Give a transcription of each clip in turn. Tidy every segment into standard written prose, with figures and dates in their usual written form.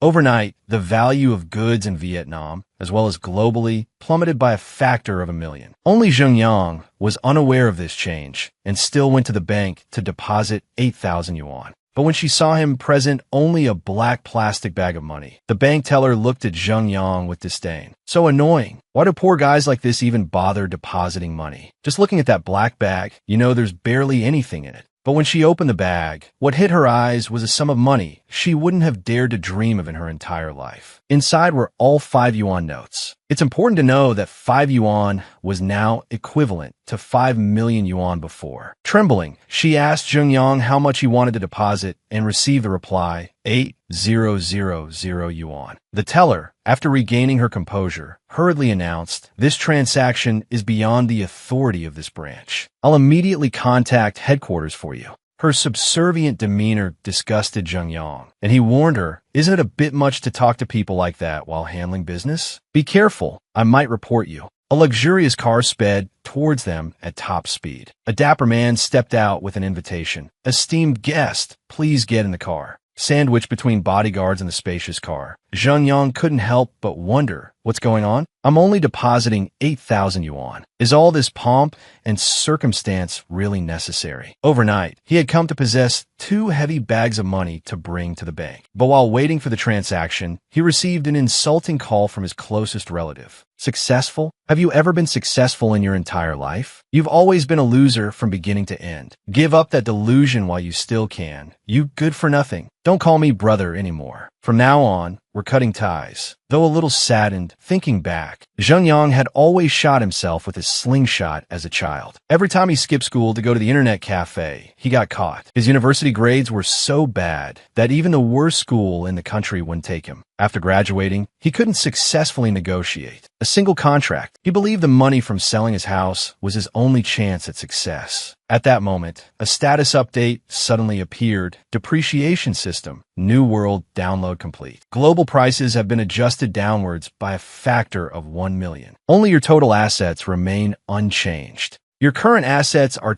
Overnight, the value of goods in Vietnam, as well as globally, plummeted by a factor of 1,000,000. Only Zheng Yang was unaware of this change and still went to the bank to deposit 8,000 yuan. But when she saw him present only a black plastic bag of money, the bank teller looked at Zheng Yang with disdain. So annoying. Why do poor guys like this even bother depositing money? Just looking at that black bag, you know there's barely anything in it. But when she opened the bag, what hit her eyes was a sum of money she wouldn't have dared to dream of in her entire life. Inside were all 5 yuan notes. It's important to know that 5 yuan was now equivalent to 5 million yuan before. Trembling, she asked Zheng Yang how much he wanted to deposit and received the reply, 8,000 yuan. The teller, after regaining her composure, hurriedly announced, "This transaction is beyond the authority of this branch. I'll immediately contact headquarters for you." Her subservient demeanor disgusted Zheng Yang, and he warned her, "Isn't it a bit much to talk to people like that while handling business? Be careful, I might report you." A luxurious car sped towards them at top speed. A dapper man stepped out with an invitation. "Esteemed guest, please get in the car." Sandwiched between bodyguards in the spacious car, Zheng Yang couldn't help but wonder, "What's going on? I'm only depositing 8,000 yuan. Is all this pomp and circumstance really necessary?" Overnight, he had come to possess 2 heavy bags of money to bring to the bank. But while waiting for the transaction, he received an insulting call from his closest relative. "Successful? Have you ever been successful in your entire life? You've always been a loser from beginning to end. Give up that delusion while you still can. You good for nothing. Don't call me brother anymore. From now on, we're cutting ties." Though a little saddened, thinking back, Zheng Yang had always shot himself with his slingshot as a child. Every time he skipped school to go to the internet cafe, he got caught. His university grades were so bad that even the worst school in the country wouldn't take him. After graduating, he couldn't successfully negotiate a single contract. He believed the money from selling his house was his only chance at success. At that moment, a status update suddenly appeared. Depreciation system. New world download complete. Global prices have been adjusted downwards by a factor of 1,000,000. Only your total assets remain unchanged. Your current assets are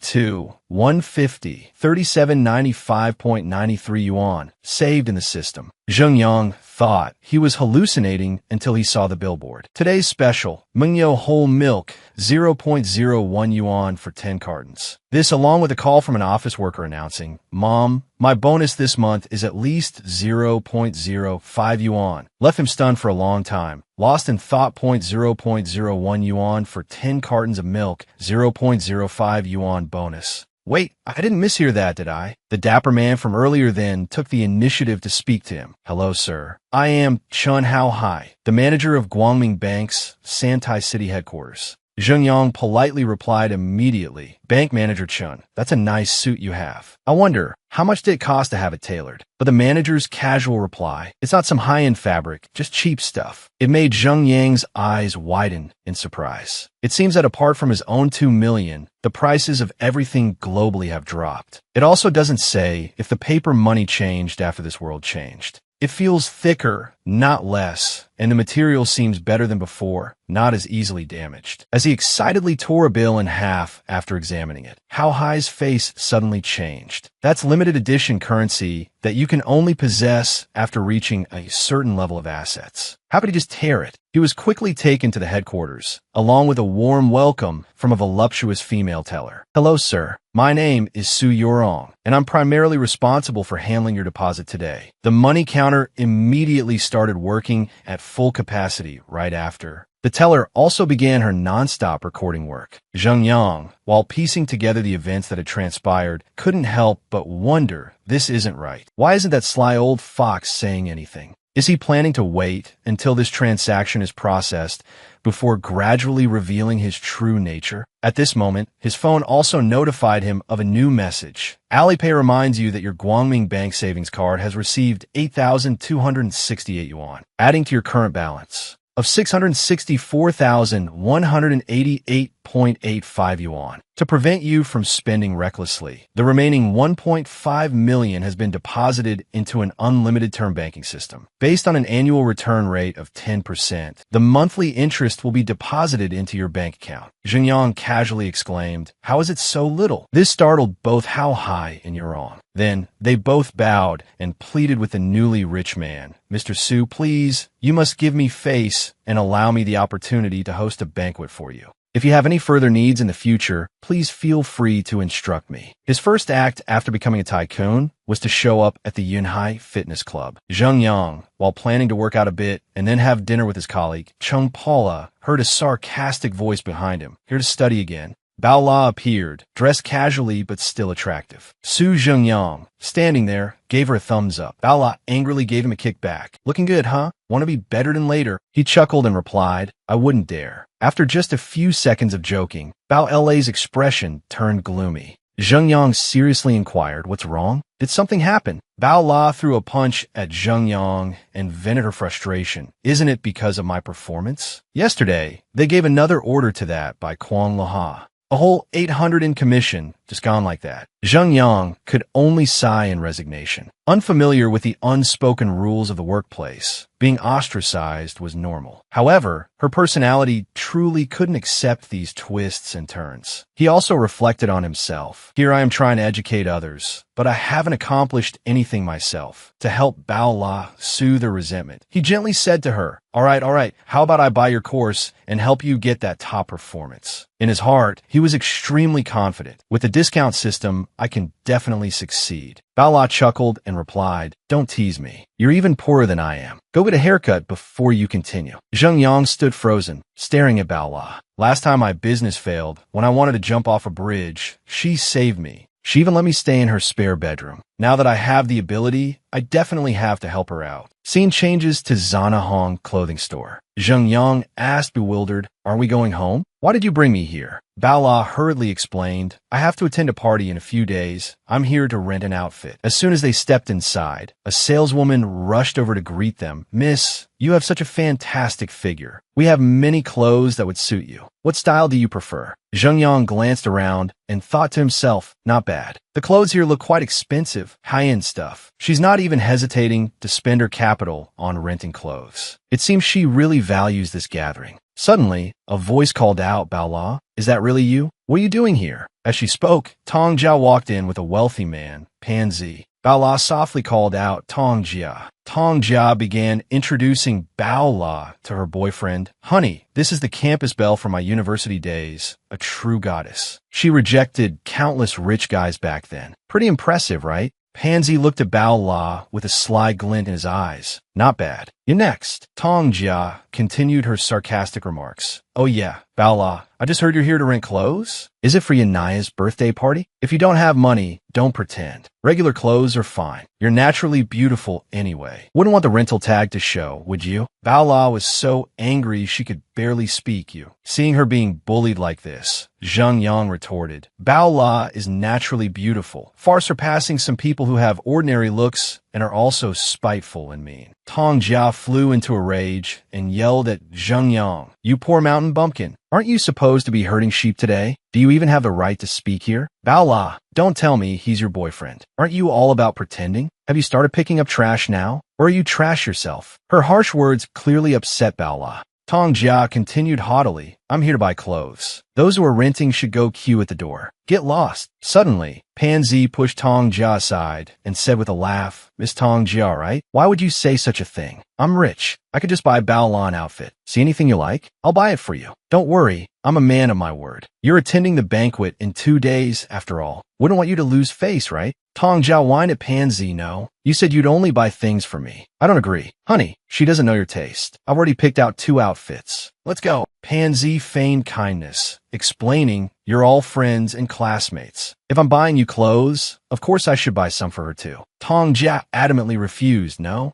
150, 3795.93 yuan, saved in the system. Zheng Yang thought he was hallucinating until he saw the billboard. Today's special, Mengyo whole milk, 0.01 yuan for 10 cartons. This along with a call from an office worker announcing, "Mom, my bonus this month is at least 0.05 yuan. Left him stunned for a long time. Lost in thought. 0.01 yuan for 10 cartons of milk, 0.05 yuan bonus. Wait, I didn't mishear that, did I? The dapper man from earlier then took the initiative to speak to him. "Hello, sir. I am Chun Hao Hai, the manager of Guangming Bank's Santai City headquarters." Zheng Yang politely replied immediately, "Bank manager Chun, that's a nice suit you have. I wonder, how much did it cost to have it tailored?" But the manager's casual reply, "It's not some high-end fabric, just cheap stuff." It made Zheng Yang's eyes widen in surprise. It seems that apart from his own 2 million, the prices of everything globally have dropped. It also doesn't say if the paper money changed after this world changed. It feels thicker, not less, and the material seems better than before, not as easily damaged. As he excitedly tore a bill in half after examining it, Hao Hai's face suddenly changed. That's limited edition currency that you can only possess after reaching a certain level of assets. How could he just tear it? He was quickly taken to the headquarters, along with a warm welcome from a voluptuous female teller. "Hello, sir. My name is Su Yorong, and I'm primarily responsible for handling your deposit today." The money counter immediately started working at full capacity right after. The teller also began her non-stop recording work. Zheng Yang, while piecing together the events that had transpired, couldn't help but wonder, this isn't right. Why isn't that sly old fox saying anything? Is he planning to wait until this transaction is processed before gradually revealing his true nature? At this moment, his phone also notified him of a new message. Alipay reminds you that your Guangming Bank savings card has received 8,268 yuan, adding to your current balance of 664,188 0.85 yuan to prevent you from spending recklessly. The remaining 1.5 million has been deposited into an unlimited term banking system. Based on an annual return rate of 10%, the monthly interest will be deposited into your bank account. Zhengyang casually exclaimed, "How is it so little?" This startled both How Hai and Yuan. Then they both bowed and pleaded with the newly rich man. "Mr. Su, please, you must give me face and allow me the opportunity to host a banquet for you. If you have any further needs in the future, please feel free to instruct me." His first act after becoming a tycoon was to show up at the Yunhai Fitness Club. Zheng Yang, while planning to work out a bit and then have dinner with his colleague, Cheng Paula, heard a sarcastic voice behind him. "Here to study again." Bao La appeared, dressed casually but still attractive. Su Zhengyang, standing there, gave her a thumbs up. Bao La angrily gave him a kick back. "Looking good, huh? Want to be better than later?" He chuckled and replied, "I wouldn't dare." After just a few seconds of joking, Bao La's expression turned gloomy. Zhengyang seriously inquired, "What's wrong? Did something happen?" Bao La threw a punch at Zhengyang and vented her frustration. "Isn't it because of my performance? Yesterday, they gave another order to that by Kuang Laha. A whole 800 in commission, just gone like that." Zheng Yang could only sigh in resignation. Unfamiliar with the unspoken rules of the workplace, being ostracized was normal. However, her personality truly couldn't accept these twists and turns. He also reflected on himself. "Here I am trying to educate others, but I haven't accomplished anything myself." To help Bao La soothe her resentment, he gently said to her, all right, how about I buy your course and help you get that top performance?" In his heart, he was extremely confident. "With the discount system, I can definitely succeed." Bao La chuckled and replied, "Don't tease me. You're even poorer than I am. Go get a haircut before you continue." Zheng Yang stood frozen, staring at Bao La. "Last time my business failed, when I wanted to jump off a bridge, she saved me. She even let me stay in her spare bedroom. Now that I have the ability, I definitely have to help her out." Scene changes to Zanahong clothing store. Zheng Yang asked, bewildered, "Are we going home? Why did you bring me here?" Bao La hurriedly explained, "I have to attend a party in a few days. I'm here to rent an outfit." As soon as they stepped inside, a saleswoman rushed over to greet them. "Miss, you have such a fantastic figure. We have many clothes that would suit you. What style do you prefer?" Zheng Yang glanced around and thought to himself, "Not bad. The clothes here look quite expensive, high-end stuff." She's not even hesitating to spend her capital on renting clothes. It seems she really values this gathering. Suddenly, a voice called out, "Bao La, is that really you? What are you doing here?" As she spoke, Tong Jia walked in with a wealthy man, Pansy. Bao La softly called out, "Tong Jia." Tong Jia began introducing Bao La to her boyfriend. "Honey, this is the campus belle from my university days, a true goddess. She rejected countless rich guys back then. Pretty impressive, right?" Pansy looked at Bao La with a sly glint in his eyes. "Not bad. You're next." Tong Jia continued her sarcastic remarks. "Oh yeah, Bao La, I just heard you're here to rent clothes? Is it for Yanaya's birthday party? If you don't have money, don't pretend. Regular clothes are fine. You're naturally beautiful anyway. Wouldn't want the rental tag to show, would you?" Bao La was so angry she could barely speak. Seeing her being bullied like this, Zheng Yang retorted, "Bao La is naturally beautiful, far surpassing some people who have ordinary looks and are also spiteful and mean." Tong Jia flew into a rage and yelled at Zheng Yang, "You poor mountain bumpkin. Aren't you supposed to be herding sheep today? Do you even have the right to speak here?" "Bao La, don't tell me he's your boyfriend. Aren't you all about pretending? Have you started picking up trash now? Or are you trash yourself?" Her harsh words clearly upset Bao La. Tong Jia continued haughtily, "I'm here to buy clothes. Those who are renting should go queue at the door. Get lost." Suddenly, Pansy pushed Tong Jia aside and said with a laugh, "Miss Tong Jia, right? Why would you say such a thing? I'm rich. I could just buy Bao La an outfit. See anything you like? I'll buy it for you. Don't worry, I'm a man of my word. You're attending the banquet in 2 days, after all. Wouldn't want you to lose face, right?" Tong Jia whined at Pansy. "No, you said you'd only buy things for me." "I don't agree." "Honey, she doesn't know your taste. I've already picked out 2 outfits. Let's go." Pansy feigned kindness, explaining, "You're all friends and classmates. If I'm buying you clothes, of course I should buy some for her too." Tong Jia adamantly refused. No,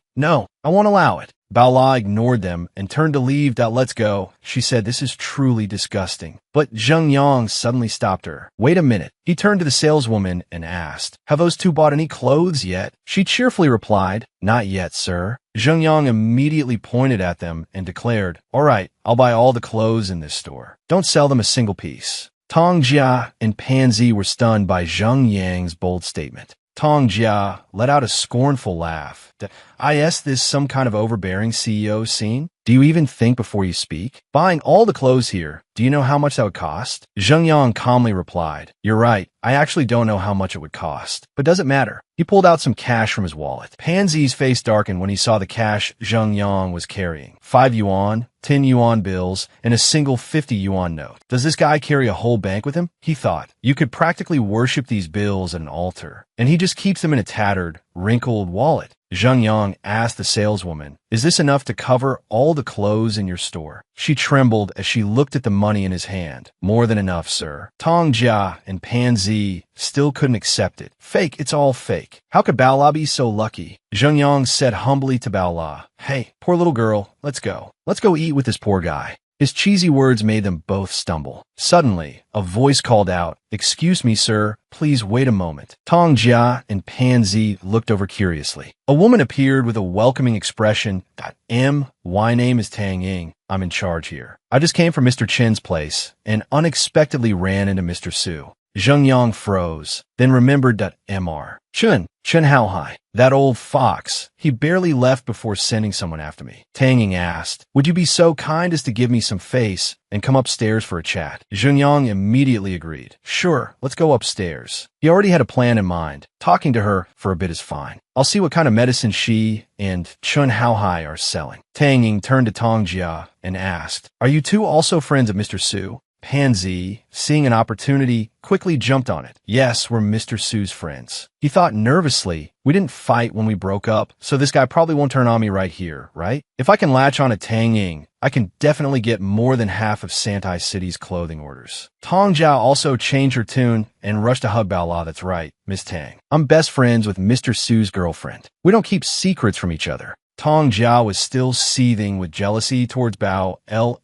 I won't allow it." Bao La ignored them and turned to leave. Let's go, she said. This is truly disgusting. But Zheng Yang suddenly stopped her. Wait a minute. He turned to the saleswoman and asked, have those two bought any clothes yet? She cheerfully replied, not yet, sir. Zheng Yang immediately pointed at them and declared, all right, I'll buy all the clothes in this store. Don't sell them a single piece. Tong Jia and Pansy were stunned by Zheng Yang's bold statement. Tong Jia let out a scornful laugh. Is this some kind of overbearing CEO scene? Do you even think before you speak? Buying all the clothes here, do you know how much that would cost? Zheng Yang calmly replied, you're right, I actually don't know how much it would cost. But does it matter? He pulled out some cash from his wallet. Pansy's face darkened when he saw the cash Zheng Yang was carrying. 5 yuan, 10 yuan bills, and a single 50 yuan note. Does this guy carry a whole bank with him? He thought. You could practically worship these bills at an altar. And he just keeps them in a tattered, wrinkled wallet. Zheng Yang asked the saleswoman, is this enough to cover all the clothes in your store? She trembled as she looked at the money in his hand. More than enough, sir. Tong Jia and Pansy still couldn't accept it. Fake, it's all fake. How could Bao La be so lucky? Zheng Yang said humbly to Bao La, hey, poor little girl, let's go. Let's go eat with this poor guy. His cheesy words made them both stumble. Suddenly, a voice called out, excuse me, sir, please wait a moment. Tong Jia and Pansy looked over curiously. A woman appeared with a welcoming expression. My name is Tang Ying. I'm in charge here. I just came from Mr. Chen's place and unexpectedly ran into Mr. Su. Zheng Yang froze, then remembered that Mr. Chen Haohai, that old fox, he barely left before sending someone after me. Tang Ying asked, would you be so kind as to give me some face and come upstairs for a chat? Zheng Yang immediately agreed. Sure, let's go upstairs. He already had a plan in mind. Talking to her for a bit is fine. I'll see what kind of medicine she and Chen Haohai are selling. Tang Ying turned to Tong Jia and asked, are you two also friends of Mr. Su? Pansy, seeing an opportunity, quickly jumped on it. Yes, we're Mr. Su's friends. He thought nervously, we didn't fight when we broke up, so this guy probably won't turn on me right here, right? If I can latch on to Tang Ying, I can definitely get more than half of Santai City's clothing orders. Tong Jia also changed her tune and rushed to hug Bao La. That's right, Miss Tang. I'm best friends with Mr. Su's girlfriend. We don't keep secrets from each other. Tong Jia was still seething with jealousy towards Bao La.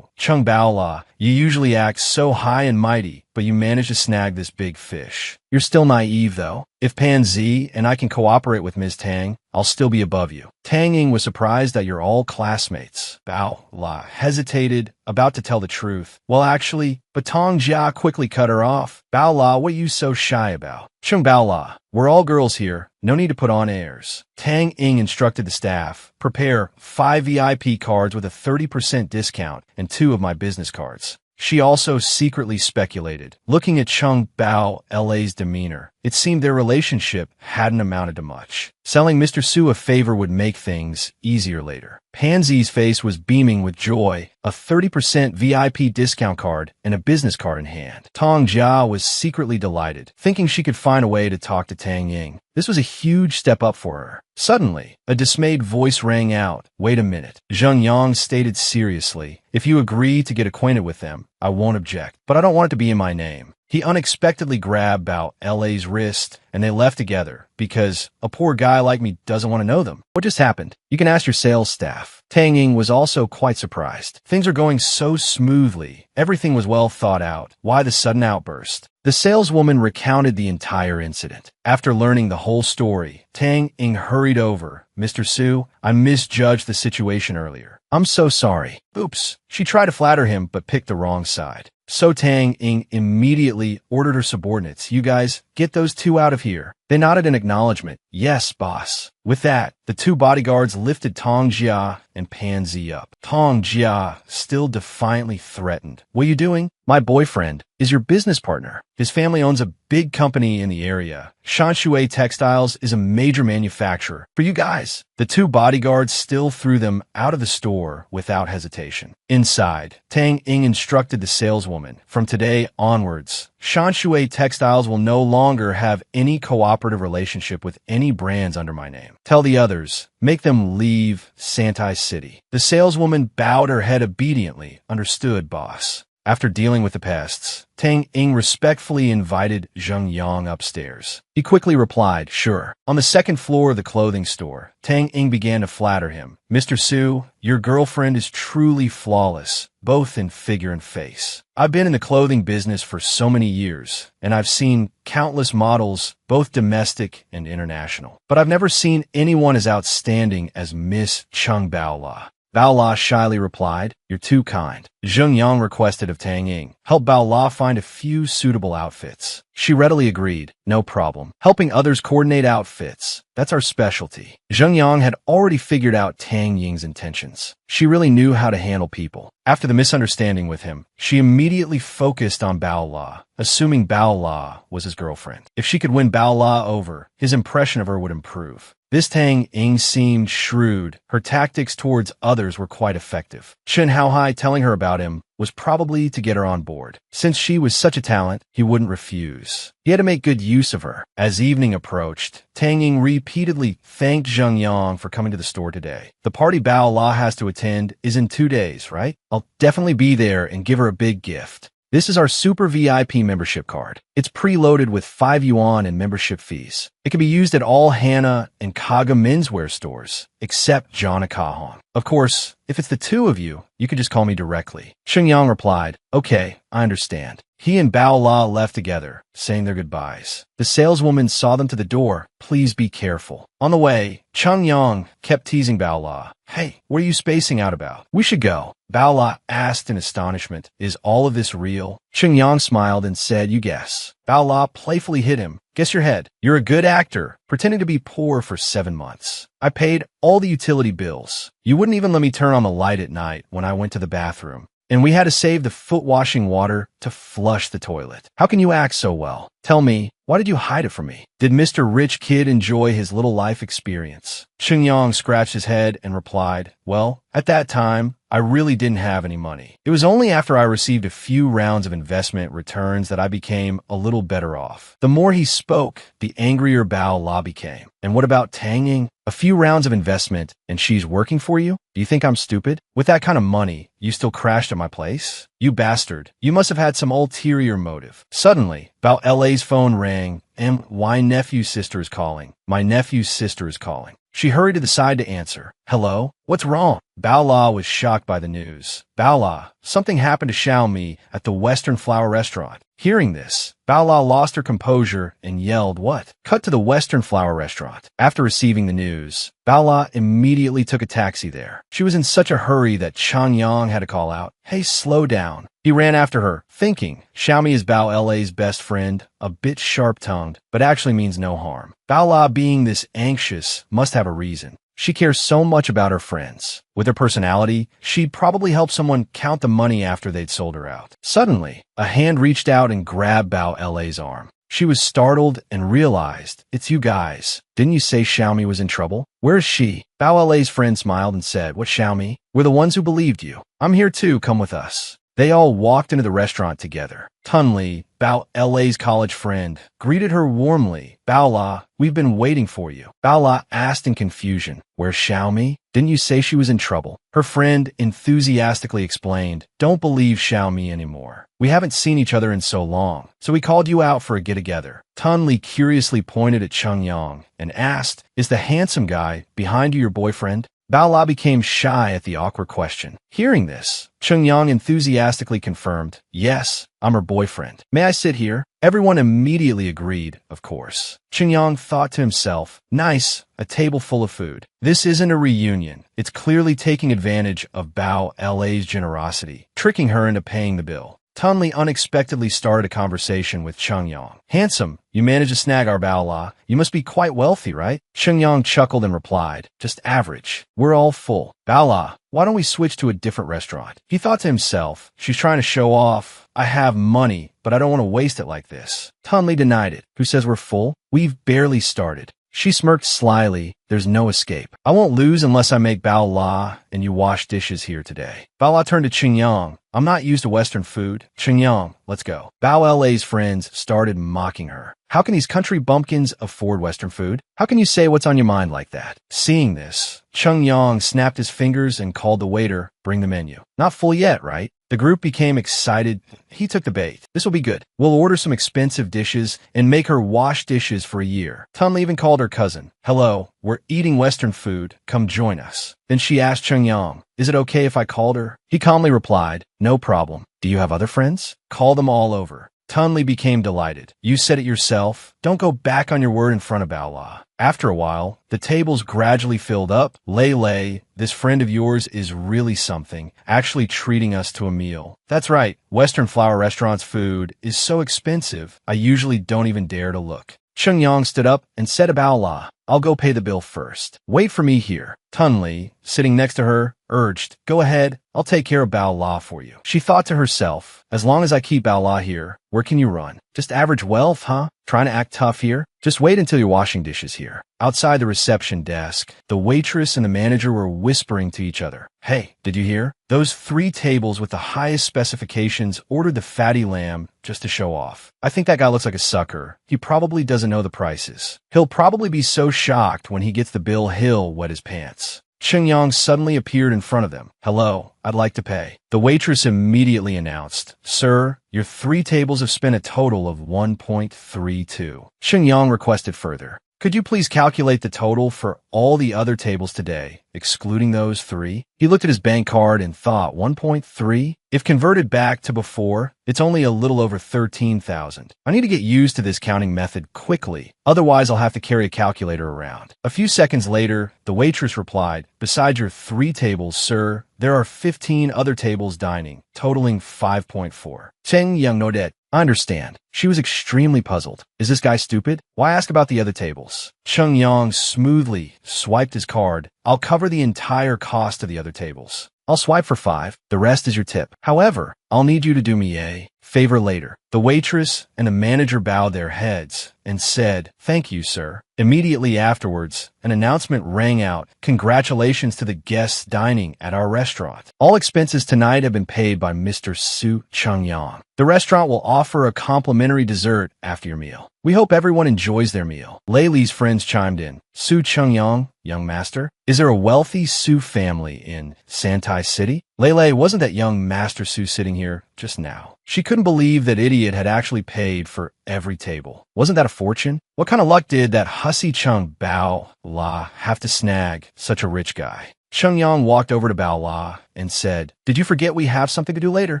Chung Bao La, you usually act so high and mighty, but you managed to snag this big fish. You're still naive, though. If Pansy and I can cooperate with Ms. Tang, I'll still be above you. Tang Ying was surprised that you're all classmates. Bao La hesitated, about to tell the truth. Well, actually, but Tong Jia quickly cut her off. Bao La, what are you so shy about? Chung Bao La, we're all girls here. No need to put on airs. Tang Ying instructed the staff, prepare 5 VIP cards with a 30% discount and 2 of my business cards. She also secretly speculated. Looking at Chung Bao La's demeanor, it seemed their relationship hadn't amounted to much. Selling Mr. Su a favor would make things easier later. Pansy's face was beaming with joy, a 30% VIP discount card and a business card in hand. Tong Jia was secretly delighted, thinking she could find a way to talk to Tang Ying. This was a huge step up for her. Suddenly, a dismayed voice rang out. Wait a minute. Zheng Yang stated seriously, if you agree to get acquainted with them, I won't object, but I don't want it to be in my name. He unexpectedly grabbed Bao La's wrist, and they left together because a poor guy like me doesn't want to know them. What just happened? You can ask your sales staff. Tang Ying was also quite surprised. Things are going so smoothly. Everything was well thought out. Why the sudden outburst? The saleswoman recounted the entire incident. After learning the whole story, Tang Ying hurried over. Mr. Su, I misjudged the situation earlier. I'm so sorry. Oops. She tried to flatter him, but picked the wrong side. So Tang Ying immediately ordered her subordinates, you guys, get those two out of here. They nodded in acknowledgement. Yes, boss. With that, the 2 bodyguards lifted Tong Jia and Pansy up. Tong Jia still defiantly threatened. What are you doing? My boyfriend is your business partner. His family owns a big company in the area. Shanshui Textiles is a major manufacturer. For you guys, the 2 bodyguards still threw them out of the store without hesitation. Inside, Tang Ying instructed the saleswoman, from today onwards, Shanshui Textiles will no longer have any cooperative relationship with any brands under my name. Tell the others, make them leave Santai City. The saleswoman bowed her head obediently. Understood, boss. After dealing with the pests, Tang Ying respectfully invited Zheng Yang upstairs. He quickly replied, sure. On the second floor of the clothing store, Tang Ying began to flatter him. Mr. Su, your girlfriend is truly flawless, both in figure and face. I've been in the clothing business for so many years, and I've seen countless models, both domestic and international. But I've never seen anyone as outstanding as Miss Cheng Baola. Baola shyly replied, you're too kind. Zheng Yang requested of Tang Ying, help Baola find a few suitable outfits. She readily agreed, no problem. Helping others coordinate outfits, that's our specialty. Zheng Yang had already figured out Tang Ying's intentions. She really knew how to handle people. After the misunderstanding with him, she immediately focused on Baola, assuming Baola was his girlfriend. If she could win Baola over, his impression of her would improve. This Tang Ying seemed shrewd. Her tactics towards others were quite effective. Chen Haohai telling her about him was probably to get her on board. Since she was such a talent, he wouldn't refuse. He had to make good use of her. As evening approached, Tang Ying repeatedly thanked Zheng Yang for coming to the store today. The party Baola has to attend is in 2 days, right? I'll definitely be there and give her a big gift. This is our Super VIP membership card. It's preloaded with 5 yuan in membership fees. It can be used at all Hana and Kaga menswear stores, except Jana Kahong. Of course, if it's the two of you, you can just call me directly. Sheng Yang replied, okay, I understand. He and Bao La left together, saying their goodbyes. The saleswoman saw them to the door. Please be careful. On the way, Cheng Yang kept teasing Bao La. Hey, what are you spacing out about? We should go. Bao La asked in astonishment, is all of this real? Cheng Yang smiled and said, you guess. Bao La playfully hit him. Guess your head. You're a good actor, pretending to be poor for 7 months. I paid all the utility bills. You wouldn't even let me turn on the light at night when I went to the bathroom. And we had to save the foot washing water to flush the toilet. How can you act so well? Tell me, why did you hide it from me? Did Mr. Rich Kid enjoy his little life experience? Cheng Yang scratched his head and replied, well, at that time, I really didn't have any money. It was only after I received a few rounds of investment returns that I became a little better off. The more he spoke, the angrier Bao La became. And what about Tang Ying? A few rounds of investment, and she's working for you? Do you think I'm stupid? With that kind of money, you still crashed at my place? You bastard. You must have had some ulterior motive. Suddenly, Bao LA's phone rang, and my nephew's sister is calling. My nephew's sister is calling. She hurried to the side to answer. Hello? What's wrong? Bao La was shocked by the news. Bao La, something happened to Xiaomi at the Western Flower Restaurant. Hearing this, Bao La lost her composure and yelled, what? Cut to the Western Flower Restaurant. After receiving the news, Bao La immediately took a taxi there. She was in such a hurry that Cheng Yang had to call out, hey, slow down. He ran after her, thinking Xiaomi is Bao LA's best friend, a bit sharp-tongued, but actually means no harm. Bao La, being this anxious, must have a reason. She cares so much about her friends. With her personality, she'd probably help someone count the money after they'd sold her out. Suddenly, a hand reached out and grabbed Bao LA's arm. She was startled and realized, it's you guys. Didn't you say Xiaomi was in trouble? Where is she? Bao LA's friend smiled and said, what Xiaomi? We're the ones who believed you. I'm here too, come with us. They all walked into the restaurant together. Tunli, Bao LA's college friend, greeted her warmly. Bao La, we've been waiting for you. Bao La asked in confusion, where's Xiaomi? Didn't you say she was in trouble? Her friend enthusiastically explained, don't believe Xiaomi anymore. We haven't seen each other in so long, so we called you out for a get-together. Tunli curiously pointed at Cheng Yang and asked, is the handsome guy behind you your boyfriend? Bao La became shy at the awkward question. Hearing this, Cheng Yang enthusiastically confirmed, yes, I'm her boyfriend. May I sit here? Everyone immediately agreed, of course. Cheng Yang thought to himself, nice, a table full of food. This isn't a reunion. It's clearly taking advantage of Bao LA's generosity, tricking her into paying the bill. Tunli unexpectedly started a conversation with Cheng Yang. Handsome, you managed to snag our Bao La. You must be quite wealthy, right? Cheng Yang chuckled and replied, just average. We're all full. Bao La, why don't we switch to a different restaurant? He thought to himself, she's trying to show off. I have money, but I don't want to waste it like this. Tunli denied it. Who says we're full? We've barely started. She smirked slyly There's no escape. I won't lose unless I make bao la and you wash dishes here today. Bao la turned to Qingyang. I'm not used to Western food. Qingyang, let's go. Bao La's friends started mocking her. How can these country bumpkins afford Western food? How can you say what's on your mind like that? Seeing this, Qingyang snapped his fingers and called the waiter, bring the menu. Not full yet, right? The group became excited. He took the bait. This will be good. We'll order some expensive dishes and make her wash dishes for a year. Tunli even called her cousin. Hello, we're eating Western food. Come join us. Then she asked Qingyang, is it okay if I called her? He calmly replied, no problem. Do you have other friends? Call them all over. Tunli became delighted. You said it yourself. Don't go back on your word in front of Bao La. After a while, the tables gradually filled up. Lei, this friend of yours is really something, actually treating us to a meal. That's right, Western flower restaurants' food is so expensive, I usually don't even dare to look. Qingyang stood up and said to Bao La, I'll go pay the bill first. Wait for me here. Tunli, sitting next to her, urged, go ahead, I'll take care of Bao La for you. She thought to herself, as long as I keep Bao La here, where can you run? Just average wealth, huh? Trying to act tough here? Just wait until you're washing dishes here. Outside the reception desk, the waitress and the manager were whispering to each other. Hey, did you hear? Those 3 tables with the highest specifications ordered the fatty lamb just to show off. I think that guy looks like a sucker. He probably doesn't know the prices. He'll probably be so shocked when he gets the bill he'll wet his pants. Qingyang suddenly appeared in front of them. Hello, I'd like to pay. The waitress immediately announced, Sir, your 3 tables have spent a total of 1.32. Qingyang requested further. Could you please calculate the total for all the other tables today, excluding those 3? He looked at his bank card and thought, 1.3? If converted back to before, it's only a little over 13,000. I need to get used to this counting method quickly, otherwise I'll have to carry a calculator around. A few seconds later, the waitress replied, besides your 3 tables, sir, there are 15 other tables dining, totaling 5.4. Cheng Yang nodded. I understand. She was extremely puzzled. Is this guy stupid? Why ask about the other tables? Qingyang smoothly swiped his card. I'll cover the entire cost of the other tables. I'll swipe for 5. The rest is your tip. However, I'll need you to do me a favor later. The waitress and the manager bowed their heads and said, thank you, sir. Immediately afterwards, an announcement rang out. Congratulations to the guests dining at our restaurant. All expenses tonight have been paid by Mr. Su Qingyang. The restaurant will offer a complimentary dessert after your meal. We hope everyone enjoys their meal. Lei's friends chimed in. Su Qingyang, young master, is there a wealthy Su family in Santai City? Lei, wasn't that young Master Su sitting here just now? She couldn't believe that idiot had actually paid for every table. Wasn't that a fortune? What kind of luck did that hussy Chung Bao La have to snag such a rich guy? Qingyang walked over to Bao La and said, did you forget we have something to do later?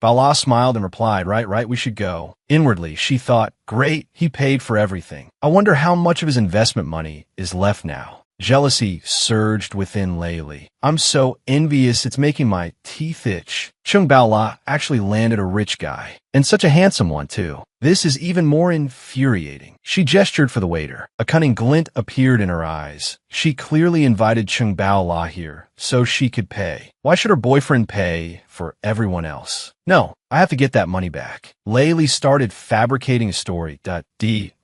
Bao La smiled and replied, right, we should go. Inwardly, she thought, great, he paid for everything. I wonder how much of his investment money is left now. Jealousy surged within Lei. I'm so envious it's making my teeth itch. Chung Bao La actually landed a rich guy, and such a handsome one too. This is even more infuriating. She gestured for the waiter. A cunning glint appeared in her eyes. She clearly invited Chung Bao La here so she could pay. Why should her boyfriend pay for everyone else? No, I have to get that money back. Lei started fabricating a story.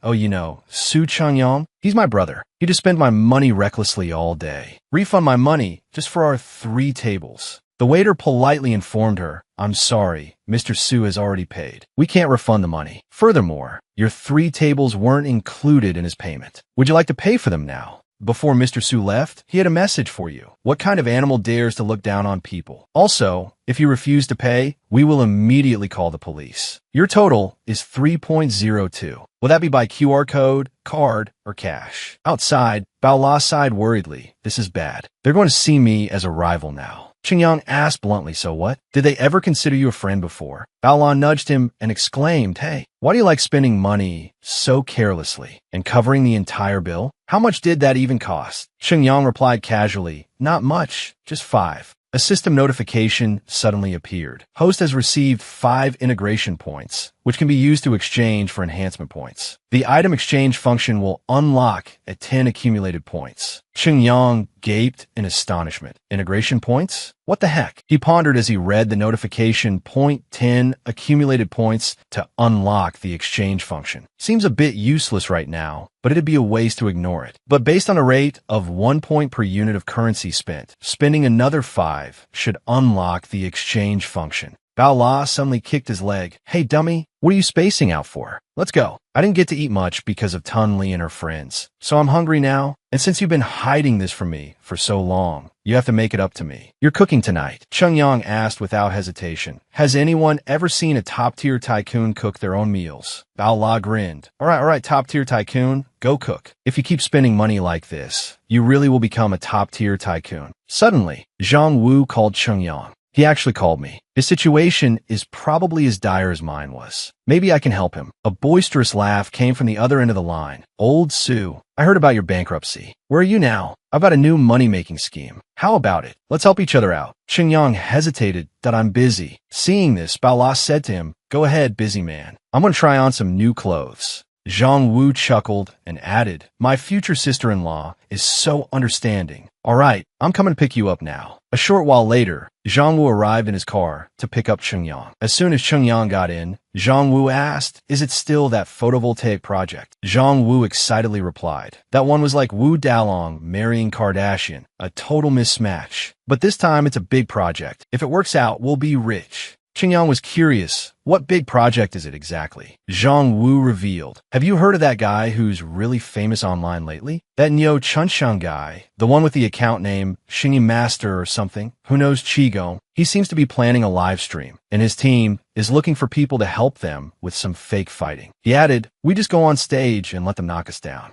Oh, you know, Su Qingyang, he's my brother. He just spent my money recklessly all day. Refund my money just for our 3 tables. The waiter politely informed her, I'm sorry, Mr. Su has already paid. We can't refund the money. Furthermore, your 3 tables weren't included in his payment. Would you like to pay for them now? Before Mr. Su left, he had a message for you. What kind of animal dares to look down on people? Also, if you refuse to pay, we will immediately call the police. Your total is 3.02. Will that be by QR code, card, or cash? Outside, Bao La sighed worriedly. This is bad. They're going to see me as a rival now. Qingyang asked bluntly, so what? Did they ever consider you a friend before? Bao La nudged him and exclaimed, hey, why do you like spending money so carelessly and covering the entire bill? How much did that even cost? Qingyang replied casually, not much, just 5. A system notification suddenly appeared. Host has received 5 integration points. which can be used to exchange for enhancement points. The item exchange function will unlock at 10 accumulated points. Yang gaped in astonishment. Integration points? What the heck? He pondered as he read the notification. 10 accumulated points to unlock the exchange function. Seems a bit useless right now, but it'd be a waste to ignore it. But based on a rate of 1 point per unit of currency spent, spending another 5 should unlock the exchange function. Bao La suddenly kicked his leg. Hey, dummy, what are you spacing out for? Let's go. I didn't get to eat much because of Tun Li and her friends, so I'm hungry now, and since you've been hiding this from me for so long, you have to make it up to me. You're cooking tonight. Cheng Yang asked without hesitation. Has anyone ever seen a top-tier tycoon cook their own meals? Bao La grinned. All right, top-tier tycoon, go cook. If you keep spending money like this, you really will become a top-tier tycoon. Suddenly, Zhang Wu called Cheng Yang. He actually called me. His situation is probably as dire as mine was. Maybe I can help him. A boisterous laugh came from the other end of the line. Old Sue, I heard about your bankruptcy. Where are you now? I've got a new money-making scheme. How about it? Let's help each other out. Cheng Yang hesitated that I'm busy. Seeing this, Bao La said to him, Go ahead, busy man. I'm going to try on some new clothes. Zhang Wu chuckled and added, My future sister-in-law is so understanding. All right, I'm coming to pick you up now. A short while later, Zhang Wu arrived in his car to pick up Cheng Yang. As soon as Cheng Yang got in, Zhang Wu asked, Is it still that photovoltaic project? Zhang Wu excitedly replied. That one was like Wu Dalong marrying Kardashian, a total mismatch. But this time it's a big project. If it works out, we'll be rich. Cheng Yang was curious. What big project is it exactly? Zhang Wu revealed. Have you heard of that guy who's really famous online lately? That Neo Chunshang guy, the one with the account name Xingyi Master or something, who knows Qigong. He seems to be planning a live stream, and his team is looking for people to help them with some fake fighting. He added, We just go on stage and let them knock us down.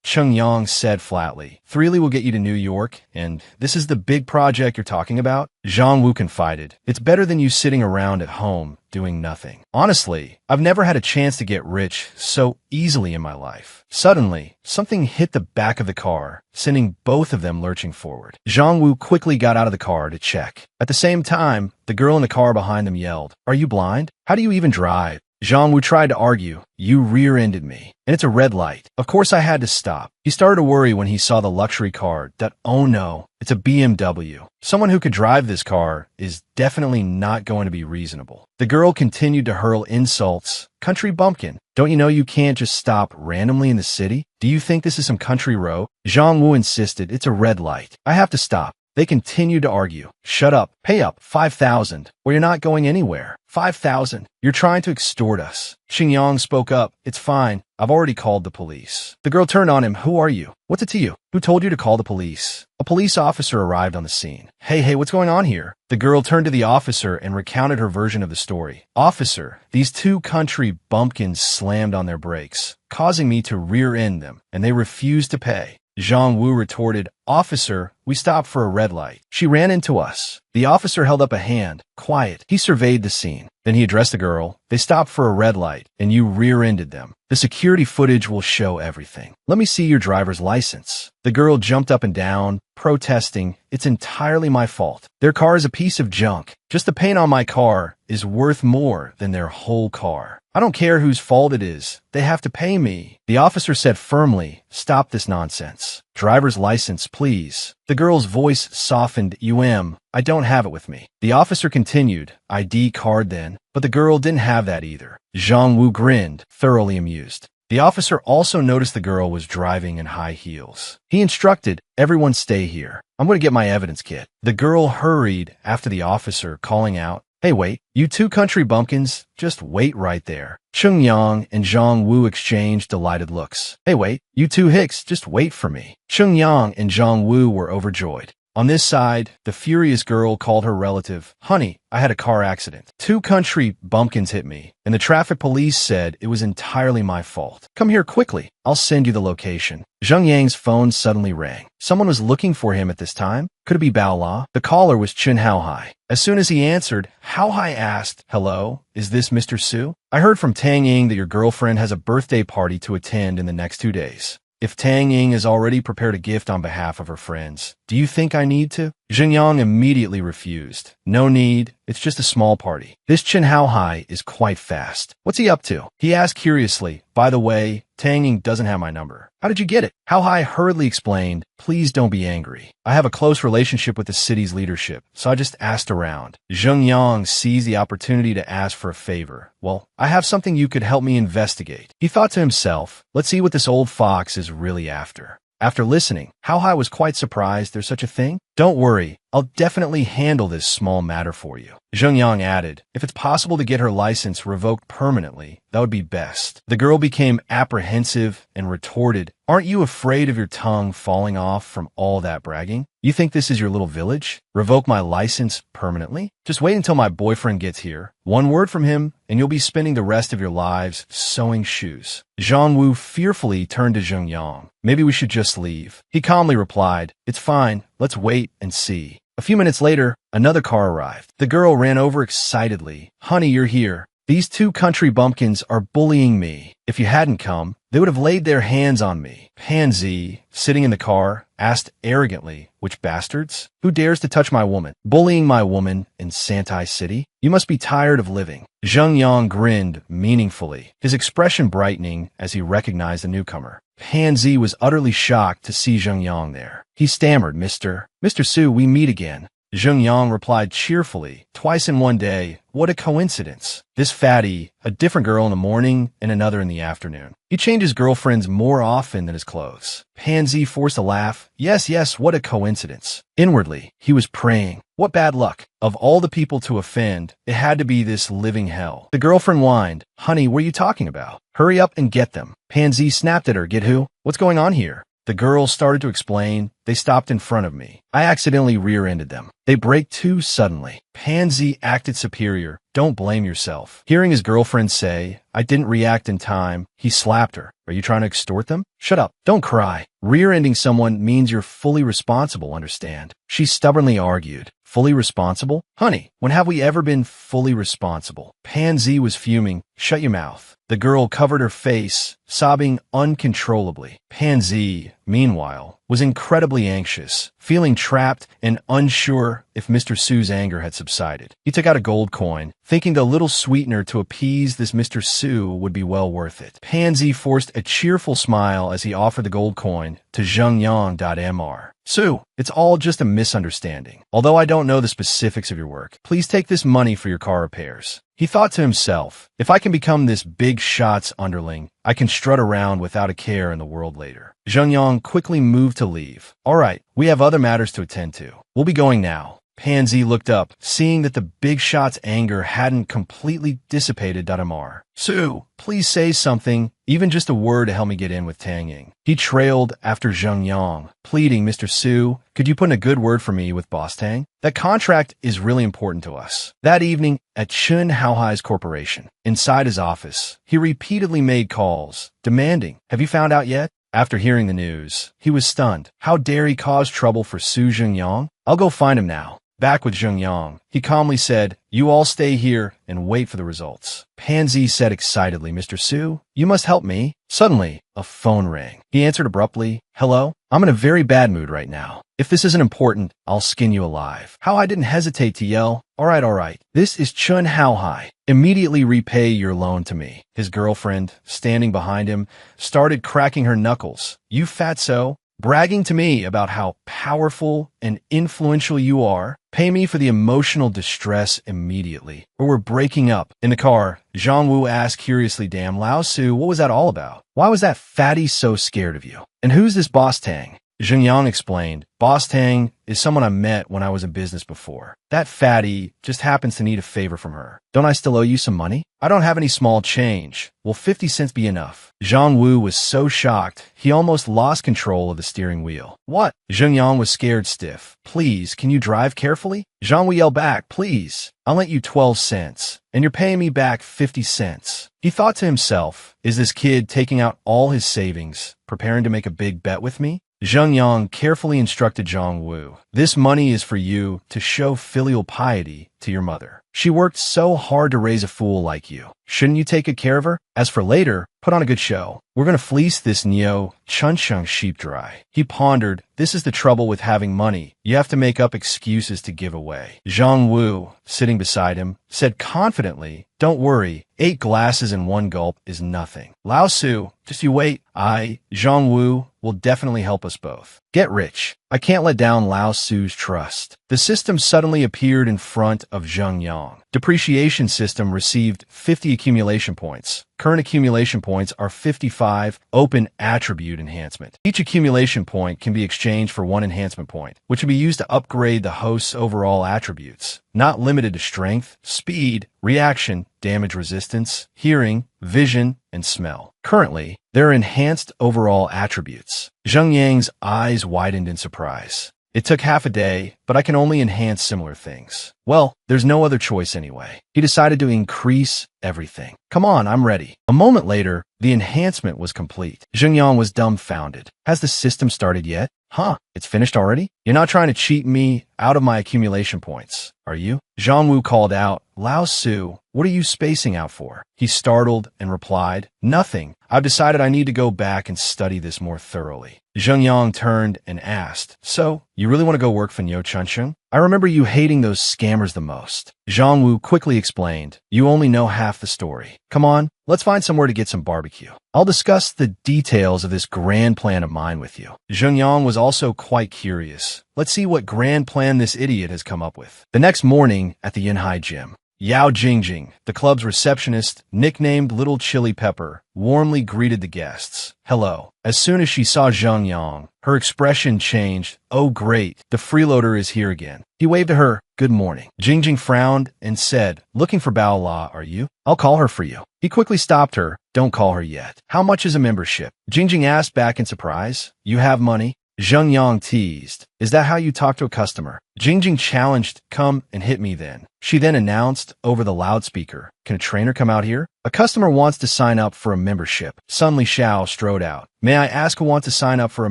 Cheng Yang said flatly. 3 will get you to New York, and this is the big project you're talking about? Zhang Wu confided. It's better than you sitting around at home doing nothing. Honestly, I've never had a chance to get rich so easily in my life. Suddenly, something hit the back of the car, sending both of them lurching forward. Zhang Wu quickly got out of the car to check. At the same time, the girl in the car behind them yelled, Are you blind? How do you even drive? Zhang Wu tried to argue. You rear-ended me, and it's a red light. Of course I had to stop. He started to worry when he saw the luxury car that, oh no, it's a BMW. Someone who could drive this car is definitely not going to be reasonable. The girl continued to hurl insults. Country bumpkin, don't you know you can't just stop randomly in the city? Do you think this is some country road? Zhang Wu insisted, It's a red light. I have to stop. They continued to argue. Shut up. Pay up. 5,000. Or you're not going anywhere. 5,000. You're trying to extort us. Cheng Yang spoke up. It's fine. I've already called the police. The girl turned on him. Who are you? What's it to you? Who told you to call the police? A police officer arrived on the scene. Hey, what's going on here? The girl turned to the officer and recounted her version of the story. Officer, these 2 country bumpkins slammed on their brakes, causing me to rear-end them, and they refused to pay. Zhang Wu retorted, Officer, we stopped for a red light. She ran into us. The officer held up a hand. Quiet. He surveyed the scene. Then he addressed the girl. They stopped for a red light, and you rear-ended them. The security footage will show everything. Let me see your driver's license. The girl jumped up and down, protesting, It's entirely my fault. Their car is a piece of junk. Just the paint on my car is worth more than their whole car. I don't care whose fault it is. They have to pay me. The officer said firmly, Stop this nonsense. Driver's license, please. The girl's voice softened. I don't have it with me. The officer continued, ID card then. But the girl didn't have that either. Zhang Wu grinned, thoroughly amused. The officer also noticed the girl was driving in high heels. He instructed, Everyone stay here. I'm going to get my evidence kit. The girl hurried after the officer, calling out, Hey, wait, you 2 country bumpkins, just wait right there. Cheng Yang and Zhang Wu exchanged delighted looks. Hey, wait, you 2 hicks, just wait for me. Cheng Yang and Zhang Wu were overjoyed. On this side, the furious girl called her relative, Honey, I had a car accident. 2 country bumpkins hit me, and the traffic police said it was entirely my fault. Come here quickly. I'll send you the location. Zheng Yang's phone suddenly rang. Someone was looking for him at this time. Could it be Bao La? The caller was Chen Haohai. As soon as he answered, Haohai asked, Hello, is this Mr. Su? I heard from Tang Ying that your girlfriend has a birthday party to attend in the next 2 days. If Tang Ying has already prepared a gift on behalf of her friends, do you think I need to? Zheng Yang immediately refused. No need. It's just a small party. This Chen Haohai is quite fast. What's he up to? He asked curiously. By the way, Tang Ying doesn't have my number. How did you get it? Haohai hurriedly explained. Please don't be angry. I have a close relationship with the city's leadership, so I just asked around. Zheng Yang seized the opportunity to ask for a favor. Well, I have something you could help me investigate. He thought to himself, let's see what this old fox is really after. After listening, Haohai was quite surprised there's such a thing. Don't worry, I'll definitely handle this small matter for you. Zheng Yang added, if it's possible to get her license revoked permanently, that would be best. The girl became apprehensive and retorted, aren't you afraid of your tongue falling off from all that bragging? You think this is your little village? Revoke my license permanently? Just wait until my boyfriend gets here. One word from him, and you'll be spending the rest of your lives sewing shoes. Zhang Wu fearfully turned to Zheng Yang. Maybe we should just leave. He calmly replied, it's fine. Let's wait and see. A few minutes later, another car arrived. The girl ran over excitedly. Honey, you're here. These two country bumpkins are bullying me. If you hadn't come, they would have laid their hands on me. Pansy, sitting in the car, asked arrogantly, which bastards? Who dares to touch my woman? Bullying my woman in Santai City? You must be tired of living. Zheng Yang grinned meaningfully, his expression brightening as he recognized the newcomer. Pansy was utterly shocked to see Zheng Yang there. He stammered, Mr. Su, we meet again. Zheng Yang replied cheerfully, twice in one day. What a coincidence. This fatty, a different girl in the morning and another in the afternoon. He changes girlfriends more often than his clothes. Pansy forced a laugh. Yes, what a coincidence. Inwardly, he was praying. What bad luck. Of all the people to offend, it had to be this living hell. The girlfriend whined. Honey, what are you talking about? Hurry up and get them. Pansy snapped at her. Get who? What's going on here? The girl started to explain. They stopped in front of me. I accidentally rear-ended them. They braked too suddenly. Pansy acted superior. Don't blame yourself. Hearing his girlfriend say, I didn't react in time, he slapped her. Are you trying to extort them? Shut up. Don't cry. Rear-ending someone means you're fully responsible, understand? She stubbornly argued. Fully responsible? Honey, when have we ever been fully responsible? Pansy was fuming. Shut your mouth. The girl covered her face, sobbing uncontrollably. Pansy, meanwhile, was incredibly anxious, feeling trapped and unsure if Mr. Su's anger had subsided. He took out a gold coin, thinking the little sweetener to appease this Mr. Su would be well worth it. Pansy forced a cheerful smile as he offered the gold coin to Zhengyang.mr. Su, it's all just a misunderstanding. Although I don't know the specifics of your work, please take this money for your car repairs. He thought to himself, if I can become this big shot's underling, I can strut around without a care in the world later. Zheng Yang quickly moved to leave. All right, we have other matters to attend to. We'll be going now. Pansy looked up, seeing that the big shot's anger hadn't completely dissipated. Mr. Su, please say something, even just a word to help me get in with Tang Ying. He trailed after Zheng Yang, pleading, Mr. Su, could you put in a good word for me with Boss Tang? That contract is really important to us. That evening, at Chen Haohai's corporation, inside his office, he repeatedly made calls, demanding, have you found out yet? After hearing the news, he was stunned. How dare he cause trouble for Su Zhengyang? I'll go find him now. Back with Zheng Yang, he calmly said, you all stay here and wait for the results. Pansy said excitedly, Mr. Su, you must help me. Suddenly, a phone rang. He answered abruptly, hello? I'm in a very bad mood right now. If this isn't important, I'll skin you alive. How I didn't hesitate to yell, all right. This is Chen Haohai. Immediately repay your loan to me. His girlfriend, standing behind him, started cracking her knuckles. You fatso. Bragging to me about how powerful and influential you are. Pay me for the emotional distress immediately, or we're breaking up. In the car, Zhang Wu asked curiously, damn Lao Su, what was that all about? Why was that fatty so scared of you? And who's this Boss Tang? Zheng Yang explained, Boss Tang is someone I met when I was in business before. That fatty just happens to need a favor from her. Don't I still owe you some money? I don't have any small change. Will 50 cents be enough? Zhang Wu was so shocked, he almost lost control of the steering wheel. What? Zheng Yang was scared stiff. Please, can you drive carefully? Zhang Wu yelled back, please. I'll lend you 12 cents, and you're paying me back 50 cents. He thought to himself, is this kid taking out all his savings, preparing to make a big bet with me? Zheng Yang carefully instructed Zhang Wu, this money is for you to show filial piety to your mother. She worked so hard to raise a fool like you. Shouldn't you take good care of her? As for later, put on a good show. We're going to fleece this Neo Chunchung sheep dry. He pondered, this is the trouble with having money. You have to make up excuses to give away. Zhang Wu, sitting beside him, said confidently, don't worry, 8 glasses in one gulp is nothing. Lao Su, just you wait. Zhang Wu, will definitely help us both. Get rich. I can't let down Lao Su's trust. The system suddenly appeared in front of Zheng Yang. Depreciation system received 50 accumulation points. Current accumulation points are 55 open attribute enhancement. Each accumulation point can be exchanged for 1 enhancement point, which will be used to upgrade the host's overall attributes. Not limited to strength, speed, reaction, damage resistance, hearing, vision, and smell. Currently, there are enhanced overall attributes. Zheng Yang's eyes widened in surprise. It took half a day, but I can only enhance similar things. Well, there's no other choice anyway. He decided to increase everything. Come on, I'm ready. A moment later, the enhancement was complete. Zheng Yang was dumbfounded. Has the system started yet? Huh, it's finished already? You're not trying to cheat me out of my accumulation points, are you? Zhang Wu called out, Lao Su, what are you spacing out for? He startled and replied, nothing. I've decided I need to go back and study this more thoroughly. Zheng Yang turned and asked, so, you really want to go work for Neo Chunchung? I remember you hating those scammers the most. Zhang Wu quickly explained, you only know half the story. Come on, let's find somewhere to get some barbecue. I'll discuss the details of this grand plan of mine with you. Zheng Yang was also quite curious. Let's see what grand plan this idiot has come up with. The next morning at the Yanhai gym, Yao Jingjing, the club's receptionist, nicknamed Little Chili Pepper, warmly greeted the guests. Hello. As soon as she saw Zheng Yang, her expression changed. Oh great, the freeloader is here again. He waved to her, good morning. Jingjing frowned and said, looking for Bao La, are you? I'll call her for you. He quickly stopped her. Don't call her yet. How much is a membership? Jingjing asked back in surprise. You have money? Zheng Yang teased. Is that how you talk to a customer? Jingjing challenged, come and hit me then. She then announced over the loudspeaker, can a trainer come out here? A customer wants to sign up for a membership. Sun Li Xiao strode out. May I ask who wants to sign up for a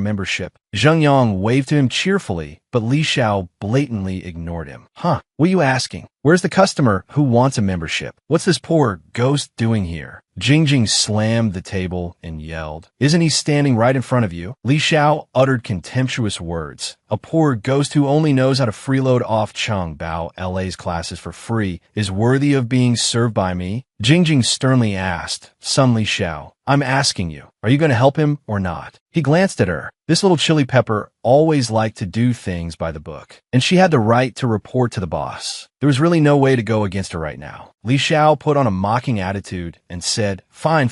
membership? Zheng Yang waved to him cheerfully, but Li Xiao blatantly ignored him. Huh, what are you asking? Where's the customer who wants a membership? What's this poor ghost doing here? Jingjing slammed the table and yelled, isn't he standing right in front of you? Li Xiao uttered contemptuous words. A poor ghost who only knows how to freeload off Cheng Bao LA's classes for free is worthy of being served by me? Jingjing sternly asked, Sun Li Xiao, I'm asking you, are you going to help him or not? He glanced at her. This little chili pepper always liked to do things by the book, and she had the right to report to the boss. There was really no way to go against her right now. Li Xiao put on a mocking attitude and said, fine,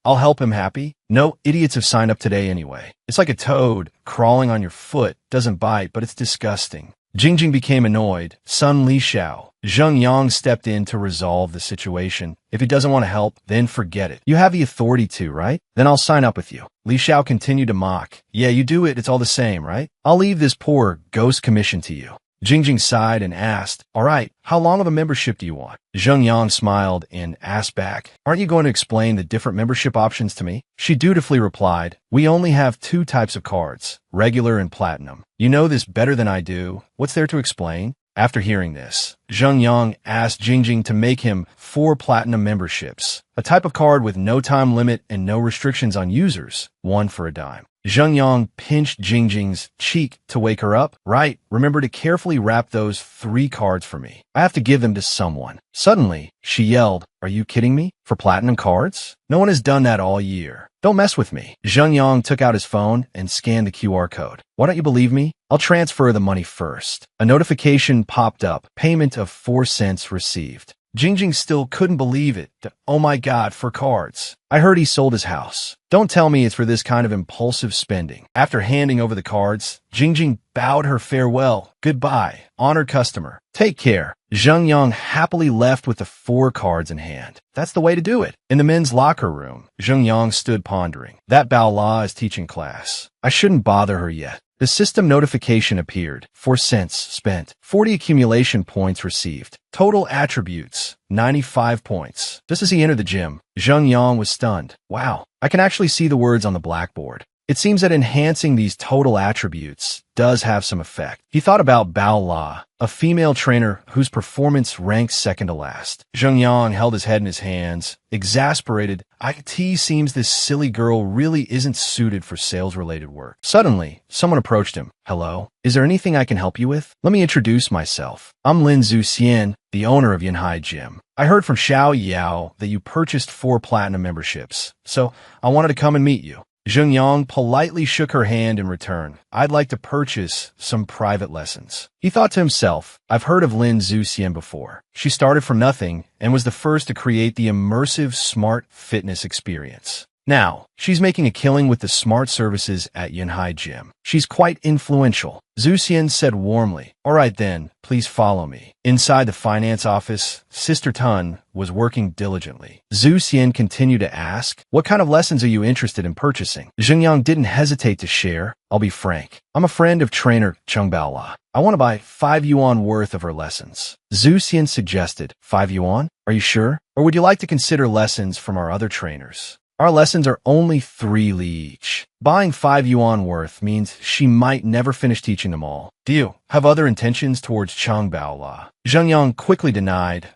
I'll help him happy. No idiots have signed up today anyway. It's like a toad crawling on your foot, doesn't bite, but it's disgusting. Jingjing became annoyed. Sun Li Xiao. Zheng Yang stepped in to resolve the situation. If he doesn't want to help, then forget it. You have the authority to, right? Then I'll sign up with you. Li Xiao continued to mock. Yeah, you do it, it's all the same, right? I'll leave this poor ghost commission to you. Jingjing sighed and asked, all right, how long of a membership do you want? Zheng Yang smiled and asked back, aren't you going to explain the different membership options to me? She dutifully replied, we only have 2 types of cards, regular and platinum. You know this better than I do. What's there to explain? After hearing this, Zheng Yang asked Jingjing to make him 4 platinum memberships, a type of card with no time limit and no restrictions on users, 1 for a dime. Zheng Yang pinched Jingjing's cheek to wake her up. Right, remember to carefully wrap those 3 cards for me. I have to give them to someone. Suddenly, she yelled, are you kidding me? For platinum cards? No one has done that all year. Don't mess with me. Zheng Yang took out his phone and scanned the QR code. Why don't you believe me? I'll transfer the money first. A notification popped up. Payment of 4 cents received. Jingjing still couldn't believe it. Oh my God, for cards. I heard he sold his house. Don't tell me it's for this kind of impulsive spending. After handing over the cards, Jingjing bowed her farewell. Goodbye, honored customer. Take care. Zheng Yang happily left with the 4 cards in hand. That's the way to do it. In the men's locker room, Zheng Yang stood pondering. That Bao La is teaching class. I shouldn't bother her yet. The system notification appeared. 4 cents spent. 40 accumulation points received. Total attributes, 95 points. Just as he entered the gym, Zheng Yang was stunned. Wow, I can actually see the words on the blackboard. It seems that enhancing these total attributes does have some effect. He thought about Bao La, a female trainer whose performance ranked second to last. Zheng Yang held his head in his hands, exasperated. It seems this silly girl really isn't suited for sales-related work. Suddenly, someone approached him. Hello? Is there anything I can help you with? Let me introduce myself. I'm Lin Zuxian, the owner of Yanhai Gym. I heard from Xiao Yao that you purchased 4 platinum memberships, so I wanted to come and meet you. Zheng Yang politely shook her hand in return. I'd like to purchase some private lessons. He thought to himself, I've heard of Lin Zuxian before. She started from nothing and was the first to create the immersive smart fitness experience. Now, she's making a killing with the smart services at Yanhai Gym. She's quite influential. Zuxian said warmly, all right then, please follow me. Inside the finance office, Sister Tun was working diligently. Zuxian continued to ask, what kind of lessons are you interested in purchasing? Zheng Yang didn't hesitate to share. I'll be frank. I'm a friend of trainer Cheng Baola. I want to buy 5 yuan worth of her lessons. Zuxian suggested, 5 yuan? Are you sure? Or would you like to consider lessons from our other trainers? Our lessons are only 3 li each. Buying 5 yuan worth means she might never finish teaching them all. Do you have other intentions towards Cheng Baola? Zheng Yang quickly denied.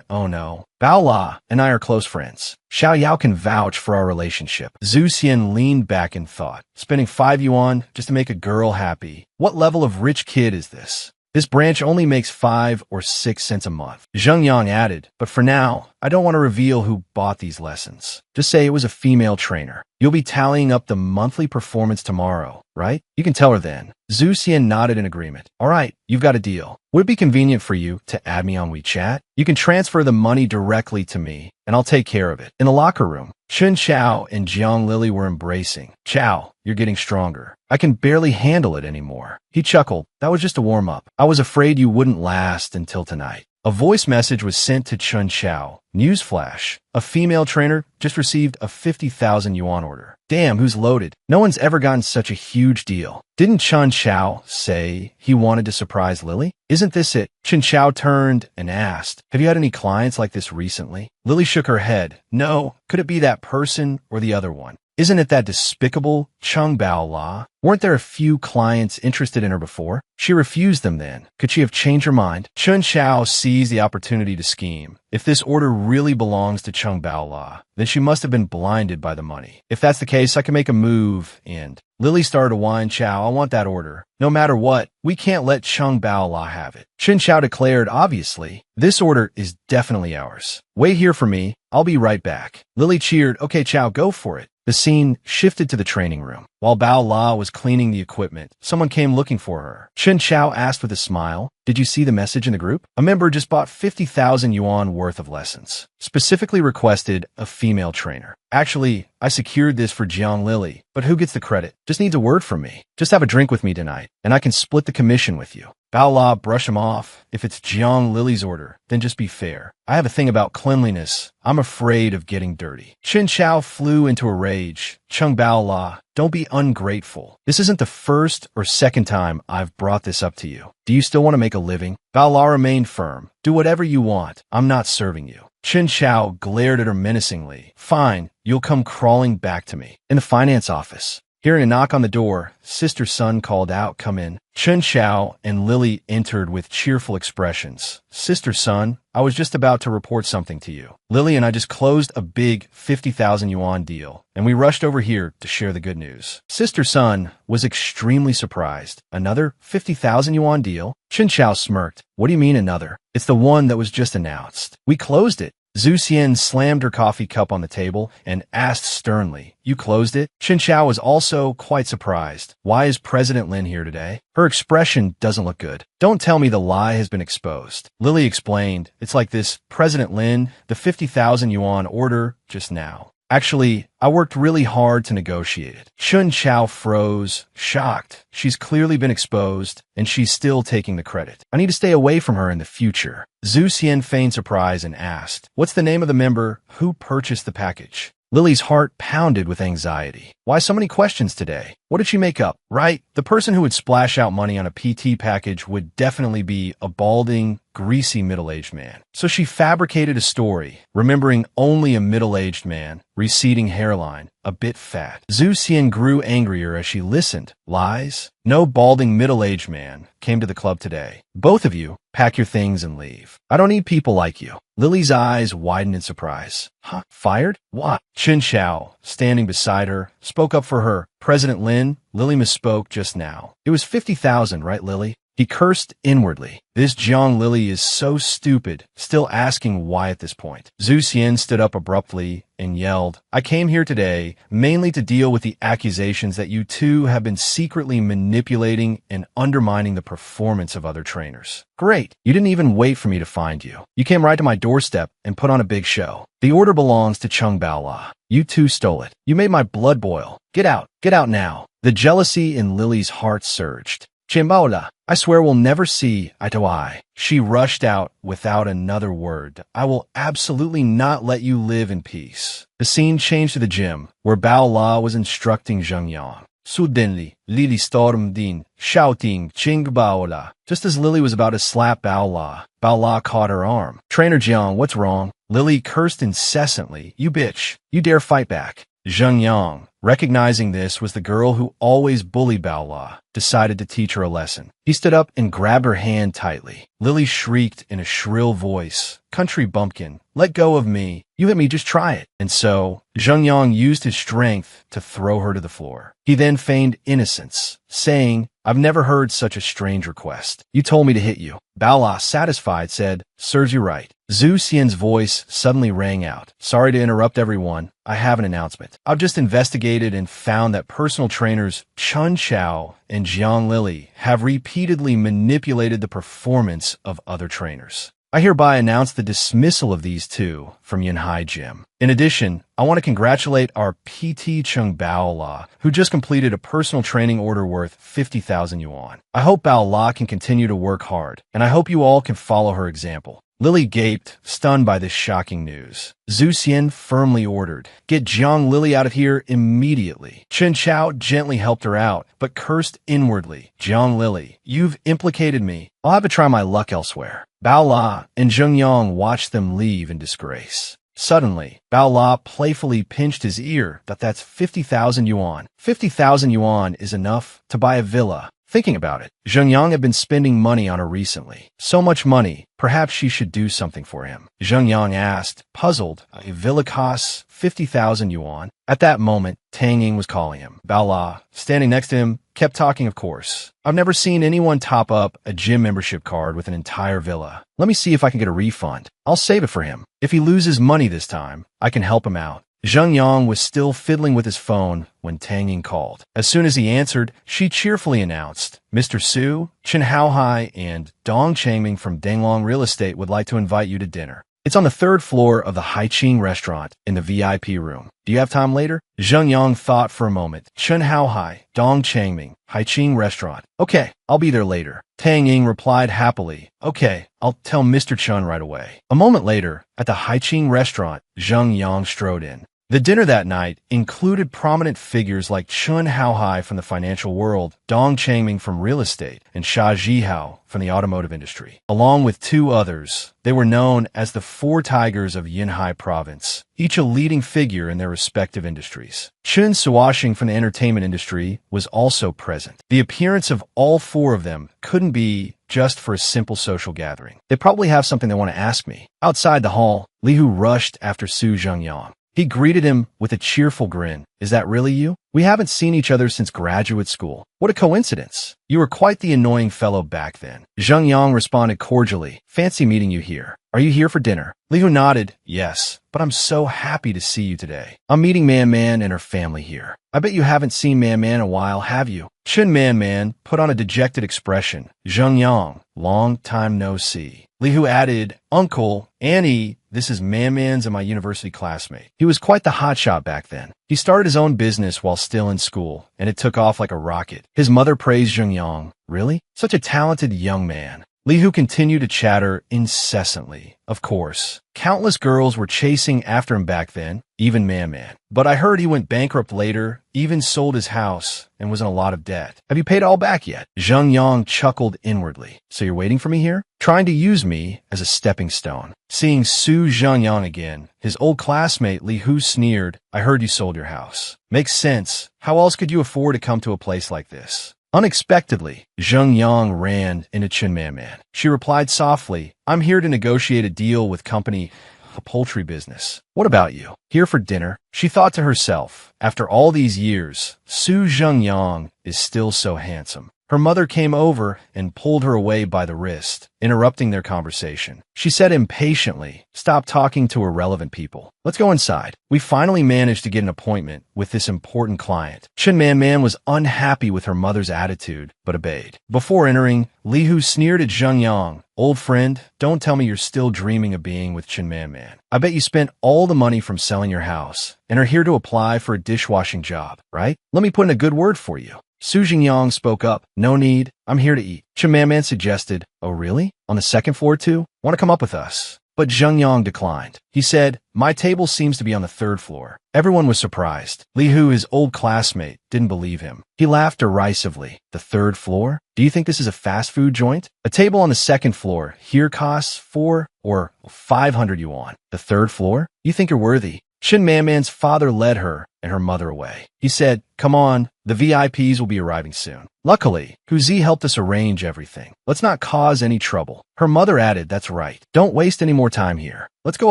Oh no. Baola and I are close friends. Xiao Yao can vouch for our relationship. Zuxian leaned back in thought. Spending 5 yuan just to make a girl happy. What level of rich kid is this? This branch only makes 5 or 6 cents a month. Zheng Yang added, but for now, I don't want to reveal who bought these lessons. Just say it was a female trainer. You'll be tallying up the monthly performance tomorrow, right? You can tell her then. Zuxian nodded in agreement. All right, you've got a deal. Would it be convenient for you to add me on WeChat? You can transfer the money directly to me, and I'll take care of it. In the locker room, Chun Chao and Jiang Lily were embracing. Chao, you're getting stronger. I can barely handle it anymore. He chuckled. That was just a warm-up. I was afraid you wouldn't last until tonight. A voice message was sent to Chun Chao. Newsflash. A female trainer just received a 50,000 yuan order. Damn, who's loaded? No one's ever gotten such a huge deal. Didn't Chun Chao say he wanted to surprise Lily? Isn't this it? Chun Chao turned and asked, have you had any clients like this recently? Lily shook her head. No. Could it be that person or the other one? Isn't it that despicable Cheng Baola? Weren't there a few clients interested in her before? She refused them then. Could she have changed her mind? Chun Chao seized the opportunity to scheme. If this order really belongs to Cheng Baola, then she must have been blinded by the money. If that's the case, I can make a move and... Lily started to whine. Chao, I want that order. No matter what, we can't let Cheng Baola have it. Chun Chao declared, obviously, this order is definitely ours. Wait here for me. I'll be right back. Lily cheered. Okay, Chao, go for it. The scene shifted to the training room. While Bao La was cleaning the equipment, someone came looking for her. Chun Chao asked with a smile, did you see the message in the group? A member just bought 50,000 yuan worth of lessons. Specifically requested a female trainer. Actually, I secured this for Jiang Lily, but who gets the credit? Just needs a word from me. Just have a drink with me tonight, and I can split the commission with you. Bao La brushed him off. If it's Jiang Lily's order, then just be fair. I have a thing about cleanliness. I'm afraid of getting dirty. Chun Chao flew into a rage. Cheng Bao La, don't be ungrateful. This isn't the first or second time I've brought this up to you. Do you still want to make a living? Bao La remained firm. Do whatever you want. I'm not serving you. Chun Chao glared at her menacingly. Fine, you'll come crawling back to me. In the finance office. Hearing a knock on the door, Sister Sun called out, come in. Chun Chao and Lily entered with cheerful expressions. Sister Sun, I was just about to report something to you. Lily and I just closed a big 50,000 yuan deal, and we rushed over here to share the good news. Sister Sun was extremely surprised. Another 50,000 yuan deal? Chun Chao smirked. What do you mean another? It's the one that was just announced. We closed it. Zuxian slammed her coffee cup on the table and asked sternly, you closed it? Chun Chao was also quite surprised. Why is President Lin here today? Her expression doesn't look good. Don't tell me the lie has been exposed. Lily explained, it's like this, President Lin, the 50,000 yuan order just now. Actually, I worked really hard to negotiate it. Chun Chao froze, shocked. She's clearly been exposed, and she's still taking the credit. I need to stay away from her in the future. Zuxian feigned surprise and asked, what's the name of the member who purchased the package? Lily's heart pounded with anxiety. Why so many questions today? What did she make up? Right, the person who would splash out money on a PT package would definitely be a balding, greasy middle-aged man. So she fabricated a story, remembering only a middle-aged man, receding hairline, a bit fat. Zhu Xian grew angrier as she listened. Lies? No balding middle-aged man came to the club today. Both of you, pack your things and leave. I don't need people like you. Lily's eyes widened in surprise. Huh? Fired? What? Chen Xiao, standing beside her, spoke up for her. President Lin, Lily misspoke just now. It was 50,000, right, Lily? He cursed inwardly. This Jiang Lily is so stupid, still asking why at this point. Zhu Xian stood up abruptly and yelled, I came here today mainly to deal with the accusations that you two have been secretly manipulating and undermining the performance of other trainers. Great. You didn't even wait for me to find you. You came right to my doorstep and put on a big show. The order belongs to Cheng Baola. You two stole it. You made my blood boil. Get out. Get out now. The jealousy in Lily's heart surged. Chimbaola, I swear we'll never see eye to eye. She rushed out without another word. I will absolutely not let you live in peace. The scene changed to the gym, where Bao La was instructing Zheng Yang. Suddenly, Lily stormed in, shouting, Ching Baola. Just as Lily was about to slap Bao La caught her arm. Trainer Jiang, what's wrong? Lily cursed incessantly. You bitch. You dare fight back. Zheng Yang, recognizing this was the girl who always bullied Bao La, decided to teach her a lesson. He stood up and grabbed her hand tightly. Lily shrieked in a shrill voice, Country bumpkin, let go of me. You hit me, just try it. And so, Zheng Yang used his strength to throw her to the floor. He then feigned innocence, saying, I've never heard such a strange request. You told me to hit you. Bao La, satisfied, said, Serves you right. Zhu Xian's voice suddenly rang out. Sorry to interrupt everyone. I have an announcement. I've just investigated and found that personal trainers Chen Xiao and Jiang Lily have repeatedly manipulated the performance of other trainers. I hereby announce the dismissal of these two from Yunhai Gym. In addition, I want to congratulate our PT Cheng Bao La, who just completed a personal training order worth 50,000 yuan. I hope Bao La can continue to work hard, and I hope you all can follow her example. Lily gaped, stunned by this shocking news. Zhu Xian firmly ordered, Get Jiang Lily out of here immediately. Chen Xiao gently helped her out, but cursed inwardly. Jiang Lily, you've implicated me. I'll have to try my luck elsewhere. Bao La and Zheng Yang watched them leave in disgrace. Suddenly, Bao La playfully pinched his ear. That's 50,000 yuan. 50,000 yuan is enough to buy a villa. Thinking about it, Zheng Yang had been spending money on her recently. So much money, perhaps she should do something for him. Zheng Yang asked, puzzled, a villa costs 50,000 yuan. At that moment, Tang Ying was calling him. Bao La, standing next to him, kept talking, of course. I've never seen anyone top up a gym membership card with an entire villa. Let me see if I can get a refund. I'll save it for him. If he loses money this time, I can help him out. Zheng Yang was still fiddling with his phone when Tang Ying called. As soon as he answered, she cheerfully announced, Mr. Su, Chen Haohai, and Dong Changming from Danglong Real Estate would like to invite you to dinner. It's on the third floor of the Haiqing restaurant in the VIP room. Do you have time later? Zheng Yang thought for a moment. Chen Haohai, Dong Changming, Haiqing restaurant. Okay, I'll be there later. Tang Ying replied happily. Okay, I'll tell Mr. Chen right away. A moment later, at the Haiqing restaurant, Zheng Yang strode in. The dinner that night included prominent figures like Chen Haohai from the financial world, Dong Changming from real estate, and Xia Zhihao from the automotive industry. Along with two others, they were known as the Four Tigers of Yunhai Province, each a leading figure in their respective industries. Chen Suoshing from the entertainment industry was also present. The appearance of all four of them couldn't be just for a simple social gathering. They probably have something they want to ask me. Outside the hall, Li Hu rushed after Su Zhengyang. He greeted him with a cheerful grin. Is that really you? We haven't seen each other since graduate school. What a coincidence. You were quite the annoying fellow back then. Zheng Yang responded cordially. Fancy meeting you here. Are you here for dinner? Li Hu nodded. Yes, but I'm so happy to see you today. I'm meeting Man Man and her family here. I bet you haven't seen Man Man in a while, have you? Chen Man Man put on a dejected expression. Zheng Yang, long time no see. Li Hu added, Uncle, Annie, this is Man Man's and my university classmate. He was quite the hotshot back then. He started his own business while still in school, and it took off like a rocket. His mother praised Zheng Yang. Really? Such a talented young man. Li Hu continued to chatter incessantly. Of course, countless girls were chasing after him back then, even Man. But I heard he went bankrupt later, even sold his house, and was in a lot of debt. Have you paid it all back yet? Zheng Yang chuckled inwardly. So you're waiting for me here? Trying to use me as a stepping stone. Seeing Su Zhengyang again, his old classmate Li Hu sneered, I heard you sold your house. Makes sense. How else could you afford to come to a place like this? Unexpectedly, Zheng Yang ran into Chen Man. She replied softly, I'm here to negotiate a deal with a poultry business. What about you? Here for dinner? She thought to herself, after all these years, Su Zhengyang is still so handsome. Her mother came over and pulled her away by the wrist, interrupting their conversation. She said impatiently, stop talking to irrelevant people. Let's go inside. We finally managed to get an appointment with this important client. Chen Man was unhappy with her mother's attitude, but obeyed. Before entering, Li Hu sneered at Zheng Yang. Old friend, don't tell me you're still dreaming of being with Chen Man. I bet you spent all the money from selling your house and are here to apply for a dishwashing job, right? Let me put in a good word for you. Su Jingyang spoke up. No need. I'm here to eat. Chen Man suggested, oh really? On the second floor too? Want to come up with us? But Zheng Yang declined. He said, my table seems to be on the third floor. Everyone was surprised. Li Hu, his old classmate, didn't believe him. He laughed derisively. The third floor? Do you think this is a fast food joint? A table on the second floor here costs 4 or 500 yuan. The third floor? You think you're worthy? Chen Man's father led her and her mother away. He said, come on, the VIPs will be arriving soon. Luckily, Hu Zi helped us arrange everything. Let's not cause any trouble. Her mother added, that's right. Don't waste any more time here. Let's go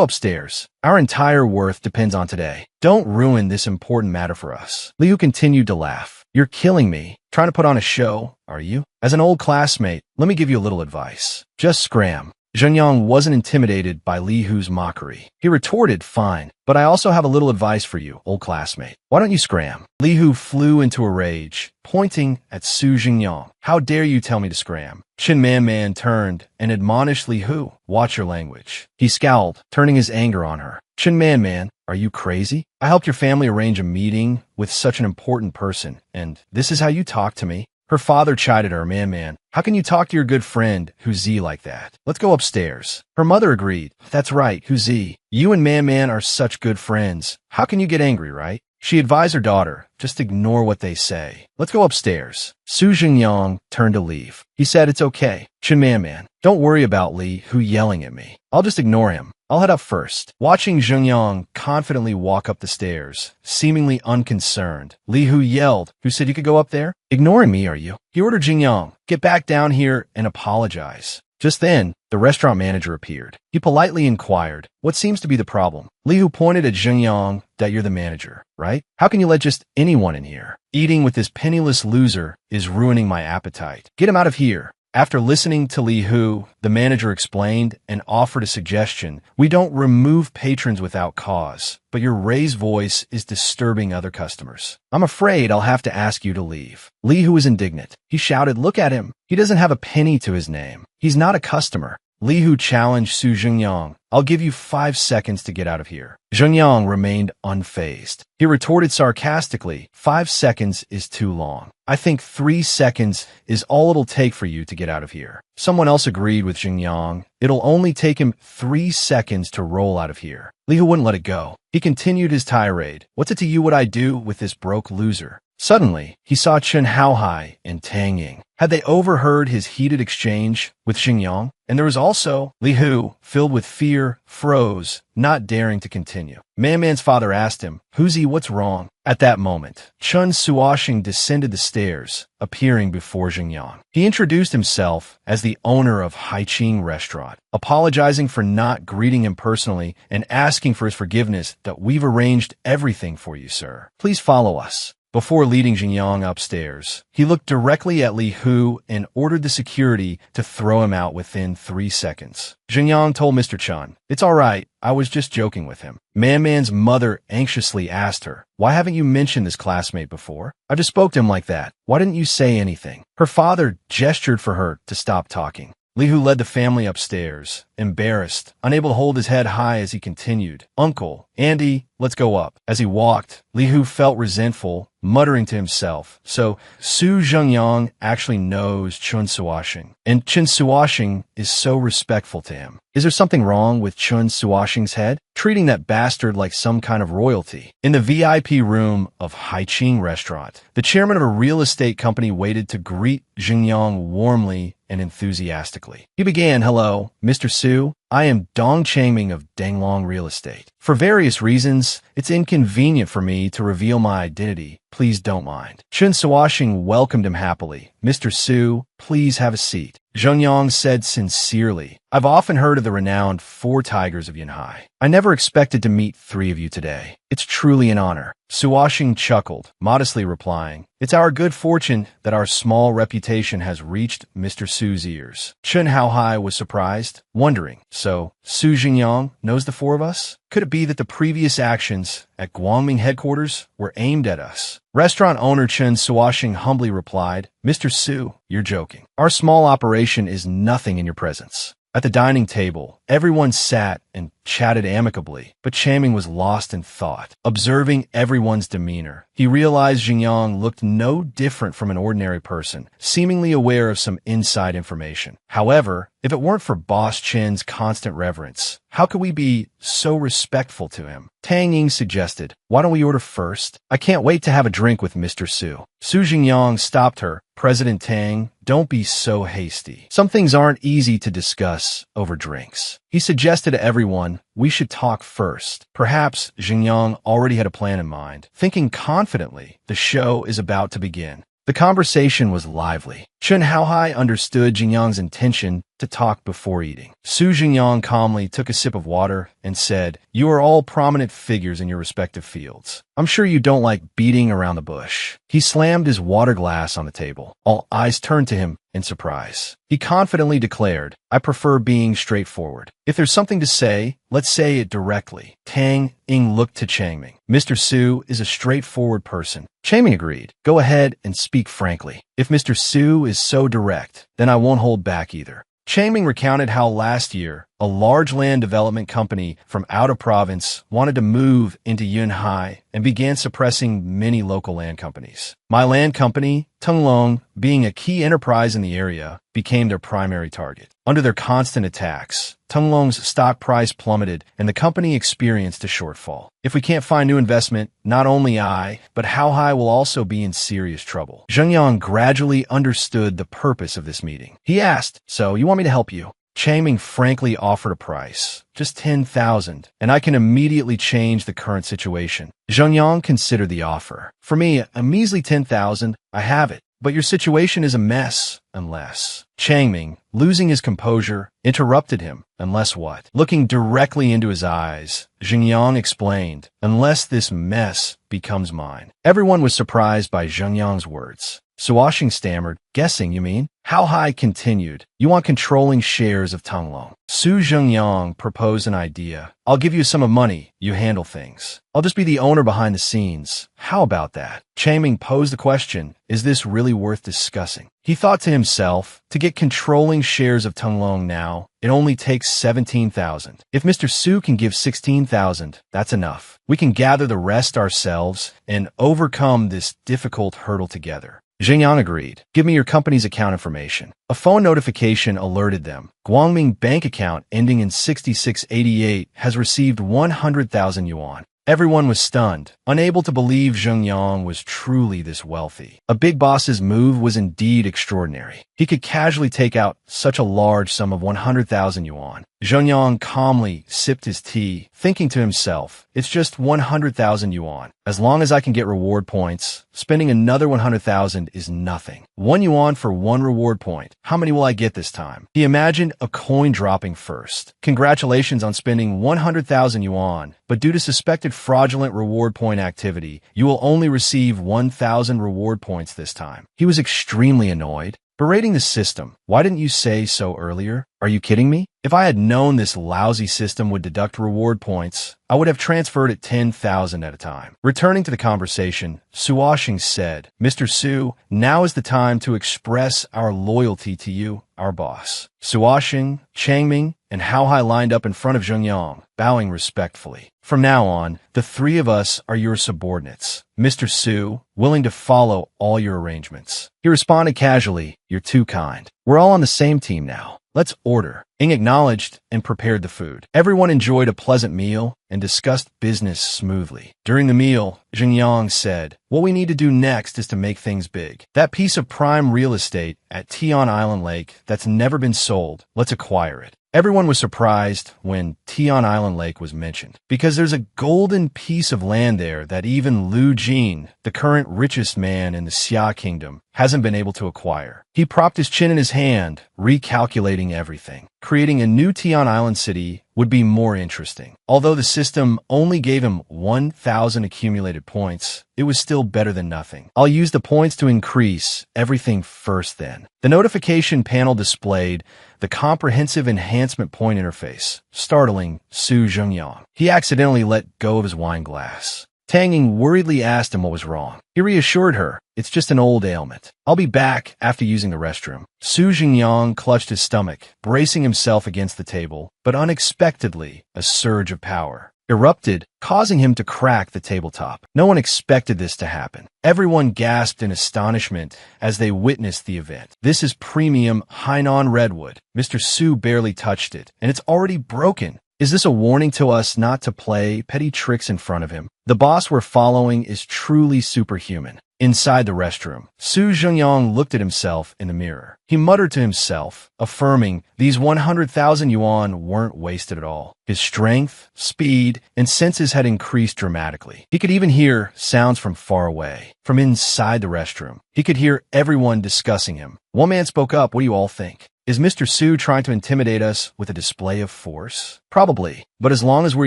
upstairs. Our entire worth depends on today. Don't ruin this important matter for us. Liu continued to laugh. You're killing me. Trying to put on a show, are you? As an old classmate, let me give you a little advice. Just scram. Zhenyang wasn't intimidated by Li Hu's mockery. He retorted, fine, but I also have a little advice for you, old classmate. Why don't you scram? Li Hu flew into a rage, pointing at Su Zhenyang. How dare you tell me to scram? Chen Man turned and admonished Li Hu, watch your language. He scowled, turning his anger on her. Chen Man, are you crazy? I helped your family arrange a meeting with such an important person, and this is how you talk to me? Her father chided her, Man, how can you talk to your good friend, Hu Zi, like that? Let's go upstairs. Her mother agreed. That's right, Hu Zi. You and Man are such good friends. How can you get angry, right? She advised her daughter, just ignore what they say. Let's go upstairs. Su Jingyang turned to leave. He said, it's okay. Chen Man, don't worry about Li Hu yelling at me. I'll just ignore him. I'll head up first. Watching Zhengyang confidently walk up the stairs, seemingly unconcerned, Li Hu yelled, who said you could go up there? Ignoring me, are you? He ordered Zhengyang, get back down here and apologize. Just then, the restaurant manager appeared. He politely inquired, what seems to be the problem? Li Hu pointed at Zhengyang, that you're the manager, right? How can you let just anyone in here? Eating with this penniless loser is ruining my appetite. Get him out of here. After listening to Li Hu, the manager explained and offered a suggestion. We don't remove patrons without cause, but your raised voice is disturbing other customers. I'm afraid I'll have to ask you to leave. Li Hu was indignant. He shouted, look at him. He doesn't have a penny to his name. He's not a customer. Li Hu challenged Su Zhengyang. I'll give you 5 seconds to get out of here. Zhengyang remained unfazed. He retorted sarcastically, 5 seconds is too long. I think 3 seconds is all it'll take for you to get out of here. Someone else agreed with Zhengyang. It'll only take him 3 seconds to roll out of here. Li Hu wouldn't let it go. He continued his tirade. What's it to you what I do with this broke loser? Suddenly, he saw Chen Haohai and Tang Ying. Had they overheard his heated exchange with Xingyang? And there was also Li Hu, filled with fear, froze, not daring to continue. Man's father asked him, Huzi, what's wrong? At that moment, Chun Suoshing descended the stairs, appearing before Xingyang. He introduced himself as the owner of Haiqing Restaurant, apologizing for not greeting him personally and asking for his forgiveness that we've arranged everything for you, sir. Please follow us. Before leading Xingyang upstairs, he looked directly at Li Hu and ordered the security to throw him out within 3 seconds. Xingyang told Mr. Chun, it's all right, I was just joking with him. Man's mother anxiously asked her, why haven't you mentioned this classmate before? I just spoke to him like that. Why didn't you say anything? Her father gestured for her to stop talking. Li Hu led the family upstairs, embarrassed, unable to hold his head high as he continued. Uncle, Andy, let's go up. As he walked, Li Hu felt resentful, muttering to himself, so Su Zhengyang actually knows Chun Suoshing, and Chun Suoshing is so respectful to him. Is there something wrong with Chun Suoshing's head? Treating that bastard like some kind of royalty. In the VIP room of Haiqing restaurant, the chairman of a real estate company waited to greet Zhengyang warmly and enthusiastically. He began, "Hello, Mr. Su. I am Dong Changming of Danglong Real Estate. For various reasons, it's inconvenient for me to reveal my identity. Please don't mind." Chun Suoshing welcomed him happily. "Mr. Su, please have a seat." Zhengyang said sincerely, "I've often heard of the renowned Four Tigers of Yunhai. I never expected to meet three of you today. It's truly an honor." Suoshing chuckled, modestly replying, "It's our good fortune that our small reputation has reached Mr. Su's ears." Chun Haohai was surprised, wondering, "So, Su Zhengyang knows the four of us? Could it be that the previous actions at Guangming headquarters were aimed at us?" Restaurant owner Chun Suoshing humbly replied, "Mr. Su, you're joking. Our small operation is nothing in your presence." At the dining table, everyone sat and chatted amicably, but Changming was lost in thought. Observing everyone's demeanor, he realized Zhengyang looked no different from an ordinary person, seemingly aware of some inside information. However, if it weren't for Boss Chin's constant reverence, how could we be so respectful to him? Tang Ying suggested, "Why don't we order first? I can't wait to have a drink with Mr. Su." Su Zhengyang stopped her. "President Tang, don't be so hasty. Some things aren't easy to discuss over drinks." He suggested to everyone, "We should talk first." Perhaps Zhengyang already had a plan in mind. Thinking confidently, the show is about to begin. The conversation was lively. Chun Haohai understood Zhengyang's intention to talk before eating. Su Zhengyang calmly took a sip of water and said, "You are all prominent figures in your respective fields. I'm sure you don't like beating around the bush." He slammed his water glass on the table. All eyes turned to him in surprise. He confidently declared, "I prefer being straightforward. If there's something to say, let's say it directly." Tang Ying looked to Changming. "Mr. Su is a straightforward person." Changming agreed. "Go ahead and speak frankly. If Mr. Su is so direct, then I won't hold back either." Changming recounted how last year, a large land development company from out of province wanted to move into Yunhai and began suppressing many local land companies. "My land company, Tenglong, being a key enterprise in the area, became their primary target. Under their constant attacks, Tenglong's stock price plummeted and the company experienced a shortfall. If we can't find new investment, not only I, but Haohai will also be in serious trouble." Zhengyang gradually understood the purpose of this meeting. He asked, "So, you want me to help you?" Changming frankly offered a price, just 10,000, and I can immediately change the current situation. Zhengyang considered the offer. "For me, a measly 10,000, I have it. But your situation is a mess, unless..." Changming, losing his composure, interrupted him. "Unless what?" Looking directly into his eyes, Zhengyang explained, "Unless this mess becomes mine." Everyone was surprised by Zhengyang's words. Suoshing stammered, "Guessing, you mean?" Haohai continued, "You want controlling shares of Tenglong." Su Zhengyang proposed an idea. "I'll give you some of money, you handle things. I'll just be the owner behind the scenes. How about that?" Changming posed the question, "Is this really worth discussing?" He thought to himself, to get controlling shares of Tenglong now, it only takes 17,000. If Mr. Su can give 16,000, that's enough. We can gather the rest ourselves and overcome this difficult hurdle together. Zhengyang agreed. "Give me your company's account information." A phone notification alerted them. Guangming bank account ending in 6688 has received 100,000 yuan. Everyone was stunned, unable to believe Zhengyang was truly this wealthy. A big boss's move was indeed extraordinary. He could casually take out such a large sum of 100,000 yuan. Zhengyang calmly sipped his tea, thinking to himself, "It's just 100,000 yuan. As long as I can get reward points, spending another 100,000 is nothing. 1 yuan for 1 reward point. How many will I get this time?" He imagined a coin dropping first. "Congratulations on spending 100,000 yuan, but due to suspected fraudulent reward point activity, you will only receive 1,000 reward points this time." He was extremely annoyed. Berating the system, "Why didn't you say so earlier? Are you kidding me? If I had known this lousy system would deduct reward points, I would have transferred it 10,000 at a time. Returning to the conversation, Suoshing said, Mr. Su, now is the time to express our loyalty to you, our boss. Suoshing, Changming, and Hao Hai lined up in front of Zhengyang, bowing respectfully. From now on, the three of us are your subordinates. Mr. Su, willing to follow all your arrangements. He responded casually, you're too kind. We're all on the same team now. Let's order. Ing acknowledged and prepared the food. Everyone enjoyed a pleasant meal and discussed business smoothly. During the meal, Zhengyang said, what we need to do next is to make things big. That piece of prime real estate at Tian Island Lake that's never been sold, let's acquire it. Everyone was surprised when Tian Island Lake was mentioned, because there's a golden piece of land there that even Lu Jin, the current richest man in the Xia Kingdom, hasn't been able to acquire. He propped his chin in his hand, recalculating everything. Creating a new Tian Island city would be more interesting. Although the system only gave him 1,000 accumulated points, it was still better than nothing. I'll use the points to increase everything first then. The notification panel displayed the comprehensive enhancement point interface, startling Su Zhengyang. He accidentally let go of his wine glass. Tang Ying worriedly asked him what was wrong. He reassured her, it's just an old ailment. I'll be back after using the restroom. Su Zhengyang clutched his stomach, bracing himself against the table, but unexpectedly, a surge of power erupted, causing him to crack the tabletop. No one expected this to happen. Everyone gasped in astonishment as they witnessed the event. This is premium Hainan redwood. Mr. Su barely touched it, and it's already broken. Is this a warning to us not to play petty tricks in front of him? The boss we're following is truly superhuman. Inside the restroom, Su Zhengyang looked at himself in the mirror. He muttered to himself, affirming these 100,000 yuan weren't wasted at all. His strength, speed, and senses had increased dramatically. He could even hear sounds from far away. From inside the restroom, he could hear everyone discussing him. One man spoke up, what do you all think? Is Mr. Su trying to intimidate us with a display of force? Probably. But as long as we're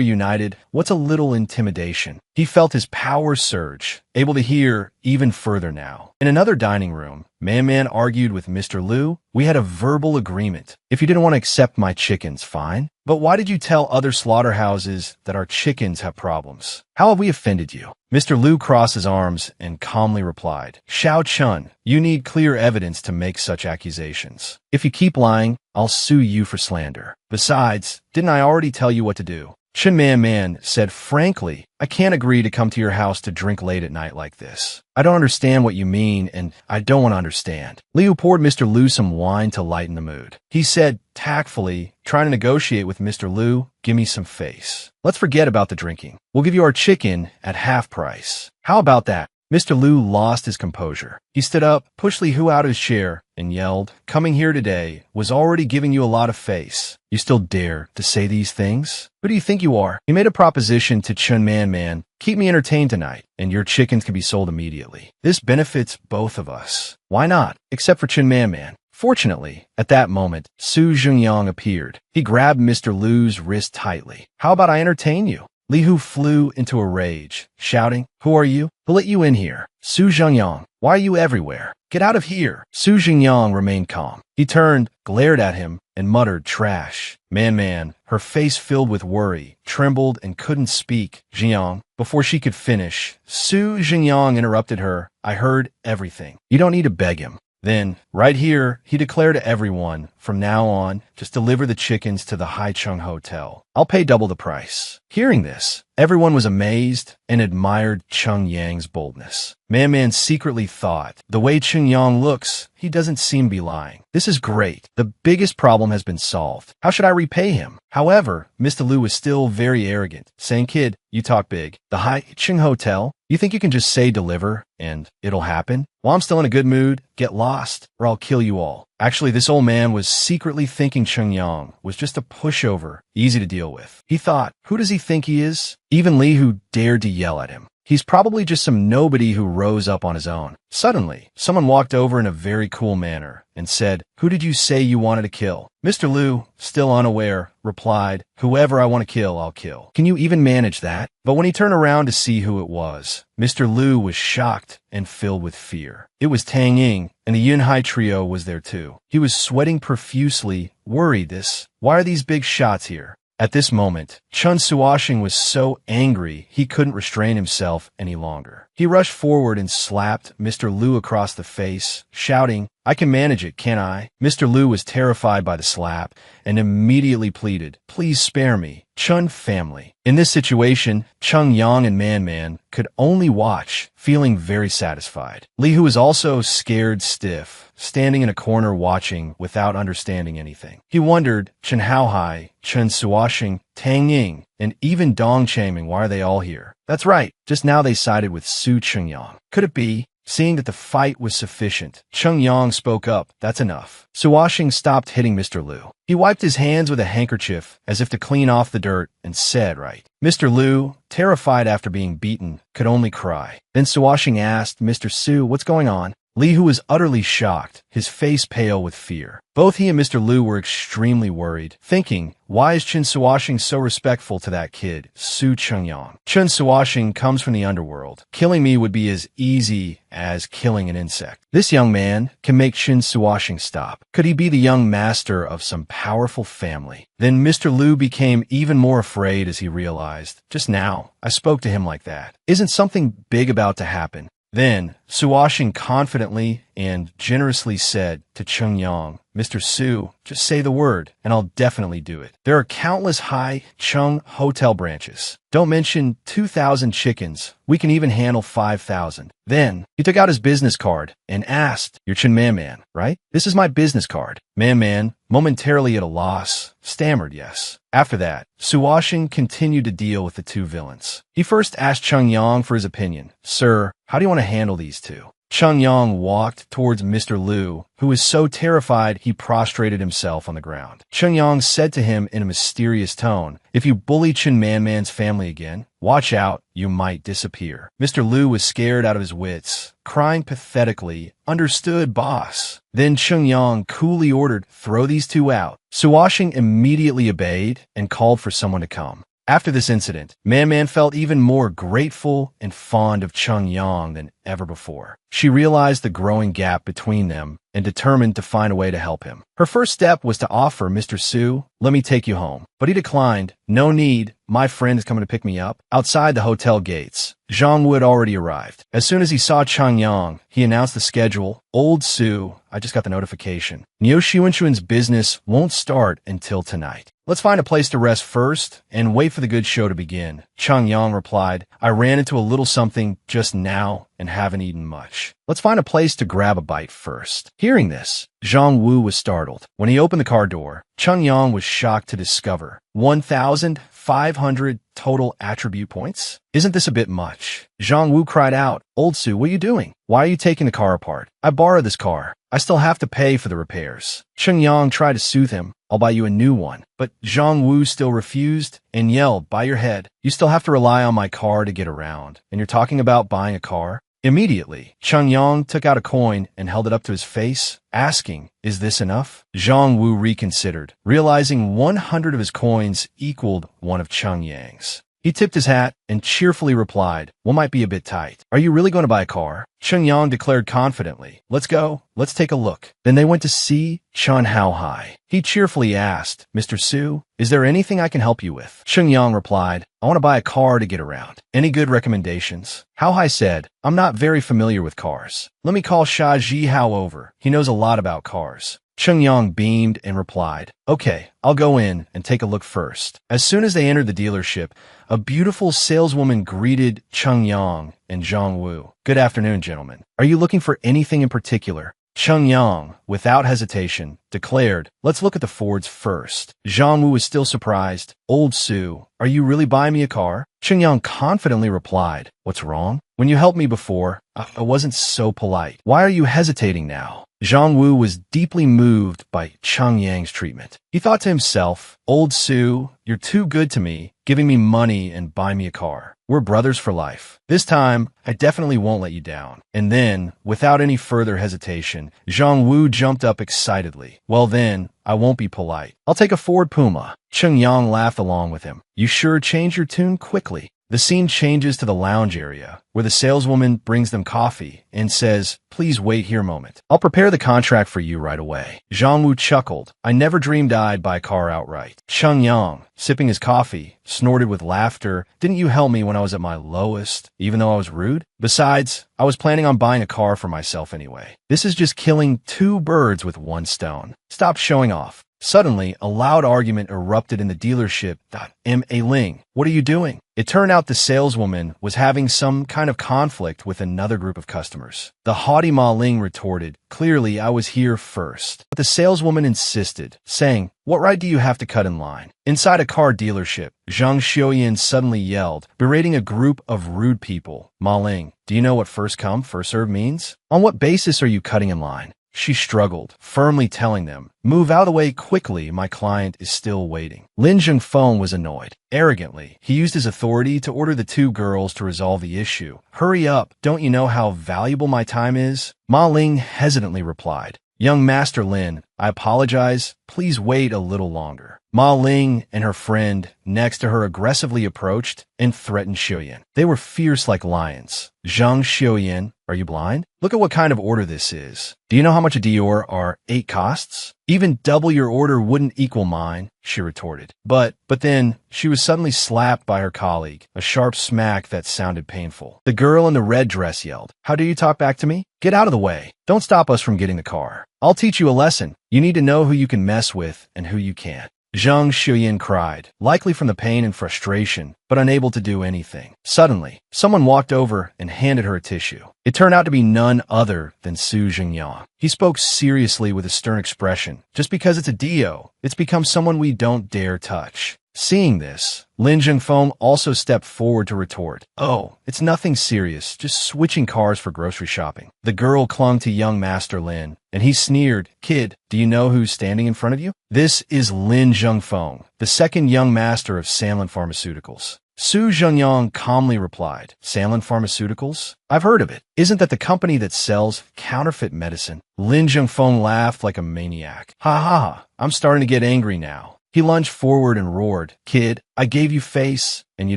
united, what's a little intimidation? He felt his power surge, able to hear even further now. In another dining room, Man argued with Mr. Lu. We had a verbal agreement. If you didn't want to accept my chickens, fine. But why did you tell other slaughterhouses that our chickens have problems? How have we offended you? Mr. Lu crossed his arms and calmly replied, Xiao Chun, you need clear evidence to make such accusations. If you keep lying, I'll sue you for slander. Besides, didn't I already tell you what to do? Chen Man said frankly, I can't agree to come to your house to drink late at night like this. I don't understand what you mean, and I don't want to understand. Liu poured Mr. Lu some wine to lighten the mood. He said tactfully, trying to negotiate with Mr. Lu, give me some face. Let's forget about the drinking. We'll give you our chicken at half price. How about that? Mr. Lu lost his composure. He stood up, pushed Li Hu out of his chair, and yelled, coming here today was already giving you a lot of face. You still dare to say these things? Who do you think you are? He made a proposition to Chun Man, keep me entertained tonight, and your chickens can be sold immediately. This benefits both of us. Why not? Except for Chun Man. Fortunately, at that moment, Su Zhengyang appeared. He grabbed Mr. Lu's wrist tightly. How about I entertain you? Li Hu flew into a rage, shouting, who are you? Who let you in here? Su Zhengyang, why are you everywhere? Get out of here. Su Zhengyang remained calm. He turned, glared at him, and muttered trash. Man, her face filled with worry, trembled and couldn't speak. Zhengyang, before she could finish, Su Zhengyang interrupted her. I heard everything. You don't need to beg him. Then, right here, he declared to everyone, from now on, just deliver the chickens to the Haicheng Hotel. I'll pay double the price. Hearing this, everyone was amazed and admired Cheng Yang's boldness. Man secretly thought, the way Cheng Yang looks, he doesn't seem to be lying. This is great. The biggest problem has been solved. How should I repay him? However, Mr. Lu was still very arrogant, saying, kid, you talk big. The Haicheng Hotel? You think you can just say deliver and it'll happen? While I'm still in a good mood, get lost or I'll kill you all. Actually, this old man was secretly thinking Cheng Yang was just a pushover, easy to deal with. He thought, who does he think he is? Even Li Hu dared to yell at him. He's probably just some nobody who rose up on his own. Suddenly, someone walked over in a very cool manner and said, "Who did you say you wanted to kill?" Mr. Liu, still unaware, replied, "Whoever I want to kill, I'll kill. Can you even manage that?" But when he turned around to see who it was, Mr. Liu was shocked and filled with fear. It was Tang Ying, and the Yunhai trio was there too. He was sweating profusely, worried why are these big shots here? At this moment, Chun Suoshing was so angry he couldn't restrain himself any longer. He rushed forward and slapped Mr. Liu across the face, shouting, "I can manage it, can't I?" Mr. Liu was terrified by the slap and immediately pleaded, "Please spare me, Chun family." In this situation, Chung Yang and Man Man could only watch, feeling very satisfied. Li, who was also scared stiff, standing in a corner watching without understanding anything. He wondered, Chen Haohai, Chun Suoshing, Tang Ying, and even Dong Chaming, why are they all here? That's right, just now they sided with Su Chengyang. Could it be? Seeing that the fight was sufficient, Chung Yang spoke up, "That's enough." Suoshing stopped hitting Mr. Liu. He wiped his hands with a handkerchief as if to clean off the dirt and said, "Right." Mr. Liu, terrified after being beaten, could only cry. Then Suoshing asked, "Mr. Su, what's going on?" Li, who was utterly shocked, his face pale with fear. Both he and Mr. Liu were extremely worried, thinking, why is Chun Suoshing so respectful to that kid, Su Chengyang? Chun Suoshing comes from the underworld. Killing me would be as easy as killing an insect. This young man can make Chun Suoshing stop. Could he be the young master of some powerful family? Then Mr. Liu became even more afraid as he realized, just now, I spoke to him like that. Isn't something big about to happen? Then, Suoshing confidently and generously said to Chung Yang, "Mr. Su, just say the word, and I'll definitely do it. There are countless Hai Chung hotel branches. Don't mention 2,000 chickens. We can even handle 5,000. Then, he took out his business card and asked, "You're Chen Man Man, right? This is my business card." Man Man, momentarily at a loss, stammered yes. After that, Suoshing continued to deal with the two villains. He first asked Chung Yang for his opinion. "Sir, how do you want to handle these two?" Chung Yang walked towards Mr. Liu, who was so terrified he prostrated himself on the ground. Chung Yang said to him in a mysterious tone, "If you bully Chen Man Man's family again, watch out, you might disappear." Mr. Liu was scared out of his wits, crying pathetically, "Understood, boss." Then Chung Yang coolly ordered, "Throw these two out." Suoshing immediately obeyed and called for someone to come. After this incident, Man Man felt even more grateful and fond of Chung Yang than ever before. She realized the growing gap between them and determined to find a way to help him. Her first step was to offer Mr. Su, "Let me take you home." But he declined. "No need. My friend is coming to pick me up." Outside the hotel gates, Zhang Wu had already arrived. As soon as he saw Chung Yang, he announced the schedule. "Old Su, I just got the notification. Niu Xuanxuan's business won't start until tonight. Let's find a place to rest first and wait for the good show to begin." Chung Yang replied, "I ran into a little something just now and haven't eaten much. Let's find a place to grab a bite first." Hearing this, Zhang Wu was startled. When he opened the car door, Chung Yang was shocked to discover 1,500 total attribute points. "Isn't this a bit much?" Zhang Wu cried out, "Old Su, what are you doing? Why are you taking the car apart? I borrowed this car. I still have to pay for the repairs." Chung Yang tried to soothe him. "I'll buy you a new one." But Zhang Wu still refused and yelled, "By your head. You still have to rely on my car to get around. And you're talking about buying a car?" Immediately, Chung Yang took out a coin and held it up to his face, asking, "Is this enough?" Zhang Wu reconsidered, realizing 100 of his coins equaled one of Chung Yang's. He tipped his hat and cheerfully replied, "One might be a bit tight. Are you really going to buy a car?" Chung Yang declared confidently, "Let's go. Let's take a look." Then they went to see Chun Haohai. He cheerfully asked, "Mr. Su, is there anything I can help you with?" Chung Yang replied, "I want to buy a car to get around. Any good recommendations?" Haohai said, "I'm not very familiar with cars. Let me call Sha Ji Hao over. He knows a lot about cars." Chung Yang beamed and replied, "Okay, I'll go in and take a look first." As soon as they entered the dealership, a beautiful saleswoman greeted Chung Yang and Zhang Wu. "Good afternoon, gentlemen. Are you looking for anything in particular?" Chung Yang, without hesitation, declared, "Let's look at the Fords first." Zhang Wu was still surprised. "Old Su, are you really buying me a car?" Chung Yang confidently replied, "What's wrong? When you helped me before, I wasn't so polite. Why are you hesitating now?" Zhang Wu was deeply moved by Chung Yang's treatment. He thought to himself, "Old Su, you're too good to me, giving me money and buying me a car. We're brothers for life. This time, I definitely won't let you down. And then, without any further hesitation, Zhang Wu jumped up excitedly. Well then, I won't be polite. I'll take a Ford Puma. Cheng Yang laughed along with him. You sure change your tune quickly. The scene changes to the lounge area, where the saleswoman brings them coffee and says, please wait here a moment. I'll prepare the contract for you right away. Zhang Wu chuckled. I never dreamed I'd buy a car outright. Cheng Yang, sipping his coffee, snorted with laughter. Didn't you help me when I was at my lowest, even though I was rude? Besides, I was planning on buying a car for myself anyway. This is just killing two birds with one stone. Stop showing off. Suddenly, a loud argument erupted in the dealership. M.A. Ling, what are you doing? It turned out the saleswoman was having some kind of conflict with another group of customers. The haughty Ma Ling retorted, clearly I was here first. But the saleswoman insisted, saying, what right do you have to cut in line? Inside a car dealership, Zhang Xiuyan suddenly yelled, berating a group of rude people. Ma Ling, do you know what first come, first serve means? On what basis are you cutting in line? She struggled, firmly telling them, move out of the way quickly, my client is still waiting. Lin Zhengfeng was annoyed. Arrogantly, he used his authority to order the two girls to resolve the issue. Hurry up, don't you know how valuable my time is? Ma Ling hesitantly replied, young Master Lin, I apologize, please wait a little longer. Ma Ling and her friend next to her aggressively approached and threatened Xiuyan. They were fierce like lions. Zhang Xiuyan, are you blind? Look at what kind of order this is. Do you know how much a Dior R8 costs? Even double your order wouldn't equal mine, she retorted. But then, she was suddenly slapped by her colleague, a sharp smack that sounded painful. The girl in the red dress yelled, how do you talk back to me? Get out of the way. Don't stop us from getting the car. I'll teach you a lesson. You need to know who you can mess with and who you can't. Zhang Xiuyan cried, likely from the pain and frustration, but unable to do anything. Suddenly, someone walked over and handed her a tissue. It turned out to be none other than Su Jingyang. He spoke seriously with a stern expression. Just because it's a Dio, it's become someone we don't dare touch. Seeing this, Lin Zhengfeng also stepped forward to retort. Oh, it's nothing serious, just switching cars for grocery shopping. The girl clung to young Master Lin, and he sneered, kid, do you know who's standing in front of you? This is Lin Zhengfeng, the second young master of Sanlin Pharmaceuticals. Su Zhengyang calmly replied, Sanlin Pharmaceuticals? I've heard of it. Isn't that the company that sells counterfeit medicine? Lin Zhengfeng laughed like a maniac. Ha ha, I'm starting to get angry now. He lunged forward and roared, kid, I gave you face, and you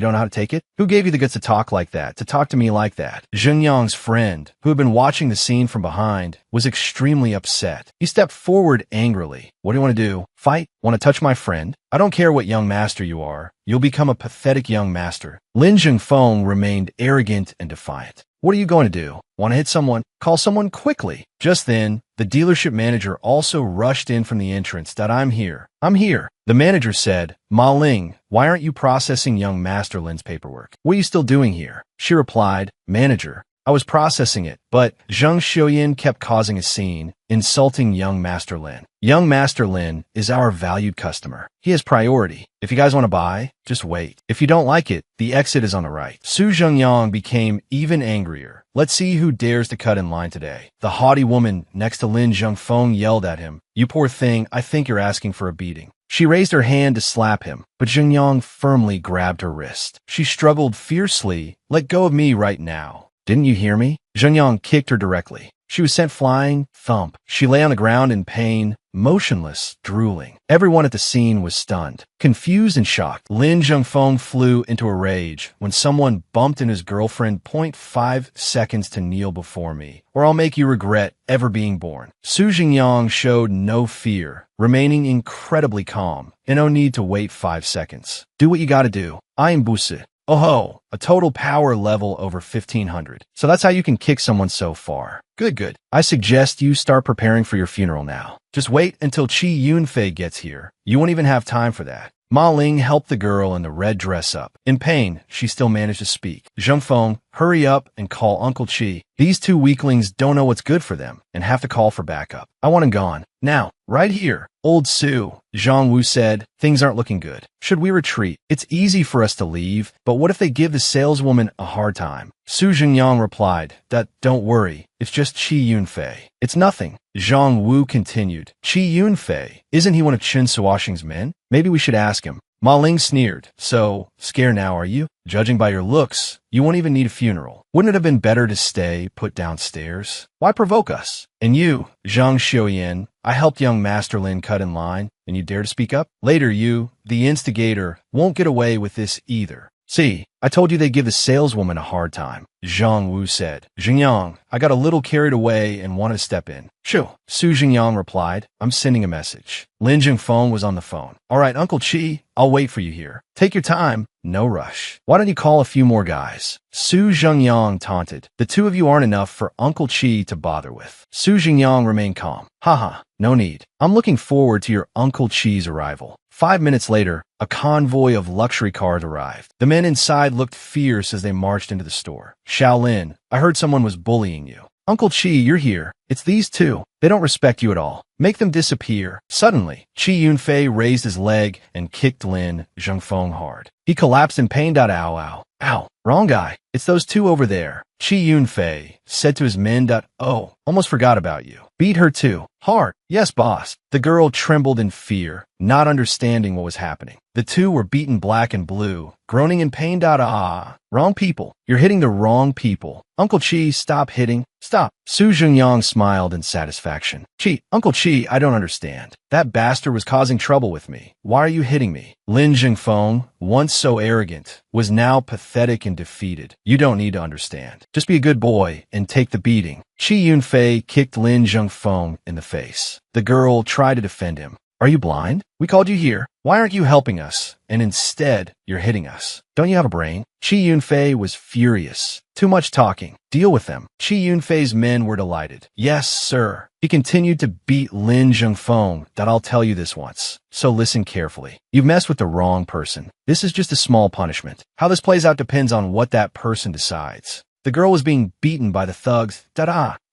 don't know how to take it? Who gave you the guts to talk like that, to talk to me like that? Zhenyang's friend, who had been watching the scene from behind, was extremely upset. He stepped forward angrily. What do you want to do? Fight? Want to touch my friend? I don't care what young master you are. You'll become a pathetic young master. Lin Zhengfeng remained arrogant and defiant. What are you going to do? Want to hit someone? Call someone quickly. Just then, the dealership manager also rushed in from the entrance. I'm here. I'm here. The manager said, Ma Ling, why aren't you processing young Master Lin's paperwork? What are you still doing here? She replied, Manager, I was processing it, but Zhang Xiuyan kept causing a scene, insulting young Master Lin. Young Master Lin is our valued customer. He has priority. If you guys want to buy, just wait. If you don't like it, the exit is on the right. Su Zhengyang became even angrier. Let's see who dares to cut in line today. The haughty woman next to Lin Zhengfeng yelled at him, you poor thing, I think you're asking for a beating. She raised her hand to slap him, but Zhengyang firmly grabbed her wrist. She struggled fiercely, let go of me right now. Didn't you hear me? Zhenyang kicked her directly. She was sent flying, thump. She lay on the ground in pain, motionless, drooling. Everyone at the scene was stunned, confused and shocked. Lin Zhengfeng flew into a rage when someone bumped in his girlfriend. 0.5 seconds to kneel before me, or I'll make you regret ever being born. Su Jingyang showed no fear, remaining incredibly calm, and no need to wait 5 seconds. Do what you gotta do. I am Busi. Oh ho, a total power level over 1500. So that's how you can kick someone so far. Good. I suggest you start preparing for your funeral now. Just wait until Qi Yunfei gets here. You won't even have time for that. Ma Ling helped the girl in the red dress up. In pain, she still managed to speak. Zhengfeng, hurry up and call Uncle Qi. These two weaklings don't know what's good for them and have to call for backup. I want him gone. Now, right here. Old Su, Zhang Wu said, things aren't looking good. Should we retreat? It's easy for us to leave, but what if they give the saleswoman a hard time? Su Jingyang replied, don't worry, it's just Qi Yunfei. It's nothing. Zhang Wu continued, Qi Yunfei, isn't he one of Qin Suoxing's men? Maybe we should ask him. Ma Ling sneered. So, scared now, are you? Judging by your looks, you won't even need a funeral. Wouldn't it have been better to stay put downstairs? Why provoke us? And you, Zhang Xiuyan, I helped young Master Lin cut in line, and you dare to speak up? Later, you, the instigator, won't get away with this either. See, I told you they'd give the saleswoman a hard time, Zhang Wu said. Xingyang, I got a little carried away and wanted to step in. Shoo. Su Xingyang replied, I'm sending a message. Lin Jingfeng was on the phone. All right, Uncle Qi, I'll wait for you here. Take your time. No rush. Why don't you call a few more guys? Su Xingyang taunted. The two of you aren't enough for Uncle Qi to bother with. Su Xingyang remained calm. Haha, no need. I'm looking forward to your Uncle Qi's arrival. 5 minutes later, a convoy of luxury cars arrived. The men inside looked fierce as they marched into the store. Shaolin, I heard someone was bullying you. Uncle Qi, you're here. It's these two. They don't respect you at all. Make them disappear. Suddenly, Qi Yunfei raised his leg and kicked Lin Zhengfeng hard. He collapsed in pain. Ow, ow. Ow. Wrong guy. It's those two over there. Qi Yunfei said to his men. Oh, almost forgot about you. Beat her too. Hard. Yes, boss. The girl trembled in fear, not understanding what was happening. The two were beaten black and blue, groaning in pain. Wrong people. You're hitting the wrong people. Uncle Qi, stop hitting. Stop. Su Xingyang smiled in satisfaction. Qi, Uncle Qi, I don't understand. That bastard was causing trouble with me. Why are you hitting me? Lin Jingfeng, once so arrogant, was now pathetic and defeated. You don't need to understand. Just be a good boy and take the beating. Qi Yunfei kicked Lin Zhengfeng in the face. The girl tried to defend him. Are you blind? We called you here. Why aren't you helping us? And instead, you're hitting us. Don't you have a brain? Qi Yunfei was furious. Too much talking. Deal with them. Qi Yunfei's men were delighted. Yes, sir. He continued to beat Lin Zhengfeng. I'll tell you this once. So listen carefully. You've messed with the wrong person. This is just a small punishment. How this plays out depends on what that person decides. The girl was being beaten by the thugs.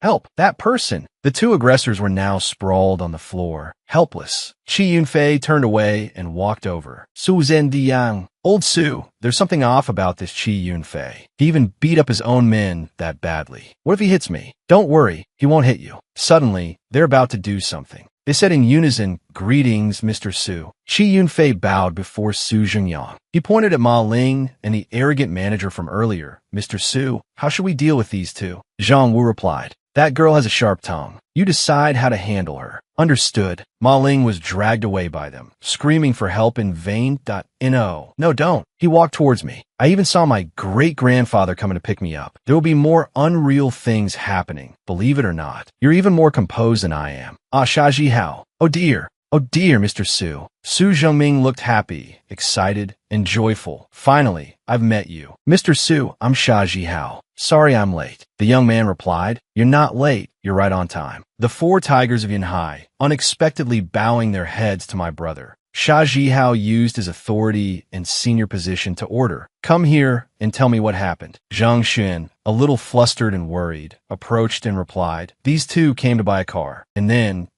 Help! That person! The two aggressors were now sprawled on the floor, helpless. Qi Yunfei turned away and walked over. Su Zhendiang. Old Su, there's something off about this Qi Yunfei. He even beat up his own men that badly. What if he hits me? Don't worry, he won't hit you. Suddenly, they're about to do something. They said in unison, Greetings, Mr. Su. Qi Yunfei bowed before Su Xingyang. He pointed at Ma Ling and the arrogant manager from earlier. Mr. Su, how should we deal with these two? Zhang Wu replied. That girl has a sharp tongue. You decide how to handle her. Understood. Ma Ling was dragged away by them, screaming for help in vain. No, don't. He walked towards me. I even saw my great-grandfather coming to pick me up. There will be more unreal things happening, believe it or not. You're even more composed than I am. Shaji Hao. Oh dear, Mr. Su. Su Zhengming looked happy, excited, and joyful. Finally, I've met you. Mr. Su, I'm Shaji Hao. Sorry I'm late. The young man replied, You're not late. You're right on time. The four tigers of Yanhai, unexpectedly bowing their heads to my brother. Sha Jihao used his authority and senior position to order, Come here and tell me what happened. Zhang Xun, a little flustered and worried, approached and replied, These two came to buy a car. And then,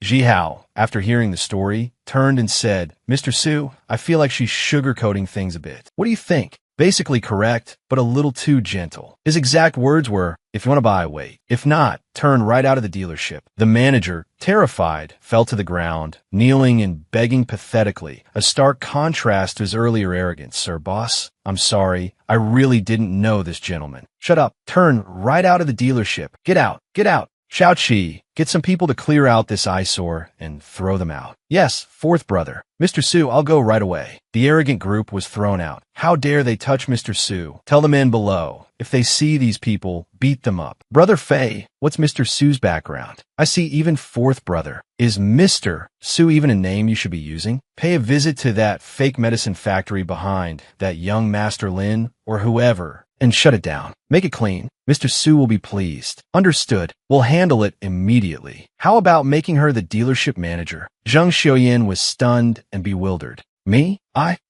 Jihao, after hearing the story, turned and said, Mr. Su, I feel like she's sugarcoating things a bit. What do you think? Basically correct, but a little too gentle. His exact words were, if you want to buy, wait. If not, turn right out of the dealership. The manager, terrified, fell to the ground, kneeling and begging pathetically, a stark contrast to his earlier arrogance. Sir boss, I'm sorry. I really didn't know this gentleman. Shut up. Turn right out of the dealership. Get out. Get out. Xiao Qi, get some people to clear out this eyesore and throw them out. Yes, fourth brother. Mr. Su, I'll go right away. The arrogant group was thrown out. How dare they touch Mr. Su? Tell the men below. If they see these people, beat them up. Brother Fei, what's Mr. Su's background? I see even fourth brother. Is Mr. Su even a name you should be using? Pay a visit to that fake medicine factory behind that young Master Lin or whoever and shut it down. Make it clean. Mr. Su will be pleased. Understood. We'll handle it immediately. How about making her the dealership manager? Zhang Xiuyan was stunned and bewildered. Me?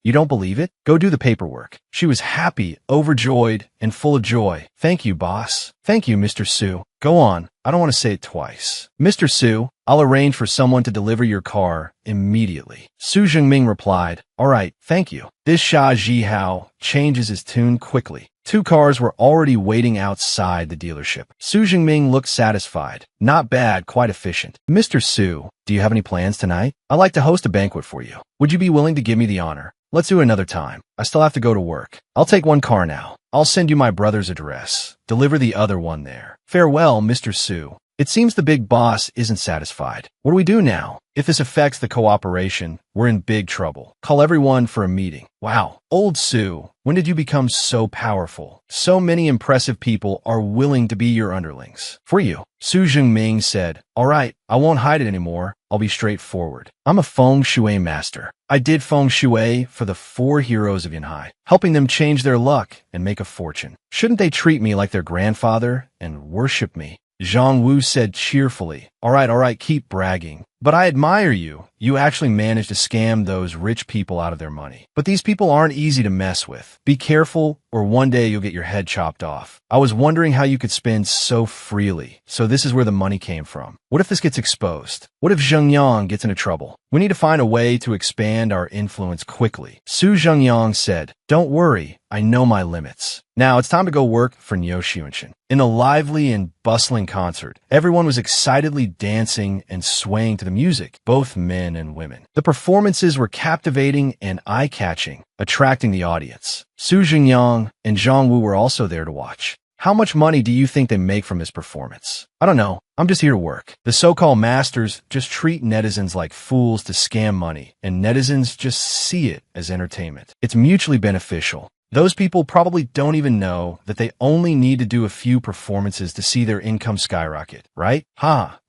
You don't believe it? Go do the paperwork. She was happy, overjoyed, and full of joy. Thank you, boss. Thank you, Mr. Su. Go on. I don't want to say it twice. Mr. Su, I'll arrange for someone to deliver your car immediately. Su Jingming replied, all right, thank you. This Xia Zhihao changes his tune quickly. Two cars were already waiting outside the dealership. Su Jingming looked satisfied. Not bad, quite efficient. Mr. Su, do you have any plans tonight? I'd like to host a banquet for you. Would you be willing to give me the honor? Let's do it another time. I still have to go to work. I'll take one car now. I'll send you my brother's address. Deliver the other one there. Farewell, Mr. Su. It seems the big boss isn't satisfied. What do we do now? If this affects the cooperation, we're in big trouble. Call everyone for a meeting. Wow. Old Su, when did you become so powerful? So many impressive people are willing to be your underlings. For you. Su Jingming said, all right, I won't hide it anymore. I'll be straightforward. I'm a feng shui master. I did feng shui for the 4 heroes of Yanhai, helping them change their luck and make a fortune. Shouldn't they treat me like their grandfather and worship me? Zhang Wu said cheerfully, all right, keep bragging. But I admire you. You actually managed to scam those rich people out of their money. But these people aren't easy to mess with. Be careful, or one day you'll get your head chopped off. I was wondering how you could spend so freely. So this is where the money came from. What if this gets exposed? What if Zhengyang gets into trouble? We need to find a way to expand our influence quickly. Su Zhengyang said, don't worry, I know my limits. Now it's time to go work for Niu Xiunshin. In a lively and bustling concert, everyone was excitedly dancing and swaying to the music, both men and women. The performances were captivating and eye-catching, attracting the audience. Su Jingyang and Zhang Wu were also there to watch. How much money do you think they make from this performance? I don't know. I'm just here to work. The so-called masters just treat netizens like fools to scam money, and netizens just see it as entertainment. It's mutually beneficial. Those people probably don't even know that they only need to do a few performances to see their income skyrocket, right?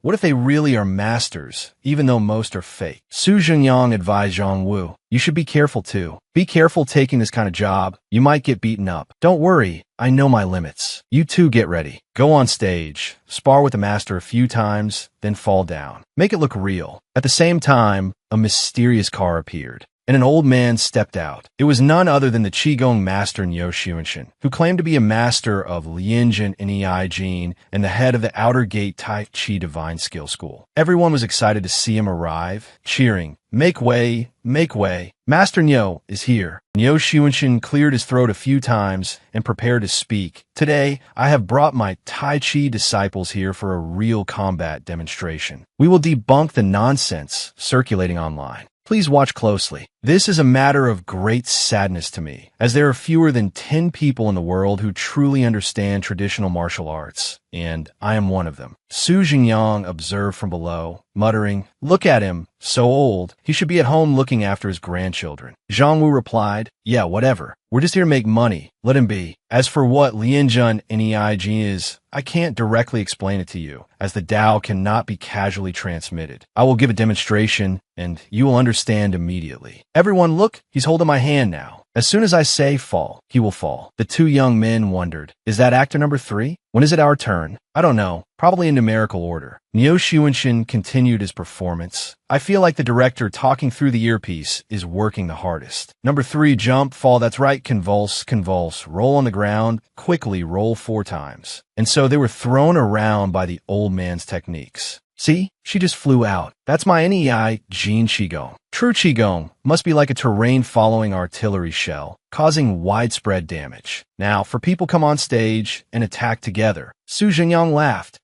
What if they really are masters, even though most are fake? Su Zhengyang advised Zhang Wu, you should be careful too. Be careful taking this kind of job. You might get beaten up. Don't worry, I know my limits. You two get ready. Go on stage, spar with the master a few times, then fall down. Make it look real. At the same time, a mysterious car appeared, and an old man stepped out. It was none other than the Qigong master Niu Xiunshin, who claimed to be a master of Lianjin Nei Jin and the head of the Outer Gate Tai Chi Divine Skill School. Everyone was excited to see him arrive, cheering, make way, make way. Master Niu is here. Niu Xiunshin cleared his throat a few times and prepared to speak. Today, I have brought my Tai Chi disciples here for a real combat demonstration. We will debunk the nonsense circulating online. Please watch closely. This is a matter of great sadness to me, as there are fewer than 10 people in the world who truly understand traditional martial arts, and I am one of them. Su Jingyang observed from below, muttering, look at him, so old, he should be at home looking after his grandchildren. Zhang Wu replied, yeah, whatever. We're just here to make money. Let him be. As for what Lianjun Nei Jin is, I can't directly explain it to you, as the Tao cannot be casually transmitted. I will give a demonstration, and you will understand immediately. Everyone look, he's holding my hand now. As soon as I say fall, he will fall. The two young men wondered, is that actor number 3? When is it our turn? I don't know. Probably in numerical order. Niu Xiunshin continued his performance. I feel like the director talking through the earpiece is working the hardest. Number 3, jump, fall, that's right, convulse, convulse, roll on the ground, quickly roll 4 times. And so they were thrown around by the old man's techniques. See, she just flew out. That's my Nei Jin Qigong. True Qigong must be like a terrain-following artillery shell, causing widespread damage. Now, for people come on stage and attack together. Su Jingyang laughed.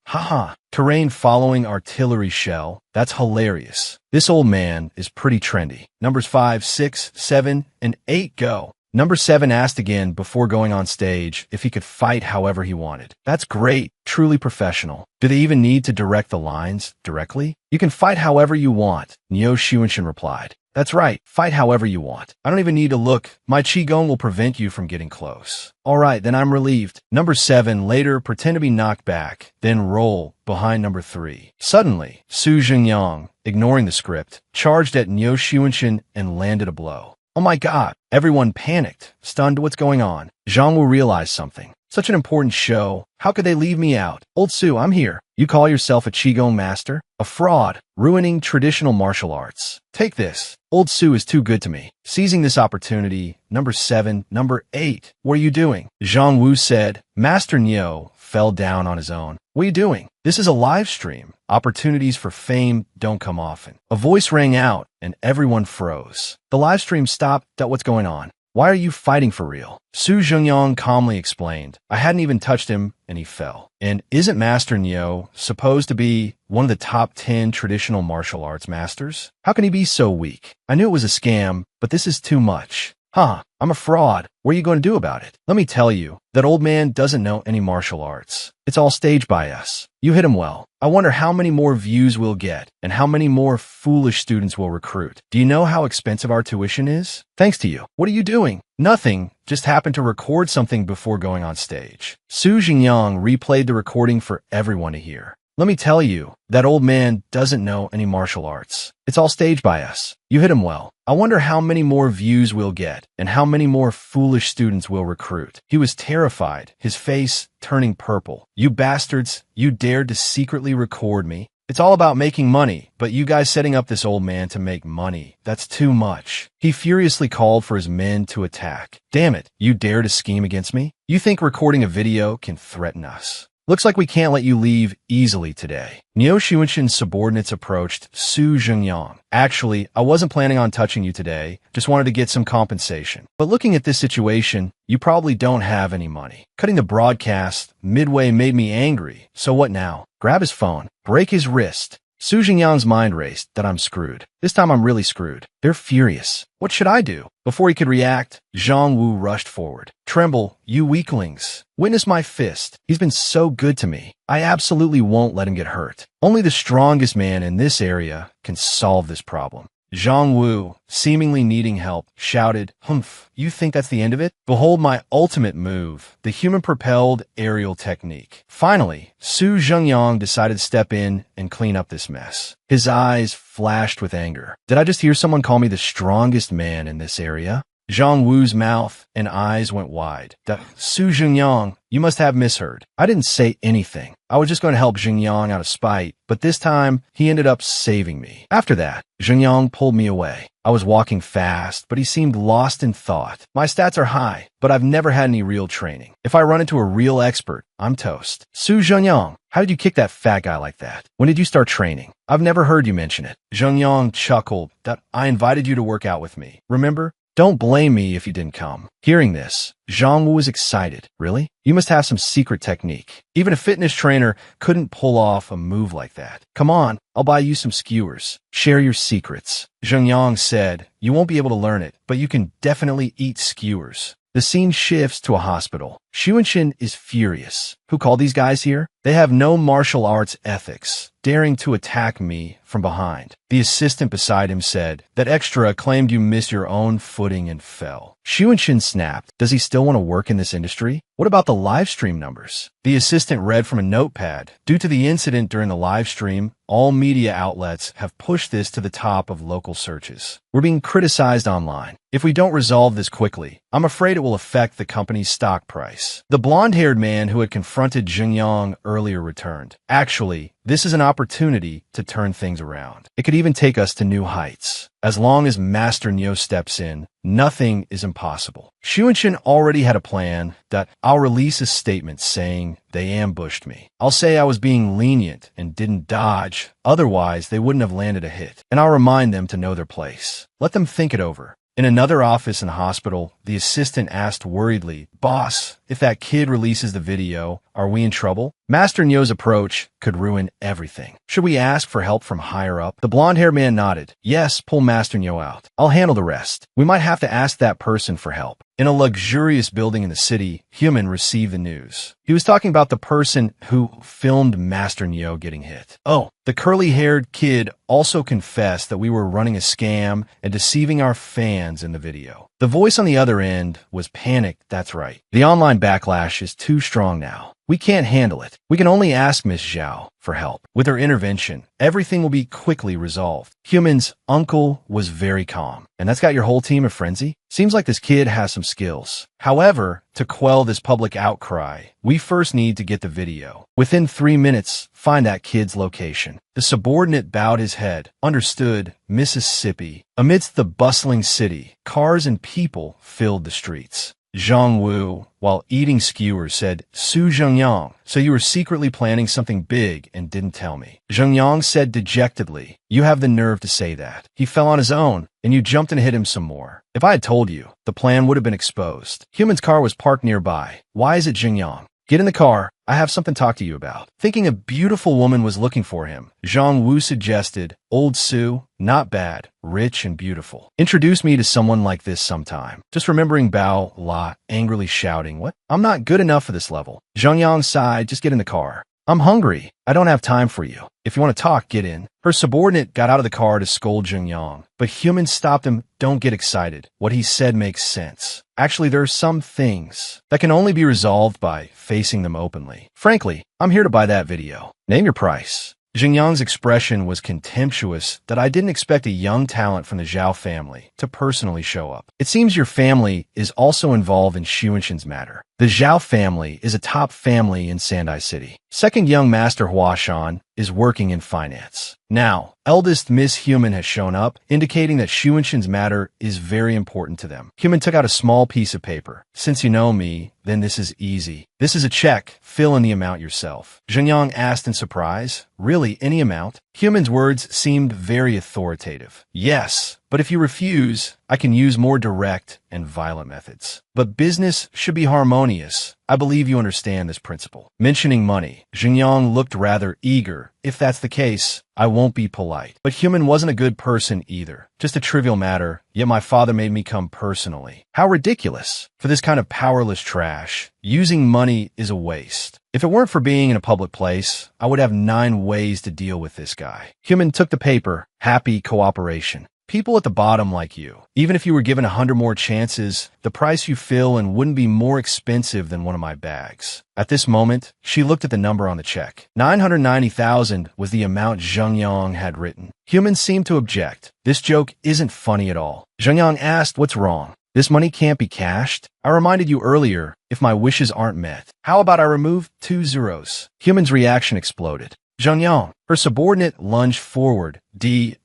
Terrain-following artillery shell? That's hilarious. This old man is pretty trendy. Numbers 5, 6, 7, and 8 go. Number 7 asked again before going on stage if he could fight however he wanted. That's great, truly professional. Do they even need to direct the lines directly? You can fight however you want, Niu Xiunshin replied. That's right, fight however you want. I don't even need to look. My Qigong will prevent you from getting close. All right, then I'm relieved. Number 7 later pretend to be knocked back, then roll behind number 3. Suddenly, Su Jingyang, ignoring the script, charged at Niu Xiunshin and landed a blow. Oh my god, everyone panicked, stunned to what's going on. Zhang Wu realized something. Such an important show. How could they leave me out? Old Su, I'm here. You call yourself a Qigong master? A fraud, ruining traditional martial arts. Take this. Old Su is too good to me. Seizing this opportunity, number 7, number 8. What are you doing? Zhang Wu said. Master Niu fell down on his own. What are you doing? This is a live stream. Opportunities for fame don't come often. A voice rang out, and everyone froze. The live stream stopped. What's going on? Why are you fighting for real? Su Zhengyang calmly explained. I hadn't even touched him, and he fell. And isn't Master Nyo supposed to be one of the top 10 traditional martial arts masters? How can he be so weak? I knew it was a scam, but this is too much. I'm a fraud. What are you going to do about it? Let me tell you, that old man doesn't know any martial arts. It's all staged by us. You hit him well. I wonder how many more views we'll get and how many more foolish students we'll recruit. Do you know how expensive our tuition is? Thanks to you. What are you doing? Nothing. Just happened to record something before going on stage. Su Xingyang replayed the recording for everyone to hear. Let me tell you, that old man doesn't know any martial arts. It's all staged by us. You hit him well. I wonder how many more views we'll get and how many more foolish students we'll recruit. He was terrified, his face turning purple. You bastards, you dared to secretly record me. It's all about making money, but you guys setting up this old man to make money. That's too much. He furiously called for his men to attack. Damn it, you dare to scheme against me? You think recording a video can threaten us? Looks like we can't let you leave easily today. Neo Shuinshin's subordinates approached Su Zhengyang. Actually, I wasn't planning on touching you today, just wanted to get some compensation. But looking at this situation, you probably don't have any money. Cutting the broadcast midway made me angry. So what now? Grab his phone, break his wrist. Su Zhengyang's mind raced that I'm screwed. This time I'm really screwed. They're furious. What should I do? Before he could react, Zhang Wu rushed forward. Tremble, you weaklings. Witness my fist. He's been so good to me. I absolutely won't let him get hurt. Only the strongest man in this area can solve this problem. Zhang Wu, seemingly needing help, shouted, Humph, you think that's the end of it? Behold my ultimate move, the human-propelled aerial technique. Finally, Su Zhengyang decided to step in and clean up this mess. His eyes flashed with anger. Did I just hear someone call me the strongest man in this area? Zhang Wu's mouth and eyes went wide. Su Zhengyang, you must have misheard. I didn't say anything. I was just going to help Zhengyang out of spite, but this time, he ended up saving me. After that, Zhengyang pulled me away. I was walking fast, but he seemed lost in thought. My stats are high, but I've never had any real training. If I run into a real expert, I'm toast. Su Zhengyang, how did you kick that fat guy like that? When did you start training? I've never heard you mention it. Zhengyang chuckled. I invited you to work out with me. Remember? Don't blame me if you didn't come. Hearing this, Zhang Wu was excited. Really? You must have some secret technique. Even a fitness trainer couldn't pull off a move like that. Come on, I'll buy you some skewers. Share your secrets. Zhengyang said, you won't be able to learn it, but you can definitely eat skewers. The scene shifts to a hospital. Shuinshin is furious. Who called these guys here? They have no martial arts ethics, daring to attack me from behind. The assistant beside him said, that extra claimed you missed your own footing and fell. Shuinshin snapped. Does he still want to work in this industry? What about the live stream numbers? The assistant read from a notepad. Due to the incident during the live stream, all media outlets have pushed this to the top of local searches. We're being criticized online. If we don't resolve this quickly, I'm afraid it will affect the company's stock price. The blonde-haired man who had confronted Zhengyang earlier returned. Actually, this is an opportunity to turn things around. It could even take us to new heights. As long as Master Nyo steps in, nothing is impossible. Shuinshin already had a plan that I'll release a statement saying they ambushed me. I'll say I was being lenient and didn't dodge. Otherwise, they wouldn't have landed a hit. And I'll remind them to know their place. Let them think it over. In another office in the hospital, the assistant asked worriedly, Boss, if that kid releases the video, are we in trouble? Master Nyo's approach could ruin everything. Should we ask for help from higher up? The blonde-haired man nodded. Yes, pull Master Nyo out. I'll handle the rest. We might have to ask that person for help. In a luxurious building in the city, Human received the news. He was talking about the person who filmed Master Nyo getting hit. Oh, the curly-haired kid also confessed that we were running a scam and deceiving our fans in the video. The voice on the other end was panicked, that's right. The online backlash is too strong now. We can't handle it. We can only ask Miss Zhao for help. With her intervention, everything will be quickly resolved. Human's uncle was very calm. And that's got your whole team in frenzy? Seems like this kid has some skills. However, to quell this public outcry, we first need to get the video. Within 3 minutes, find that kid's location. The subordinate bowed his head. Understood, Mississippi. Amidst the bustling city, cars and people filled the streets. Zhang Wu, while eating skewers, said, Su Zhengyang, so you were secretly planning something big and didn't tell me. Zhengyang said dejectedly, you have the nerve to say that. He fell on his own, and you jumped and hit him some more. If I had told you, the plan would have been exposed. Human's car was parked nearby. Why is it Zhengyang? Get in the car. I have something to talk to you about. Thinking a beautiful woman was looking for him, Zhang Wu suggested, Old Su, not bad, rich and beautiful. Introduce me to someone like this sometime. Just remembering Bao La angrily shouting, what? I'm not good enough for this level. Zhengyang sighed, just get in the car. I'm hungry. I don't have time for you. If you want to talk, get in. Her subordinate got out of the car to scold Zhengyang, but Human stopped him. Don't get excited. What he said makes sense. Actually, there are some things that can only be resolved by facing them openly. Frankly, I'm here to buy that video. Name your price. Zhengyang's expression was contemptuous that I didn't expect a young talent from the Zhao family to personally show up. It seems your family is also involved in Xuanxin's matter. The Zhao family is a top family in Sandai City. Second young master Huashan is working in finance. Now, eldest Miss Human has shown up, indicating that Xuanxin's matter is very important to them. Human took out a small piece of paper. Since you know me, then this is easy. This is a check. Fill in the amount yourself. Zhengyang asked in surprise. Really, any amount? Human's words seemed very authoritative. Yes, but if you refuse, I can use more direct and violent methods. But business should be harmonious. I believe you understand this principle. Mentioning money, Zhengyang looked rather eager. If that's the case, I won't be polite. But Human wasn't a good person either. Just a trivial matter, yet my father made me come personally. How ridiculous. For this kind of powerless trash, using money is a waste. If it weren't for being in a public place, I would have 9 ways to deal with this guy. Human took the paper. Happy cooperation. People at the bottom like you. Even if you were given 100 more chances, the price you fill in wouldn't be more expensive than one of my bags. At this moment, she looked at the number on the check. 990,000 was the amount Zhengyang had written. Human seemed to object. This joke isn't funny at all. Zhengyang asked, what's wrong? This money can't be cashed? I reminded you earlier, if my wishes aren't met. How about I remove 2 zeros? Human's reaction exploded. Zhengyang, her subordinate lunged forward.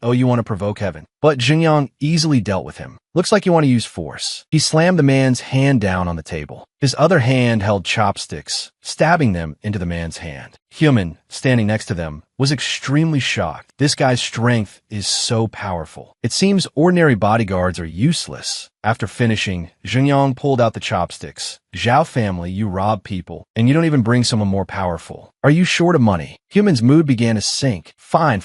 Oh, you want to provoke heaven. But Zhengyang easily dealt with him. Looks like you want to use force. He slammed the man's hand down on the table. His other hand held chopsticks, stabbing them into the man's hand. Human, standing next to them, was extremely shocked. This guy's strength is so powerful. It seems ordinary bodyguards are useless. After finishing, Zhengyang pulled out the chopsticks. Zhao family, you rob people, and you don't even bring someone more powerful. Are you short of money? Human's mood began to sink. Fine.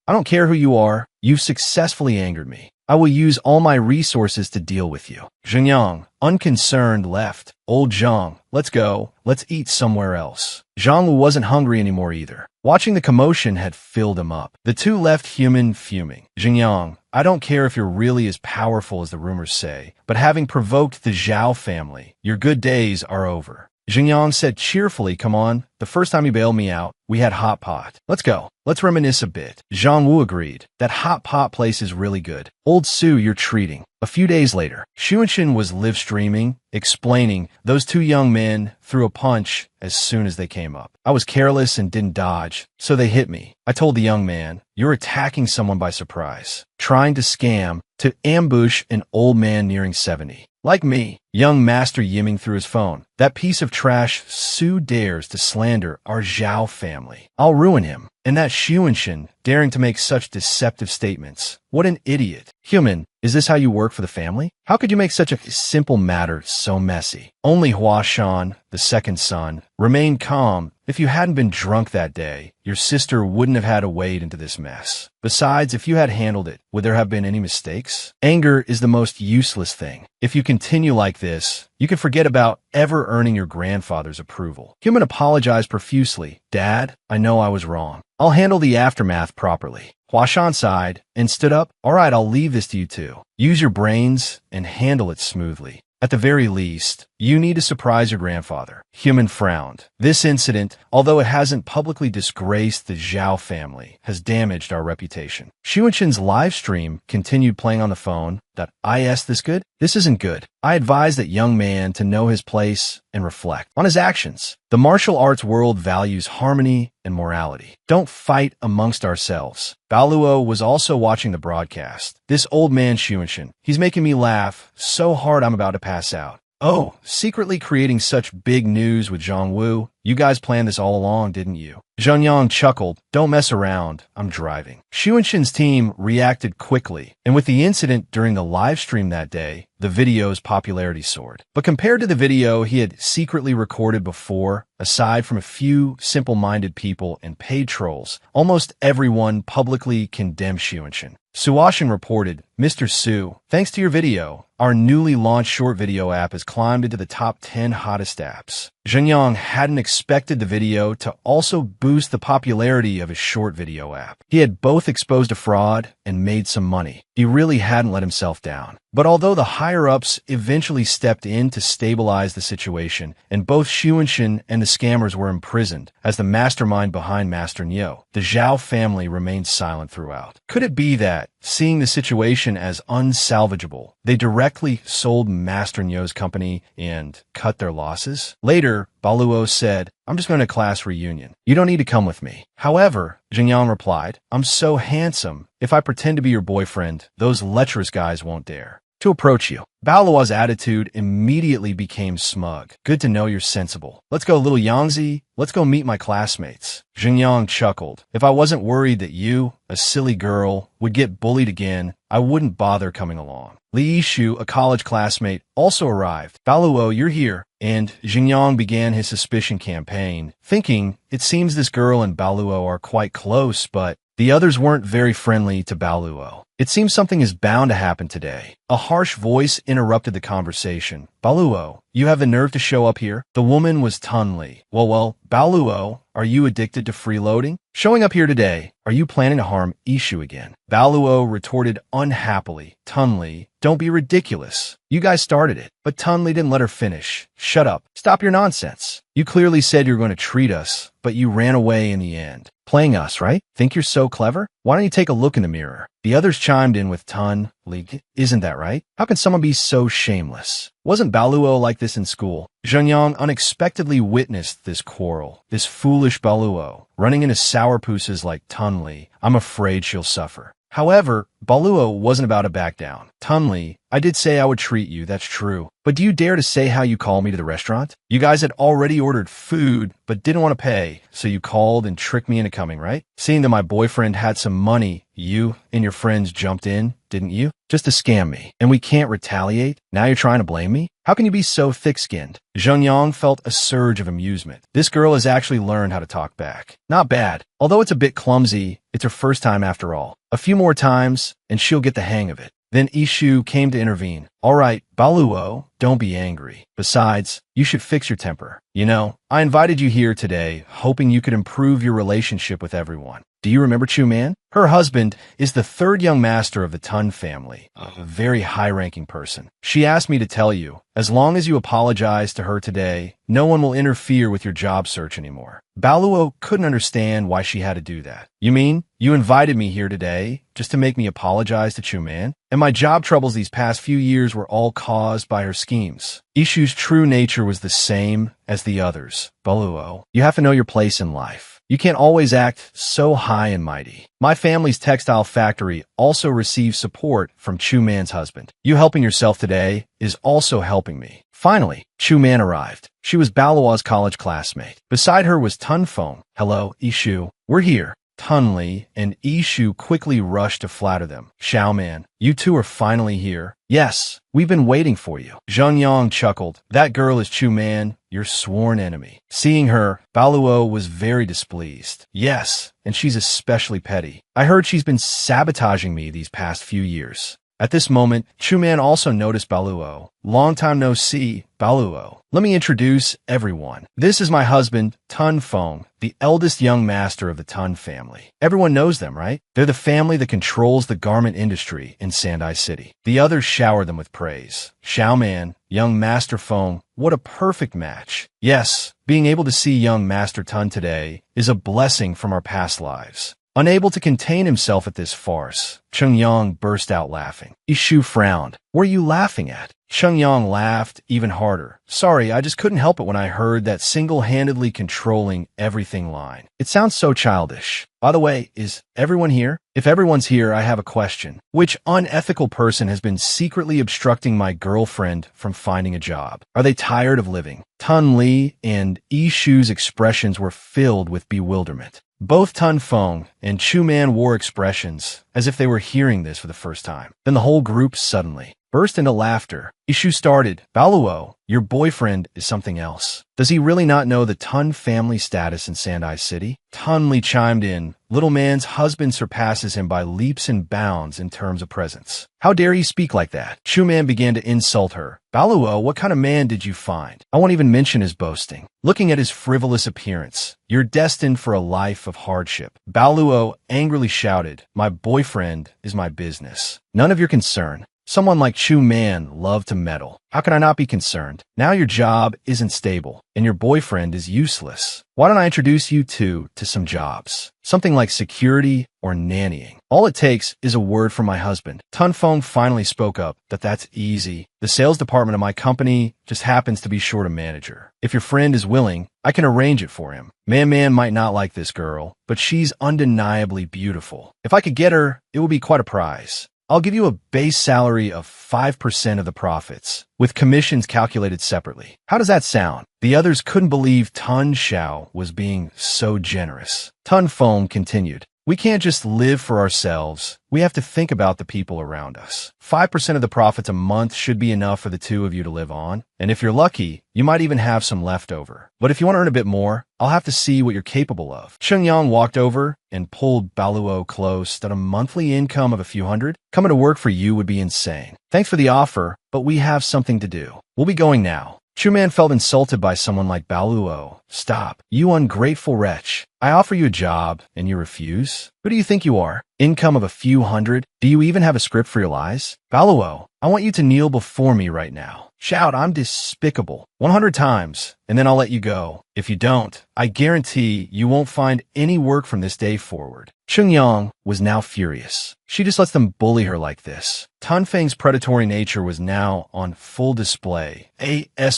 I don't care who you are. You've successfully angered me. I will use all my resources to deal with you. Zhengyang, unconcerned, left. Old Zhang, let's go. Let's eat somewhere else. Zhang wasn't hungry anymore either. Watching the commotion had filled him up. The two left Human fuming. Zhengyang, I don't care if you're really as powerful as the rumors say, but having provoked the Zhao family, your good days are over. Zhengyang said cheerfully, come on, the first time you bailed me out, we had hot pot. Let's go. Let's reminisce a bit. Zhang Wu agreed. That hot pot place is really good. Old Su, you're treating. A few days later, Xuanxin was live streaming, explaining those 2 young men threw a punch as soon as they came up. I was careless and didn't dodge, so they hit me. I told the young man, you're attacking someone by surprise, trying to scam, to ambush an old man nearing 70. Like me, young master yimming through his phone. That piece of trash Su dares to slander our Zhao family. I'll ruin him. And that Xuanxin daring to make such deceptive statements. What an idiot. Human, is this how you work for the family? How could you make such a simple matter so messy? Only Huashan, the second son, remained calm. If you hadn't been drunk that day, your sister wouldn't have had to wade into this mess. Besides, if you had handled it, would there have been any mistakes? Anger is the most useless thing. If you continue like this, you can forget about ever earning your grandfather's approval. Human apologized profusely. Dad, I know I was wrong. I'll handle the aftermath properly. Huashan sighed and stood up. All right, I'll leave this to you two. Use your brains and handle it smoothly. At the very least, you need to surprise your grandfather. Human frowned. This incident, although it hasn't publicly disgraced the Zhao family, has damaged our reputation. Xuanxin's live stream continued playing on the phone. Is this good? This isn't good. I advise that young man to know his place and reflect on his actions. The martial arts world values harmony and morality. Don't fight amongst ourselves. Baluo was also watching the broadcast. This old man Xuanxin, he's making me laugh so hard I'm about to pass out. Oh, secretly creating such big news with Zhongwu. You guys planned this all along, didn't you? Zhenyang chuckled. Don't mess around. I'm driving. Xuanxin's team reacted quickly, and with the incident during the live stream that day, the video's popularity soared. But compared to the video he had secretly recorded before, aside from a few simple-minded people and paid trolls, almost everyone publicly condemned Xuanxin. Suoshin reported, Mr. Su, thanks to your video, our newly launched short video app has climbed into the top 10 hottest apps. Zhenyang hadn't expected the video to also boost the popularity of his short video app. He had both exposed a fraud and made some money. He really hadn't let himself down. But although the higher-ups eventually stepped in to stabilize the situation, and both Xuanxin and the scammers were imprisoned as the mastermind behind Master Niu, the Zhao family remained silent throughout. Could it be that, seeing the situation as unsalvageable, they directly sold Master Niu's company and cut their losses? Later, Baluo said, I'm just going to class reunion. You don't need to come with me. However, Zhenyang replied, I'm so handsome. If I pretend to be your boyfriend, those lecherous guys won't dare to approach you. Baluo's attitude immediately became smug. Good to know you're sensible. Let's go, little Yangzi. Let's go meet my classmates. Zhenyang chuckled. If I wasn't worried that you, a silly girl, would get bullied again, I wouldn't bother coming along. Li Yishu, a college classmate, also arrived. Baluo, you're here. And Zhenyang began his suspicion campaign, thinking, it seems this girl and Baluo are quite close, but the others weren't very friendly to Baluo. It seems something is bound to happen today. A harsh voice interrupted the conversation. Baluo, you have the nerve to show up here? The woman was Tunli. Well, Baluo, are you addicted to freeloading? Showing up here today, are you planning to harm Ishu again? Baluo retorted unhappily. Tunli, don't be ridiculous. You guys started it. But Tunli didn't let her finish. Shut up. Stop your nonsense. You clearly said you were going to treat us, but you ran away in the end. Playing us, right? Think you're so clever? Why don't you take a look in the mirror? The others chimed in with Tun, Li, isn't that right? How can someone be so shameless? Wasn't Baluo like this in school? Zhenyang unexpectedly witnessed this quarrel. This foolish Baluo, running into sourpusses like Tunli. I'm afraid she'll suffer. However, Baluo wasn't about to back down. Tunli, I did say I would treat you, that's true. But do you dare to say how you called me to the restaurant? You guys had already ordered food, but didn't want to pay, so you called and tricked me into coming, right? Seeing that my boyfriend had some money, you and your friends jumped in, didn't you? Just to scam me. And we can't retaliate? Now you're trying to blame me? How can you be so thick-skinned? Zhenyang felt a surge of amusement. This girl has actually learned how to talk back. Not bad. Although it's a bit clumsy, it's her first time after all. A few more times, and she'll get the hang of it. Then Ishu came to intervene. All right, Baluo, don't be angry. Besides, you should fix your temper. You know, I invited you here today, hoping you could improve your relationship with everyone. Do you remember Chu Man? Her husband is the third young master of the Tun family, a very high-ranking person. She asked me to tell you, as long as you apologize to her today, no one will interfere with your job search anymore. Baluo couldn't understand why she had to do that. You mean, you invited me here today just to make me apologize to Chu Man? And my job troubles these past few years were all caused by her schemes. Ishu's true nature was the same as the others. Baluo, you have to know your place in life. You can't always act so high and mighty. My family's textile factory also receives support from Chu Man's husband. You helping yourself today is also helping me. Finally, Chu Man arrived. She was Baluo's college classmate. Beside her was Tun Feng. Hello, Ishu. We're here. Tunli and Ishu quickly rushed to flatter them. Xiaoman, you two are finally here. Yes, we've been waiting for you. Zhenyang chuckled. That girl is Chu Man, your sworn enemy. Seeing her, Baluo was very displeased. Yes, and she's especially petty. I heard she's been sabotaging me these past few years. At this moment, Chu Man also noticed Baluo. Long time no see, Baluo. Let me introduce everyone. This is my husband, Tun Feng, the eldest young master of the Tun family. Everyone knows them, right? They're the family that controls the garment industry in Sandai City. The others shower them with praise. Xiaoman, young Master Feng, what a perfect match. Yes, being able to see young Master Tun today is a blessing from our past lives. Unable to contain himself at this farce, Cheng Yang burst out laughing. Ishu frowned. What are you laughing at? Cheng Yang laughed even harder. Sorry, I just couldn't help it when I heard that single-handedly controlling everything line. It sounds so childish. By the way, is everyone here? If everyone's here, I have a question. Which unethical person has been secretly obstructing my girlfriend from finding a job? Are they tired of living? Tun Li and Ishu's expressions were filled with bewilderment. Both Tun Feng and Chu Man wore expressions as if they were hearing this for the first time. Then the whole group suddenly burst into laughter. Ishu started, Baluo, your boyfriend is something else. Does he really not know the Tun family status in Sandai City? Tun Li chimed in, little man's husband surpasses him by leaps and bounds in terms of presence. How dare he speak like that? Chu Man began to insult her. Baluo, what kind of man did you find? I won't even mention his boasting. Looking at his frivolous appearance, you're destined for a life of hardship. Baluo angrily shouted, my boyfriend is my business. None of your concern. Someone like Chu Man loved to meddle. How can I not be concerned? Now your job isn't stable, and your boyfriend is useless. Why don't I introduce you two to some jobs? Something like security or nannying. All it takes is a word from my husband. Tun Feng finally spoke up that that's easy. The sales department of my company just happens to be short a manager. If your friend is willing, I can arrange it for him. Man might not like this girl, but she's undeniably beautiful. If I could get her, it would be quite a prize. I'll give you a base salary of 5% of the profits, with commissions calculated separately. How does that sound? The others couldn't believe Tun Xiao was being so generous. Tun Feng continued, we can't just live for ourselves. We have to think about the people around us. 5% of the profits a month should be enough for the two of you to live on. And if you're lucky, you might even have some left over. But if you want to earn a bit more, I'll have to see what you're capable of. Cheng Yang walked over and pulled Baluo close that a monthly income of a few hundred? Coming to work for you would be insane. Thanks for the offer, but we have something to do. We'll be going now. Chu Man felt insulted by someone like Baluo. Stop, you ungrateful wretch. I offer you a job, and you refuse? Who do you think you are? Income of a few hundred? Do you even have a script for your lies? Baluo, I want you to kneel before me right now. Shout, I'm despicable, 100 times, and then I'll let you go. If you don't, I guarantee you won't find any work from this day forward. Cheng Yang was now furious. She just lets them bully her like this. Tun Feng's predatory nature was now on full display.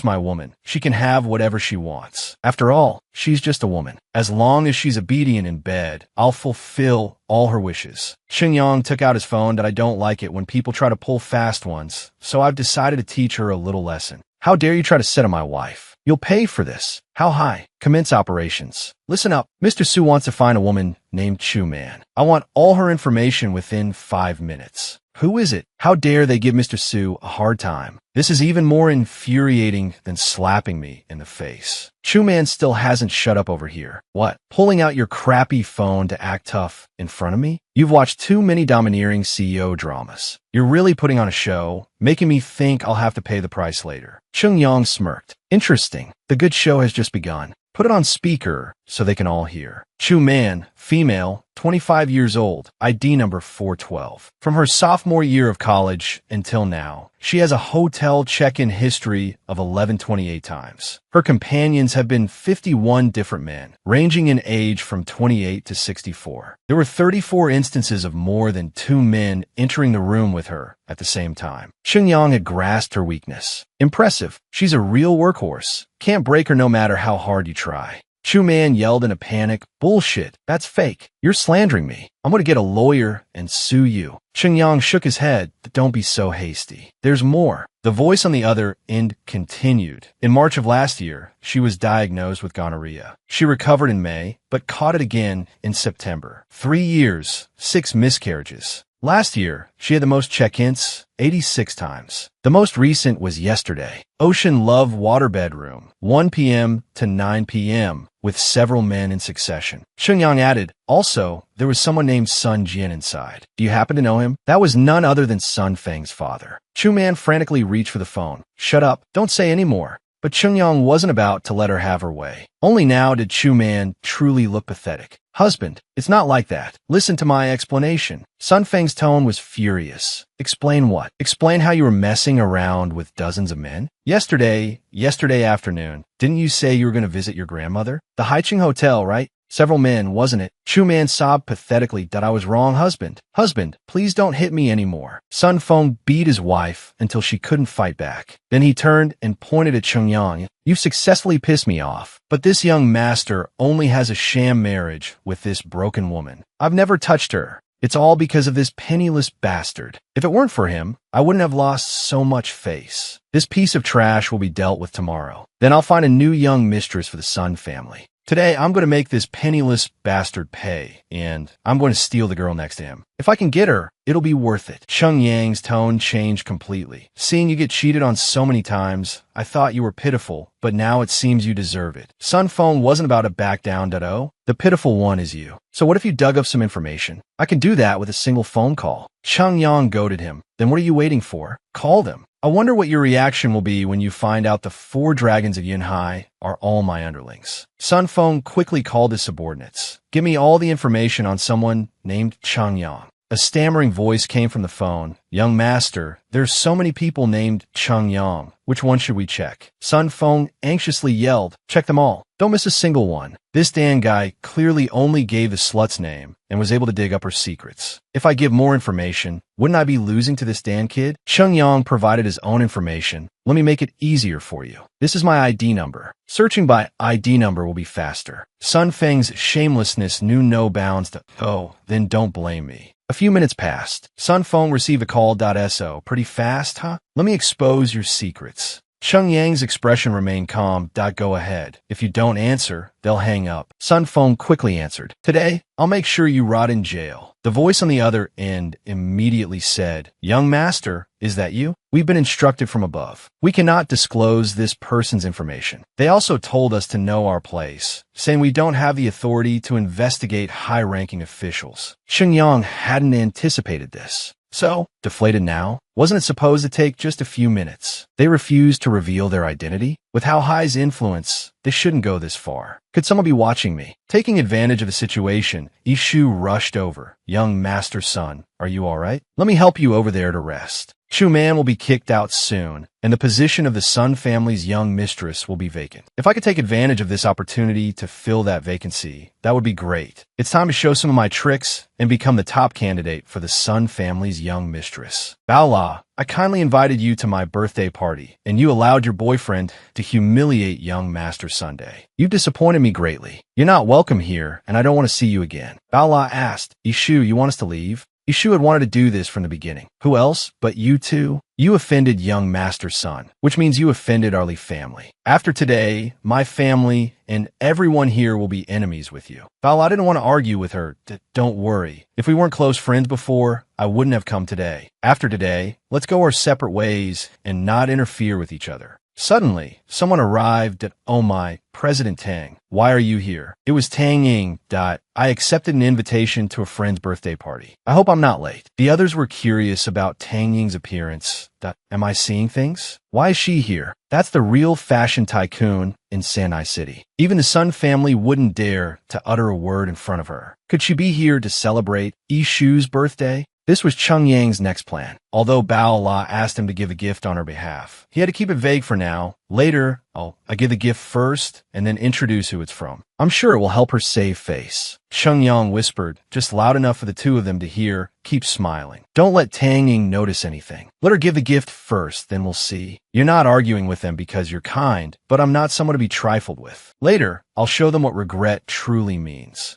My woman. She can have whatever she wants. After all, she's just a woman. As long as she's obedient in bed, I'll fulfill all her wishes. Cheng Yang took out his phone that I don't like it when people try to pull fast ones, so I've decided to teach her a little lesson. How dare you try to sit on my wife? You'll pay for this. How high? Commence operations. Listen up. Mr. Su wants to find a woman named Chu Man. I want all her information within 5 minutes. Who is it? How dare they give Mr. Su a hard time? This is even more infuriating than slapping me in the face. Chu Man still hasn't shut up over here. What? Pulling out your crappy phone to act tough in front of me? You've watched too many domineering CEO dramas. You're really putting on a show, making me think I'll have to pay the price later. Cheng Yang smirked. Interesting. The good show has just begun. Put it on speaker so they can all hear. Chu Man, female, 25 years old, ID number 412. From her sophomore year of college until now, she has a hotel check-in history of 1128 times. Her companions have been 51 different men, ranging in age from 28 to 64. There were 34 instances of more than 2 men entering the room with her at the same time. Cheng Yang had grasped her weakness. Impressive. She's a real workhorse. Can't break her no matter how hard you try. Chu Man yelled in a panic, bullshit, that's fake. You're slandering me. I'm going to get a lawyer and sue you. Cheng Yang shook his head, but don't be so hasty. There's more. The voice on the other end continued. In March of last year, she was diagnosed with gonorrhea. She recovered in May, but caught it again in September. 3 years, 6 miscarriages. Last year, she had the most check-ins, 86 times. The most recent was yesterday. Ocean Love Water Bedroom, 1 p.m. to 9 p.m., with several men in succession. Cheng Yang added, also, there was someone named Sun Jin inside. Do you happen to know him? That was none other than Sun Feng's father. Chu Man frantically reached for the phone. Shut up. Don't say any more. But Cheng Yang wasn't about to let her have her way. Only now did Chu Man truly look pathetic. Husband, it's not like that. Listen to my explanation. Sun Feng's tone was furious. Explain what? Explain how you were messing around with dozens of men? Yesterday afternoon, didn't you say you were going to visit your grandmother? The Haiching Hotel, right? Several men, wasn't it? Chu Man sobbed pathetically that I was wrong, husband. Husband, please don't hit me anymore. Sun Feng beat his wife until she couldn't fight back. Then he turned and pointed at Chungyang. You've successfully pissed me off, but this young master only has a sham marriage with this broken woman. I've never touched her. It's all because of this penniless bastard. If it weren't for him, I wouldn't have lost so much face. This piece of trash will be dealt with tomorrow. Then I'll find a new young mistress for the Sun family. Today, I'm going to make this penniless bastard pay, and I'm going to steal the girl next to him. If I can get her, it'll be worth it. Cheng Yang's tone changed completely. Seeing you get cheated on so many times, I thought you were pitiful, but now it seems you deserve it. Sun Feng wasn't about to back down, Dado. The pitiful one is you. So what if you dug up some information? I can do that with a single phone call. Cheng Yang goaded him. Then what are you waiting for? Call them. I wonder what your reaction will be when you find out the 4 dragons of Yunhai are all my underlings. Sun Feng quickly called his subordinates. Give me all the information on someone named Cheng Yang. A stammering voice came from the phone. Young master, there's so many people named Cheng Yang. Which one should we check? Sun Feng anxiously yelled, check them all. Don't miss a single one. This Dan guy clearly only gave the slut's name and was able to dig up her secrets. If I give more information, wouldn't I be losing to this Dan kid? Cheng Yang provided his own information. Let me make it easier for you. This is my ID number. Searching by ID number will be faster. Sun Feng's shamelessness knew no bounds to, oh, then don't blame me. A few minutes passed. Sun Feng received a call. So, pretty fast, huh? Let me expose your secrets. Cheng Yang's expression remained calm. Go ahead. If you don't answer, they'll hang up. Sun Feng quickly answered. Today, I'll make sure you rot in jail. The voice on the other end immediately said, Young master, is that you? We've been instructed from above. We cannot disclose this person's information. They also told us to know our place, saying we don't have the authority to investigate high-ranking officials. Cheng Yang hadn't anticipated this. So, deflated now? Wasn't it supposed to take just a few minutes? They refused to reveal their identity? With how high's influence, they shouldn't go this far. Could someone be watching me? Taking advantage of the situation, Ishu rushed over. Young master son, are you all right? Let me help you over there to rest. Chu Man will be kicked out soon, and the position of the Sun family's young mistress will be vacant. If I could take advantage of this opportunity to fill that vacancy, that would be great. It's time to show some of my tricks and become the top candidate for the Sun family's young mistress. Bao La, I kindly invited you to my birthday party, and you allowed your boyfriend to humiliate young Master Sunday. You've disappointed me greatly. You're not welcome here, and I don't want to see you again. Bao La asked, Ishu, you want us to leave? Ishu had wanted to do this from the beginning. Who else but you two? You offended young Master's son, which means you offended our Li family. After today, my family and everyone here will be enemies with you. Val, I didn't want to argue with her. Don't worry. If we weren't close friends before, I wouldn't have come today. After today, let's go our separate ways and not interfere with each other. Suddenly, someone arrived at, oh my, President Tang. Why are you here? It was Tang Ying. I accepted an invitation to a friend's birthday party. I hope I'm not late. The others were curious about Tang Ying's appearance. Am I seeing things? Why is she here? That's the real fashion tycoon in Sanai City. Even the Sun family wouldn't dare to utter a word in front of her. Could she be here to celebrate Ishu's birthday? This was Cheng Yang's next plan. Although Bao La asked him to give a gift on her behalf, he had to keep it vague for now. Later, I give the gift first and then introduce who it's from. I'm sure it will help her save face. Cheng Yang whispered, just loud enough for the two of them to hear. Keep smiling. Don't let Tang Ying notice anything. Let her give the gift first, then we'll see. You're not arguing with them because you're kind, but I'm not someone to be trifled with. Later, I'll show them what regret truly means.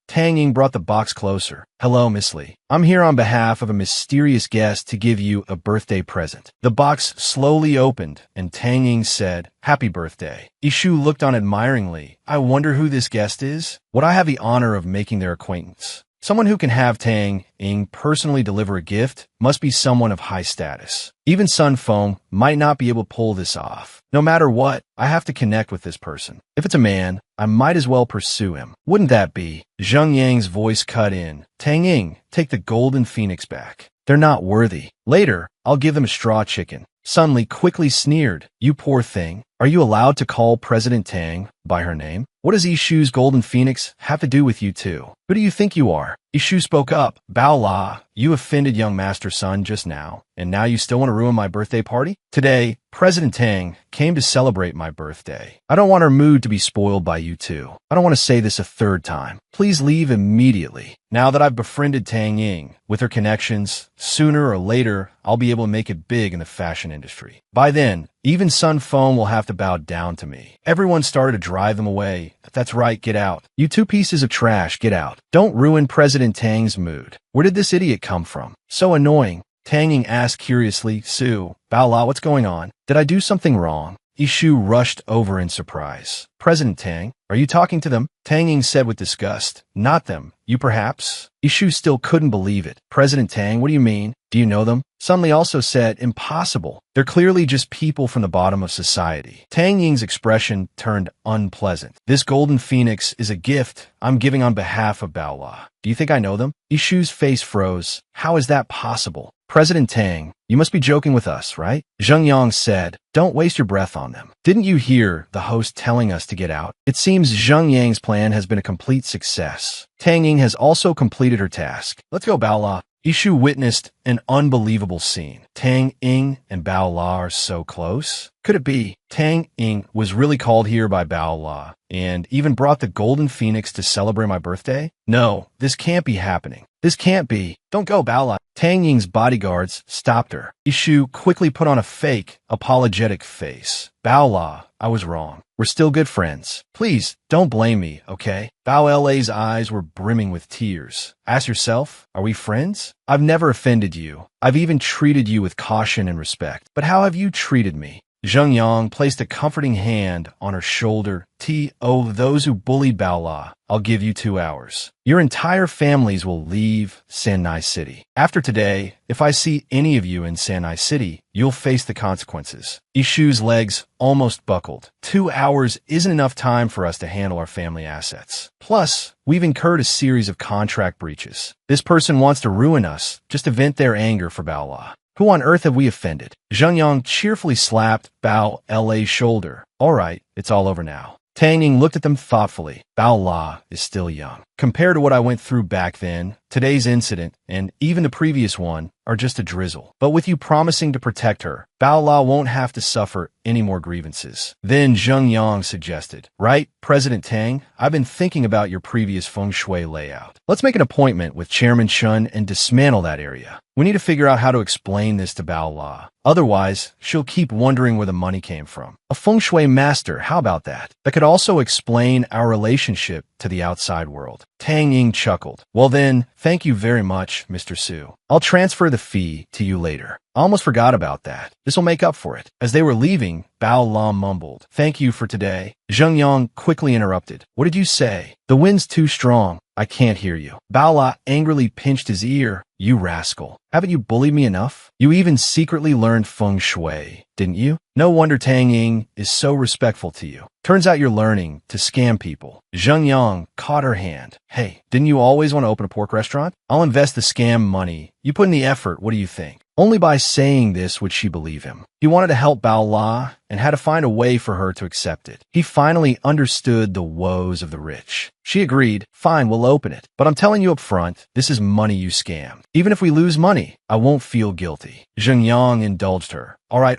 Tang Ying brought the box closer. Hello, Miss Li. I'm here on behalf of a mysterious guest to give you a birthday present. The box slowly opened, and Tang Ying said, Happy birthday. Ishu looked on admiringly. I wonder who this guest is? Would I have the honor of making their acquaintance? Someone who can have Tang Ying personally deliver a gift must be someone of high status. Even Sun Feng might not be able to pull this off. No matter what, I have to connect with this person. If it's a man, I might as well pursue him. Wouldn't that be? Zheng Yang's voice cut in. Tang Ying, take the golden phoenix back. They're not worthy. Later, I'll give them a straw chicken. Sun Li quickly sneered. You poor thing. Are you allowed to call President Tang by her name. What does Ishu's golden phoenix have to do with you two? Who do you think you are? Ishu spoke up. Bao La, you offended young Master Sun just now, and now you still want to ruin my birthday party? Today, President Tang came to celebrate my birthday. I don't want her mood to be spoiled by you two. I don't want to say this a third time. Please leave immediately. Now that I've befriended Tang Ying, with her connections, sooner or later, I'll be able to make it big in the fashion industry. By then, even Sun Phone will have to bow down to me. Everyone started to drive them away. That's right, get out. You two pieces of trash, get out. Don't ruin President Tang's mood. Where did this idiot come from? So annoying. Tang Ying asked curiously, Su, Bao La, what's going on? Did I do something wrong? Ishu rushed over in surprise. President Tang, are you talking to them? Tang Ying said with disgust. Not them. You perhaps? Ishu still couldn't believe it. President Tang, what do you mean? Do you know them? Sunli also said, impossible. They're clearly just people from the bottom of society. Tang Ying's expression turned unpleasant. This golden phoenix is a gift I'm giving on behalf of Bao La. Do you think I know them? Ishu's face froze. How is that possible? President Tang, you must be joking with us, right? Zheng Yang said, don't waste your breath on them. Didn't you hear the host telling us to get out? It seems Zheng Yang's plan has been a complete success. Tang Ying has also completed her task. Let's go, Bao La. Ishu witnessed an unbelievable scene. Tang Ying and Bao La are so close. Could it be? Tang Ying was really called here by Bao La and even brought the golden phoenix to celebrate my birthday? No, this can't be happening. This can't be. Don't go, Bao La. Tang Ying's bodyguards stopped her. Ishu quickly put on a fake, apologetic face. Bao La, I was wrong. We're still good friends. Please, don't blame me, okay? Bao La's eyes were brimming with tears. Ask yourself, are we friends? I've never offended you. I've even treated you with caution and respect. But how have you treated me? Zheng Yang placed a comforting hand on her shoulder. Those who bullied Bao La, I'll give you 2 hours. Your entire families will leave Sanai City. After today, if I see any of you in Sanai City, you'll face the consequences. Ishu's legs almost buckled. 2 hours isn't enough time for us to handle our family assets. Plus, we've incurred a series of contract breaches. This person wants to ruin us just to vent their anger for Bao La. Who on earth have we offended? Zheng Yang cheerfully slapped Bao La's shoulder. All right, it's all over now. Tang Ying looked at them thoughtfully. Bao La is still young. Compared to what I went through back then, today's incident, and even the previous one, are just a drizzle. But with you promising to protect her, Bao La won't have to suffer any more grievances. Then Zheng Yang suggested, right, President Tang, I've been thinking about your previous feng shui layout. Let's make an appointment with Chairman Shun and dismantle that area. We need to figure out how to explain this to Bao La. Otherwise, she'll keep wondering where the money came from. A feng shui master, how about that? That could also explain our relationship to the outside world. Tang Ying chuckled. Well then, thank you very much, Mr. Su. I'll transfer the fee to you later. I almost forgot about that. This'll make up for it. As they were leaving, Bao La mumbled, thank you for today. Zheng Yang quickly interrupted. What did you say? The wind's too strong. I can't hear you. Bao La angrily pinched his ear. You rascal. Haven't you bullied me enough? You even secretly learned feng shui, didn't you? No wonder Tang Ying is so respectful to you. Turns out you're learning to scam people. Zheng Yang caught her hand. Hey, didn't you always want to open a pork restaurant? I'll invest the scam money. You put in the effort, what do you think? Only by saying this would she believe him. He wanted to help Bao La and had to find a way for her to accept it. He finally understood the woes of the rich. She agreed, fine, we'll open it. But I'm telling you up front, this is money you scammed. Even if we lose money, I won't feel guilty. Zheng Yang indulged her. All right.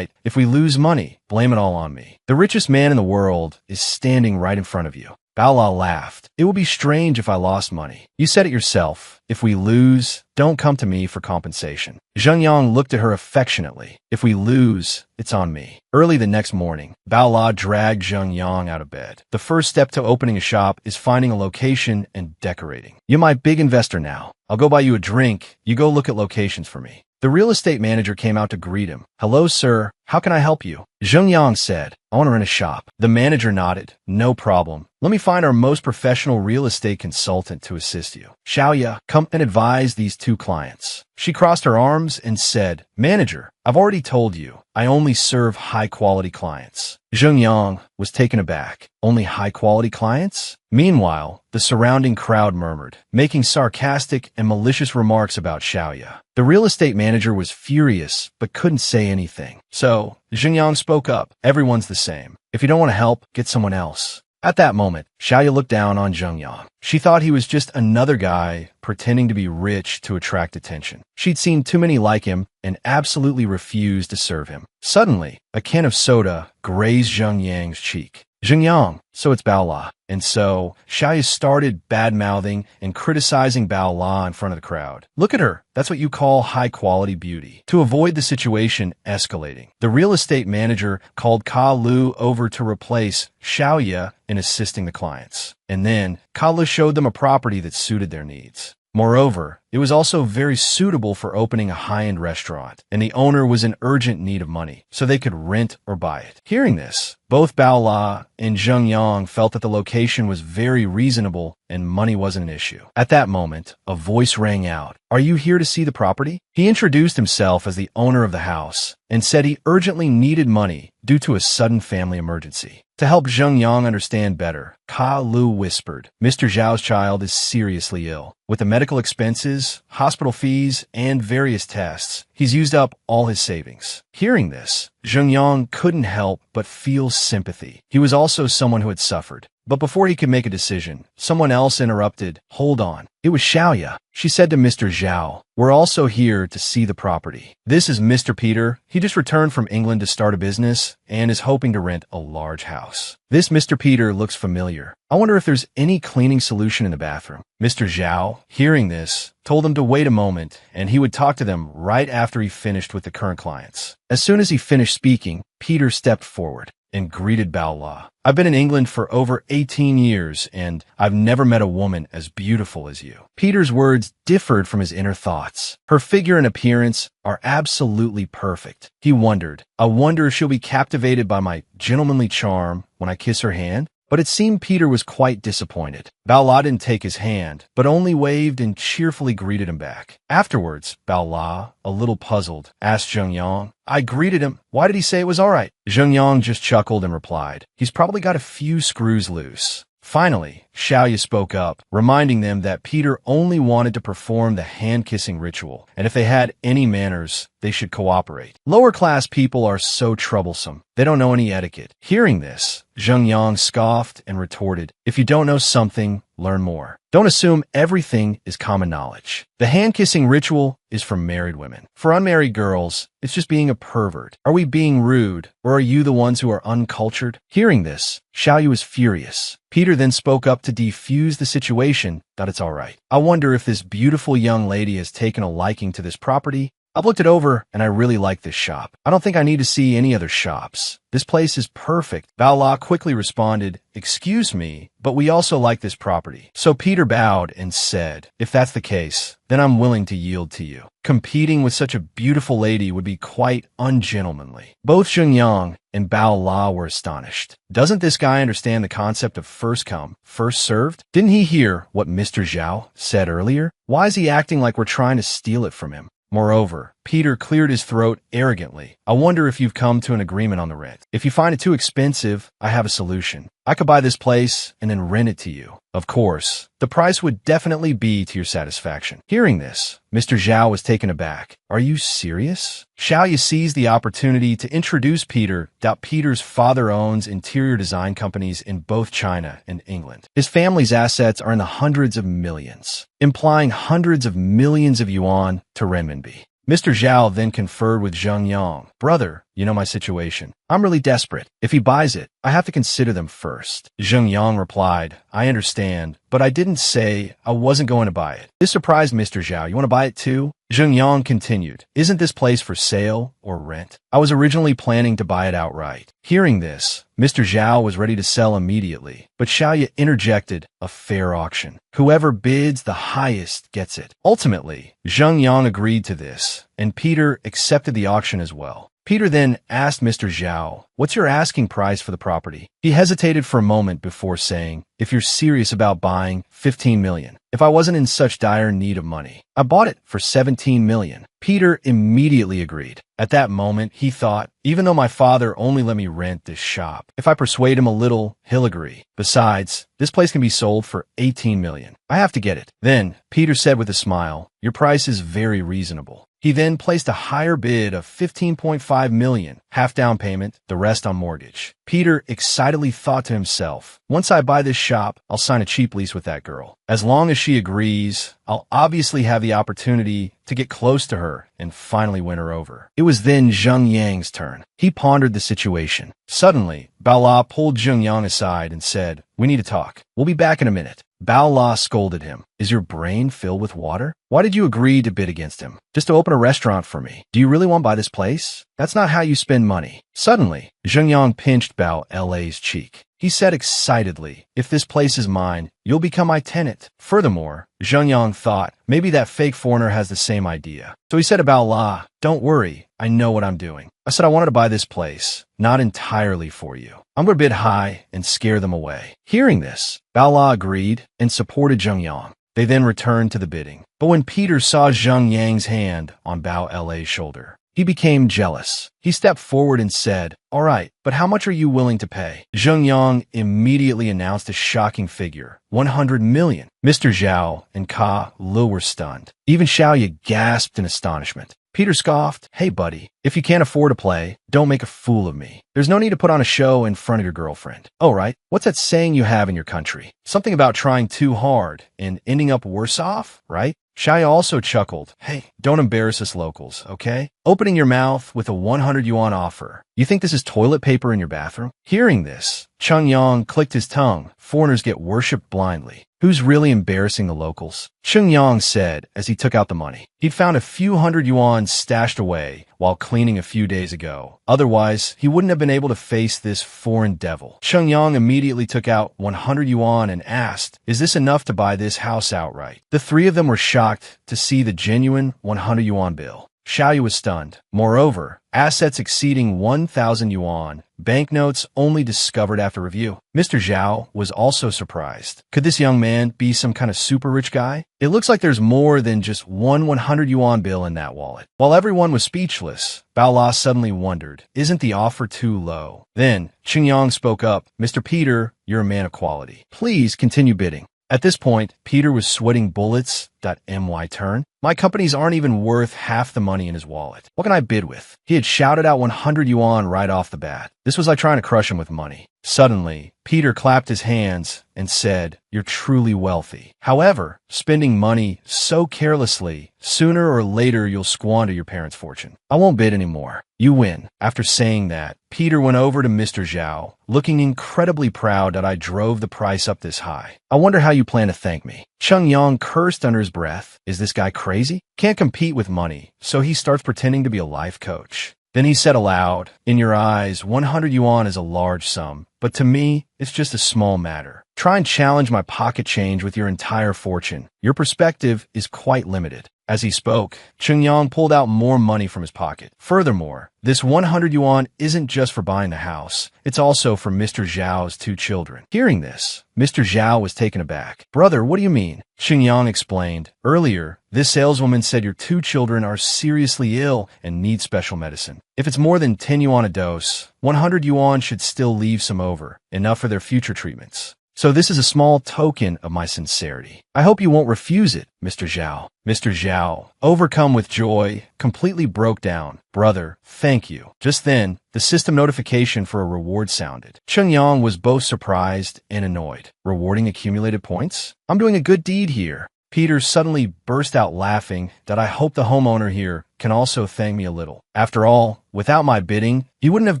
If we lose money, blame it all on me. The richest man in the world is standing right in front of you. Bao La laughed. It would be strange if I lost money. You said it yourself. If we lose, don't come to me for compensation. Zheng Yang looked at her affectionately. If we lose, it's on me. Early the next morning, Bao La dragged Zheng Yang out of bed. The first step to opening a shop is finding a location and decorating. You're my big investor now. I'll go buy you a drink. You go look at locations for me. The real estate manager came out to greet him. Hello, sir. How can I help you? Zheng Yang said, I want to rent a shop. The manager nodded. No problem. Let me find our most professional real estate consultant to assist you. Xiaoya, come and advise these 2 clients. She crossed her arms and said, Manager, I've already told you, I only serve high-quality clients. Zheng Yang was taken aback. Only high-quality clients? Meanwhile, the surrounding crowd murmured, making sarcastic and malicious remarks about Xiaoya. The real estate manager was furious, but couldn't say anything. So, Zheng Yang spoke up. Everyone's the same. If you don't want to help, get someone else. At that moment, Xiaoya looked down on Zhengyang. She thought he was just another guy pretending to be rich to attract attention. She'd seen too many like him and absolutely refused to serve him. Suddenly, a can of soda grazed Zhengyang's cheek. Zhengyang, so it's Bao La. And so, Xiaoya started bad-mouthing and criticizing Bao La in front of the crowd. Look at her. That's what you call high-quality beauty. To avoid the situation escalating, the real estate manager called Ka Lu over to replace Xiaoya in assisting the clients. And then, Ka Lu showed them a property that suited their needs. Moreover, it was also very suitable for opening a high-end restaurant, and the owner was in urgent need of money, so they could rent or buy it. Hearing this, both Bao La and Zhengyang felt that the location was very reasonable and money wasn't an issue. At that moment, a voice rang out. "Are you here to see the property?" He introduced himself as the owner of the house and said he urgently needed money due to a sudden family emergency. To help Zhengyang understand better, Ka Lu whispered, "Mr. Zhao's child is seriously ill. With the medical expenses, hospital fees, and various tests, he's used up all his savings." Hearing this, Zhengyang couldn't help but feel sympathy. He was also someone who had suffered. But before he could make a decision, someone else interrupted. "Hold on." It was Xiaoya. She said to Mr. Zhao, "We're also here to see the property. This is Mr. Peter. He just returned from England to start a business and is hoping to rent a large house. This Mr. Peter looks familiar. I wonder if there's any cleaning solution in the bathroom." Mr. Zhao, hearing this, told them to wait a moment and he would talk to them right after he finished with the current clients. As soon as he finished speaking, Peter stepped forward and greeted Bao La. "I've been in England for over 18 years, and I've never met a woman as beautiful as you." Peter's words differed from his inner thoughts. Her figure and appearance are absolutely perfect. He wondered, "I wonder if she'll be captivated by my gentlemanly charm when I kiss her hand?" But it seemed Peter was quite disappointed. Bao La didn't take his hand, but only waved and cheerfully greeted him back. Afterwards, Bao La, a little puzzled, asked Zhengyang, "I greeted him. Why did he say it was all right?" Zhengyang just chuckled and replied, "He's probably got a few screws loose." Finally, Xiaoya spoke up, reminding them that Peter only wanted to perform the hand-kissing ritual, and if they had any manners, they should cooperate. Lower-class people are so troublesome. They don't know any etiquette. Hearing this, Zhengyang scoffed and retorted, "If you don't know something, learn more. Don't assume everything is common knowledge. The hand-kissing ritual is for married women. For unmarried girls, it's just being a pervert. Are we being rude, or are you the ones who are uncultured?" Hearing this, Xiaoyu was furious. Peter then spoke up to defuse the situation, that it's all right. "I wonder if this beautiful young lady has taken a liking to this property. I've looked it over, and I really like this shop. I don't think I need to see any other shops. This place is perfect." Bao La quickly responded, "Excuse me, but we also like this property." So Peter bowed and said, "If that's the case, then I'm willing to yield to you. Competing with such a beautiful lady would be quite ungentlemanly." Both Zhengyang and Bao La were astonished. Doesn't this guy understand the concept of first come, first served? Didn't he hear what Mr. Zhao said earlier? Why is he acting like we're trying to steal it from him? Moreover, Peter cleared his throat arrogantly. "I wonder if you've come to an agreement on the rent. If you find it too expensive, I have a solution. I could buy this place and then rent it to you. Of course, the price would definitely be to your satisfaction." Hearing this, Mr. Zhao was taken aback. "Are you serious?" Xiaoya seized the opportunity to introduce Peter that Peter's father owns interior design companies in both China and England. His family's assets are in the hundreds of millions, implying hundreds of millions of yuan to renminbi. Mr. Zhao then conferred with Zhengyang. "Brother, you know my situation. I'm really desperate. If he buys it, I have to consider them first." Zhengyang replied, "I understand, but I didn't say I wasn't going to buy it." This surprised Mr. Zhao. "You want to buy it too?" Zhengyang continued, "Isn't this place for sale or rent? I was originally planning to buy it outright." Hearing this, Mr. Zhao was ready to sell immediately, but Xiaoya interjected, "A fair auction. Whoever bids the highest gets it." Ultimately, Zhengyang agreed to this, and Peter accepted the auction as well. Peter then asked Mr. Zhao, "What's your asking price for the property?" He hesitated for a moment before saying, "If you're serious about buying, 15 million. If I wasn't in such dire need of money, I bought it for 17 million. Peter immediately agreed. At that moment, he thought, even though my father only let me rent this shop, if I persuade him a little, he'll agree. Besides, this place can be sold for 18 million. I have to get it. Then, Peter said with a smile, "Your price is very reasonable." He then placed a higher bid of 15.5 million, half down payment, the rest on mortgage. Peter excitedly thought to himself, once I buy this shop, I'll sign a cheap lease with that girl. As long as she agrees, I'll obviously have the opportunity to get close to her and finally win her over. It was then Zheng Yang's turn. He pondered the situation. Suddenly, Bao La pulled Zheng Yang aside and said, "We need to talk. We'll be back in a minute." Bao La scolded him. "Is your brain filled with water? Why did you agree to bid against him? Just to open a restaurant for me. Do you really want to buy this place? That's not how you spend money." Suddenly, Zheng Yang pinched Bao La's cheek. He said excitedly, "If this place is mine, you'll become my tenant." Furthermore, Zheng Yang thought maybe that fake foreigner has the same idea. So he said to Bao La, "Don't worry, I know what I'm doing. I said I wanted to buy this place, not entirely for you. I'm going to bid high and scare them away." Hearing this, Bao La agreed and supported Zheng Yang. They then returned to the bidding. But when Peter saw Zheng Yang's hand on Bao La's shoulder, he became jealous. He stepped forward and said, "All right, but how much are you willing to pay?" Zheng Yang immediately announced a shocking figure, 100 million. Mr. Zhao and Ka Lu were stunned. Even Xiaoya gasped in astonishment. Peter scoffed, "Hey buddy, if you can't afford to play, don't make a fool of me. There's no need to put on a show in front of your girlfriend." "Oh right, what's that saying you have in your country? Something about trying too hard and ending up worse off, right?" Xiaoya also chuckled, "Hey, don't embarrass us locals, okay? Opening your mouth with a 100 yuan offer. You think this is toilet paper in your bathroom?" Hearing this, Cheng Yang clicked his tongue. Foreigners get worshipped blindly. Who's really embarrassing the locals? Cheng Yang said as he took out the money. He'd found a few hundred yuan stashed away while cleaning a few days ago. Otherwise, he wouldn't have been able to face this foreign devil. Cheng Yang immediately took out 100 yuan and asked, "Is this enough to buy this house outright?" The three of them were shocked to see the genuine 100 yuan bill. Xiaoyu was stunned. Moreover, assets exceeding 1,000 yuan, banknotes only discovered after review. Mr. Zhao was also surprised. Could this young man be some kind of super rich guy? It looks like there's more than just one 100 yuan bill in that wallet. While everyone was speechless, Bao La suddenly wondered, isn't the offer too low? Then, Qing Yang spoke up, "Mr. Peter, you're a man of quality. Please continue bidding." At this point, Peter was sweating bullets. My turn? My companies aren't even worth half the money in his wallet. What can I bid with? He had shouted out 100 yuan right off the bat. This was like trying to crush him with money. Suddenly, Peter clapped his hands and said, "You're truly wealthy. However, spending money so carelessly, sooner or later you'll squander your parents' fortune. I won't bid anymore. You win." After saying that, Peter went over to Mr. Zhao, looking incredibly proud that I drove the price up this high. "I wonder how you plan to thank me." Cheng Yang cursed under his breath. Is this guy crazy? Can't compete with money, so he starts pretending to be a life coach. Then he said aloud, "In your eyes, 100 yuan is a large sum, but to me, it's just a small matter. Try and challenge my pocket change with your entire fortune. Your perspective is quite limited." As he spoke, Cheng Yang pulled out more money from his pocket. Furthermore, this 100 yuan isn't just for buying the house, it's also for Mr. Zhao's 2 children. Hearing this, Mr. Zhao was taken aback. "Brother, what do you mean?" Cheng Yang explained, "Earlier, this saleswoman said your 2 children are seriously ill and need special medicine. If it's more than 10 yuan a dose, 100 yuan should still leave some over, enough for their future treatments. So this is a small token of my sincerity. I hope you won't refuse it, Mr. Zhao." Mr. Zhao, overcome with joy, completely broke down. "Brother, thank you." Just then, the system notification for a reward sounded. Cheng Yang was both surprised and annoyed. Rewarding accumulated points? I'm doing a good deed here. Peter suddenly burst out laughing that I hope the homeowner here can also thank me a little. After all, without my bidding, he wouldn't have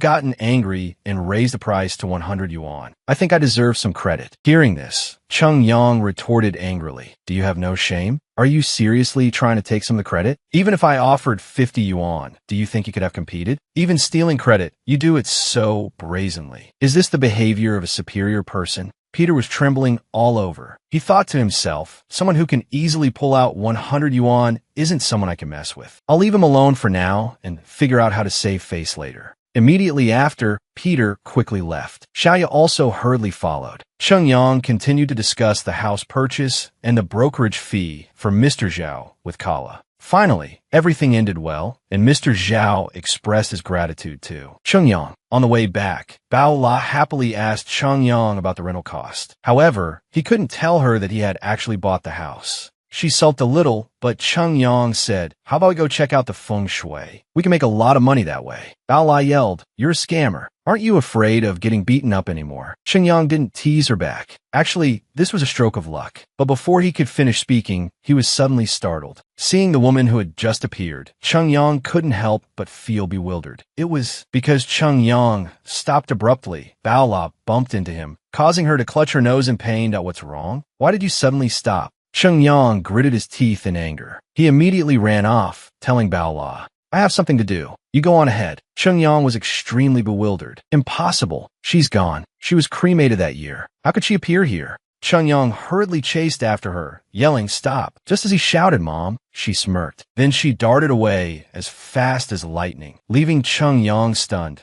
gotten angry and raised the price to 100 yuan. I think I deserve some credit. Hearing this, Cheng Yang retorted angrily, "Do you have no shame? Are you seriously trying to take some of the credit? Even if I offered 50 yuan, do you think you could have competed? Even stealing credit, you do it so brazenly. Is this the behavior of a superior person?" Peter was trembling all over. He thought to himself, someone who can easily pull out 100 yuan isn't someone I can mess with. I'll leave him alone for now and figure out how to save face later. Immediately after, Peter quickly left. Xiaoya also hurriedly followed. Cheng Yang continued to discuss the house purchase and the brokerage fee for Mr. Zhao with Kala. Finally, everything ended well, and Mr. Zhao expressed his gratitude to Cheng Yang. On the way back, Bao La happily asked Cheng Yang about the rental cost. However, he couldn't tell her that he had actually bought the house. She sulked a little, but Chung Yang said, "How about we go check out the feng shui? We can make a lot of money that way." Bao La yelled, "You're a scammer. Aren't you afraid of getting beaten up anymore?" Chung Yang didn't tease her back. Actually, this was a stroke of luck. But before he could finish speaking, he was suddenly startled. Seeing the woman who had just appeared, Chung Yang couldn't help but feel bewildered. It was because Chung Yang stopped abruptly. Bao La bumped into him, causing her to clutch her nose in pain. What's wrong? Why did you suddenly stop? Chung Yang gritted his teeth in anger. He immediately ran off, telling Bao La, "I have something to do. You go on ahead." Chung Yang was extremely bewildered. Impossible. She's gone. She was cremated that year. How could she appear here? Chung Yang hurriedly chased after her, yelling, "Stop!" Just as he shouted, "Mom," she smirked. Then she darted away as fast as lightning, leaving Chung Yang stunned.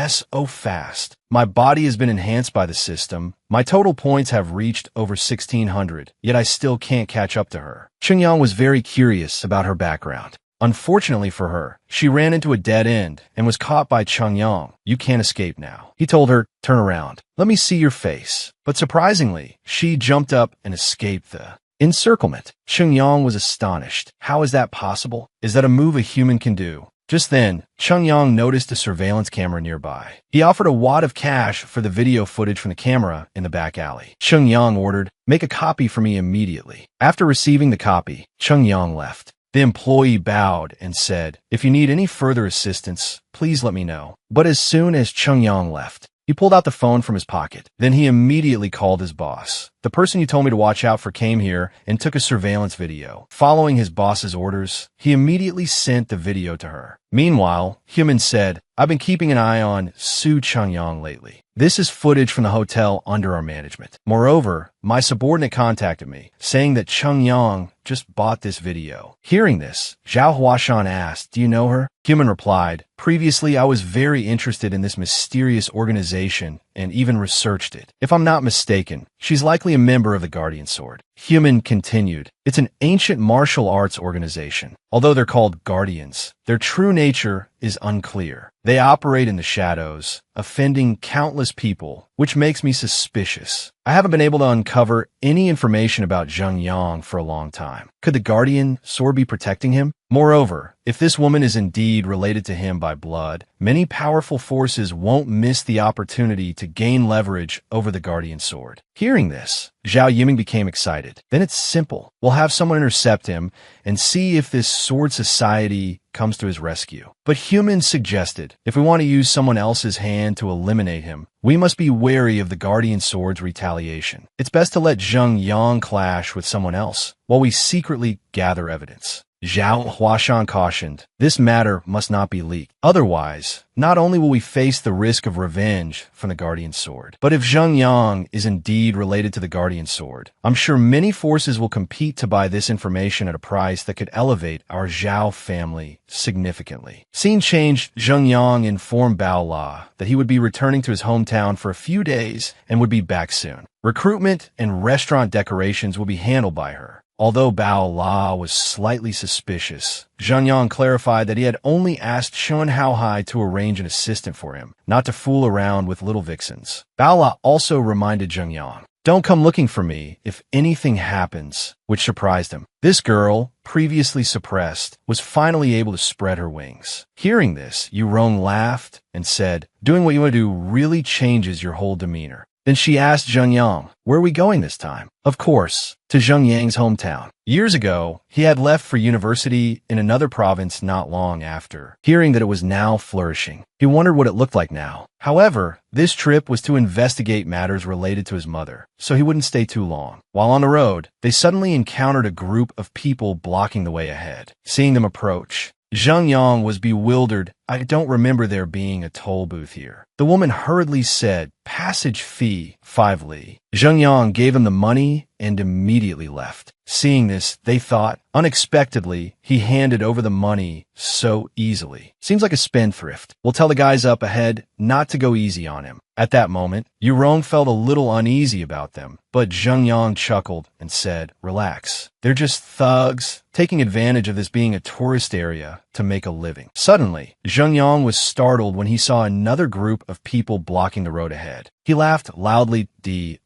So fast. My body has been enhanced by the system. My total points have reached over 1,600, yet I still can't catch up to her. Chung Yang was very curious about her background. Unfortunately for her, she ran into a dead end and was caught by Chung Yang. "You can't escape now." He told her, "Turn around. Let me see your face." But surprisingly, she jumped up and escaped the encirclement. Chung Yang was astonished. How is that possible? Is that a move a human can do? Just then, Chung Yang noticed a surveillance camera nearby. He offered a wad of cash for the video footage from the camera in the back alley. Chung Yang ordered, "Make a copy for me immediately." After receiving the copy, Chung Yang left. The employee bowed and said, "If you need any further assistance, please let me know." But as soon as Chung Yang left, he pulled out the phone from his pocket. Then he immediately called his boss. "The person you told me to watch out for came here and took a surveillance video." Following his boss's orders, he immediately sent the video to her. Meanwhile, Human said, "I've been keeping an eye on Su Chung Yang lately. This is footage from the hotel under our management. Moreover, my subordinate contacted me, saying that Chung Yang just bought this video." Hearing this, Zhao Huashan asked, "Do you know her?" Human replied, "Previously, I was very interested in this mysterious organization and even researched it. If I'm not mistaken, she's likely a member of the Guardian Sword." Human continued, "It's an ancient martial arts organization. Although they're called Guardians, their true nature is unclear. They operate in the shadows, offending countless people, which makes me suspicious. I haven't been able to uncover any information about Zheng Yang for a long time. Could the Guardian Sword be protecting him? Moreover, if this woman is indeed related to him by blood, many powerful forces won't miss the opportunity to gain leverage over the Guardian Sword." Hearing this, Zhao Yiming became excited. "Then it's simple. We'll have someone intercept him and see if this sword society comes to his rescue." But Human suggested, if we want to use someone else's hand to eliminate him, we must be wary of the Guardian Sword's retaliation. It's best to let Zheng Yang clash with someone else, while we secretly gather evidence. Zhao Huashan cautioned, "This matter must not be leaked. Otherwise, not only will we face the risk of revenge from the Guardian Sword, but if Zheng Yang is indeed related to the Guardian Sword, I'm sure many forces will compete to buy this information at a price that could elevate our Zhao family significantly." Scene changed. Zheng Yang informed Bao La that he would be returning to his hometown for a few days and would be back soon. Recruitment and restaurant decorations will be handled by her. Although Bao La was slightly suspicious, Zheng Yang clarified that he had only asked Shun Haohai to arrange an assistant for him, not to fool around with little vixens. Bao La also reminded Zheng Yang, "Don't come looking for me if anything happens," which surprised him. This girl, previously suppressed, was finally able to spread her wings. Hearing this, Yu Rong laughed and said, "Doing what you want to do really changes your whole demeanor." Then she asked Zheng Yang, "Where are we going this time?" Of course, to Zheng Yang's hometown. Years ago, he had left for university in another province not long after, hearing that it was now flourishing. He wondered what it looked like now. However, this trip was to investigate matters related to his mother, so he wouldn't stay too long. While on the road, they suddenly encountered a group of people blocking the way ahead. Seeing them approach, Zheng Yang was bewildered. "I don't remember there being a toll booth here." The woman hurriedly said, "Passage fee, 5 li." Zheng Yang gave him the money and immediately left. Seeing this, they thought, unexpectedly, he handed over the money so easily. Seems like a spendthrift. We'll tell the guys up ahead not to go easy on him. At that moment, Yu Rong felt a little uneasy about them, but Zheng Yang chuckled and said, "Relax. They're just thugs, taking advantage of this being a tourist area to make a living." Suddenly, Zheng Yang was startled when he saw another group of people blocking the road ahead. He laughed loudly.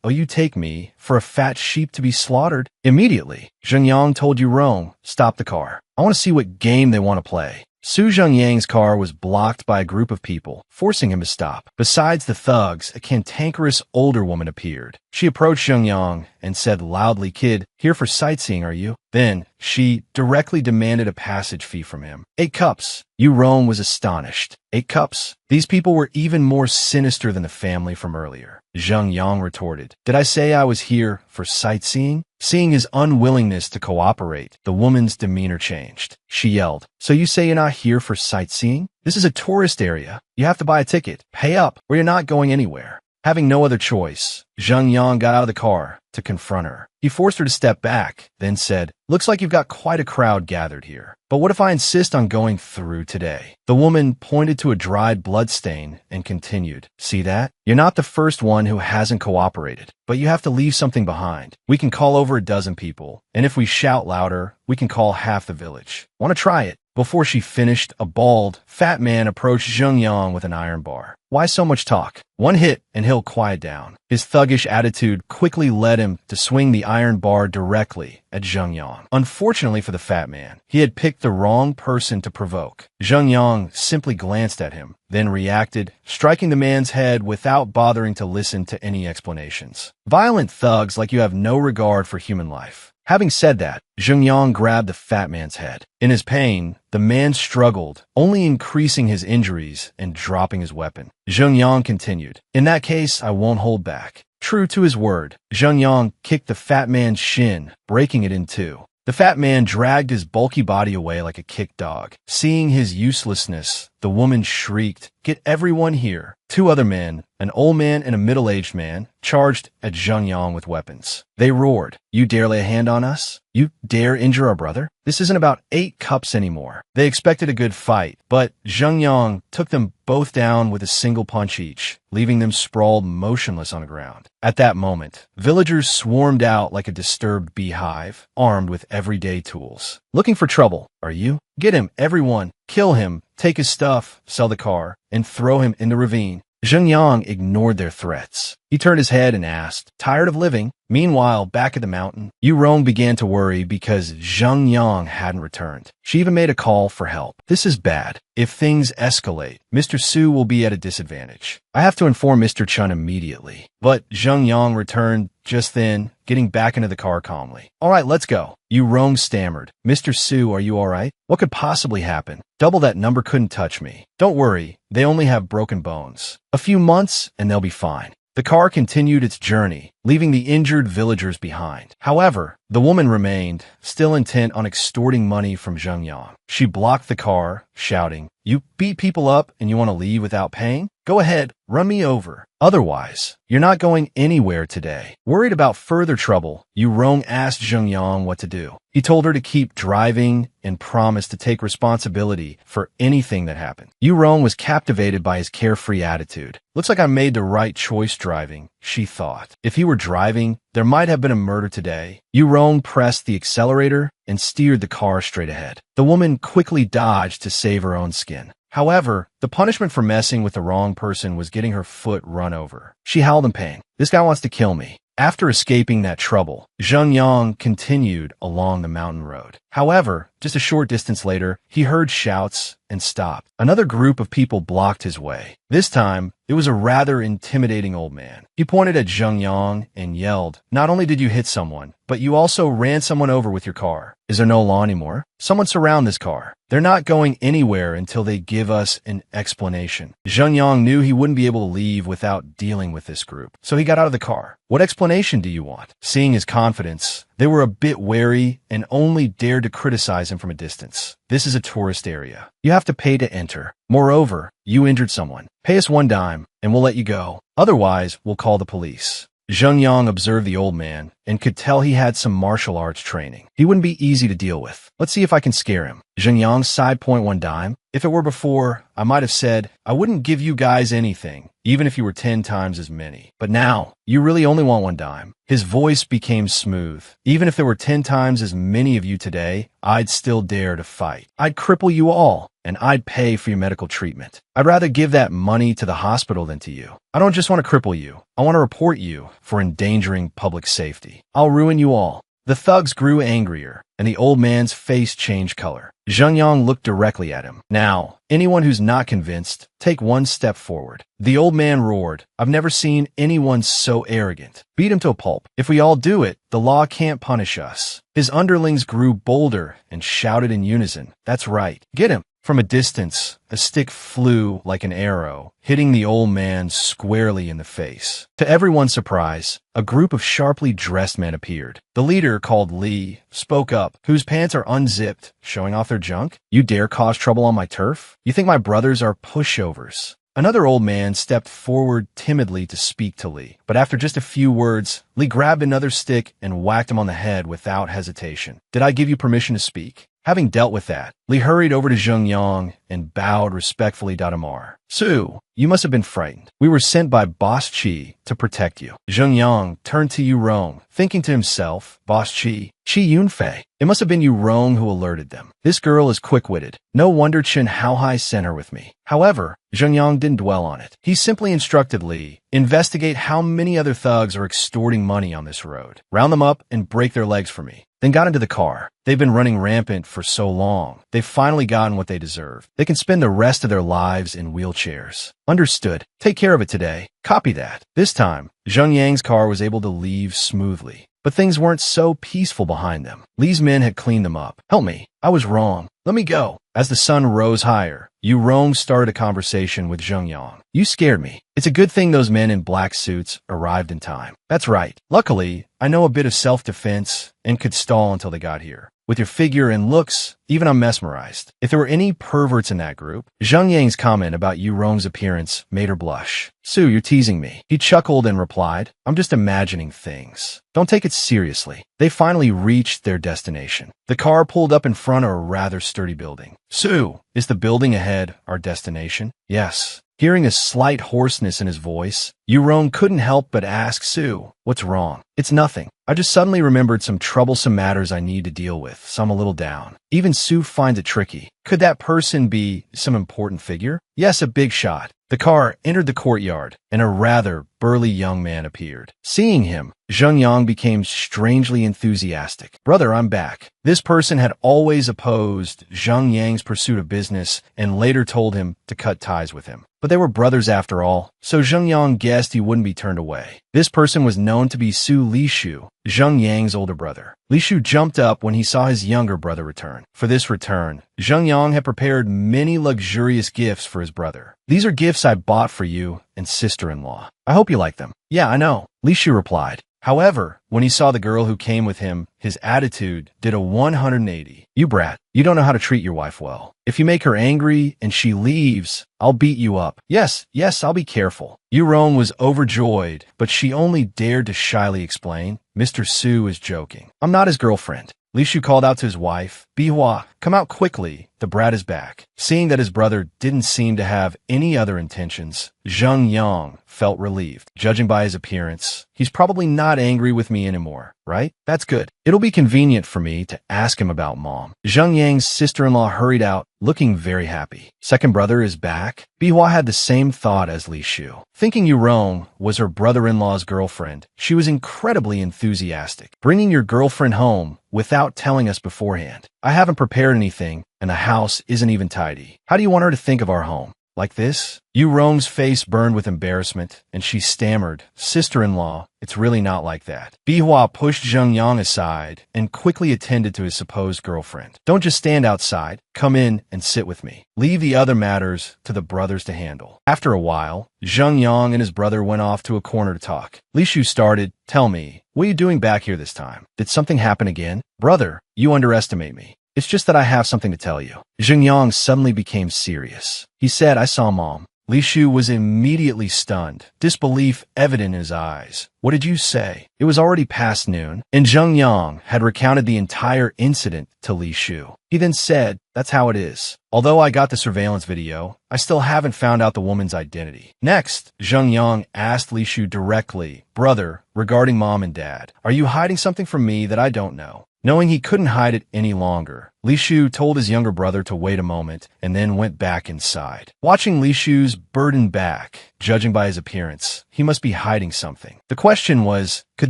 Oh, you take me for a fat sheep to be slaughtered? Immediately, Zhengyang told Yurong, stop the car. I want to see what game they want to play. Su Zhengyang's car was blocked by a group of people, forcing him to stop. Besides the thugs, a cantankerous older woman appeared. She approached Zhengyang and said loudly, kid, here for sightseeing, are you? Then, she directly demanded a passage fee from him. 8 cups. Yurong was astonished. 8 cups? These people were even more sinister than the family from earlier. Zhengyang retorted, did I say I was here for sightseeing? Seeing his unwillingness to cooperate, the woman's demeanor changed. She yelled, so you say you're not here for sightseeing? This is a tourist area. You have to buy a ticket, pay up, or you're not going anywhere. Having no other choice, Zhengyang got out of the car to confront her. He forced her to step back, then said, looks like you've got quite a crowd gathered here. But what if I insist on going through today? The woman pointed to a dried blood stain and continued, see that? You're not the first one who hasn't cooperated, but you have to leave something behind. We can call over a dozen people, and if we shout louder, we can call half the village. Want to try it? Before she finished, a bald, fat man approached Zhengyang with an iron bar. Why so much talk? One hit and he'll quiet down. His thuggish attitude quickly led him to swing the iron bar directly at Zhengyang. Unfortunately for the fat man, he had picked the wrong person to provoke. Zhengyang simply glanced at him, then reacted, striking the man's head without bothering to listen to any explanations. Violent thugs like you have no regard for human life. Having said that, Zhengyang grabbed the fat man's head. In his pain, the man struggled, only increasing his injuries and dropping his weapon. Zhengyang continued, in that case, I won't hold back. True to his word, Zhengyang kicked the fat man's shin, breaking it in two. The fat man dragged his bulky body away like a kicked dog. Seeing his uselessness, the woman shrieked, get everyone here. 2 other men, an old man and a middle-aged man, charged at Zhengyang with weapons. They roared, you dare lay a hand on us? You dare injure our brother? This isn't about 8 cups anymore. They expected a good fight, but Zhengyang took them both down with a single punch each, leaving them sprawled motionless on the ground. At that moment, villagers swarmed out like a disturbed beehive, armed with everyday tools. Looking for trouble, are you? Get him, everyone. Kill him, take his stuff, sell the car, and throw him in the ravine. Zhengyang ignored their threats. He turned his head and asked, tired of living? Meanwhile, back at the mountain, Yurong began to worry because Zhengyang hadn't returned. She even made a call for help. This is bad. If things escalate, Mr. Su will be at a disadvantage. I have to inform Mr. Chun immediately. But Zhengyang returned just then, getting back into the car calmly. All right, let's go. Yurong stammered. Mr. Su, are you all right? What could possibly happen? Double that number couldn't touch me. Don't worry, they only have broken bones. A few months and they'll be fine. The car continued its journey, leaving the injured villagers behind. However, the woman remained, still intent on extorting money from Zhengyang. She blocked the car, shouting, you beat people up and you want to leave without paying? Go ahead, run me over. Otherwise, you're not going anywhere today. Worried about further trouble, Yurong asked Zhengyang what to do. He told her to keep driving and promised to take responsibility for anything that happened. Yurong was captivated by his carefree attitude. Looks like I made the right choice driving, she thought. If he were driving, there might have been a murder today. Yurong pressed the accelerator and steered the car straight ahead. The woman quickly dodged to save her own skin. However, the punishment for messing with the wrong person was getting her foot run over. She howled in pain. This guy wants to kill me. After escaping that trouble, Zhengyang continued along the mountain road. However, just a short distance later, he heard shouts and stopped. Another group of people blocked his way. This time, it was a rather intimidating old man. He pointed at Zhengyang and yelled, not only did you hit someone, but you also ran someone over with your car. Is there no law anymore? Someone surround this car. They're not going anywhere until they give us an explanation. Zhengyang knew he wouldn't be able to leave without dealing with this group, so he got out of the car. What explanation do you want? Seeing his confidence, they were a bit wary and only dared to criticize him from a distance. This is a tourist area. You have to pay to enter. Moreover, you injured someone. Pay us 1 dime and we'll let you go. Otherwise, we'll call the police. Zhengyang observed the old man and could tell he had some martial arts training. He wouldn't be easy to deal with. Let's see if I can scare him. Zhengyang sighed. 1 dime. If it were before, I might have said, I wouldn't give you guys anything, even if you were 10 times as many. But now, you really only want 1 dime. His voice became smooth. Even if there were 10 times as many of you today, I'd still dare to fight. I'd cripple you all. and I'd pay for your medical treatment. I'd rather give that money to the hospital than to you. I don't just want to cripple you. I want to report you for endangering public safety. I'll ruin you all. The thugs grew angrier, and the old man's face changed color. Zheng Yang looked directly at him. Now, anyone who's not convinced, take one step forward. The old man roared, I've never seen anyone so arrogant. Beat him to a pulp. If we all do it, the law can't punish us. His underlings grew bolder and shouted in unison, that's right. Get him. From a distance, a stick flew like an arrow, hitting the old man squarely in the face. To everyone's surprise, a group of sharply dressed men appeared. The leader, called Li, spoke up, whose pants are unzipped, showing off their junk. You dare cause trouble on my turf? You think my brothers are pushovers? Another old man stepped forward timidly to speak to Li, but after just a few words, Li grabbed another stick and whacked him on the head without hesitation. Did I give you permission to speak? Having dealt with that, Li hurried over to Zheng Yang and bowed respectfully to Damar. Su, you must have been frightened. We were sent by Boss Qi to protect you. Zheng Yang turned to Yu Rong, thinking to himself, Boss Qi Yunfei. It must have been Yu Rong who alerted them. This girl is quick-witted. No wonder Chen Haohai sent her with me. However, Zheng Yang didn't dwell on it. He simply instructed Li, investigate how many other thugs are extorting money on this road. Round them up and break their legs for me. Then got into the car. They've been running rampant for so long. They've finally gotten what they deserve. They can spend the rest of their lives in wheelchairs. Understood. Take care of it today. Copy that. This time, Zheng Yang's car was able to leave smoothly. But things weren't so peaceful behind them. Li's men had cleaned them up. Help me. I was wrong. Let me go. As the sun rose higher, Yu Rong started a conversation with Zheng Yang. You scared me. It's a good thing those men in black suits arrived in time. That's right. Luckily, I know a bit of self-defense and could stall until they got here. With your figure and looks, even I'm mesmerized. If there were any perverts in that group, Zheng Yang's comment about Yu Rong's appearance made her blush. Su, you're teasing me. He chuckled and replied, I'm just imagining things. Don't take it seriously. They finally reached their destination. The car pulled up in front of a rather sturdy building. Su, is the building ahead our destination? Yes. Hearing a slight hoarseness in his voice, Yu Rong couldn't help but ask Su, what's wrong? It's nothing. I just suddenly remembered some troublesome matters I need to deal with, so I'm a little down. Even Su finds it tricky. Could that person be some important figure? Yes, a big shot. The car entered the courtyard, and a rather burly young man appeared. Seeing him, Zheng Yang became strangely enthusiastic. Brother, I'm back. This person had always opposed Zheng Yang's pursuit of business and later told him to cut ties with him. But they were brothers after all, so Zheng Yang guessed he wouldn't be turned away. This person was known to be Su Lishu, Zheng Yang's older brother. Lishu jumped up when he saw his younger brother return. For this return, Zheng Yang had prepared many luxurious gifts for his brother. These are gifts I bought for you and sister-in-law. I hope you like them. Yeah, I know, Lishu replied. However, when he saw the girl who came with him, his attitude did a 180. You brat, you don't know how to treat your wife well. If you make her angry and she leaves, I'll beat you up. Yes, I'll be careful. Yu Rong was overjoyed, but she only dared to shyly explain, Mr. Su is joking. I'm not his girlfriend. Lishu called out to his wife, Bihua, come out quickly, the brat is back. Seeing that his brother didn't seem to have any other intentions, Zheng Yang felt relieved. Judging by his appearance, he's probably not angry with me anymore, right? That's good. It'll be convenient for me to ask him about Mom. Zheng Yang's sister-in-law hurried out, looking very happy. Second brother is back? Bihua had the same thought as Li Shu. Thinking Yu Rong was her brother-in-law's girlfriend, she was incredibly enthusiastic. Bringing your girlfriend home without telling us beforehand. I haven't prepared anything, and the house isn't even tidy. How do you want her to think of our home? Like this? Yu Rong's face burned with embarrassment, and she stammered, Sister-in-law, it's really not like that. Bihua pushed Zheng Yang aside and quickly attended to his supposed girlfriend. Don't just stand outside. Come in and sit with me. Leave the other matters to the brothers to handle. After a while, Zheng Yang and his brother went off to a corner to talk. Li Shu started, Tell me, what are you doing back here this time? Did something happen again? Brother, you underestimate me. It's just that I have something to tell you. Zheng Yang suddenly became serious. He said, I saw Mom. Li Shu was immediately stunned, disbelief evident in his eyes. What did you say? It was already past noon, and Zheng Yang had recounted the entire incident to Li Shu. He then said, That's how it is. Although I got the surveillance video, I still haven't found out the woman's identity. Next, Zheng Yang asked Li Shu directly, Brother, regarding Mom and Dad, are you hiding something from me that I don't know? Knowing he couldn't hide it any longer, Li Shu told his younger brother to wait a moment and then went back inside. Watching Li Shu's burdened back, judging by his appearance, he must be hiding something. The question was, could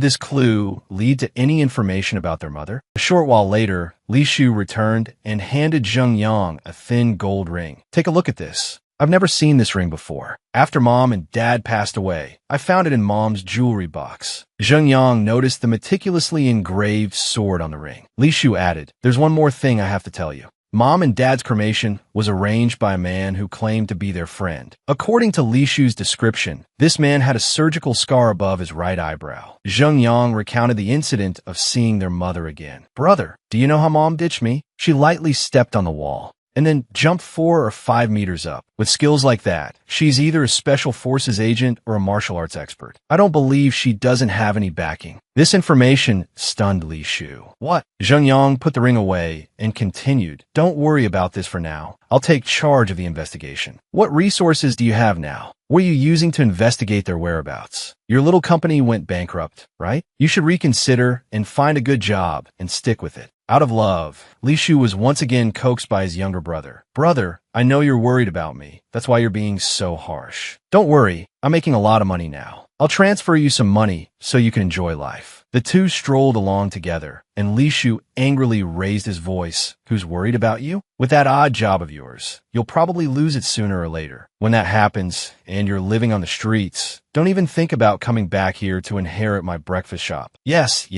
this clue lead to any information about their mother? A short while later, Li Shu returned and handed Zheng Yang a thin gold ring. Take a look at this. I've never seen this ring before. After Mom and Dad passed away, I found it in Mom's jewelry box. Zheng Yang noticed the meticulously engraved sword on the ring. Li Shu added, there's one more thing I have to tell you. Mom and Dad's cremation was arranged by a man who claimed to be their friend. According to Li Shu's description, this man had a surgical scar above his right eyebrow. Zheng Yang recounted the incident of seeing their mother again. Brother, do you know how Mom ditched me? She lightly stepped on the wall and then jumped 4 or 5 meters up. With skills like that, she's either a special forces agent or a martial arts expert. I don't believe she doesn't have any backing. This information stunned Li Shu. What? Zheng Yang put the ring away and continued, don't worry about this for now. I'll take charge of the investigation. What resources do you have now? What are you using to investigate their whereabouts? Your little company went bankrupt, right? You should reconsider and find a good job and stick with it. Out of love, Li Shu was once again coaxed by his younger brother. Brother, I know you're worried about me. That's why you're being so harsh. Don't worry, I'm making a lot of money now. I'll transfer you some money so you can enjoy life. The two strolled along together, and Li Shu angrily raised his voice. Who's worried about you? With that odd job of yours, you'll probably lose it sooner or later. When that happens, and you're living on the streets, don't even think about coming back here to inherit my breakfast shop. Yes,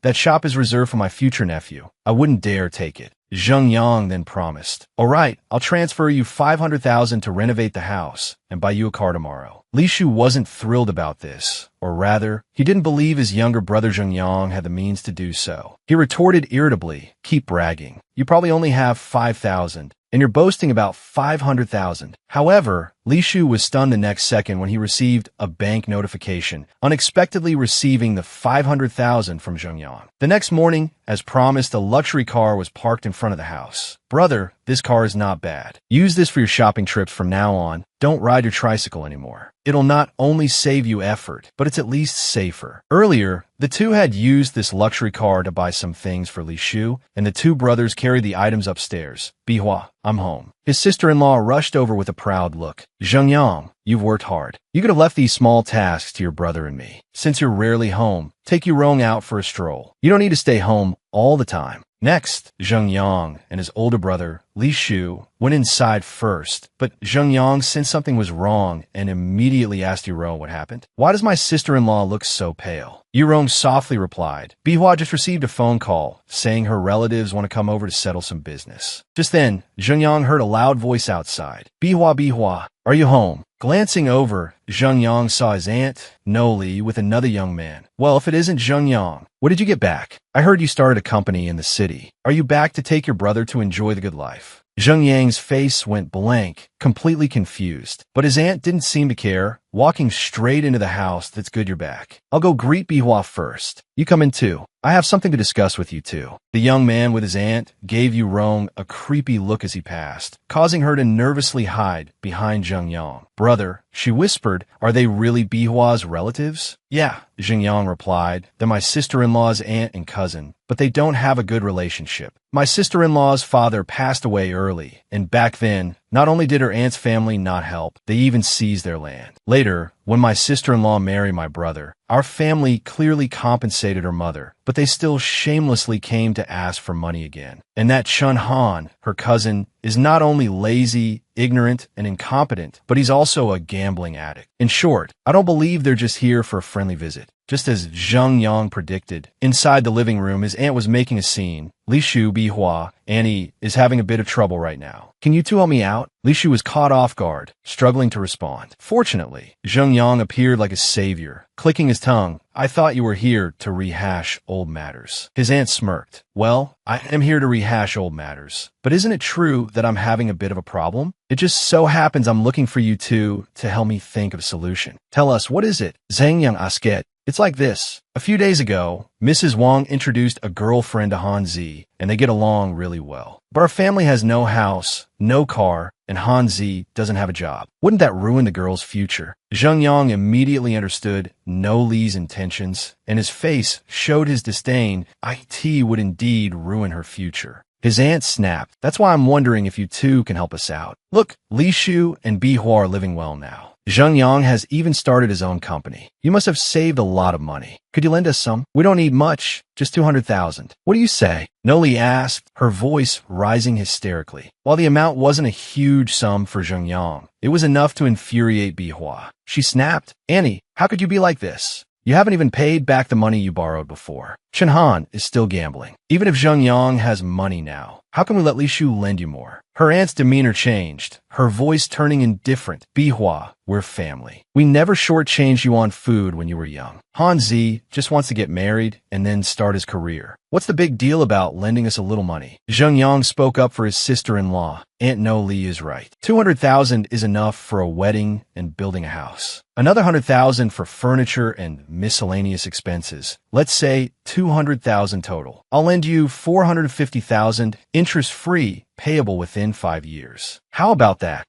that shop is reserved for my future nephew. I wouldn't dare take it. Zheng Yang then promised, all right, I'll transfer you 500,000 to renovate the house and buy you a car tomorrow. Li Shu wasn't thrilled about this, or rather, he didn't believe his younger brother Zheng Yang had the means to do so. He retorted irritably, keep bragging. You probably only have 5,000. And you're boasting about 500,000. However, Li Shu was stunned the next second when he received a bank notification, unexpectedly receiving the 500,000 from Zheng Yang. The next morning, as promised, a luxury car was parked in front of the house. Brother, this car is not bad. Use this for your shopping trips from now on. Don't ride your tricycle anymore. It'll not only save you effort, but it's at least safer. Earlier, the two had used this luxury car to buy some things for Li Shu, and the two brothers carried the items upstairs. Bihua, I'm home. His sister-in-law rushed over with a proud look. Zheng Yang, you've worked hard. You could have left these small tasks to your brother and me. Since you're rarely home, take Yurong out for a stroll. You don't need to stay home all the time. Next, Zheng Yang and his older brother, Li Shu, went inside first, but Zheng Yang sensed something was wrong and immediately asked Yurong what happened. Why does my sister-in-law look so pale? Yurong softly replied, Bihua just received a phone call saying her relatives want to come over to settle some business. Just then, Zheng Yang heard a loud voice outside. Bihua, are you home? Glancing over, Zheng Yang saw his aunt, Noli, with another young man. Well, if it isn't Zheng Yang, what did you get back? I heard you started a company in the city. Are you back to take your brother to enjoy the good life? Zheng Yang's face went blank, completely confused. But his aunt didn't seem to care, walking straight into the house. That's good you're back. I'll go greet Bihua first. You come in too. I have something to discuss with you too. The young man with his aunt gave Yurong a creepy look as he passed, causing her to nervously hide behind Zheng Yang. Brother, she whispered, are they really Bihua's relatives? Yeah, Zheng Yang replied. They're my sister-in-law's aunt and cousin, but they don't have a good relationship. My sister-in-law's father passed away early, and back then, not only did her aunt's family not help, they even seized their land. Later, when my sister-in-law married my brother, our family clearly compensated her mother, but they still shamelessly came to ask for money again. And that Chun Han, her cousin, is not only lazy, ignorant, and incompetent, but he's also a gambling addict. In short, I don't believe they're just here for a friendly visit. Just as Zheng Yang predicted, inside the living room, his aunt was making a scene. Li Shu, Bihua, Annie is having a bit of trouble right now. Can you two help me out? Li Shu was caught off guard, struggling to respond. Fortunately, Zheng Yang appeared like a savior, clicking his tongue. I thought you were here to rehash old matters. His aunt smirked. Well, I am here to rehash old matters. But isn't it true that I'm having a bit of a problem? It just so happens I'm looking for you two to help me think of a solution. Tell us, what is it? Zheng Yang asked. It's like this. A few days ago, Mrs. Wang introduced a girlfriend to Han Zi, and they get along really well. but our family has no house, no car, and Han Zi doesn't have a job. Wouldn't that ruin the girl's future? Zheng Yang immediately understood No Li's intentions, and his face showed his disdain. It would indeed ruin her future. His aunt snapped. That's why I'm wondering if you two can help us out. Look, Li Shu and Bihua are living well now. Zheng Yang has even started his own company. You must have saved a lot of money. Could you lend us some? We don't need much, just 200,000. What do you say? No Li asked, her voice rising hysterically. While the amount wasn't a huge sum for Zheng Yang, it was enough to infuriate Bihua. She snapped, Annie, how could you be like this? You haven't even paid back the money you borrowed before. Chen Han is still gambling. Even if Zheng Yang has money now, how can we let Li Shu lend you more? Her aunt's demeanor changed, her voice turning indifferent. Bihua, we're family. We never shortchanged you on food when you were young. Han Zi just wants to get married and then start his career. What's the big deal about lending us a little money? Zheng Yang spoke up for his sister-in-law. Aunt No Li is right. 200,000 is enough for a wedding and building a house. Another 100,000 for furniture and miscellaneous expenses. Let's say 200,000 total. I'll lend you 450,000, interest-free, payable within 5 years. How about that?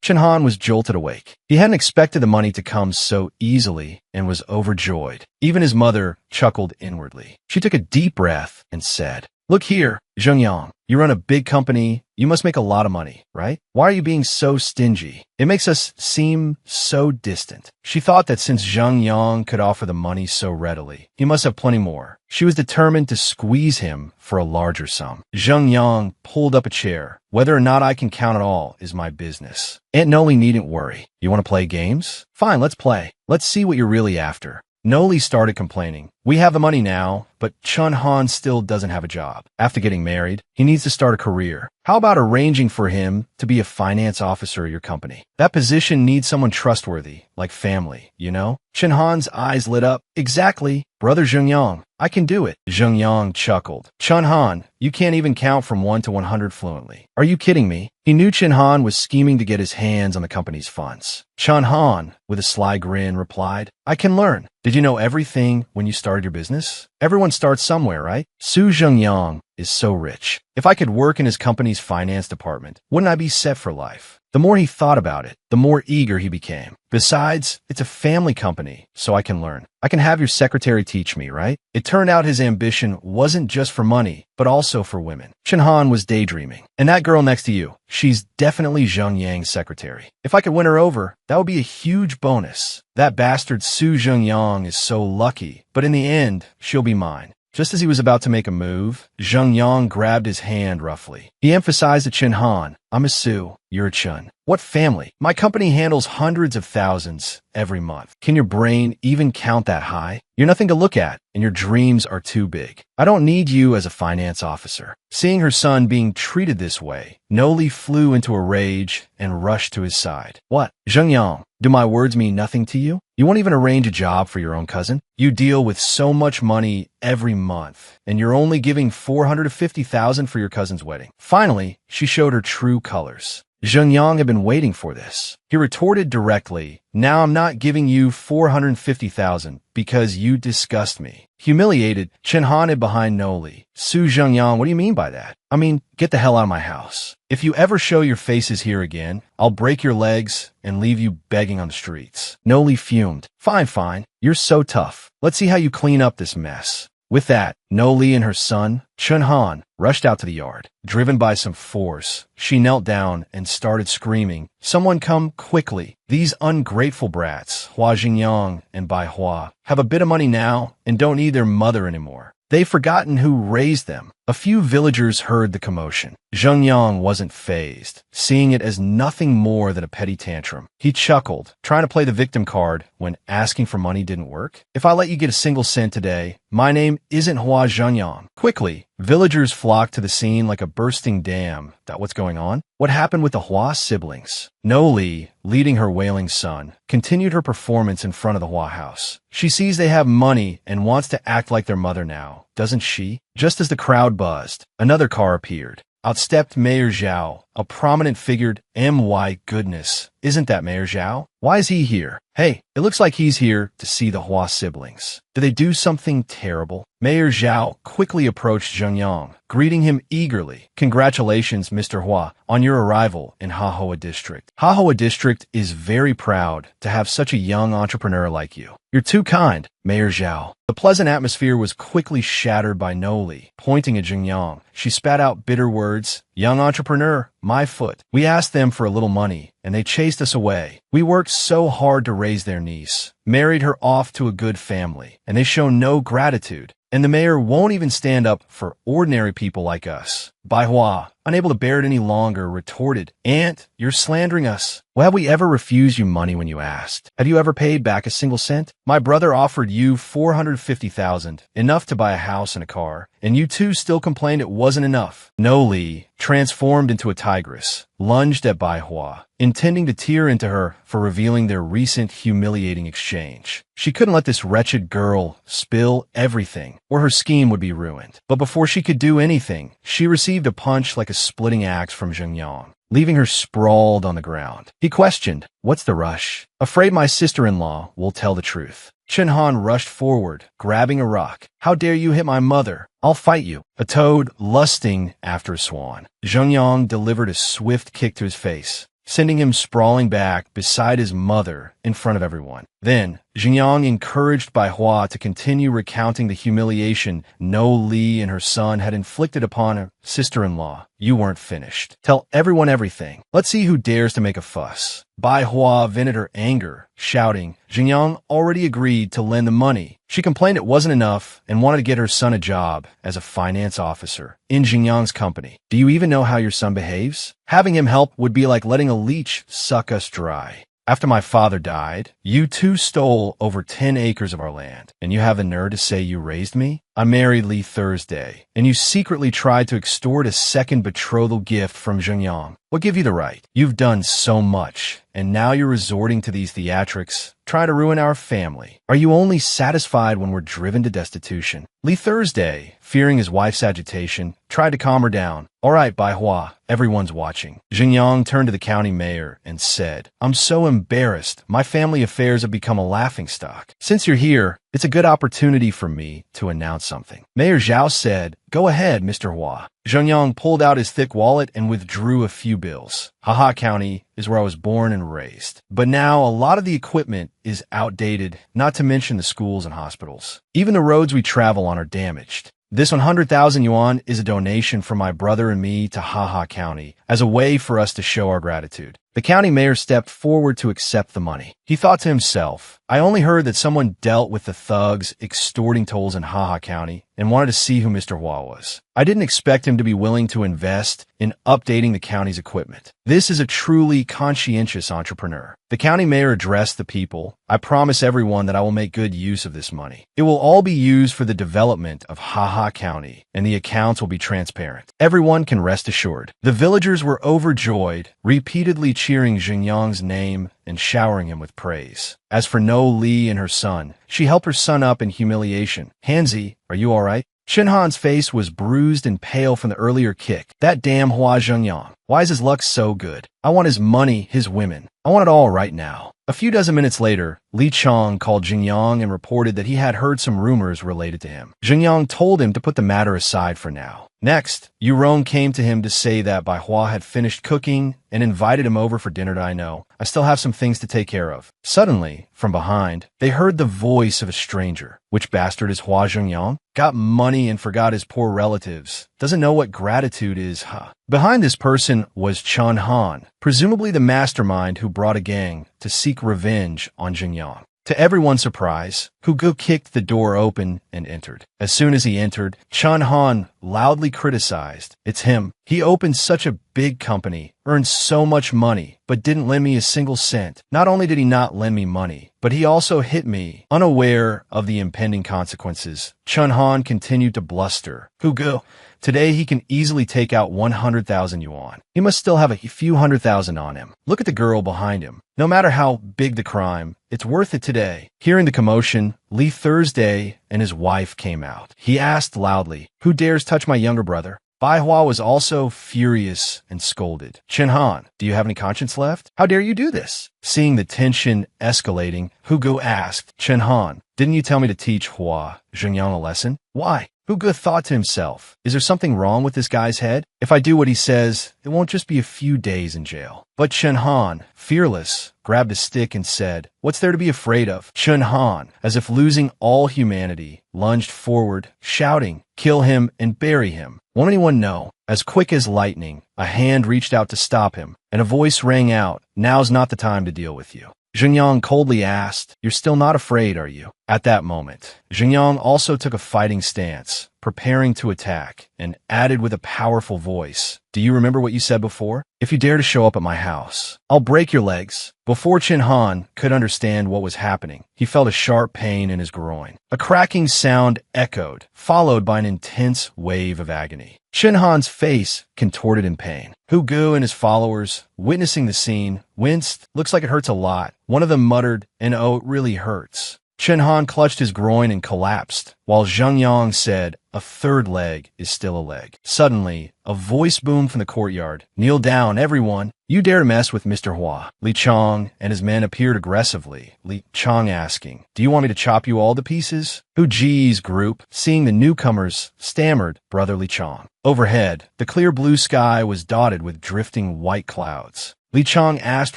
Chen Han was jolted awake. He hadn't expected the money to come so easily and was overjoyed. Even his mother chuckled inwardly. She took a deep breath and said, Look here, Zheng Yang, you run a big company. You must make a lot of money, right? Why are you being so stingy? It makes us seem so distant. She thought that since Zheng Yang could offer the money so readily, he must have plenty more. She was determined to squeeze him for a larger sum. Zheng Yang pulled up a chair. Whether or not I can count it all is my business. Aunt Noli needn't worry. You want to play games? Fine, let's play. Let's see what you're really after. Noli started complaining. We have the money now, but Chen Han still doesn't have a job. After getting married, he needs to start a career. How about arranging for him to be a finance officer at your company? That position needs someone trustworthy, like family, you know? Chen Han's eyes lit up. Exactly. Brother Zheng Yang, I can do it. Zheng Yang chuckled. Chen Han, you can't even count from 1 to 100 fluently. Are you kidding me? He knew Chen Han was scheming to get his hands on the company's funds. Chen Han, with a sly grin, replied, I can learn. Did you know everything when you started your business? Everyone starts somewhere, right? Su Zhengyang is so rich. If I could work in his company's finance department, wouldn't I be set for life? The more he thought about it, the more eager he became. Besides, it's a family company, so I can learn. I can have your secretary teach me, right? It turned out his ambition wasn't just for money, but also for women. Chen Han was daydreaming. And that girl next to you, she's definitely Zheng Yang's secretary. If I could win her over, that would be a huge bonus. That bastard Su Zhengyang is so lucky, but in the end, she'll be mine. Just as he was about to make a move, Zheng Yang grabbed his hand roughly. He emphasized to Chen Han, I'm a Su, you're a Chen. What family? My company handles hundreds of thousands every month. Can your brain even count that high? You're nothing to look at, and your dreams are too big. I don't need you as a finance officer. Seeing her son being treated this way, Noli flew into a rage and rushed to his side. What? Zheng Yang, do my words mean nothing to you? You won't even arrange a job for your own cousin? You deal with so much money every month, and you're only giving 450,000 for your cousin's wedding. Finally, she showed her true colors. Zheng Yang had been waiting for this. He retorted directly, now I'm not giving you 450,000 because you disgust me. Humiliated, Chen Han hid behind Noli. Su Zhengyang, what do you mean by that? I mean, get the hell out of my house. If you ever show your faces here again, I'll break your legs and leave you begging on the streets. Noli fumed. Fine. You're so tough. Let's see how you clean up this mess. With that, Noli and her son, Chen Han, rushed out to the yard. Driven by some force, she knelt down and started screaming, Someone come quickly. These ungrateful brats, Hua Jingyang and Bai Hua, have a bit of money now and don't need their mother anymore. They've forgotten who raised them. A few villagers heard the commotion. Zheng Yang wasn't fazed, seeing it as nothing more than a petty tantrum. He chuckled, trying to play the victim card when asking for money didn't work. If I let you get a single cent today, my name isn't Hua Zhengyang. Quickly, villagers flocked to the scene like a bursting dam. What's going on? What happened with the Hua siblings? Noli, leading her wailing son, continued her performance in front of the Hua house. She sees they have money and wants to act like their mother now, doesn't she? Just as the crowd buzzed, another car appeared. Out stepped Mayor Zhao, a prominent figure My goodness, isn't that Mayor Zhao? Why is he here? Hey, it looks like he's here to see the Hua siblings. Did they do something terrible? Mayor Zhao quickly approached Zheng Yang, greeting him eagerly. Congratulations, Mr. Hua, on your arrival in Hahoa District. Hahoa District is very proud to have such a young entrepreneur like you. You're too kind, Mayor Zhao. The pleasant atmosphere was quickly shattered by Noli, pointing at Zheng Yang. She spat out bitter words. Young entrepreneur, my foot. We asked them for a little money, and they chased us away. We worked so hard to raise their niece, married her off to a good family, and they show no gratitude. And the mayor won't even stand up for ordinary people like us. Bai Hua, unable to bear it any longer, retorted, Aunt, you're slandering us. Well, have we ever refused you money when you asked? Have you ever paid back a single cent? My brother offered you $450,000, enough to buy a house and a car, and you two still complained it wasn't enough. Noli, transformed into a tigress, lunged at Bai Hua, intending to tear into her for revealing their recent humiliating exchange. She couldn't let this wretched girl spill everything, or her scheme would be ruined. But before she could do anything, she received a punch like a splitting axe from Zheng Yang, leaving her sprawled on the ground. He questioned, what's the rush? Afraid my sister-in-law will tell the truth. Chen Han rushed forward, grabbing a rock. How dare you hit my mother? I'll fight you. A toad lusting after a swan. Zheng Yang delivered a swift kick to his face, sending him sprawling back beside his mother in front of everyone. Then, Zheng Yang encouraged Bai Hua to continue recounting the humiliation No Li and her son had inflicted upon her sister-in-law. You weren't finished. Tell everyone everything. Let's see who dares to make a fuss. Bai Hua vented her anger, shouting, Zheng Yang already agreed to lend the money. She complained it wasn't enough and wanted to get her son a job as a finance officer in Zheng Yang's company. Do you even know how your son behaves? Having him help would be like letting a leech suck us dry. After my father died, you two stole over 10 acres of our land, and you have the nerve to say you raised me? I married Li Thursday, and you secretly tried to extort a second betrothal gift from Zheng Yang. What gave you the right? You've done so much, and now you're resorting to these theatrics, trying to ruin our family. Are you only satisfied when we're driven to destitution? Li Thursday, fearing his wife's agitation, tried to calm her down. All right, Bai Hua, everyone's watching. Zheng Yang turned to the county mayor and said, I'm so embarrassed. My family affairs have become a laughingstock. Since you're here, it's a good opportunity for me to announce something. Mayor Zhao said, Go ahead, Mr. Hua. Zheng Yang pulled out his thick wallet and withdrew a few bills. Haha County is where I was born and raised. But now a lot of the equipment is outdated, not to mention the schools and hospitals. Even the roads we travel on are damaged. This 100,000 yuan is a donation from my brother and me to Haha County as a way for us to show our gratitude. The county mayor stepped forward to accept the money. He thought to himself, I only heard that someone dealt with the thugs extorting tolls in Haha County and wanted to see who Mr. Hua was. I didn't expect him to be willing to invest in updating the county's equipment. This is a truly conscientious entrepreneur. The county mayor addressed the people. I promise everyone that I will make good use of this money. It will all be used for the development of Haha County, and the accounts will be transparent. Everyone can rest assured. The villagers were overjoyed, repeatedly cheering Zheng Yang's name and showering him with praise. As for No Li and her son, she helped her son up in humiliation. Hanzi, are you all right? Chen Han's face was bruised and pale from the earlier kick. That damn Hua Zhengyang. Why is his luck so good? I want his money, his women. I want it all right now. A few dozen minutes later, Li Chong called Jing Yang and reported that he had heard some rumors related to him. Jing Yang told him to put the matter aside for now. Next, Yu Rong came to him to say that Bai Hua had finished cooking and invited him over for dinner. I know. I still have some things to take care of. Suddenly, from behind, they heard the voice of a stranger. Which bastard is Hua Zhengyang? Got money and forgot his poor relatives. Doesn't know what gratitude is, huh? Behind this person was Chen Han, presumably the mastermind who brought a gang to seek revenge on Zhengyang. To everyone's surprise, Hugo kicked the door open and entered. As soon as he entered, Chen Han loudly criticized, "It's him. He opened such a big company, earned so much money, but didn't lend me a single cent. Not only did he not lend me money, but he also hit me." Unaware of the impending consequences, Chen Han continued to bluster. "Hugo, today he can easily take out 100,000 yuan. He must still have a few hundred thousand on him. Look at the girl behind him. No matter how big the crime, it's worth it today." Hearing the commotion, Li Thursday and his wife came out. He asked loudly, "Who dares touch my younger brother?" Bai Hua was also furious and scolded. Chen Han, do you have any conscience left? How dare you do this? Seeing the tension escalating, Hu Gu asked, Chen Han, didn't you tell me to teach Hua Zhengyang a lesson? Why? Hu Gu thought to himself, is there something wrong with this guy's head? If I do what he says, it won't just be a few days in jail. But Chen Han, fearless, grabbed a stick and said, what's there to be afraid of? Chen Han, as if losing all humanity, lunged forward, shouting, kill him and bury him. Won't anyone know? As quick as lightning, a hand reached out to stop him, and a voice rang out, now's not the time to deal with you. Zhengyang coldly asked, you're still not afraid, are you? At that moment, Zhengyang also took a fighting stance, preparing to attack, and added with a powerful voice, do you remember what you said before? If you dare to show up at my house, I'll break your legs. Before Chen Han could understand what was happening, he felt a sharp pain in his groin. A cracking sound echoed, followed by an intense wave of agony. Chen Han's face contorted in pain. Hu Gu and his followers, witnessing the scene, winced. Looks like it hurts a lot. One of them muttered, and oh, it really hurts. Chen Han clutched his groin and collapsed, while Zhang Yang said, a third leg is still a leg. Suddenly, a voice boomed from the courtyard. Kneel down, everyone. You dare to mess with Mr. Hua. Li Chong and his men appeared aggressively, Li Chong asking, do you want me to chop you all to pieces? Hu Ji's group, seeing the newcomers, stammered, Brother Li Chong. Overhead, the clear blue sky was dotted with drifting white clouds. Li Chong asked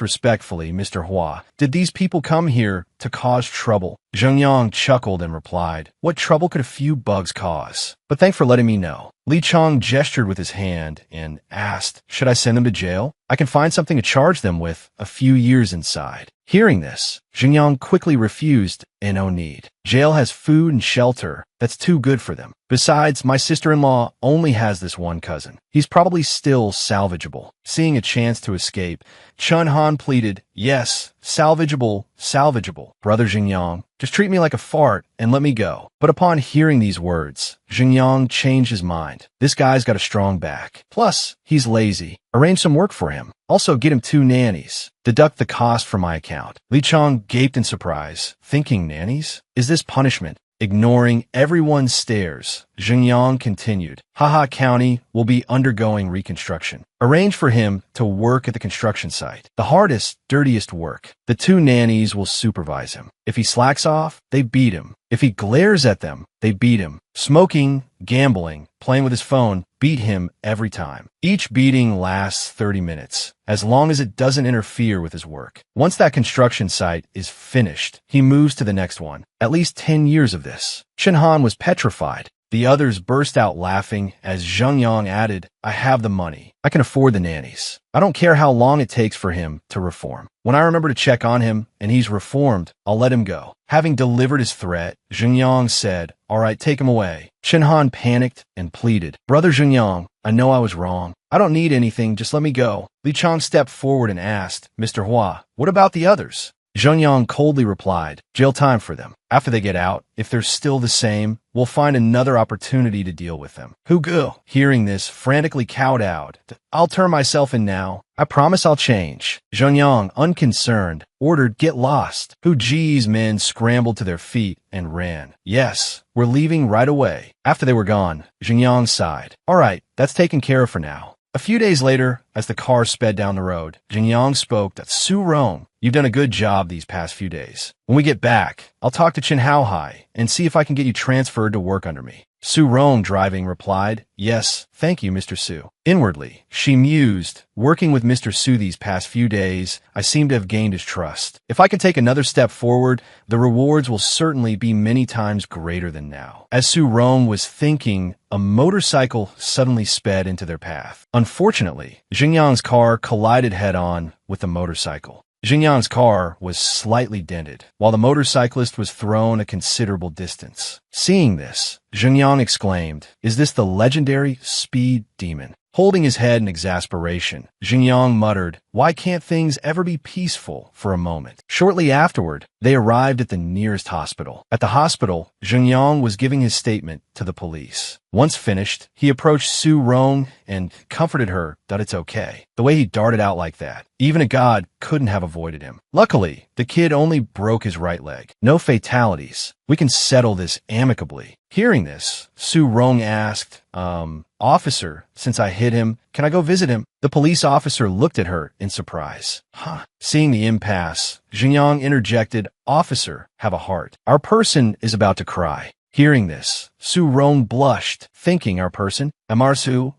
respectfully, Mr. Hua, did these people come here to cause trouble? Zheng Yang chuckled and replied, what trouble could a few bugs cause? But thanks for letting me know. Li Chong gestured with his hand and asked, should I send them to jail? I can find something to charge them with a few years inside. Hearing this, Zheng Yang quickly refused, and no need. Jail has food and shelter. That's too good for them. Besides, my sister-in-law only has this one cousin. He's probably still salvageable. Seeing a chance to escape, Chen Han pleaded, yes, salvageable, salvageable. Brother Zheng Yang, just treat me like a fart and let me go. But upon hearing these words, Zheng Yang changed his mind. This guy's got a strong back. Plus, he's lazy. Arrange some work for him. Also, get him 2 nannies. Deduct the cost from my account. Li Chong gaped in surprise, thinking nannies? Is this punishment? Ignoring everyone's stares, Zheng Yang continued, Haha County will be undergoing reconstruction. Arrange for him to work at the construction site. The hardest, dirtiest work. The 2 nannies will supervise him. If he slacks off, they beat him. If he glares at them, they beat him. Smoking, gambling, playing with his phone, beat him every time. Each beating lasts 30 minutes, as long as it doesn't interfere with his work. Once that construction site is finished, he moves to the next one. At least 10 years of this. Chen Han was petrified. The others burst out laughing as Zheng Yang added, I have the money. I can afford the nannies. I don't care how long it takes for him to reform. When I remember to check on him and he's reformed, I'll let him go. Having delivered his threat, Zheng Yang said, all right, take him away. Chen Han panicked and pleaded, Brother Zheng Yang, I know I was wrong. I don't need anything, just let me go. Li Chong stepped forward and asked, Mr. Hua, what about the others? Zheng Yang coldly replied, jail time for them. After they get out, if they're still the same, we'll find another opportunity to deal with them. Hu Gu, hearing this, frantically kowtowed. I'll turn myself in now. I promise I'll change. Zheng Yang, unconcerned, ordered, get lost. Hu Ji's men scrambled to their feet and ran. Yes, we're leaving right away. After they were gone, Zheng Yang sighed. All right, that's taken care of for now. A few days later, as the car sped down the road, Zheng Yang spoke to Su Rong. You've done a good job these past few days. When we get back, I'll talk to Chen Haohai and see if I can get you transferred to work under me. Su Rong, driving, replied, yes, thank you, Mr. Su. Inwardly, she mused, working with Mr. Su these past few days, I seem to have gained his trust. If I can take another step forward, the rewards will certainly be many times greater than now. As Su Rong was thinking, a motorcycle suddenly sped into their path. Unfortunately, Zheng Yang's car collided head-on with the motorcycle. Zheng Yang's car was slightly dented, while the motorcyclist was thrown a considerable distance. Seeing this, Zheng Yang exclaimed, is this the legendary Speed Demon? Holding his head in exasperation, Zheng Yang muttered, why can't things ever be peaceful for a moment? Shortly afterward, they arrived at the nearest hospital. At the hospital, Zheng Yang was giving his statement to the police. Once finished, he approached Su Rong and comforted her that it's okay. The way he darted out like that, even a god couldn't have avoided him. Luckily, the kid only broke his right leg. No fatalities. We can settle this amicably. Hearing this, Su Rong asked, officer, since I hit him, can I go visit him? The police officer looked at her in surprise. Huh. Seeing the impasse, Xingyang interjected, officer, have a heart. Our person is about to cry. Hearing this, Su Rong blushed, thinking our person, Amarsu.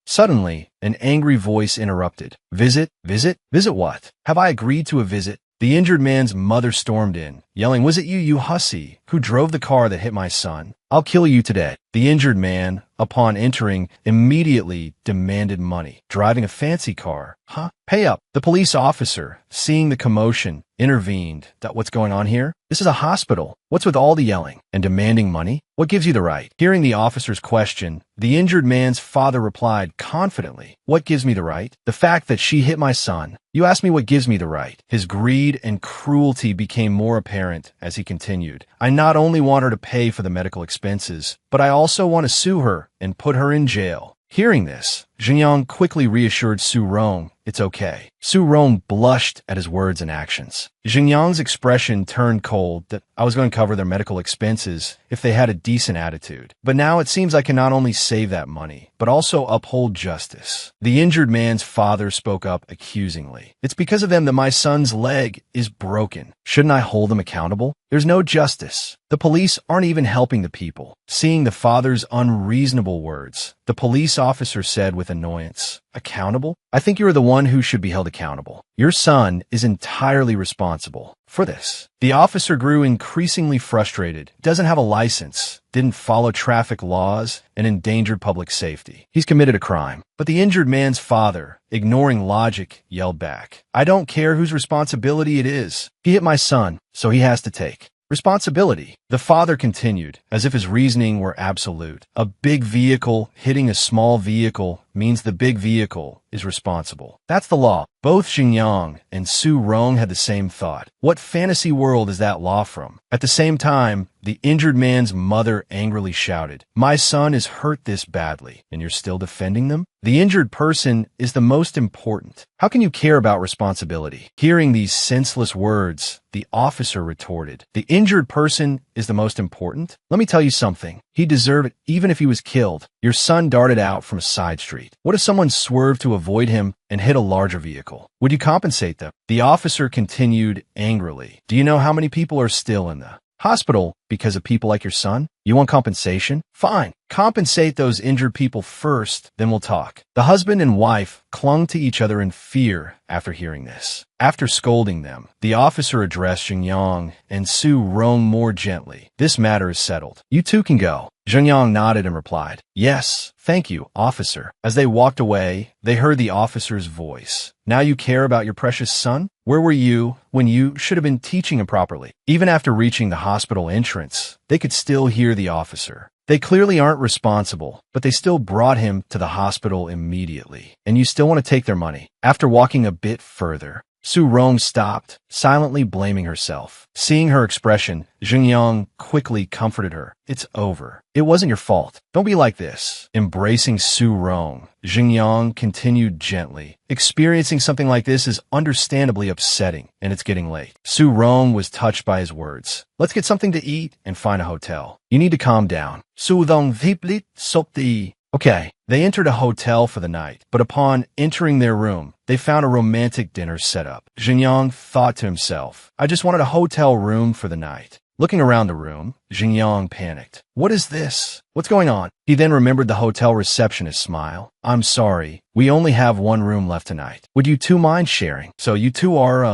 Suddenly, an angry voice interrupted. Visit? Visit? Visit what? Have I agreed to a visit? The injured man's mother stormed in, yelling, was it you, you hussy, who drove the car that hit my son? I'll kill you today. The injured man, upon entering, immediately demanded money. Driving a fancy car. Huh? Pay up. The police officer, seeing the commotion, intervened. What's going on here? This is a hospital. What's with all the yelling and demanding money? What gives you the right? Hearing the officer's question, the injured man's father replied confidently, what gives me the right? The fact that she hit my son. You asked me what gives me the right. His greed and cruelty became more apparent as he continued. I not only want her to pay for the medical expenses, but I also want to sue her and put her in jail. Hearing this, Xingyang quickly reassured Su Rong, it's okay. Su Rong blushed at his words and actions. Xingyang's expression turned cold that I was going to cover their medical expenses if they had a decent attitude. But now it seems I can not only save that money, but also uphold justice. The injured man's father spoke up accusingly. It's because of them that my son's leg is broken. Shouldn't I hold them accountable? There's no justice. The police aren't even helping the people. Seeing the father's unreasonable words, the police officer said with annoyance, accountable? I think you are the one who should be held accountable. Your son is entirely responsible for this. The officer grew increasingly frustrated. Doesn't have a license, didn't follow traffic laws, and endangered public safety. He's committed a crime. But the injured man's father, ignoring logic, yelled back, I don't care whose responsibility it is. He hit my son, so he has to take responsibility. The father continued, as if his reasoning were absolute. A big vehicle hitting a small vehicle means the big vehicle is responsible. That's the law. Both Xingyang and Su Rong had the same thought. What fantasy world is that law from? At the same time, the injured man's mother angrily shouted, my son is hurt this badly, and you're still defending them? The injured person is the most important. How can you care about responsibility? Hearing these senseless words, the officer retorted, the injured person is the most important? Let me tell you something. He'd deserve it even if he was killed. Your son darted out from a side street. What if someone swerved to avoid him and hit a larger vehicle? Would you compensate them? The officer continued angrily. Do you know how many people are still in the hospital because of people like your son? You want compensation? Fine. Compensate those injured people first, then we'll talk. The husband and wife clung to each other in fear after hearing this. After scolding them, the officer addressed Xingyang and Su Rong more gently. This matter is settled. You two can go. Xingyang nodded and replied, yes, thank you, officer. As they walked away, they heard the officer's voice. Now you care about your precious son? Where were you when you should have been teaching him properly? Even after reaching the hospital entrance, they could still hear the officer. They clearly aren't responsible, but they still brought him to the hospital immediately. And you still want to take their money. After walking a bit further, Su Rong stopped, silently blaming herself. Seeing her expression, Xingyang quickly comforted her. It's over. It wasn't your fault. Don't be like this. Embracing Su Rong, Xingyang continued gently. Experiencing something like this is understandably upsetting, and it's getting late. Su Rong was touched by his words. Let's get something to eat and find a hotel. You need to calm down. Su Dong Viplit Sopti. Okay, they entered a hotel for the night, but upon entering their room, they found a romantic dinner set up. Xingyang thought to himself, I just wanted a hotel room for the night. Looking around the room, Xingyang panicked. What is this? What's going on? He then remembered the hotel receptionist's smile. I'm sorry, we only have one room left tonight. Would you two mind sharing? So you two are,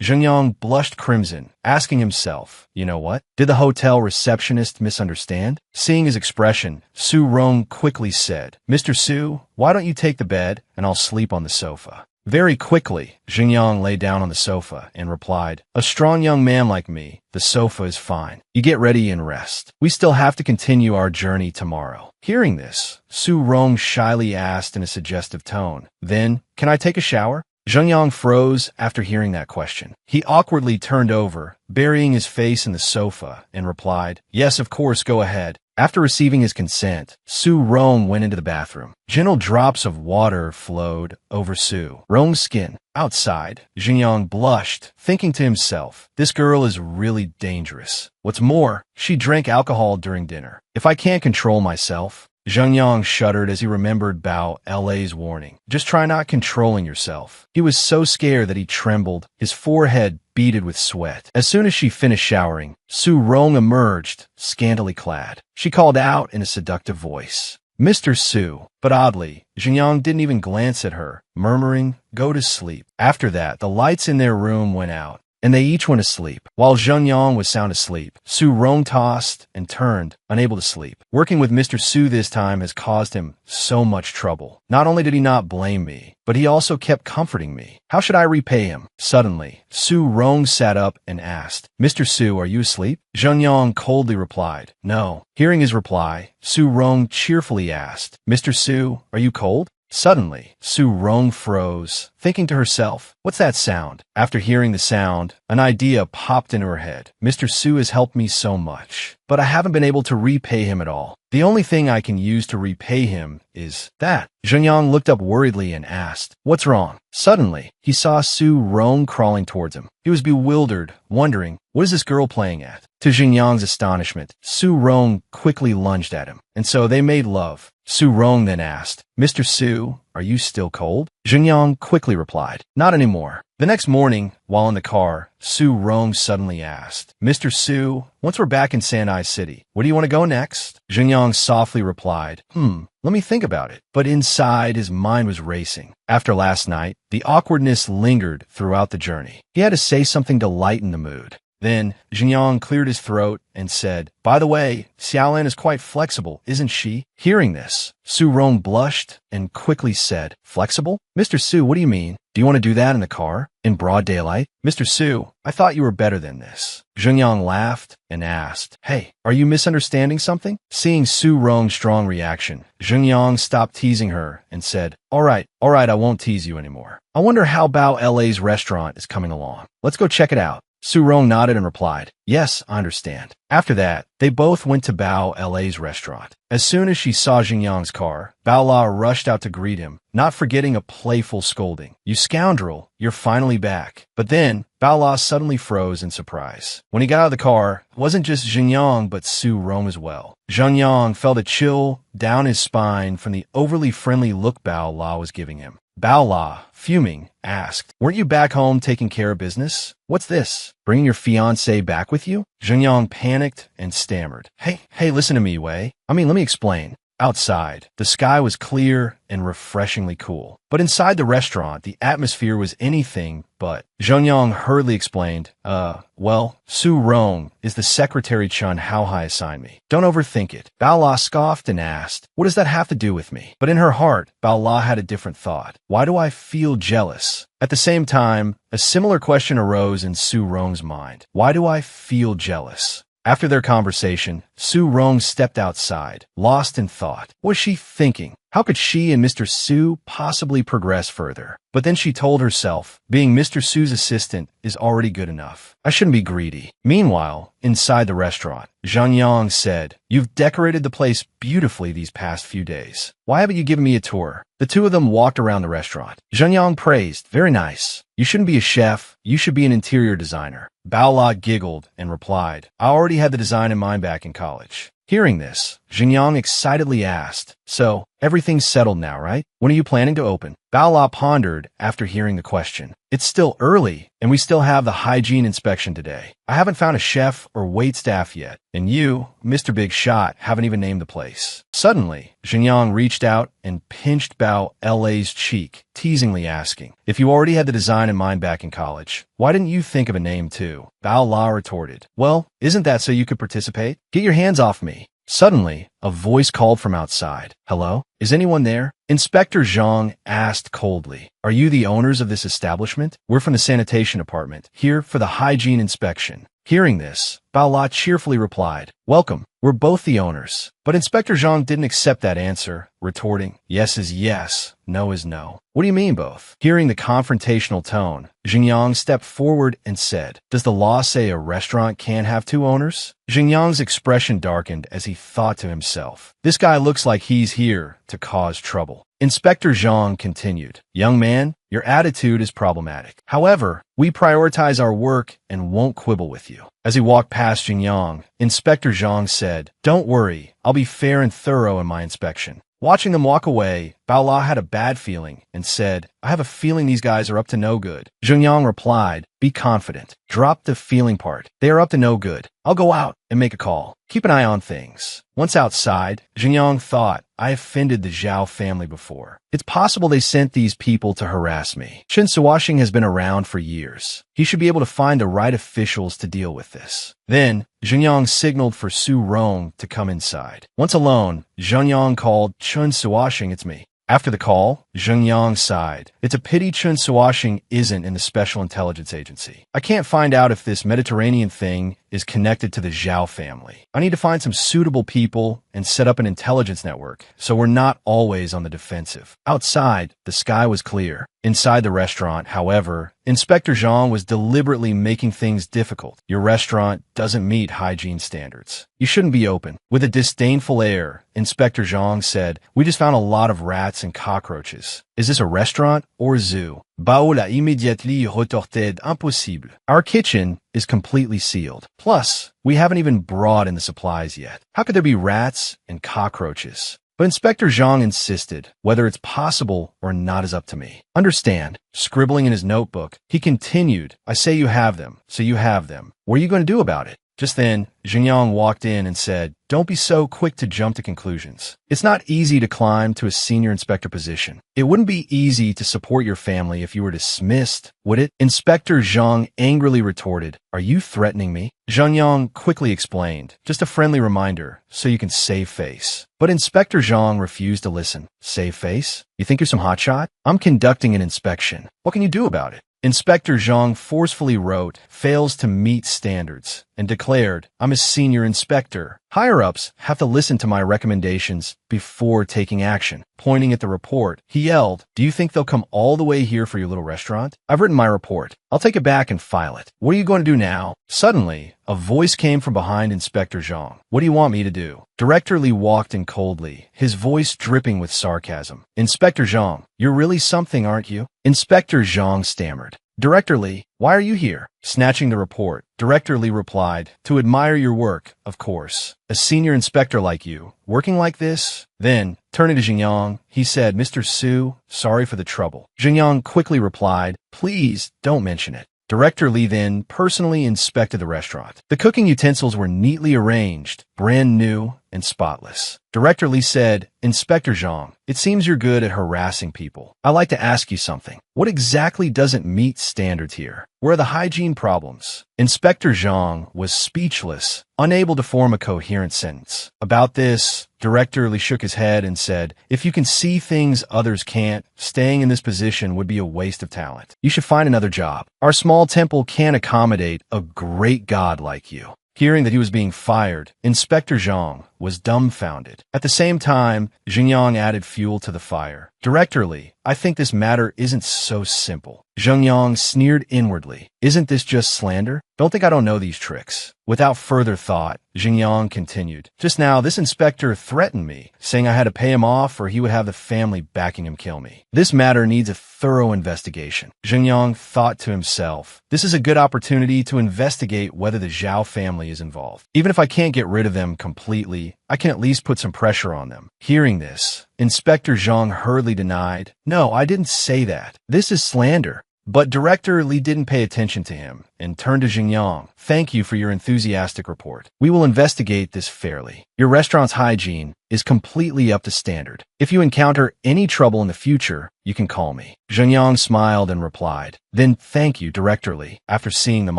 Xingyang blushed crimson, asking himself, you know what? Did the hotel receptionist misunderstand? Seeing his expression, Su Rong quickly said, Mr. Su, why don't you take the bed and I'll sleep on the sofa? Very quickly, Xingyang lay down on the sofa and replied, a strong young man like me, the sofa is fine. You get ready and rest. We still have to continue our journey tomorrow. Hearing this, Su Rong shyly asked in a suggestive tone, then, can I take a shower? Xingyang froze after hearing that question. He awkwardly turned over, burying his face in the sofa, and replied, yes, of course, go ahead. After receiving his consent, Su Rong went into the bathroom. Gentle drops of water flowed over Su Rong's skin. Outside, Xingyang blushed, thinking to himself, this girl is really dangerous. What's more, she drank alcohol during dinner. If I can't control myself, Zheng Yang shuddered as he remembered Bao La's warning. Just try not controlling yourself. He was so scared that he trembled, his forehead beaded with sweat. As soon as she finished showering, Su Rong emerged, scantily clad. She called out in a seductive voice, Mr. Su. But oddly, Xingyang didn't even glance at her, murmuring, go to sleep. After that, the lights in their room went out, and they each went to sleep. While Zheng Yang was sound asleep, Su Rong tossed and turned, unable to sleep. Working with Mr. Su this time has caused him so much trouble. Not only did he not blame me, but he also kept comforting me. How should I repay him? Suddenly, Su Rong sat up and asked, Mr. Su, are you asleep? Zheng Yang coldly replied, no. Hearing his reply, Su Rong cheerfully asked, Mr. Su, are you cold? Suddenly, Su Rong froze, thinking to herself, what's that sound? After hearing the sound, an idea popped into her head. Mr. Su has helped me so much, but I haven't been able to repay him at all. The only thing I can use to repay him is that. Zhenyang looked up worriedly and asked, what's wrong? Suddenly, he saw Su Rong crawling towards him. He was bewildered, wondering, what is this girl playing at? To Zhenyang's astonishment, Su Rong quickly lunged at him, and so they made love. Su Rong then asked, Mr. Su, are you still cold? Zhenyang quickly replied, not anymore. The next morning, while in the car, Su Rong suddenly asked, Mr. Su, once we're back in Sandai City, where do you want to go next? Zhenyang softly replied, let me think about it. But inside, his mind was racing. After last night, the awkwardness lingered throughout the journey. He had to say something to lighten the mood. Then, Xingyang cleared his throat and said, by the way, Xiaolan is quite flexible, isn't she? Hearing this, Su Rong blushed and quickly said, flexible? Mr. Su, what do you mean? Do you want to do that in the car? In broad daylight? Mr. Su, I thought you were better than this. Xingyang laughed and asked, hey, are you misunderstanding something? Seeing Su Rong's strong reaction, Xingyang stopped teasing her and said, all right, I won't tease you anymore. I wonder how Bao La's restaurant is coming along. Let's go check it out. Su Rong nodded and replied, yes, I understand. After that, they both went to Bao La's restaurant. As soon as she saw Xingyang's car, Bao La rushed out to greet him, not forgetting a playful scolding. You scoundrel, you're finally back. But then, Bao La suddenly froze in surprise. When he got out of the car, it wasn't just Xingyang but Su Rong as well. Xingyang felt a chill down his spine from the overly friendly look Bao La was giving him. Bao La, fuming, asked, weren't you back home taking care of business? What's this? Bringing your fiancé back with you? Xingyang panicked and stammered. Hey, listen to me, Wei. Let me explain. Outside, the sky was clear and refreshingly cool. But inside the restaurant, the atmosphere was anything but. Zhenyang hurriedly explained, well, Su Rong is the secretary Chun Haohai assigned me. Don't overthink it. Bao La scoffed and asked, what does that have to do with me? But in her heart, Bao La had a different thought. Why do I feel jealous? At the same time, a similar question arose in Su Rong's mind. Why do I feel jealous? After their conversation, Su Rong stepped outside, lost in thought. What was she thinking? How could she and Mr. Su possibly progress further? But then she told herself, being Mr. Su's assistant is already good enough. I shouldn't be greedy. Meanwhile, inside the restaurant, Zhang Yang said, you've decorated the place beautifully these past few days. Why haven't you given me a tour? The two of them walked around the restaurant. Zhang Yang praised, very nice. You shouldn't be a chef. You should be an interior designer. Bao La giggled and replied, I already had the design in mind back in college. Hearing this, Xingyang excitedly asked, so, everything's settled now, right? When are you planning to open? Bao La pondered after hearing the question. It's still early, and we still have the hygiene inspection today. I haven't found a chef or wait staff yet, and you, Mr. Big Shot, haven't even named the place. Suddenly, Xingyang reached out and pinched Bao La's cheek, teasingly asking, if you already had the design in mind back in college, why didn't you think of a name too? Bao La retorted, well, isn't that so you could participate? Get your hands off me. Suddenly, a voice called from outside. Hello? Is anyone there? Inspector Zhang asked coldly. Are you the owners of this establishment? We're from the sanitation department, here for the hygiene inspection. Hearing this, Bao La cheerfully replied, "Welcome. We're both the owners." But Inspector Zhang didn't accept that answer, retorting, "Yes is yes, no is no." "What do you mean both?" Hearing the confrontational tone, Xingyang stepped forward and said, "Does the law say a restaurant can't have two owners?" Xingyang's expression darkened as he thought to himself, "This guy looks like he's here to cause trouble." Inspector Zhang continued, "Young man, your attitude is problematic. However, we prioritize our work and won't quibble with you." As he walked past Xingyang, Inspector Zhang said, "Don't worry, I'll be fair and thorough in my inspection." Watching them walk away, Bao La had a bad feeling and said, "I have a feeling these guys are up to no good." Zhengyang replied, "Be confident. Drop the feeling part. They are up to no good. I'll go out and make a call. Keep an eye on things." Once outside, Zhengyang thought, "I offended the Zhao family before. It's possible they sent these people to harass me. Chen Suoxing has been around for years. He should be able to find the right officials to deal with this." Then, Zhengyang signaled for Su Rong to come inside. Once alone, Zhengyang called, "Chen Suoxing, it's me." After the call, Zhengyang sighed. "It's a pity Chen Suoxing isn't in the Special Intelligence Agency. I can't find out if this Mediterranean thing is connected to the Zhao family. I need to find some suitable people and set up an intelligence network, so we're not always on the defensive." Outside, the sky was clear. Inside the restaurant, however, Inspector Zhang was deliberately making things difficult. "Your restaurant doesn't meet hygiene standards. You shouldn't be open." With a disdainful air, Inspector Zhang said, "We just found a lot of rats and cockroaches. Is this a restaurant or a zoo?" Bao La immediately retorted, "Impossible. Our kitchen is completely sealed. Plus, we haven't even brought in the supplies yet. How could there be rats and cockroaches?" But Inspector Zhang insisted, "Whether it's possible or not is up to me. Understand." Scribbling in his notebook, he continued, "I say you have them, so you have them. What are you going to do about it?" Just then, Xingyang walked in and said, "Don't be so quick to jump to conclusions. It's not easy to climb to a senior inspector position. It wouldn't be easy to support your family if you were dismissed, would it?" Inspector Zhang angrily retorted, "Are you threatening me?" Zhengyang quickly explained, "Just a friendly reminder, so you can save face." But Inspector Zhang refused to listen. "Save face? You think you're some hotshot? I'm conducting an inspection. What can you do about it?" Inspector Zhang forcefully wrote, "Fails to meet standards," and declared, "I'm a senior inspector. Higher-ups have to listen to my recommendations before taking action." Pointing at the report, he yelled, "Do you think they'll come all the way here for your little restaurant? I've written my report. I'll take it back and file it. What are you going to do now?" Suddenly, a voice came from behind Inspector Zhang. "What do you want me to do?" Director Li walked in coldly, his voice dripping with sarcasm. "Inspector Zhang, you're really something, aren't you?" Inspector Zhang stammered, "Director Li, why are you here?" Snatching the report, Director Li replied, "To admire your work, of course. A senior inspector like you, working like this?" Then, turning to Xingyang, he said, "Mr. Su, sorry for the trouble." Xingyang quickly replied, "Please, don't mention it." Director Li then personally inspected the restaurant. The cooking utensils were neatly arranged, brand new and spotless. Director Li said, "Inspector Zhang, it seems you're good at harassing people. I'd like to ask you something. What exactly doesn't meet standards here? Where are the hygiene problems?" Inspector Zhang was speechless, unable to form a coherent sentence. About this, Director Li shook his head and said, "If you can see things others can't, staying in this position would be a waste of talent. You should find another job. Our small temple can't accommodate a great god like you." Hearing that he was being fired, Inspector Zhang was dumbfounded. At the same time, Xingyang added fuel to the fire. "Director Li, I think this matter isn't so simple." Zhengyang sneered inwardly. "Isn't this just slander? Don't think I don't know these tricks." Without further thought, Xingyang continued, "Just now, this inspector threatened me, saying I had to pay him off or he would have the family backing him kill me. This matter needs a thorough investigation." Xingyang thought to himself, "This is a good opportunity to investigate whether the Zhao family is involved. Even if I can't get rid of them completely, I can at least put some pressure on them." Hearing this, Inspector Zhang hurriedly denied, "No, I didn't say that. This is slander." But Director Li didn't pay attention to him and turned to Xingyang. "Thank you for your enthusiastic report. We will investigate this fairly. Your restaurant's hygiene is completely up to standard. If you encounter any trouble in the future, you can call me." Xingyang smiled and replied, "Then thank you, Director Li." After seeing them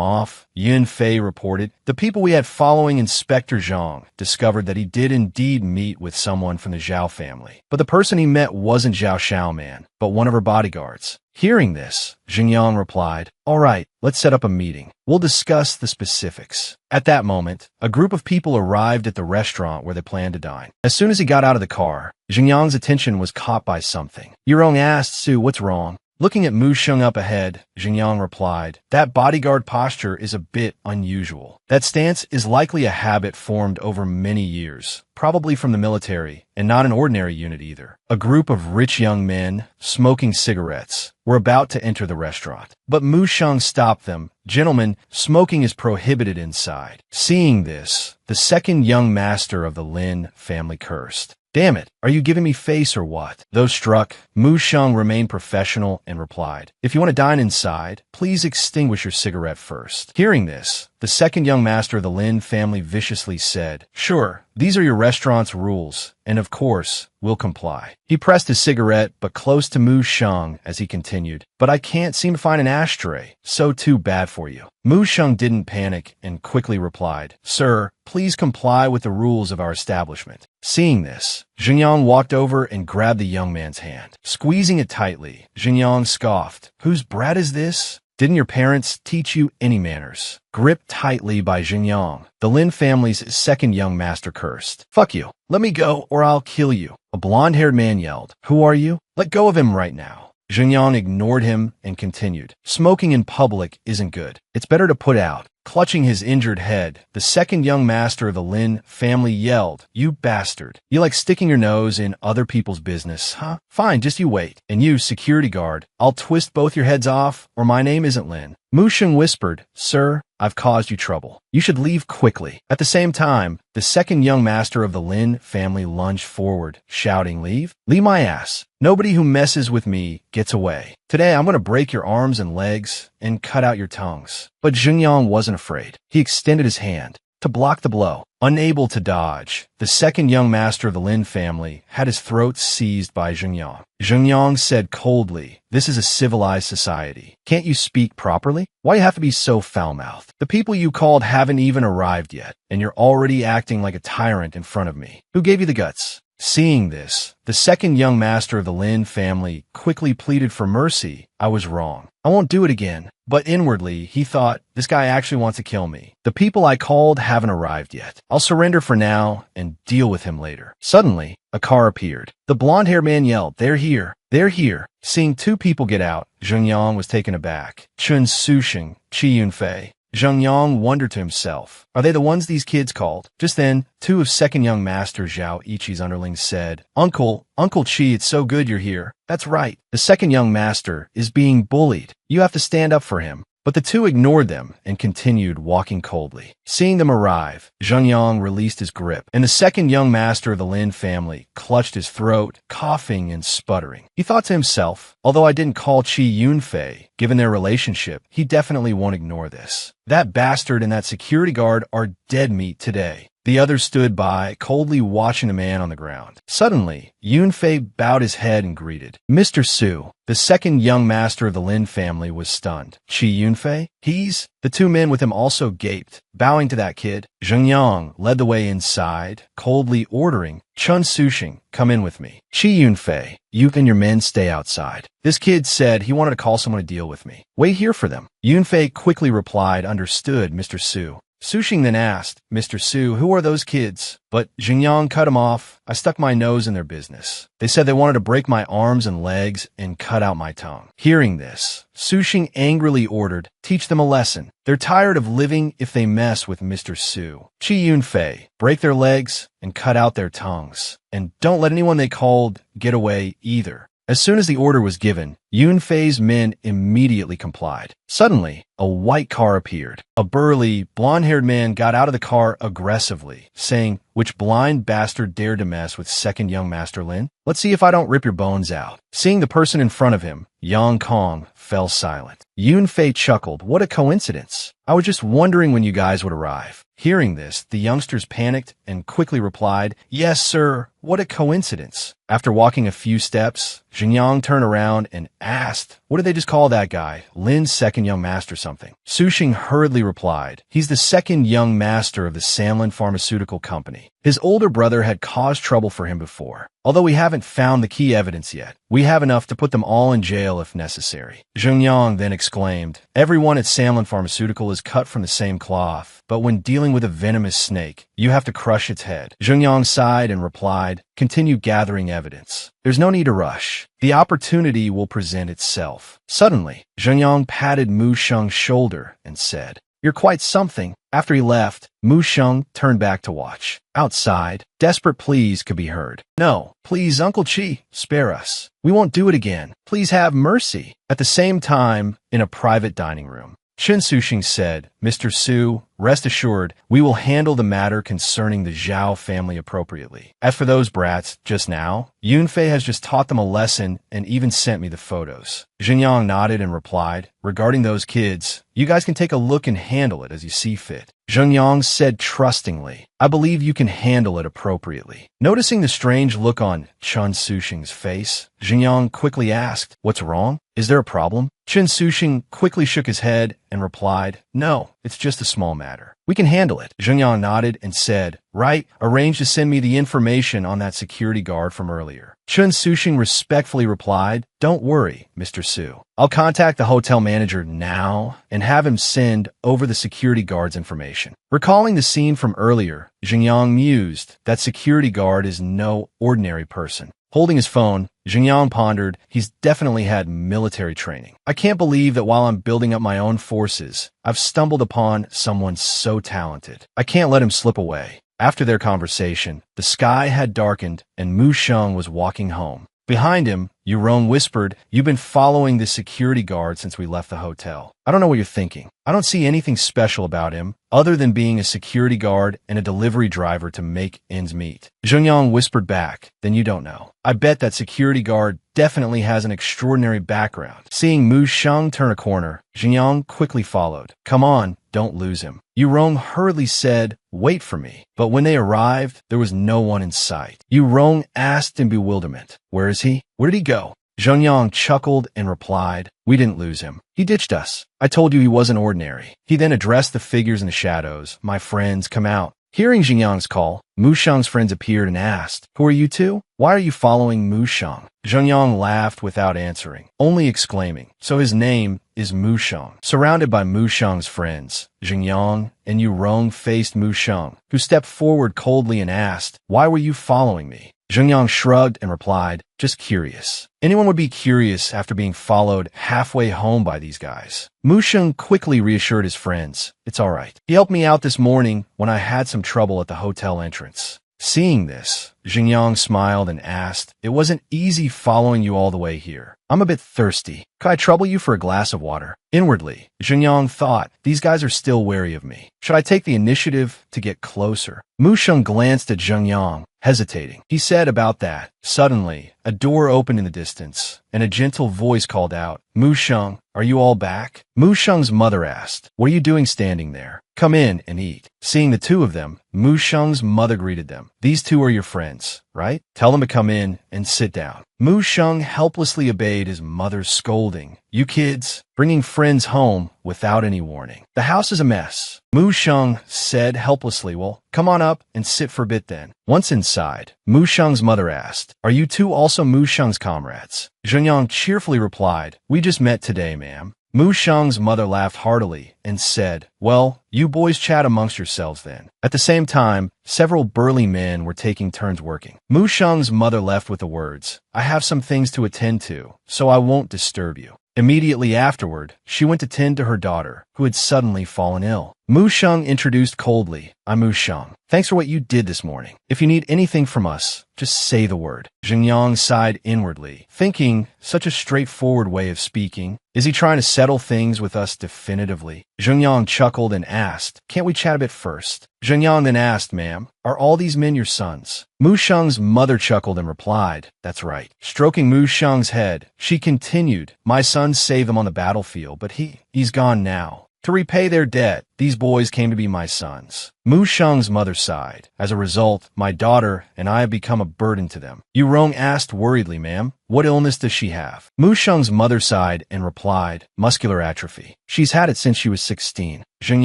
off, Yun Fei reported, "The people we had following Inspector Zhang discovered that he did indeed meet with someone from the Zhao family. But the person he met wasn't Zhao Xiaoman, but one of her bodyguards." Hearing this, Xingyang replied, All right, let's set up a meeting. We'll discuss the specifics. At that moment, a group of people arrived at the restaurant where they planned to dine. As soon as he got out of the car, Xingyang's attention was caught by something. Yurong asked Su, "What's wrong?" Looking at Mu Sheng up ahead, Xingyang replied, "That bodyguard posture is a bit unusual. That stance is likely a habit formed over many years, probably from the military, and not an ordinary unit either." A group of rich young men, smoking cigarettes, were about to enter the restaurant. But Mu Sheng stopped them. "Gentlemen, smoking is prohibited inside." Seeing this, the second young master of the Lin family cursed. "Damn it, are you giving me face or what?" Though struck, Mu Sheng remained professional and replied, "If you want to dine inside, please extinguish your cigarette first." Hearing this, the second young master of the Lin family viciously said, "Sure, these are your restaurant's rules, and of course, we'll comply." He pressed his cigarette, but close to Mu Sheng as he continued, "But I can't seem to find an ashtray, so too bad for you." Mu Sheng didn't panic and quickly replied, "Sir, please comply with the rules of our establishment." Seeing this, Xingyang walked over and grabbed the young man's hand. Squeezing it tightly, Xingyang scoffed, "Whose brat is this? Didn't your parents teach you any manners?" Gripped tightly by Xingyang, the Lin family's second young master cursed, "Fuck you. Let me go or I'll kill you." A blonde-haired man yelled, "Who are you? Let go of him right now." Xingyang ignored him and continued, "Smoking in public isn't good. It's better to put out." Clutching his injured head, the second young master of the Lin family yelled, "You bastard. You like sticking your nose in other people's business, huh? Fine, just you wait. And you, security guard, I'll twist both your heads off, or my name isn't Lin." Mu Sheng whispered, "Sir, I've caused you trouble. You should leave quickly." At the same time, the second young master of the Lin family lunged forward, shouting, "Leave? Leave my ass. Nobody who messes with me gets away. Today I'm going to break your arms and legs and cut out your tongues." But Xingyang wasn't afraid. He extended his hand to block the blow. Unable to dodge, the second young master of the Lin family had his throat seized by Xingyang. Xingyang said coldly, "This is a civilized society. Can't you speak properly? Why do you have to be so foul-mouthed? The people you called haven't even arrived yet, and you're already acting like a tyrant in front of me. Who gave you the guts?" Seeing this, the second young master of the Lin family quickly pleaded for mercy. "I was wrong. I won't do it again." But inwardly, he thought, "This guy actually wants to kill me. The people I called haven't arrived yet. I'll surrender for now and deal with him later." Suddenly, a car appeared. The blonde-haired man yelled, "They're here! They're here!" Seeing two people get out, Xingyang was taken aback. Chun Susheng, Qi Yunfei. Xingyang wondered to himself, "Are they the ones these kids called?" Just then, two of second young master Zhao Ichi's underlings said, Uncle Qi, it's so good you're here." "That's right. The second young master is being bullied. You have to stand up for him." But the two ignored them and continued walking coldly. Seeing them arrive, Xingyang released his grip, and the second young master of the Lin family clutched his throat, coughing and sputtering. He thought to himself, although I didn't call Qi Yunfei, given their relationship, he definitely won't ignore this. That bastard and that security guard are dead meat today. The others stood by, coldly watching the man on the ground. Suddenly, Yunfei bowed his head and greeted, "Mr. Su." The second young master of the Lin family was stunned. "Qi Yunfei? He's—" The two men with him also gaped, bowing to that kid. Xingyang led the way inside, coldly ordering, "Chun Susheng, come in with me." "Qi Yunfei, you and your men stay outside." This kid said he wanted to call someone to deal with me. "Wait here for them." Yunfei quickly replied, "Understood, Mr. Su." Susheng then asked, "Mr. Su, who are those kids?" But Xingyang cut him off. "I stuck my nose in their business. They said they wanted to break my arms and legs and cut out my tongue." Hearing this, Susheng angrily ordered, "Teach them a lesson. They're tired of living if they mess with Mr. Su. Qi Yunfei, break their legs and cut out their tongues. And don't let anyone they called get away either." As soon as the order was given, Yunfei's men immediately complied. Suddenly, a white car appeared. A burly, blonde-haired man got out of the car aggressively, saying, "Which blind bastard dared to mess with second young master Lin? Let's see if I don't rip your bones out." Seeing the person in front of him, Yang Kong fell silent. Yunfei chuckled, "What a coincidence. I was just wondering when you guys would arrive." Hearing this, the youngsters panicked and quickly replied, "Yes, sir. What a coincidence." After walking a few steps, Xingyang turned around and asked, "What did they just call that guy? Lin's second young master something?" Sushing hurriedly replied, "He's the second young master of the Samlin Pharmaceutical Company. His older brother had caused trouble for him before. Although we haven't found the key evidence yet, we have enough to put them all in jail if necessary." Xingyang then exclaimed, "Everyone at Samlin Pharmaceutical is cut from the same cloth, but when dealing with a venomous snake, you have to crush its head." Xingyang sighed and replied, "Continue gathering evidence. There's no need to rush. The opportunity will present itself." Suddenly, Xingyang patted Mu Sheng's shoulder and said, "You're quite something." After he left, Mu Sheng turned back to watch. Outside, desperate pleas could be heard. "No, please, Uncle Chi, spare us. We won't do it again. Please have mercy." At the same time, in a private dining room, Chen Sushing said, "Mr. Su, rest assured, we will handle the matter concerning the Zhao family appropriately. As for those brats, just now, Yunfei has just taught them a lesson and even sent me the photos." Xingyang nodded and replied, "Regarding those kids, you guys can take a look and handle it as you see fit." Xingyang said trustingly, "I believe you can handle it appropriately." Noticing the strange look on Chen Sushing's face, Xingyang quickly asked, "What's wrong? Is there a problem?" Chen Sushing quickly shook his head and replied, "No, it's just a small matter. We can handle it." Xingyang nodded and said, "Right, arrange to send me the information on that security guard from earlier." Chen Sushing respectfully replied, "Don't worry, Mr. Su. I'll contact the hotel manager now and have him send over the security guard's information." Recalling the scene from earlier, Xingyang mused that security guard is no ordinary person. Holding his phone, Xingyang pondered, he's definitely had military training. "I can't believe that while I'm building up my own forces, I've stumbled upon someone so talented. I can't let him slip away." After their conversation, the sky had darkened and Mu Sheng was walking home. Behind him, Yurong whispered, "You've been following this security guard since we left the hotel. I don't know what you're thinking. I don't see anything special about him, other than being a security guard and a delivery driver to make ends meet." Zhengyang whispered back, "Then you don't know. I bet that security guard definitely has an extraordinary background." Seeing Mu Sheng turn a corner, Zhengyang quickly followed. "Come on, don't lose him." Yurong hurriedly said, "Wait for me." But when they arrived, there was no one in sight. Yurong asked in bewilderment, "Where is he? Where did he go?" Zhengyang chuckled and replied, "We didn't lose him. He ditched us. I told you he wasn't ordinary." He then addressed the figures in the shadows. "My friends, come out." Hearing Zhengyang's call, Mu Sheng's friends appeared and asked, "Who are you two? Why are you following Mu Sheng?" Zhengyang laughed without answering, only exclaiming, "So his name is Mu Sheng." Surrounded by Mu Sheng's friends, Zhengyang and Yurong faced Mu Sheng, who stepped forward coldly and asked, "Why were you following me?" Zhengyang shrugged and replied, "Just curious." Anyone would be curious after being followed halfway home by these guys. Mu Sheng quickly reassured his friends, "It's all right. He helped me out this morning when I had some trouble at the hotel entrance." Seeing this, Zhengyang smiled and asked, "It wasn't easy following you all the way here. I'm a bit thirsty. Could I trouble you for a glass of water?" Inwardly, Zhengyang thought, "These guys are still wary of me. Should I take the initiative to get closer?" Mu Sheng glanced at Zhengyang, hesitating. He said about that. Suddenly, a door opened in the distance, and a gentle voice called out, "Mu Sheng, are you all back?" Mu Sheng's mother asked, "What are you doing standing there? Come in and eat." Seeing the two of them, Mu Sheng's mother greeted them. "These two are your friends, right? Tell them to come in and sit down." Mu Sheng helplessly obeyed his mother's scolding. "You kids, bringing friends home without any warning. The house is a mess." Mu Sheng said helplessly, "Well, come on up and sit for a bit then." Once inside, Mu Sheng's mother asked, "Are you two also Mu Sheng's comrades?" Zhengyang cheerfully replied, "We just met today, ma'am." Mu Sheng's mother laughed heartily and said, "Well, you boys chat amongst yourselves then." At the same time, several burly men were taking turns working. Mu Sheng's mother left with the words, "I have some things to attend to, so I won't disturb you." Immediately afterward, she went to tend to her daughter, who had suddenly fallen ill. Mu Sheng introduced coldly, "I'm Mu Sheng. Thanks for what you did this morning. If you need anything from us, just say the word." Zhengyang sighed inwardly, thinking, such a straightforward way of speaking. Is he trying to settle things with us definitively? Zhengyang chuckled and asked, "Can't we chat a bit first?" Zhengyang then asked, "Ma'am, are all these men your sons?" Mu Sheng's mother chuckled and replied, "That's right." Stroking Mu Sheng's head, she continued, "My sons saved them on the battlefield, but he's gone now. To repay their debt, these boys came to be my sons. Mu Sheng's mother sighed. As a result, my daughter and I have become a burden to them. Yu Rong asked worriedly, ma'am, what illness does she have? Mu Sheng's mother sighed and replied, muscular atrophy. She's had it since she was 16. Zheng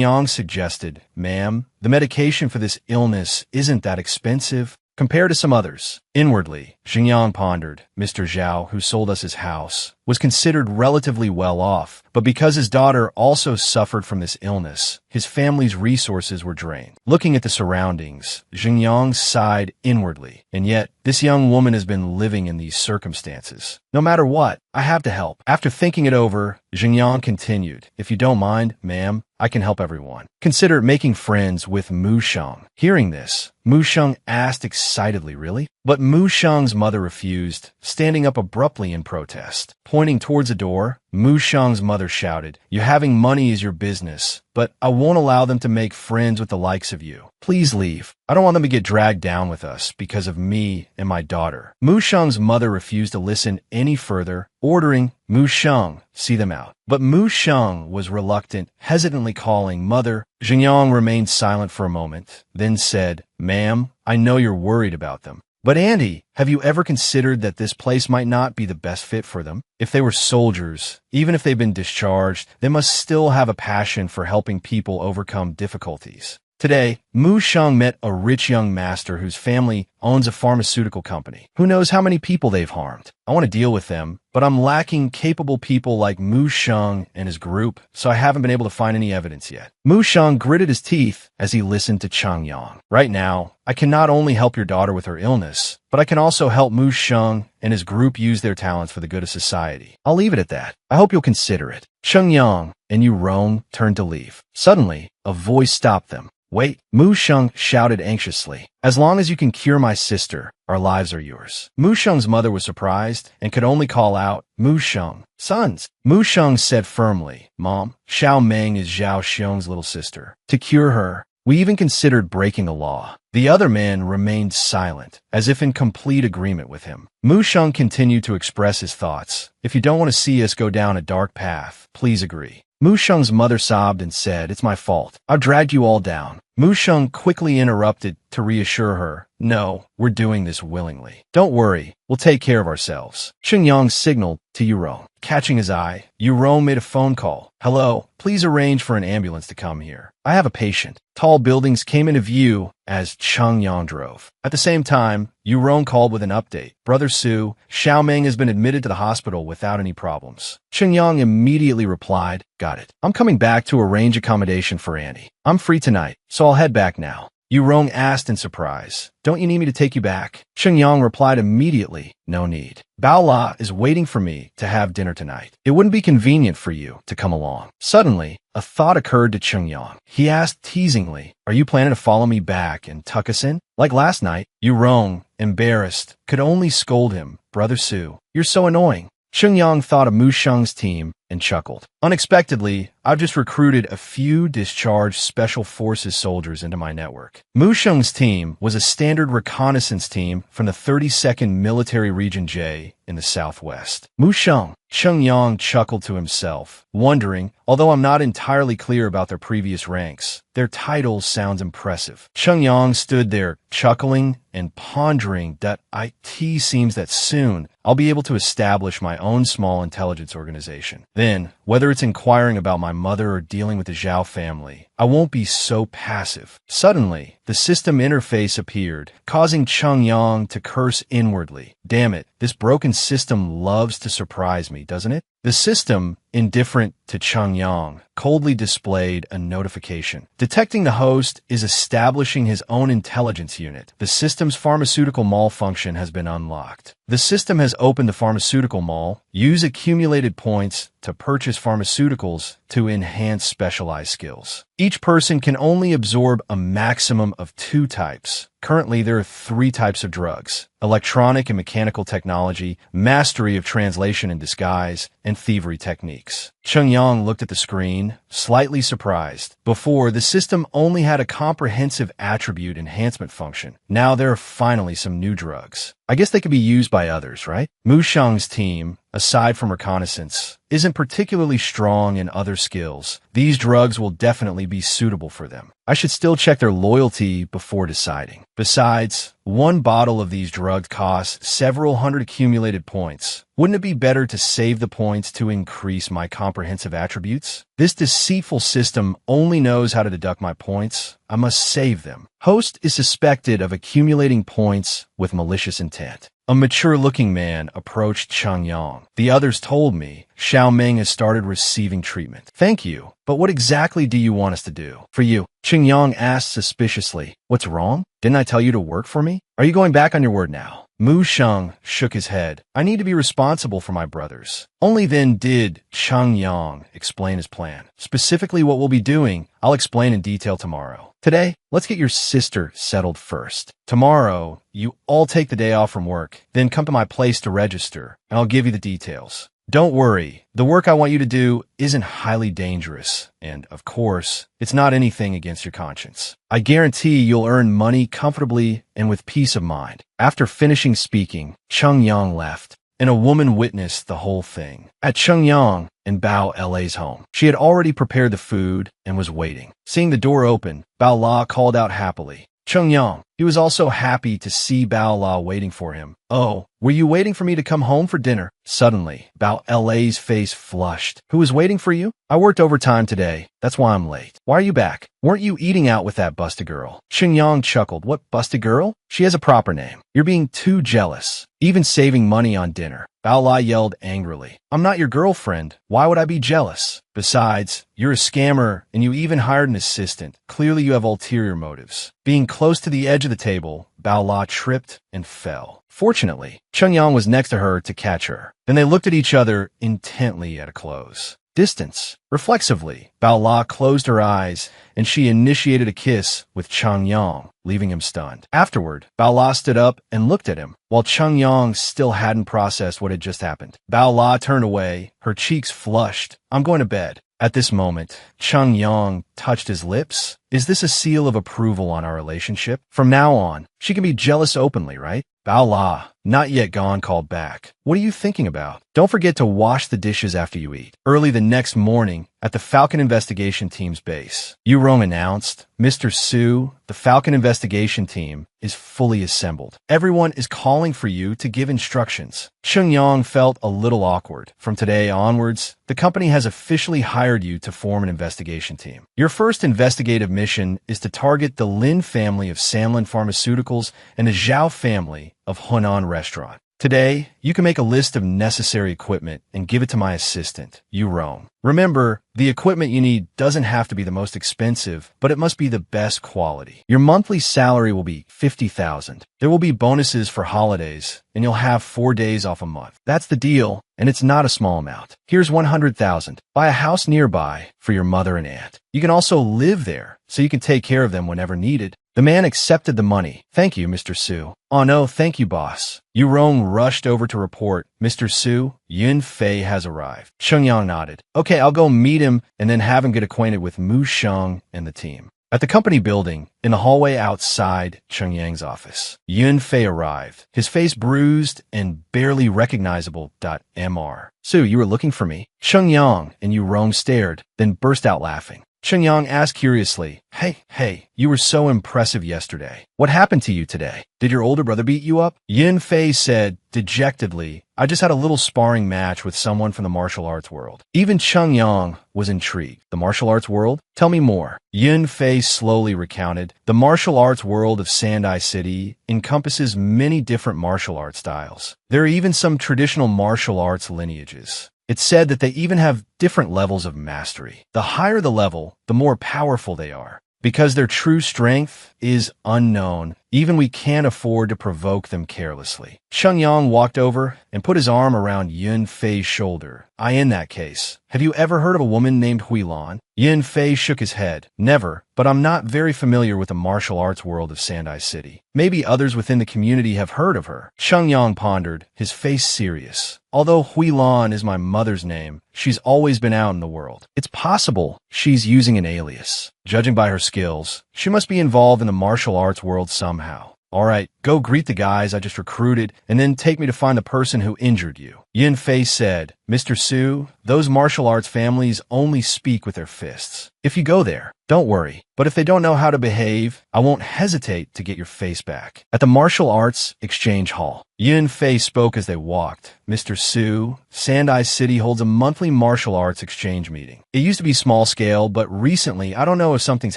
Yang suggested, ma'am, the medication for this illness isn't that expensive compared to some others. Inwardly, Zheng Yang pondered. Mr. Zhao, who sold us his house, was considered relatively well off, but because his daughter also suffered from this illness, his family's resources were drained. Looking at the surroundings, Zheng Yang sighed inwardly, and yet this young woman has been living in these circumstances. No matter what, I have to help. After thinking it over, Zheng Yang continued, if you don't mind, ma'am, I can help everyone. Consider making friends with Mu Sheng. Hearing this, Mu Sheng asked excitedly, really? But Mu Sheng's mother refused, standing up abruptly in protest. Pointing towards a door, Mu Sheng's mother shouted, you having money is your business, but I won't allow them to make friends with the likes of you. Please leave. I don't want them to get dragged down with us because of me and my daughter. Mu Sheng's mother refused to listen any further, ordering Mu Sheng, see them out. But Mu Sheng was reluctant, hesitantly calling mother. Zheng Yang remained silent for a moment, then said, ma'am, I know you're worried about them. But Andy, have you ever considered that this place might not be the best fit for them? If they were soldiers, even if they've been discharged, they must still have a passion for helping people overcome difficulties. Today, Mu Sheng met a rich young master whose family owns a pharmaceutical company. Who knows how many people they've harmed? I want to deal with them, but I'm lacking capable people like Mu Sheng and his group, so I haven't been able to find any evidence yet. Mu Sheng gritted his teeth as he listened to Cheng Yang. Right now, I can not only help your daughter with her illness, but I can also help Mu Sheng and his group use their talents for the good of society. I'll leave it at that. I hope you'll consider it. Cheng Yang and Yu Rong turned to leave. Suddenly, a voice stopped them. Wait, Mu Sheng shouted anxiously. As long as you can cure my sister, our lives are yours. Mu Sheng's mother was surprised and could only call out, Mu Sheng, sons. Mu Sheng said firmly, Mom, Xiao Meng is Zhao Xiong's little sister. To cure her, we even considered breaking a law. The other man remained silent, as if in complete agreement with him. Mu Sheng continued to express his thoughts. If you don't want to see us go down a dark path, please agree. Mu Sheng's mother sobbed and said, it's my fault. I've dragged you all down. Mu Sheng quickly interrupted to reassure her, no, we're doing this willingly. Don't worry, we'll take care of ourselves. Cheng Yang signaled to Yu Rong. Catching his eye, Yu Rong made a phone call. Hello, please arrange for an ambulance to come here. I have a patient. Tall buildings came into view as Cheng Yang drove. At the same time, Yu Rong called with an update. Brother Su, Xiao Meng has been admitted to the hospital without any problems. Cheng Yang immediately replied, got it. I'm coming back to arrange accommodation for Annie. I'm free tonight, so I'll head back now. Yu Rong asked in surprise, don't you need me to take you back? Cheng Yang replied immediately, no need. Bao La is waiting for me to have dinner tonight. It wouldn't be convenient for you to come along. Suddenly, a thought occurred to Cheng Yang. He asked teasingly, are you planning to follow me back and tuck us in? Like last night, Yu Rong, embarrassed, could only scold him. Brother Su, you're so annoying. Cheng Yang thought of Mu Sheng's team and chuckled. Unexpectedly, I've just recruited a few discharged Special Forces soldiers into my network. Mu Sheng's team was a standard reconnaissance team from the 32nd Military Region J in the southwest. Mu Sheng, Cheng Yang chuckled to himself, wondering, although I'm not entirely clear about their previous ranks, their titles sounds impressive. Cheng Yang stood there, chuckling and pondering that it seems that soon I'll be able to establish my own small intelligence organization. Then, whether it's inquiring about my mother or dealing with the Zhao family, I won't be so passive. Suddenly, the system interface appeared, causing Cheng Yang to curse inwardly. Damn it, this broken system loves to surprise me, doesn't it? The system, indifferent to Cheng Yang, coldly displayed a notification. Detecting the host is establishing his own intelligence unit. The system's pharmaceutical mall function has been unlocked. The system has opened the pharmaceutical mall. Use accumulated points to purchase pharmaceuticals to enhance specialized skills. Each person can only absorb a maximum of 2 types. Currently, there are 3 types of drugs: electronic and mechanical technology, mastery of translation and disguise, and thievery techniques. Cheng Yang looked at the screen, slightly surprised. Before, the system only had a comprehensive attribute enhancement function. Now there are finally some new drugs. I guess they could be used by others, right? Mu Shang's team, aside from reconnaissance, isn't particularly strong in other skills. These drugs will definitely be suitable for them. I should still check their loyalty before deciding. Besides, one bottle of these drugs costs several hundred accumulated points. Wouldn't it be better to save the points to increase my comprehensive attributes? This deceitful system only knows how to deduct my points. I must save them. Host is suspected of accumulating points with malicious intent. A mature-looking man approached Cheng Yang. The others told me Xiao Ming has started receiving treatment. Thank you, but what exactly do you want us to do? For you, Cheng Yang asked suspiciously. What's wrong? Didn't I tell you to work for me? Are you going back on your word now? Mu Sheng shook his head. I need to be responsible for my brothers. Only then did Cheng Yang explain his plan. Specifically what we'll be doing, I'll explain in detail tomorrow. Today, let's get your sister settled first. Tomorrow, you all take the day off from work, then come to my place to register, and I'll give you the details. Don't worry, the work I want you to do isn't highly dangerous, and, of course, it's not anything against your conscience. I guarantee you'll earn money comfortably and with peace of mind. After finishing speaking, Cheng Yang left, and a woman witnessed the whole thing. At Cheng Yang and Bao LA's home, she had already prepared the food and was waiting. Seeing the door open, Bao La called out happily. Cheng Yang. He was also happy to see Bao La waiting for him. Oh, were you waiting for me to come home for dinner? Suddenly, Bao LA's face flushed. Who was waiting for you? I worked overtime today. That's why I'm late. Why are you back? Weren't you eating out with that busted girl? Cheng Yang chuckled. What busted girl? She has a proper name. You're being too jealous. Even saving money on dinner. Bao La yelled angrily. I'm not your girlfriend. Why would I be jealous? Besides, you're a scammer and you even hired an assistant. Clearly you have ulterior motives. Being close to the edge of the table, Bao La tripped and fell. Fortunately, Cheng Yang was next to her to catch her. Then they looked at each other intently at a close. Distance. Reflexively, Bao La closed her eyes and she initiated a kiss with Cheng Yang, leaving him stunned. Afterward, Bao La stood up and looked at him, while Cheng Yang still hadn't processed what had just happened. Bao La turned away, her cheeks flushed. I'm going to bed. At this moment, Cheng Yang touched his lips. Is this a seal of approval on our relationship? From now on, she can be jealous openly, right? Bao La, not yet gone, called back. What are you thinking about? Don't forget to wash the dishes after you eat. Early the next morning, at the Falcon Investigation Team's base, Yurong announced, Mr. Su, the Falcon Investigation Team is fully assembled. Everyone is calling for you to give instructions. Cheng Yang felt a little awkward. From today onwards, the company has officially hired you to form an investigation team. Your first investigative mission is to target the Lin family of Sanlin Pharmaceuticals and the Zhao family of Hunan Restaurant. Today, you can make a list of necessary equipment and give it to my assistant, Yurong. Remember, the equipment you need doesn't have to be the most expensive, but it must be the best quality. Your monthly salary will be 50,000. There will be bonuses for holidays, and you'll have 4 days off a month. That's the deal, and it's not a small amount. Here's 100,000. Buy a house nearby for your mother and aunt. You can also live there, so you can take care of them whenever needed. The man accepted the money. Thank you, Mr. Su. Oh no, thank you, boss. Yurong rushed over to report, Mr. Su, Yun Fei has arrived. Cheng Yang nodded. Okay, I'll go meet him and then have him get acquainted with Mu Sheng and the team. At the company building, in the hallway outside Cheng Yang's office, Yun Fei arrived, his face bruised and barely recognizable. Mr. Su, you were looking for me? Cheng Yang and Yurong stared, then burst out laughing. Cheng Yang asked curiously, Hey, you were so impressive yesterday. What happened to you today? Did your older brother beat you up? Yin Fei said dejectedly, I just had a little sparring match with someone from the martial arts world. Even Cheng Yang was intrigued. The martial arts world? Tell me more. Yin Fei slowly recounted. The martial arts world of Sandai City encompasses many different martial arts styles. There are even some traditional martial arts lineages. It's said that they even have different levels of mastery. The higher the level, the more powerful they are. Because their true strength is unknown, even we can't afford to provoke them carelessly. Cheng Yang walked over and put his arm around Yun Fei's shoulder. In that case, have you ever heard of a woman named Huilan? Yun Fei shook his head. Never, but I'm not very familiar with the martial arts world of Sandai City. Maybe others within the community have heard of her. Cheng Yang pondered, his face serious. Although Huilan is my mother's name, she's always been out in the world. It's possible she's using an alias. Judging by her skills, she must be involved in the martial arts world somehow. All right, go greet the guys I just recruited and then take me to find the person who injured you. Yin Fei said, Mr. Su, those martial arts families only speak with their fists. If you go there, don't worry. But if they don't know how to behave, I won't hesitate to get your face back. At the Martial Arts Exchange Hall, Yin Fei spoke as they walked. Mr. Su, Sandai City holds a monthly martial arts exchange meeting. It used to be small scale, but recently, I don't know if something's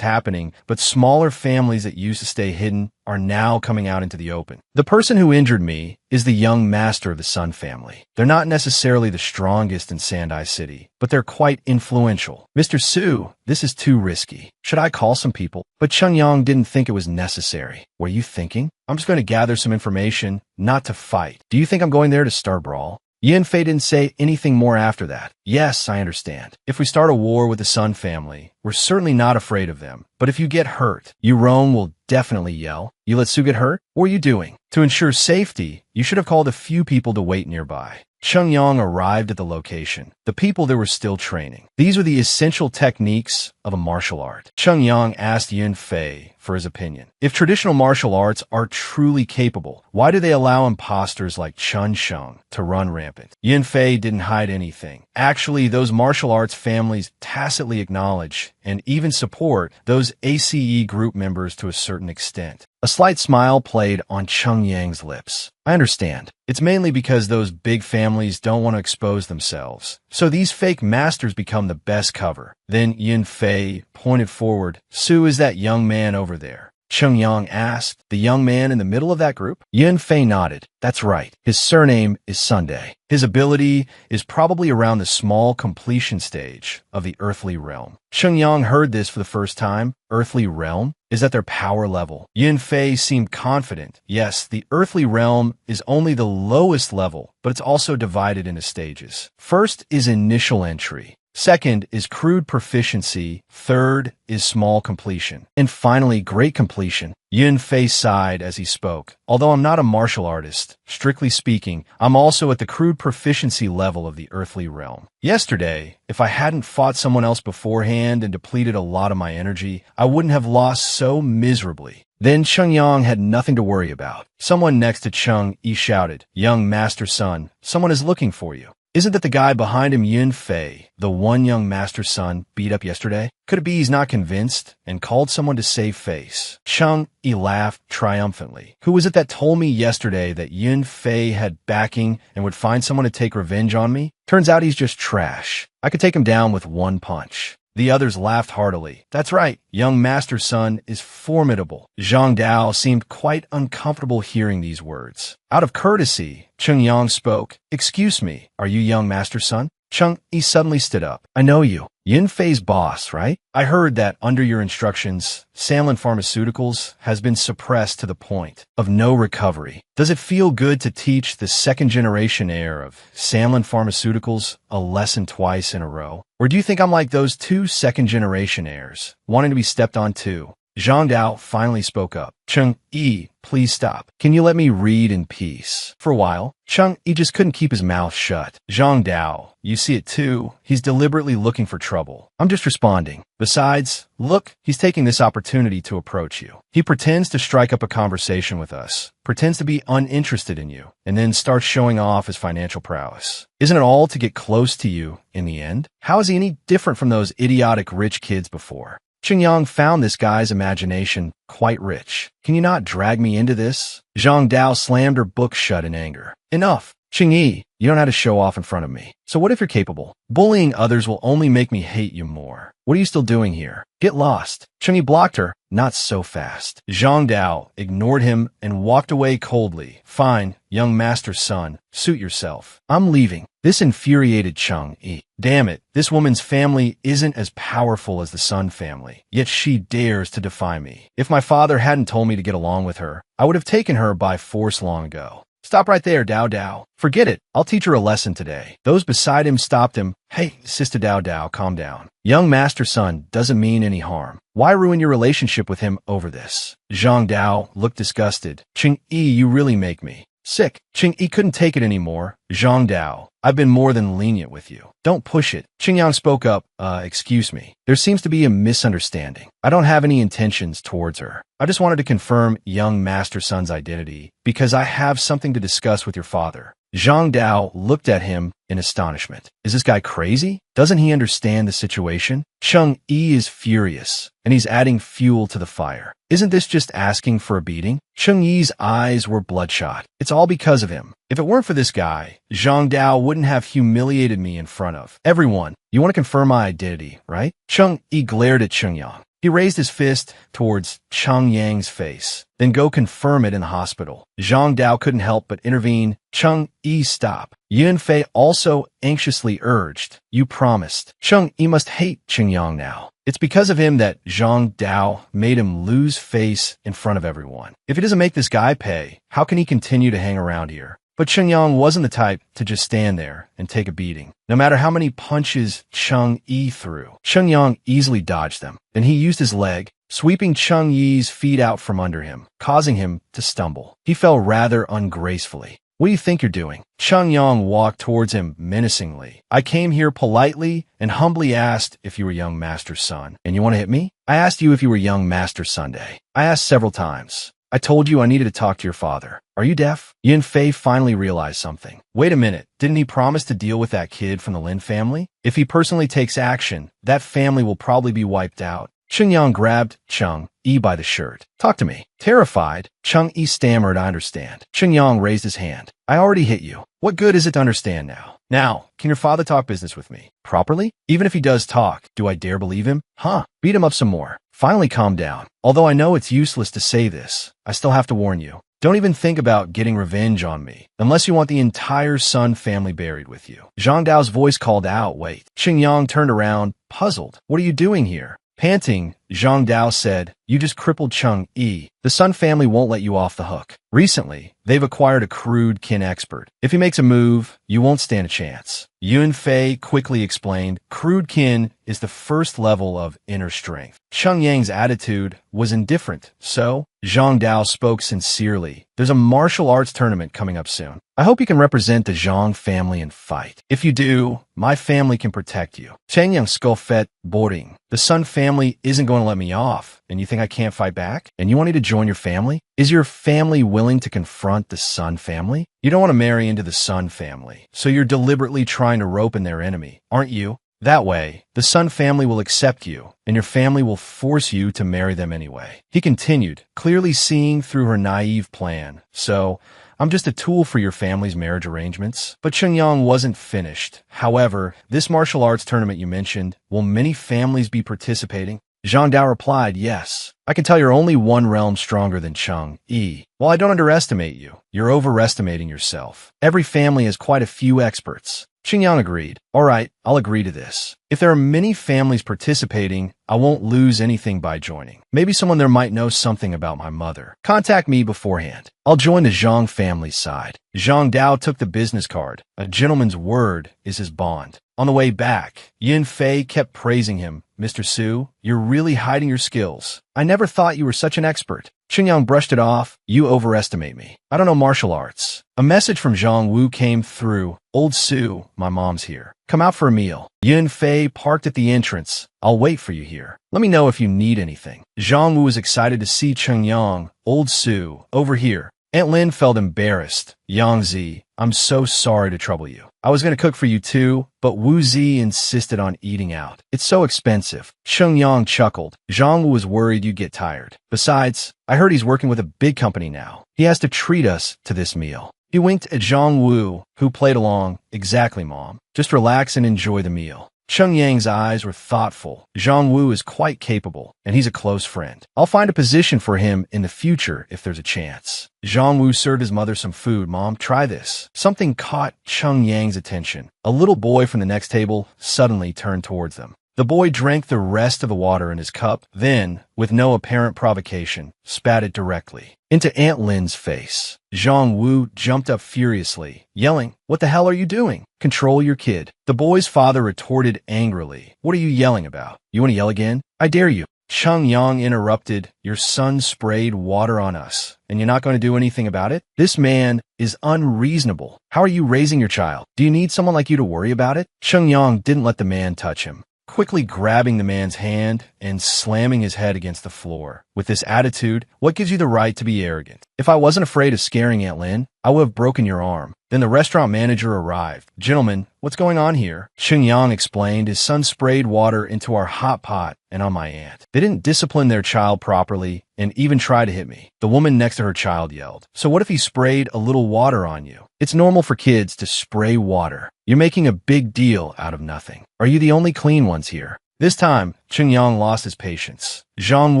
happening, but smaller families that used to stay hidden are now coming out into the open. The person who injured me is the young master of the Sun family. They're not necessarily the strongest in Sandai City, but they're quite influential. Mr. Su, this is too risky. Should I call some people? But Chungyang didn't think it was necessary. Were you thinking? I'm just going to gather some information, not to fight. Do you think I'm going there to start brawl? Yin Fei didn't say anything more after that. Yes, I understand. If we start a war with the Sun family, we're certainly not afraid of them. But if you get hurt, Yuron will definitely yell. You let Su get hurt? What are you doing? To ensure safety, you should have called a few people to wait nearby. Chungyang arrived at the location. The people there were still training. These were the essential techniques of a martial art. Chungyang asked Yin Fei for his opinion. If traditional martial arts are truly capable, why do they allow imposters like Chun Sheng to run rampant? Yin Fei didn't hide anything. Actually, those martial arts families tacitly acknowledge and even support those ACE group members to a certain extent. A slight smile played on Chungyang's lips. I understand. It's mainly because those big families don't want to expose themselves. So these fake masters become the best cover. Then Yin Fei pointed forward. Su is that young man over there. Chungyang asked, the young man in the middle of that group? Yin Fei nodded. That's right. His surname is Sunday. His ability is probably around the small completion stage of the earthly realm. Chungyang heard this for the first time. Earthly realm? Is that their power level? Yin Fei seemed confident. Yes, the earthly realm is only the lowest level, but it's also divided into stages. First is initial entry. Second is crude proficiency. Third is small completion. And finally, great completion. Yin Fei sighed as he spoke. Although I'm not a martial artist, strictly speaking, I'm also at the crude proficiency level of the earthly realm. Yesterday, if I hadn't fought someone else beforehand and depleted a lot of my energy, I wouldn't have lost so miserably. Then Chungyang had nothing to worry about. Someone next to Chung Yi shouted, Young Master Son, someone is looking for you. Isn't that the guy behind him, Yin Fei, the one young master son beat up yesterday? Could it be he's not convinced and called someone to save face? Chung Yi laughed triumphantly. Who was it that told me yesterday that Yin Fei had backing and would find someone to take revenge on me? Turns out he's just trash. I could take him down with one punch. The others laughed heartily. That's right, young master son is formidable. Zhang Dao seemed quite uncomfortable hearing these words. Out of courtesy, Chungyang spoke. Excuse me, are you young master son? Chung Yi suddenly stood up. I know you. Yin Fei's boss, right? I heard that under your instructions, Sanlin Pharmaceuticals has been suppressed to the point of no recovery. Does it feel good to teach the second-generation heir of Sanlin Pharmaceuticals a lesson twice in a row? Or do you think I'm like those two second-generation heirs, wanting to be stepped on too? Zhang Dao finally spoke up. Chung Yi, please stop. Can you let me read in peace? For a while, Chung Yi just couldn't keep his mouth shut. Zhang Dao, you see it too. He's deliberately looking for trouble. I'm just responding. Besides, look, he's taking this opportunity to approach you. He pretends to strike up a conversation with us, pretends to be uninterested in you, and then starts showing off his financial prowess. Isn't it all to get close to you in the end? How is he any different from those idiotic rich kids before? Chungyang found this guy's imagination quite rich. Can you not drag me into this? Zhang Dao slammed her book shut in anger. Enough. Chung Yi, you don't have to show off in front of me. So what if you're capable? Bullying others will only make me hate you more. What are you still doing here? Get lost. Chung Yi blocked her. Not so fast. Zhang Dao ignored him and walked away coldly. Fine, young master's son. Suit yourself. I'm leaving. This infuriated Chung Yi. Damn it, this woman's family isn't as powerful as the Sun family, yet she dares to defy me. If my father hadn't told me to get along with her, I would have taken her by force long ago. Stop right there, Dao Dao. Forget it. I'll teach her a lesson today. Those beside him stopped him. Hey, Sister Dao Dao, calm down. Young master son doesn't mean any harm. Why ruin your relationship with him over this? Zhang Dao looked disgusted. Chung Yi, you really make me. Sick. Qing Yi couldn't take it anymore. Zhang Dao, I've been more than lenient with you. Don't push it. Qingyang spoke up. Excuse me. There seems to be a misunderstanding. I don't have any intentions towards her. I just wanted to confirm young Master Sun's identity because I have something to discuss with your father. Zhang Dao looked at him in astonishment. Is this guy crazy? Doesn't he understand the situation? Cheng Yi is furious, and he's adding fuel to the fire. Isn't this just asking for a beating? Cheng Yi's eyes were bloodshot. It's all because of him. If it weren't for this guy, Zhang Dao wouldn't have humiliated me in front of everyone. You want to confirm my identity, right? Cheng Yi glared at Cheng Yang. He raised his fist towards Cheng Yang's face. Then go confirm it in the hospital. Zhang Dao couldn't help but intervene. Cheng Yi, stop. Yun Fei also anxiously urged. You promised. Cheng Yi must hate Cheng Yang now. It's because of him that Zhang Dao made him lose face in front of everyone. If he doesn't make this guy pay, how can he continue to hang around here? But Cheng Yang wasn't the type to just stand there and take a beating. No matter how many punches Cheng Yi threw, Cheng Yang easily dodged them. Then he used his leg, sweeping Cheng Yi's feet out from under him, causing him to stumble. He fell rather ungracefully. What do you think you're doing? Cheng Yang walked towards him menacingly. I came here politely and humbly asked if you were young Master Sun. And you want to hit me? I asked you if you were young Master Sunday. I asked several times. I told you I needed to talk to your father. Are you deaf? Yin Fei finally realized something. Wait a minute. Didn't he promise to deal with that kid from the Lin family? If he personally takes action, that family will probably be wiped out. Cheng Yang grabbed Cheng Yi by the shirt. Talk to me. Terrified, Cheng Yi stammered, I understand. Cheng Yang raised his hand. I already hit you. What good is it to understand now? Now, can your father talk business with me? Properly? Even if he does talk, do I dare believe him? Huh? Beat him up some more. Finally calm down. Although I know it's useless to say this, I still have to warn you. Don't even think about getting revenge on me, unless you want the entire Sun family buried with you. Zhang Dao's voice called out, wait. Cheng Yang turned around, puzzled. What are you doing here? Panting, Zhang Dao said, you just crippled Cheng Yi. The Sun family won't let you off the hook. Recently, they've acquired a crude kin expert. If he makes a move, you won't stand a chance. Yun Fei quickly explained, crude kin is the first level of inner strength. Cheng Yang's attitude was indifferent, so Zhang Dao spoke sincerely. There's a martial arts tournament coming up soon. I hope you can represent the Zhang family and fight. If you do, my family can protect you. Cheng Yang scoffed, boring. The Sun family isn't going to let me off, and you think I can't fight back? And you want me to join your family? Is your family willing to confront the Sun family? You don't want to marry into the Sun family, so you're deliberately trying to rope in their enemy, aren't you? That way, the Sun family will accept you, and your family will force you to marry them anyway. He continued, clearly seeing through her naive plan. So, I'm just a tool for your family's marriage arrangements. But Cheng Yang wasn't finished. However, this martial arts tournament you mentioned, will many families be participating? Zhang Dao replied, yes. I can tell you're only one realm stronger than Cheng Yi. While I don't underestimate you, you're overestimating yourself. Every family has quite a few experts. Cheng Yang agreed. All right, I'll agree to this. If there are many families participating, I won't lose anything by joining. Maybe someone there might know something about my mother. Contact me beforehand. I'll join the Zhang family's side. Zhang Dao took the business card. A gentleman's word is his bond. On the way back, Yin Fei kept praising him. Mr. Su, you're really hiding your skills. I never thought you were such an expert. Cheng Yang brushed it off. You overestimate me. I don't know martial arts. A message from Zhang Wu came through. Old Su, my mom's here. Come out for a meal. Yun Fei parked at the entrance. I'll wait for you here. Let me know if you need anything. Zhang Wu was excited to see Cheng Yang. Old Su, over here. Aunt Lin felt embarrassed. Yang Zi, I'm so sorry to trouble you. I was going to cook for you too, but Wu Zi insisted on eating out. It's so expensive. Cheng Yang chuckled. Zhang Wu was worried you'd get tired. Besides, I heard he's working with a big company now. He has to treat us to this meal. He winked at Zhang Wu, who played along. Exactly, Mom. Just relax and enjoy the meal. Cheng Yang's eyes were thoughtful. Zhang Wu is quite capable, and he's a close friend. I'll find a position for him in the future if there's a chance. Zhang Wu served his mother some food. Mom, try this. Something caught Cheng Yang's attention. A little boy from the next table suddenly turned towards them. The boy drank the rest of the water in his cup, then, with no apparent provocation, spat it directly into Aunt Lin's face. Zhang Wu jumped up furiously, yelling, "What the hell are you doing? Control your kid." The boy's father retorted angrily, "What are you yelling about? You want to yell again? I dare you." Chung Yang interrupted. Your son sprayed water on us, and you're not going to do anything about it? This man is unreasonable. How are you raising your child? Do you need someone like you to worry about it? Chung Yang didn't let the man touch him, quickly grabbing the man's hand and slamming his head against the floor. With this attitude, what gives you the right to be arrogant? If I wasn't afraid of scaring Aunt Lin, I would have broken your arm. Then the restaurant manager arrived. Gentlemen, what's going on here? Chung Yang explained. His son sprayed water into our hot pot and on my aunt. They didn't discipline their child properly and even try to hit me. The woman next to her child yelled. So what if he sprayed a little water on you? It's normal for kids to spray water. You're making a big deal out of nothing. Are you the only clean ones here? This time, Chung Yang lost his patience. Zhang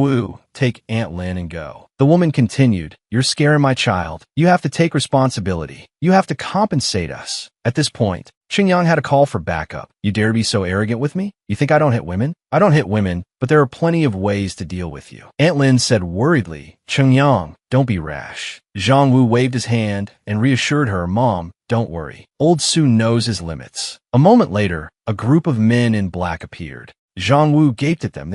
Wu, take Aunt Lin and go. The woman continued, you're scaring my child. You have to take responsibility. You have to compensate us. At this point, Chung Yang had a call for backup. You dare be so arrogant with me? You think I don't hit women? I don't hit women, but there are plenty of ways to deal with you. Aunt Lin said worriedly, Chung Yang, don't be rash. Zhang Wu waved his hand and reassured her, Mom, don't worry. Old Su knows his limits. A moment later, a group of men in black appeared. Zhang Wu gaped at them.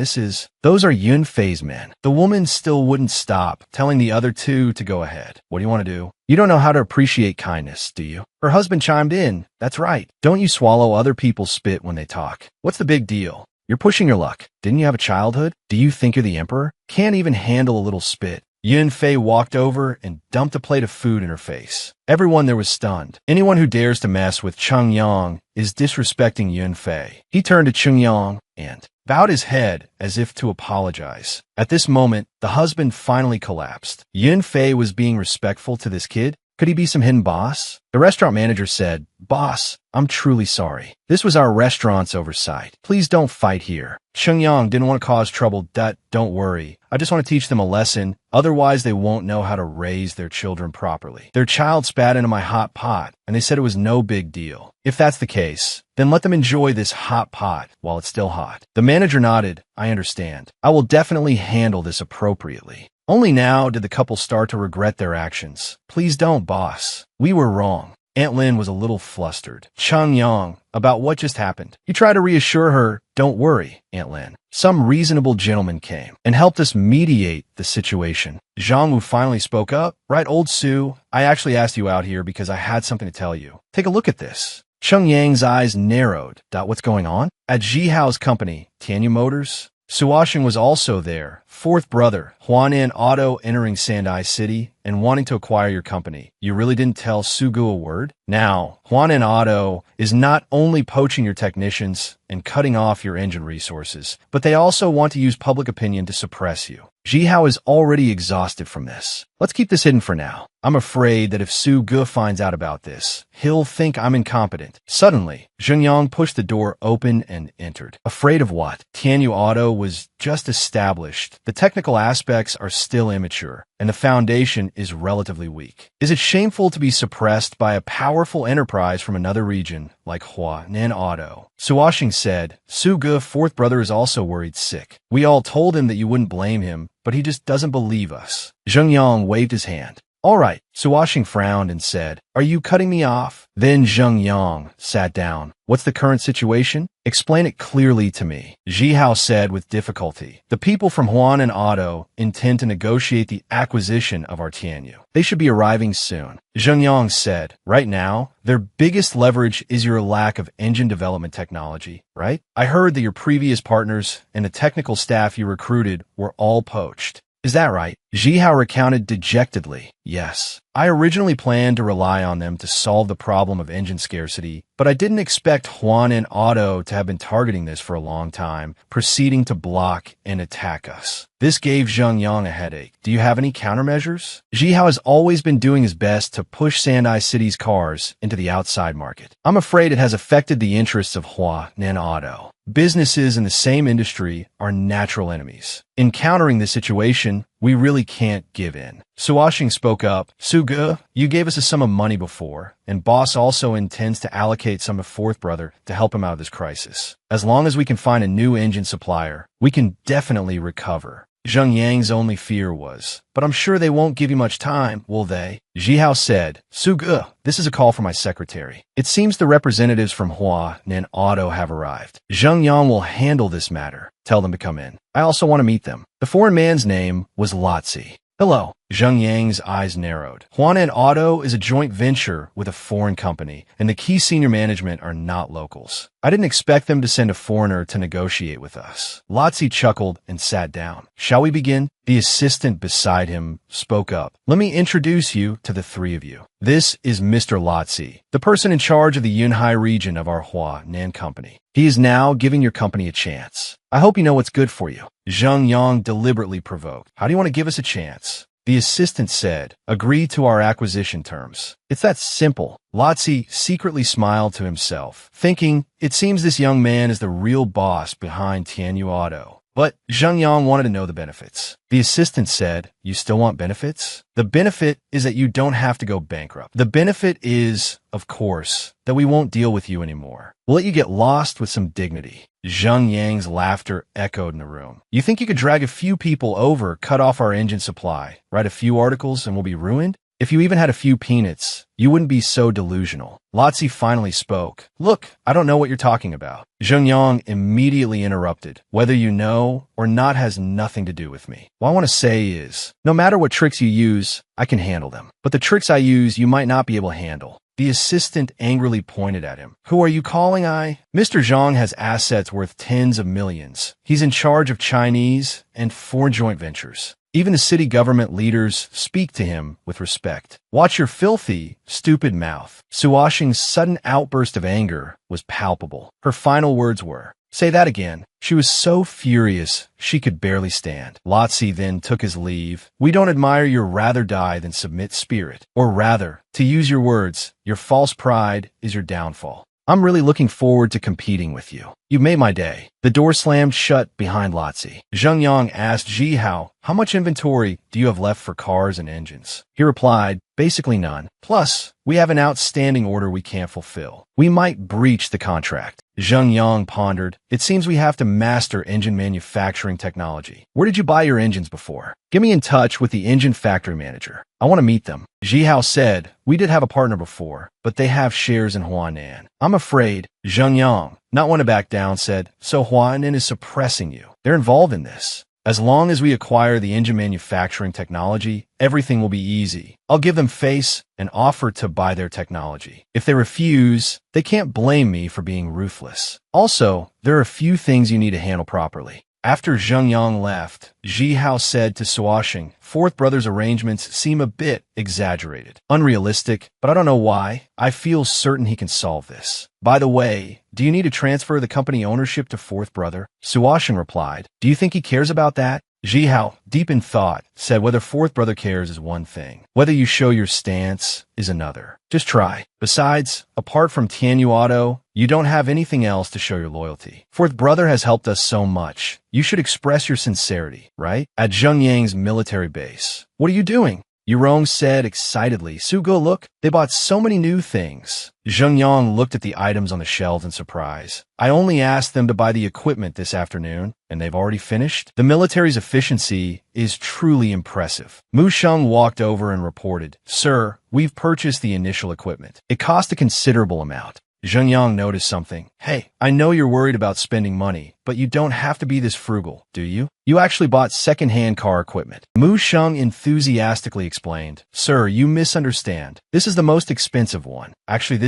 Those are Yun Fei's men. The woman still wouldn't stop, telling the other two to go ahead. What do you want to do? You don't know how to appreciate kindness, do you? Her husband chimed in. That's right. Don't you swallow other people's spit when they talk. What's the big deal? You're pushing your luck. Didn't you have a childhood? Do you think you're the emperor? Can't even handle a little spit. Yun Fei walked over and dumped a plate of food in her face. Everyone there was stunned. Anyone who dares to mess with Chung Yang is disrespecting Yun Fei. He turned to Chung Yang and bowed his head as if to apologize. At this moment, the husband finally collapsed. Yun Fei was being respectful to this kid. Could he be some hidden boss? The restaurant manager said, Boss, I'm truly sorry. This was our restaurant's oversight. Please don't fight here. Chung Yang didn't want to cause trouble. Don't worry. I just want to teach them a lesson. Otherwise, they won't know how to raise their children properly. Their child spat into my hot pot, and they said it was no big deal. If that's the case, then let them enjoy this hot pot while it's still hot. The manager nodded. I understand. I will definitely handle this appropriately. Only now did the couple start to regret their actions. Please don't, boss. We were wrong. Aunt Lin was a little flustered. Chung Yang, about what just happened. He tried to reassure her, don't worry, Aunt Lin. Some reasonable gentleman came and helped us mediate the situation. Zhang Wu finally spoke up. Right, old Su, I actually asked you out here because I had something to tell you. Take a look at this. Chung Yang's eyes narrowed. What's going on? At Ji Hao's company, Tianyu Motors, Suashing was also there, fourth brother, Huanan Auto entering Sandai City and wanting to acquire your company. You really didn't tell Sugu a word? Now, Huanan Auto is not only poaching your technicians and cutting off your engine resources, but they also want to use public opinion to suppress you. Ji Hao is already exhausted from this. Let's keep this hidden for now. I'm afraid that if Su Ge finds out about this, he'll think I'm incompetent. Suddenly, Zheng Yang pushed the door open and entered. Afraid of what? Tianyu Auto was just established. The technical aspects are still immature, and the foundation is relatively weak. Is it shameful to be suppressed by a powerful enterprise from another region like Huanan Auto? Suashing said, Su Ge, fourth brother, is also worried sick. We all told him that you wouldn't blame him, but he just doesn't believe us. Zheng Yang waved his hand. All right, Suashing frowned and said, are you cutting me off? Then Zheng Yang sat down. What's the current situation? Explain it clearly to me. Ji Hao said with difficulty. The people from Huanan Auto intend to negotiate the acquisition of our Tianyu. They should be arriving soon. Zheng Yang said, right now, their biggest leverage is your lack of engine development technology, right? I heard that your previous partners and the technical staff you recruited were all poached. Is that right? Ji Hao recounted dejectedly. Yes. I originally planned to rely on them to solve the problem of engine scarcity, but I didn't expect Huanan Auto to have been targeting this for a long time, proceeding to block and attack us. This gave Zheng Yang a headache. Do you have any countermeasures? Ji Hao has always been doing his best to push Sandai City's cars into the outside market. I'm afraid it has affected the interests of Huanan Auto. Businesses in the same industry are natural enemies. In countering this situation, we really can't give in. Suashing spoke up. Su Ge, you gave us a sum of money before, and boss also intends to allocate some to fourth brother to help him out of this crisis. As long as we can find a new engine supplier, we can definitely recover. Zheng Yang's only fear was, but I'm sure they won't give you much time, will they? Zhihao said, Su Ge, this is a call from my secretary. It seems the representatives from Hua Nen Auto have arrived. Zheng Yang will handle this matter. Tell them to come in. I also want to meet them. The foreign man's name was Lotzi. Hello. Zheng Yang's eyes narrowed. Huanan Auto is a joint venture with a foreign company, and the key senior management are not locals. I didn't expect them to send a foreigner to negotiate with us. Lotzi chuckled and sat down. Shall we begin? The assistant beside him spoke up. Let me introduce you to the three of you. This is Mr. Lotzi, the person in charge of the Yunhai region of our Huanan company. He is now giving your company a chance. I hope you know what's good for you. Zheng Yang deliberately provoked. How do you want to give us a chance? The assistant said, agree to our acquisition terms. It's that simple. Lotzi secretly smiled to himself, thinking, it seems this young man is the real boss behind Tianyu Auto. But Zheng Yang wanted to know the benefits. The assistant said, you still want benefits? The benefit is that you don't have to go bankrupt. The benefit is, of course, that we won't deal with you anymore. We'll let you get lost with some dignity. Zheng Yang's laughter echoed in the room. You think you could drag a few people over, cut off our engine supply, write a few articles, and we'll be ruined? If you even had a few peanuts, you wouldn't be so delusional. Lotzi finally spoke. Look, I don't know what you're talking about. Zheng Yang immediately interrupted. Whether you know or not has nothing to do with me. What I want to say is, no matter what tricks you use, I can handle them. But the tricks I use, you might not be able to handle. The assistant angrily pointed at him. Who are you calling I? Mr. Zhang has assets worth tens of millions. He's in charge of Chinese and foreign joint ventures. Even the city government leaders speak to him with respect. Watch your filthy, stupid mouth. Suoshing's sudden outburst of anger was palpable. Her final words were, say that again. She was so furious, she could barely stand. Lotzi then took his leave. We don't admire your rather die than submit spirit. Or rather, to use your words, your false pride is your downfall. I'm really looking forward to competing with you. You made my day. The door slammed shut behind Lotzi. Zheng Yang asked Zhihao, how much inventory do you have left for cars and engines? He replied, basically none. Plus, we have an outstanding order we can't fulfill. We might breach the contract. Zheng Yang pondered, it seems we have to master engine manufacturing technology. Where did you buy your engines before? Get me in touch with the engine factory manager. I want to meet them. Zhihao said, we did have a partner before, but they have shares in Huanan. I'm afraid, Zheng Yang, not one to back down, said, so Huanan is suppressing you. They're involved in this. As long as we acquire the engine manufacturing technology, everything will be easy. I'll give them face and offer to buy their technology. If they refuse, they can't blame me for being ruthless. Also, there are a few things you need to handle properly. After Zheng Yang left, Zhihao said to Suoshing, Fourth Brother's arrangements seem a bit exaggerated. Unrealistic, but I don't know why. I feel certain he can solve this. By the way, do you need to transfer the company ownership to Fourth Brother? Suoshing replied, do you think he cares about that? Zhihao, deep in thought, said whether Fourth Brother cares is one thing. Whether you show your stance is another. Just try. Besides, apart from Tianyu Auto, you don't have anything else to show your loyalty. Fourth Brother has helped us so much. You should express your sincerity, right? At Zheng Yang's military base. What are you doing? Yurong said excitedly, Sugo, look, they bought so many new things. Zheng Yang looked at the items on the shelves in surprise. I only asked them to buy the equipment this afternoon, and they've already finished? The military's efficiency is truly impressive. Mu Sheng walked over and reported, Sir, we've purchased the initial equipment. It cost a considerable amount. Zheng Yang noticed something. Hey, I know you're worried about spending money, but you don't have to be this frugal, do you? You actually bought second-hand car equipment. Mu Sheng enthusiastically explained, Sir, you misunderstand. This is the most expensive one. Actually, to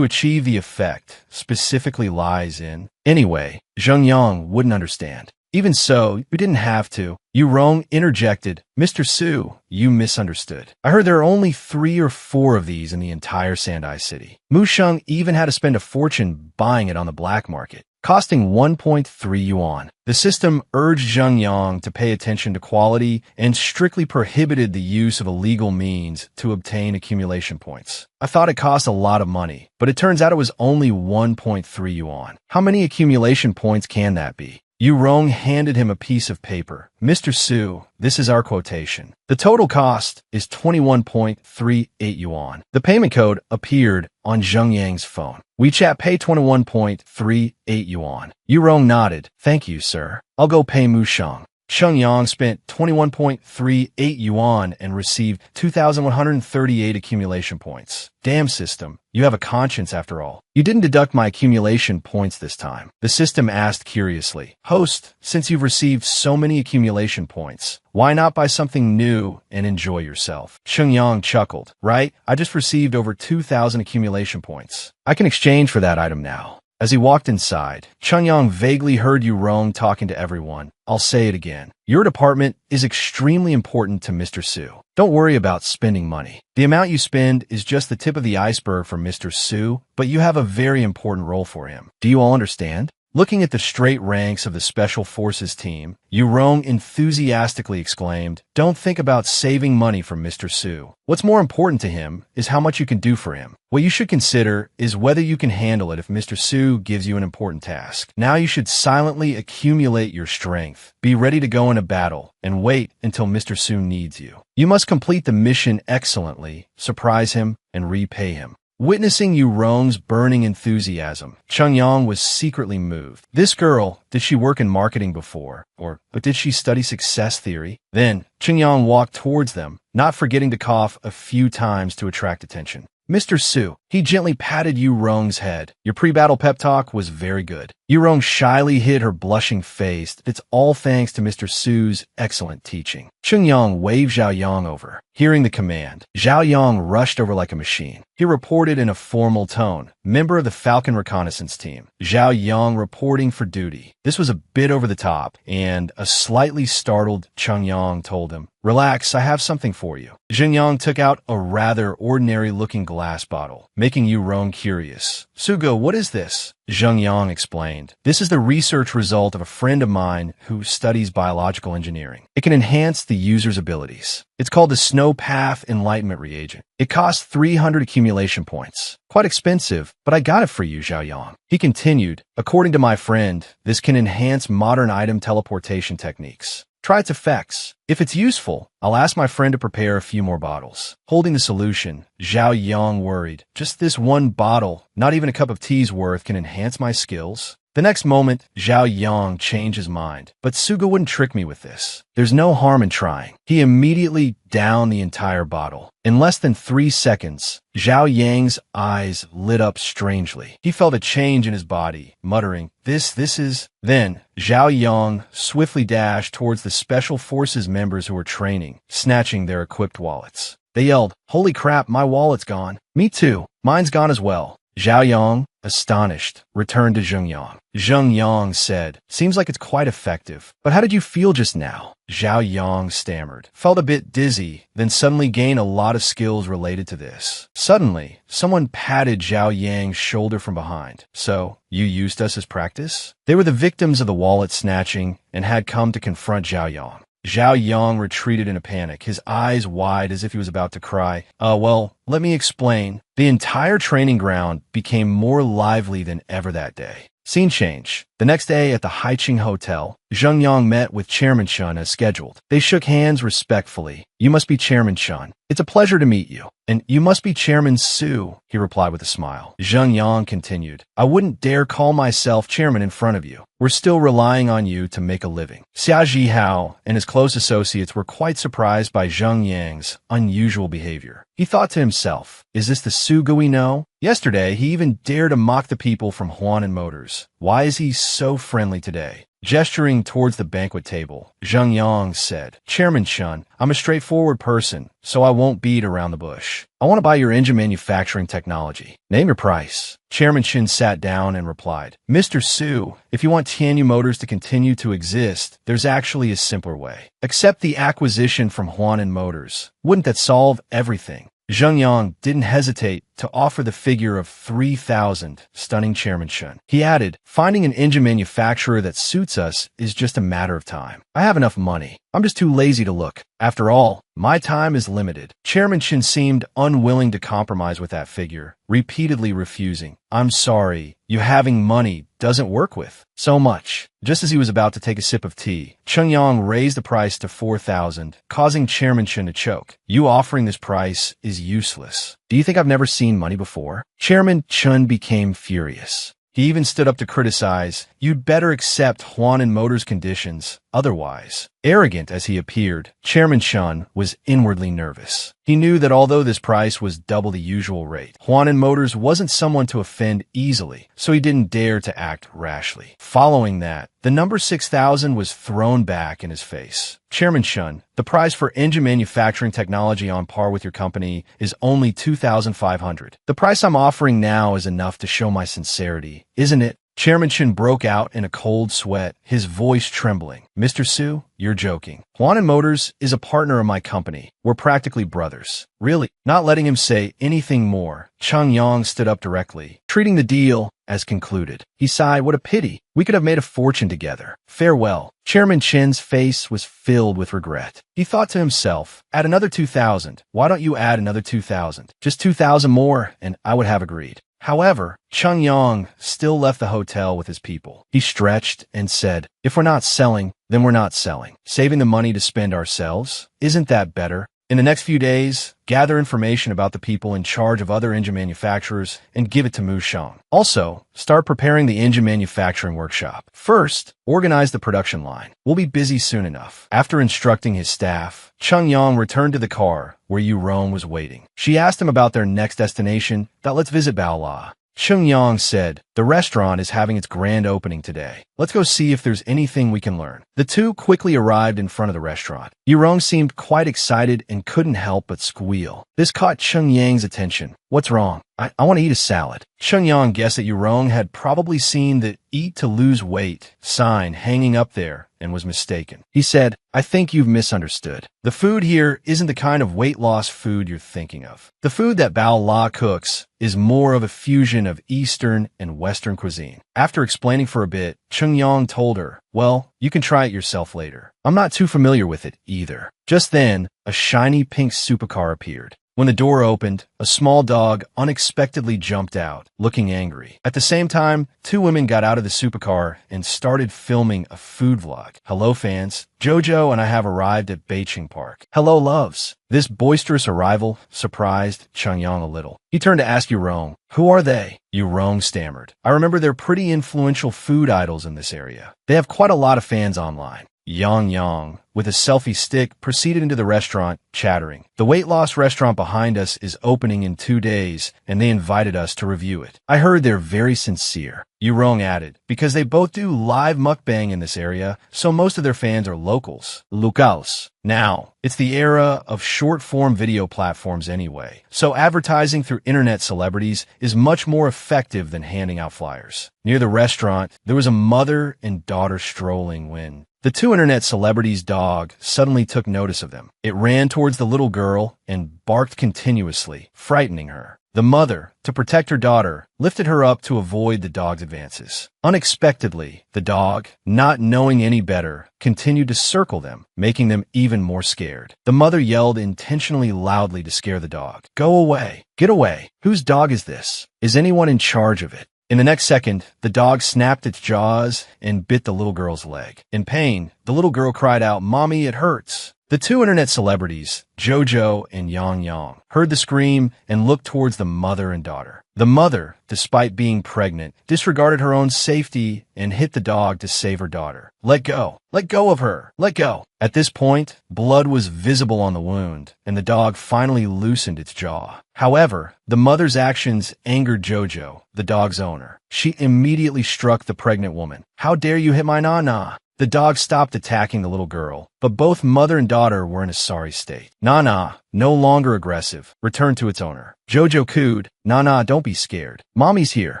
achieve the effect, specifically lies in. Anyway, Zheng Yang wouldn't understand. Even so, you didn't have to. Yurong interjected, Mr. Su, you misunderstood. I heard there are only 3 or 4 of these in the entire Sandai city. Mu Sheng even had to spend a fortune buying it on the black market, costing 1.3 yuan. The system urged Zheng Yang to pay attention to quality and strictly prohibited the use of illegal means to obtain accumulation points. I thought it cost a lot of money, but it turns out it was only 1.3 yuan. How many accumulation points can that be? Yu Rong handed him a piece of paper. Mr. Su, this is our quotation. The total cost is 21.38 yuan. The payment code appeared on Zheng Yang's phone. WeChat Pay 21.38 yuan. Yu Rong nodded. Thank you, sir. I'll go pay Mu Sheng. Sheng Yang spent 21.38 yuan and received 2,138 accumulation points. Damn system, you have a conscience after all. You didn't deduct my accumulation points this time. The system asked curiously. Host, since you've received so many accumulation points, why not buy something new and enjoy yourself? Sheng Yang chuckled. Right, I just received over 2,000 accumulation points. I can exchange for that item now. As he walked inside, Cheng Yang vaguely heard Yu Rong talking to everyone. I'll say it again. Your department is extremely important to Mr. Su. Don't worry about spending money. The amount you spend is just the tip of the iceberg for Mr. Su, but you have a very important role for him. Do you all understand? Looking at the straight ranks of the Special Forces team, Yu Rong enthusiastically exclaimed, Don't think about saving money from Mr. Su. What's more important to him is how much you can do for him. What you should consider is whether you can handle it if Mr. Su gives you an important task. Now you should silently accumulate your strength, be ready to go into battle, and wait until Mr. Su needs you. You must complete the mission excellently, surprise him, and repay him. Witnessing Yu Rong's burning enthusiasm, Cheng Yang was secretly moved. This girl, did she work in marketing before? But did she study success theory? Then, Cheng Yang walked towards them, not forgetting to cough a few times to attract attention. Mr. Su, he gently patted Yu Rong's head. Your pre-battle pep talk was very good. Yu Rong shyly hid her blushing face. It's all thanks to Mr. Su's excellent teaching. Cheng Yang waved Zhao Yang over. Hearing the command, Zhao Yang rushed over like a machine. He reported in a formal tone, member of the Falcon reconnaissance team. Zhao Yang reporting for duty. This was a bit over the top, and a slightly startled Cheng Yang told him, Relax, I have something for you. Zheng Yang took out a rather ordinary-looking glass bottle, making Yu Rong curious. Sugo, what is this? Zheng Yang explained. This is the research result of a friend of mine who studies biological engineering. It can enhance the user's abilities. It's called the Snow Path Enlightenment Reagent. It costs 300 accumulation points. Quite expensive, but I got it for you, Zhao Yang. He continued, according to my friend, this can enhance modern item teleportation techniques. Try its effects. If it's useful, I'll ask my friend to prepare a few more bottles. Holding the solution, Zhao Yang worried. Just this one bottle, not even a cup of tea's worth, can enhance my skills? The next moment, Zhao Yang changed his mind. But Suga wouldn't trick me with this. There's no harm in trying. He immediately downed the entire bottle. In less than 3 seconds, Zhao Yang's eyes lit up strangely. He felt a change in his body, muttering, This is... Then, Zhao Yang swiftly dashed towards the Special Forces members who were training, snatching their equipped wallets. They yelled, Holy crap, my wallet's gone. Me too. Mine's gone as well. Zhao Yang, astonished, returned to Zheng Yang. Zheng Yang said, Seems like it's quite effective. But how did you feel just now? Zhao Yang stammered. Felt a bit dizzy, then suddenly gained a lot of skills related to this. Suddenly, someone patted Zhao Yang's shoulder from behind. So, you used us as practice? They were the victims of the wallet snatching and had come to confront Zhao Yang. Zhao Yang retreated in a panic, his eyes wide as if he was about to cry. Well, let me explain. The entire training ground became more lively than ever that day. Scene change. The next day at the Haiqing Hotel, Zheng Yang met with Chairman Shun as scheduled. They shook hands respectfully. You must be Chairman Shun. It's a pleasure to meet you. And you must be Chairman Su, he replied with a smile. Zheng Yang continued. I wouldn't dare call myself chairman in front of you. We're still relying on you to make a living. Xia Zhihao and his close associates were quite surprised by Zheng Yang's unusual behavior. He thought to himself, is this the Suga we know? Yesterday, he even dared to mock the people from Huan Motors. Why is he so friendly today? Gesturing towards the banquet table, Zheng Yang said, Chairman Shun, I'm a straightforward person, so I won't beat around the bush. I want to buy your engine manufacturing technology. Name your price. Chairman Shin sat down and replied, Mr. Su, if you want Tianyu Motors to continue to exist, there's actually a simpler way. Accept the acquisition from Huan Motors. Wouldn't that solve everything? Zheng Yang didn't hesitate to offer the figure of 3,000, stunning Chairman Shun. He added, finding an engine manufacturer that suits us is just a matter of time. I have enough money. I'm just too lazy to look. After all, my time is limited. Chairman Shin seemed unwilling to compromise with that figure, repeatedly refusing. I'm sorry, you having money doesn't work with so much. Just as he was about to take a sip of tea, Chung Yang raised the price to 4,000, causing Chairman Shin to choke. You offering this price is useless. Do you think I've never seen money before? Chairman Chun became furious. He even stood up to criticize, you'd better accept Huan and Motors' conditions, otherwise. Arrogant as he appeared, Chairman Shun was inwardly nervous. He knew that although this price was double the usual rate, Huan and Motors wasn't someone to offend easily, so he didn't dare to act rashly. Following that, the number 6,000 was thrown back in his face. Chairman Shun, the price for engine manufacturing technology on par with your company is only 2,500. The price I'm offering now is enough to show my sincerity, isn't it? Chairman Shin broke out in a cold sweat, his voice trembling. Mr. Su, you're joking. Huan Motors is a partner of my company. We're practically brothers. Really? Not letting him say anything more, Chung Yang stood up directly, treating the deal as concluded. He sighed, what a pity. We could have made a fortune together. Farewell. Chairman Chin's face was filled with regret. He thought to himself, add another 2,000. Why don't you add another 2,000? Just 2,000 more, and I would have agreed. However, Chung Yang still left the hotel with his people. He stretched and said, if we're not selling, then we're not selling. Saving the money to spend ourselves? Isn't that better? In the next few days, gather information about the people in charge of other engine manufacturers and give it to Mu Shang. Also, start preparing the engine manufacturing workshop. First, organize the production line. We'll be busy soon enough. After instructing his staff, Chung Yang returned to the car where Yu Rong was waiting. She asked him about their next destination, that let's visit Bao La. Chung Yang said, the restaurant is having its grand opening today. Let's go see if there's anything we can learn. The two quickly arrived in front of the restaurant. Yurong seemed quite excited and couldn't help but squeal. This caught Chung Yang's attention. What's wrong? I want to eat a salad. Chung Yang guessed that Yurong had probably seen the eat to lose weight sign hanging up there and was mistaken. He said, I think you've misunderstood. The food here isn't the kind of weight loss food you're thinking of. The food that Bao La cooks is more of a fusion of Eastern and Western cuisine. After explaining for a bit, Chung Yang told her, well, you can try it yourself later. I'm not too familiar with it either. Just then, a shiny pink supercar appeared. When the door opened, a small dog unexpectedly jumped out, looking angry. At the same time, two women got out of the supercar and started filming a food vlog. Hello fans, Jojo and I have arrived at Beiqing Park. Hello loves. This boisterous arrival surprised Chung Yang a little. He turned to ask Yurong, who are they? Yurong stammered. I remember they're pretty influential food idols in this area. They have quite a lot of fans online. Yang, with a selfie stick, proceeded into the restaurant, chattering. The weight loss restaurant behind us is opening in 2 days, and they invited us to review it. I heard they're very sincere. Yurong added, because they both do live mukbang in this area, so most of their fans are locals. Locals. Now, it's the era of short-form video platforms anyway, so advertising through internet celebrities is much more effective than handing out flyers. Near the restaurant, there was a mother and daughter strolling when the two internet celebrities' dog suddenly took notice of them. It ran towards the little girl and barked continuously, frightening her. The mother, to protect her daughter, lifted her up to avoid the dog's advances. Unexpectedly, the dog, not knowing any better, continued to circle them, making them even more scared. The mother yelled intentionally loudly to scare the dog. Go away! Get away! Whose dog is this? Is anyone in charge of it? In the next second, the dog snapped its jaws and bit the little girl's leg. In pain, the little girl cried out, Mommy, it hurts. The two internet celebrities, Jojo and Yang, heard the scream and looked towards the mother and daughter. The mother, despite being pregnant, disregarded her own safety and hit the dog to save her daughter. Let go. Let go of her. Let go. At this point, blood was visible on the wound, and the dog finally loosened its jaw. However, the mother's actions angered Jojo, the dog's owner. She immediately struck the pregnant woman. How dare you hit my Nana? The dog stopped attacking the little girl, but both mother and daughter were in a sorry state. Nana, no longer aggressive, returned to its owner. Jojo cooed, Nana, don't be scared. Mommy's here.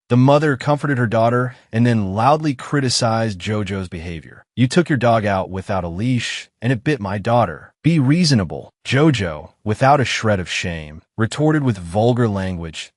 The mother comforted her daughter and then loudly criticized Jojo's behavior. You took your dog out without a leash, and it bit my daughter. Be reasonable. Jojo, without a shred of shame, retorted with vulgar language.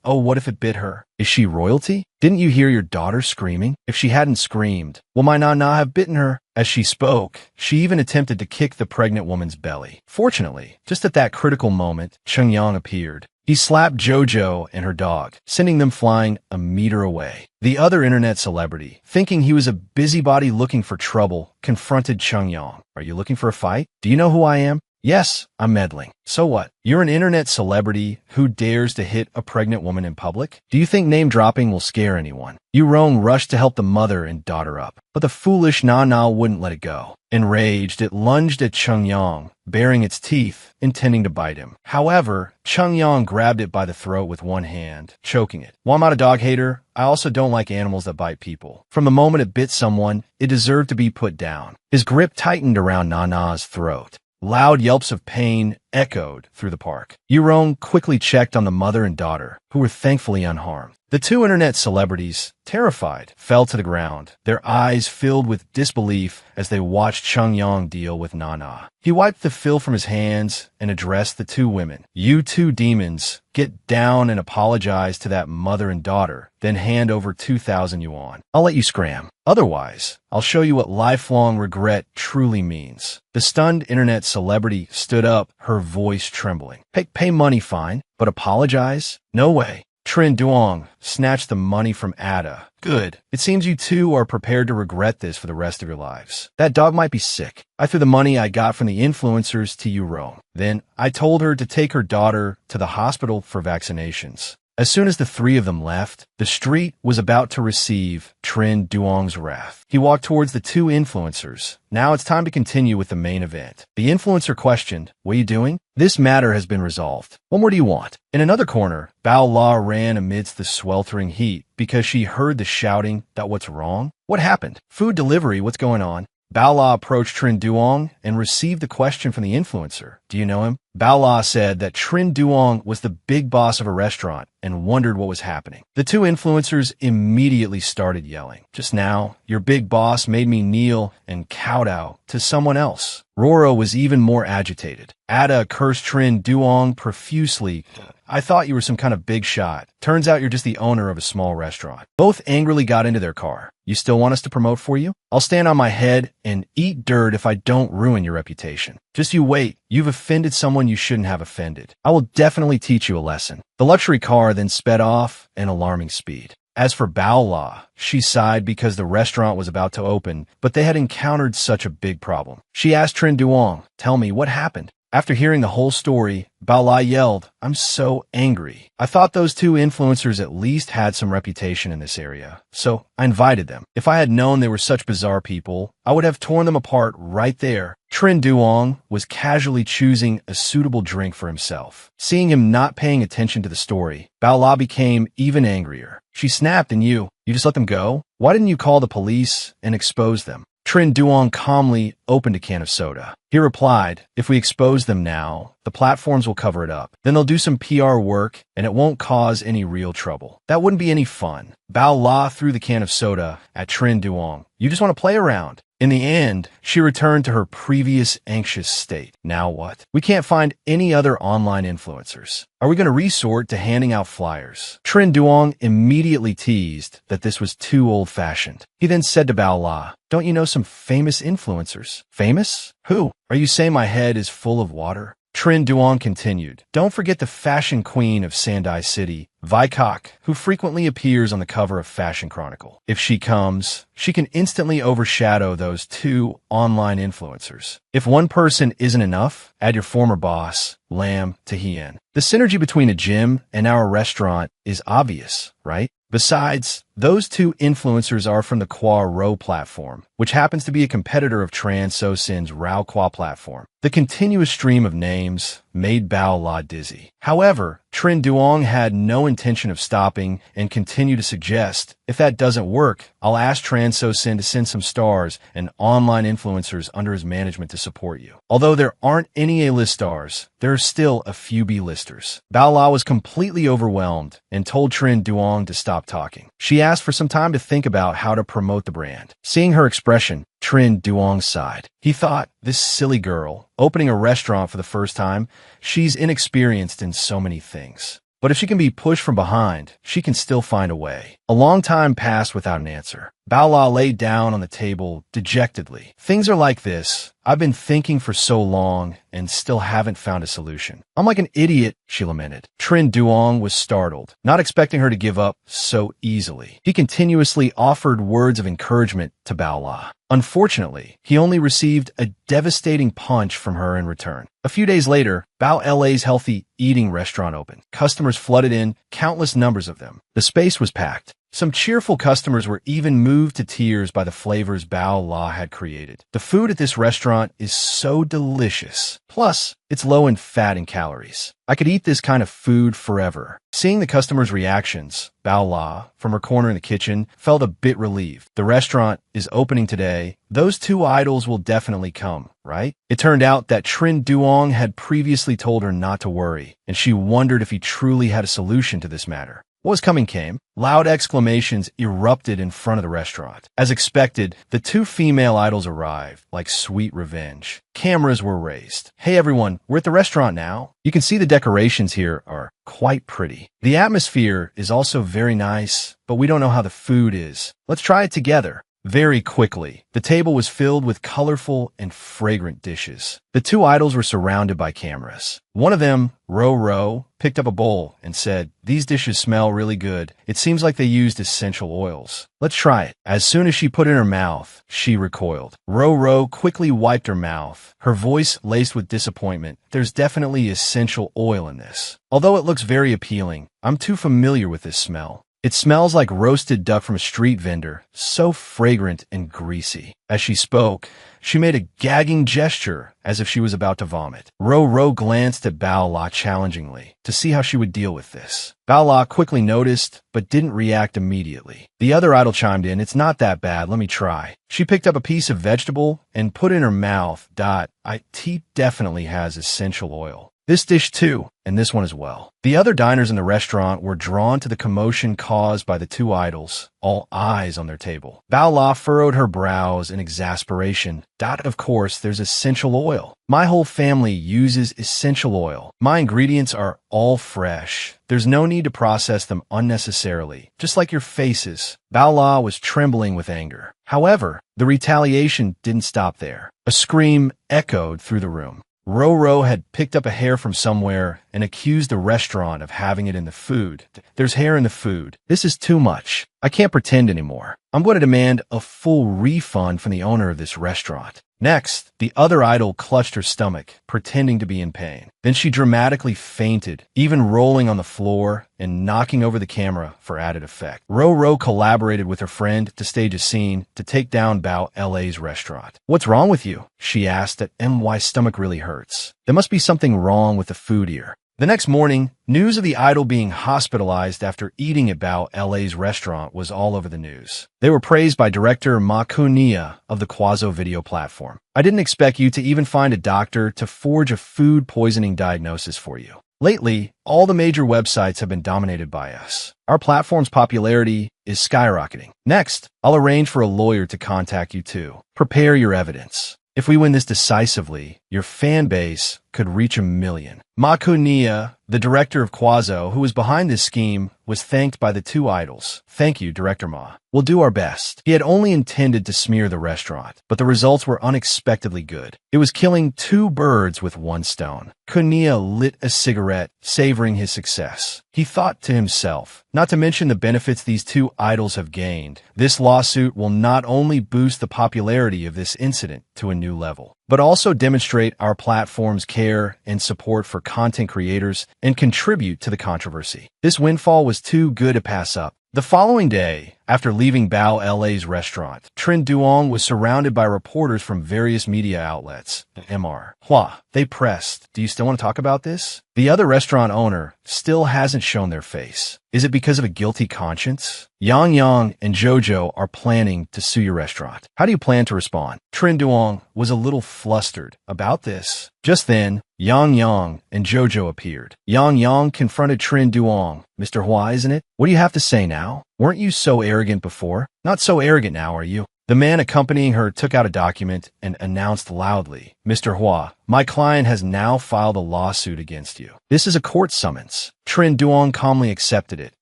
Oh, what if it bit her? Is she royalty? Didn't you hear your daughter screaming? If she hadn't screamed, will my Nana have bitten her? As she spoke, she even attempted to kick the pregnant woman's belly. Fortunately, just at that critical moment, Chengyang appeared. He slapped Jojo and her dog, sending them flying a meter away. The other internet celebrity, thinking he was a busybody looking for trouble, confronted Chengyang. Are you looking for a fight? Do you know who I am? Yes, I'm meddling. So what? You're an internet celebrity who dares to hit a pregnant woman in public? Do you think name dropping will scare anyone? Yurong rushed to help the mother and daughter up, but the foolish Nana wouldn't let it go. Enraged, it lunged at Chengyang, baring its teeth, intending to bite him. However, Chengyang grabbed it by the throat with one hand, choking it. While I'm not a dog hater, I also don't like animals that bite people. From the moment it bit someone, it deserved to be put down. His grip tightened around Nana's throat. Loud yelps of pain echoed through the park. Yurong quickly checked on the mother and daughter, who were thankfully unharmed. The two internet celebrities, terrified, fell to the ground, their eyes filled with disbelief as they watched Chengyang deal with Nana. He wiped the filth from his hands and addressed the two women. You two demons, get down and apologize to that mother and daughter, then hand over 2,000 yuan. I'll let you scram. Otherwise, I'll show you what lifelong regret truly means. The stunned internet celebrity stood up, her voice trembling. Pay money fine, but apologize? No way. Trin Duong snatched the money from Ada. Good. It seems you two are prepared to regret this for the rest of your lives. That dog might be sick. I threw the money I got from the influencers to Yurong. Then I told her to take her daughter to the hospital for vaccinations. As soon as the three of them left, the street was about to receive Trin Duong's wrath. He walked towards the two influencers. Now it's time to continue with the main event. The influencer questioned, "What are you doing?" This matter has been resolved. What more do you want? In another corner, Bao La ran amidst the sweltering heat because she heard the shouting that what's wrong? What happened? Food delivery, what's going on? Bao La approached Trin Duong and received the question from the influencer. Do you know him? Bao La said that Trin Duong was the big boss of a restaurant and wondered what was happening. The two influencers immediately started yelling. Just now, your big boss made me kneel and kowtow to someone else. Roro was even more agitated. Ada cursed Trin Duong profusely. I thought you were some kind of big shot. Turns out you're just the owner of a small restaurant. Both angrily got into their car. You still want us to promote for you? I'll stand on my head and eat dirt if I don't ruin your reputation. Just you wait. You've offended someone you shouldn't have offended. I will definitely teach you a lesson. The luxury car then sped off at alarming speed. As for Bao La, she sighed because the restaurant was about to open, but they had encountered such a big problem. She asked Trin Duong, "Tell me, what happened?" After hearing the whole story, Bao La yelled, "I'm so angry. I thought those two influencers at least had some reputation in this area, so I invited them. If I had known they were such bizarre people, I would have torn them apart right there." Trin Duong was casually choosing a suitable drink for himself. Seeing him not paying attention to the story, Bao La became even angrier. She snapped, "And you just let them go? Why didn't you call the police and expose them?" Trin Duong calmly opened a can of soda. He replied, "If we expose them now, the platforms will cover it up. Then they'll do some PR work, and it won't cause any real trouble. That wouldn't be any fun." Bao La threw the can of soda at Trin Duong. "You just want to play around." In the end, she returned to her previous anxious state. Now what? We can't find any other online influencers. Are we going to resort to handing out flyers? Trin Duong immediately teased that this was too old-fashioned. He then said to Bao La, "Don't you know some famous influencers?" "Famous? Who? Are you saying my head is full of water?" Trin Duong continued, "Don't forget the fashion queen of Sandai City, Vaikok, who frequently appears on the cover of Fashion Chronicle. If she comes, she can instantly overshadow those two online influencers. If one person isn't enough, add your former boss, Lam Tahien. The synergy between a gym and our restaurant is obvious, right? Besides, those two influencers are from the Kwa Ro platform, which happens to be a competitor of Tran So Sin's Rao Kwa platform." The continuous stream of names made Bao La dizzy. However, Trin Duong had no intention of stopping and continued to suggest, if that doesn't work, I'll ask Tran So Sin to send some stars and online influencers under his management to support you. Although there aren't any A-list stars, there are still a few B-listers. Bao La was completely overwhelmed and told Trin Duong to stop talking. She asked for some time to think about how to promote the brand. Seeing her expression, Trin Duong sighed. He thought, this silly girl, opening a restaurant for the first time, she's inexperienced in so many things. But if she can be pushed from behind, she can still find a way. A long time passed without an answer. Bao La lay down on the table dejectedly. Things are like this. I've been thinking for so long and still haven't found a solution. I'm like an idiot, she lamented. Trin Duong was startled, not expecting her to give up so easily. He continuously offered words of encouragement to Bao La. Unfortunately, he only received a devastating punch from her in return. A few days later, Bao LA's healthy eating restaurant opened. Customers flooded in, countless numbers of them. The space was packed. Some cheerful customers were even moved to tears by the flavors Bao La had created. The food at this restaurant is so delicious. Plus, it's low in fat and calories. I could eat this kind of food forever. Seeing the customers' reactions, Bao La, from her corner in the kitchen, felt a bit relieved. The restaurant is opening today. Those two idols will definitely come, right? It turned out that Trin Duong had previously told her not to worry, and she wondered if he truly had a solution to this matter. What was coming came. Loud exclamations erupted in front of the restaurant. As expected, the two female idols arrived, like sweet revenge. Cameras were raised. Hey everyone, we're at the restaurant now. You can see the decorations here are quite pretty. The atmosphere is also very nice, but we don't know how the food is. Let's try it together. Very quickly, the table was filled with colorful and fragrant dishes. The two idols were surrounded by cameras. One of them, Ro, picked up a bowl and said, "These dishes smell really good. It seems like they used essential oils. Let's try it." As soon as she put it in her mouth, she recoiled. Ro quickly wiped her mouth, her voice laced with disappointment. There's definitely essential oil in this. Although it looks very appealing, I'm too familiar with this smell. It smells like roasted duck from a street vendor, so fragrant and greasy. As she spoke, she made a gagging gesture as if she was about to vomit. Ro glanced at Bao La challengingly to see how she would deal with this. Bao La quickly noticed, but didn't react immediately. The other idol chimed in, "It's not that bad, let me try." She picked up a piece of vegetable and put it in her mouth. It definitely has essential oil. This dish too, and this one as well. The other diners in the restaurant were drawn to the commotion caused by the two idols, all eyes on their table. Bao La furrowed her brows in exasperation. Of course, there's essential oil. My whole family uses essential oil. My ingredients are all fresh. There's no need to process them unnecessarily, just like your faces. Bao La was trembling with anger. However, the retaliation didn't stop there. A scream echoed through the room. Ro had picked up a hair from somewhere and accused the restaurant of having it in the food. There's hair in the food. This is too much. I can't pretend anymore. I'm going to demand a full refund from the owner of this restaurant. Next, the other idol clutched her stomach, pretending to be in pain. Then she dramatically fainted, even rolling on the floor and knocking over the camera for added effect. Ro collaborated with her friend to stage a scene to take down Bao LA's restaurant. "What's wrong with you?" she asked. "My stomach really hurts. There must be something wrong with the food here." The next morning, news of the idol being hospitalized after eating at Bao LA's restaurant was all over the news. They were praised by director Ma Kunia of the Quazo video platform. "I didn't expect you to even find a doctor to forge a food poisoning diagnosis for you. Lately, all the major websites have been dominated by us. Our platform's popularity is skyrocketing. Next, I'll arrange for a lawyer to contact you too. Prepare your evidence. If we win this decisively, your fan base could reach 1 million. Ma Kunia, the director of Quazo, who was behind this scheme, was thanked by the two idols. "Thank you, Director Ma. We'll do our best." He had only intended to smear the restaurant, but the results were unexpectedly good. It was killing 2 birds with 1 stone. Kunia lit a cigarette, savoring his success. He thought to himself, not to mention the benefits these two idols have gained, this lawsuit will not only boost the popularity of this incident to a new level, but also demonstrate our platform's care and support for content creators and contribute to the controversy. This windfall was too good to pass up. The following day, After leaving Bao LA's restaurant, Trin Duong was surrounded by reporters from various media outlets. Mr. Hua. They pressed, "Do you still want to talk about this?" The other restaurant owner still hasn't shown their face. Is it because of a guilty conscience? Yang Yang and Jojo are planning to sue your restaurant. How do you plan to respond? Trin Duong was a little flustered about this. Just then, Yang Yang and Jojo appeared. Yang Yang confronted Trin Duong. "Mr. Hua, isn't it? What do you have to say now? Weren't you so arrogant before? Not so arrogant now, are you?" The man accompanying her took out a document and announced loudly, "Mr. Hua, my client has now filed a lawsuit against you. This is a court summons." Trin Duong calmly accepted it,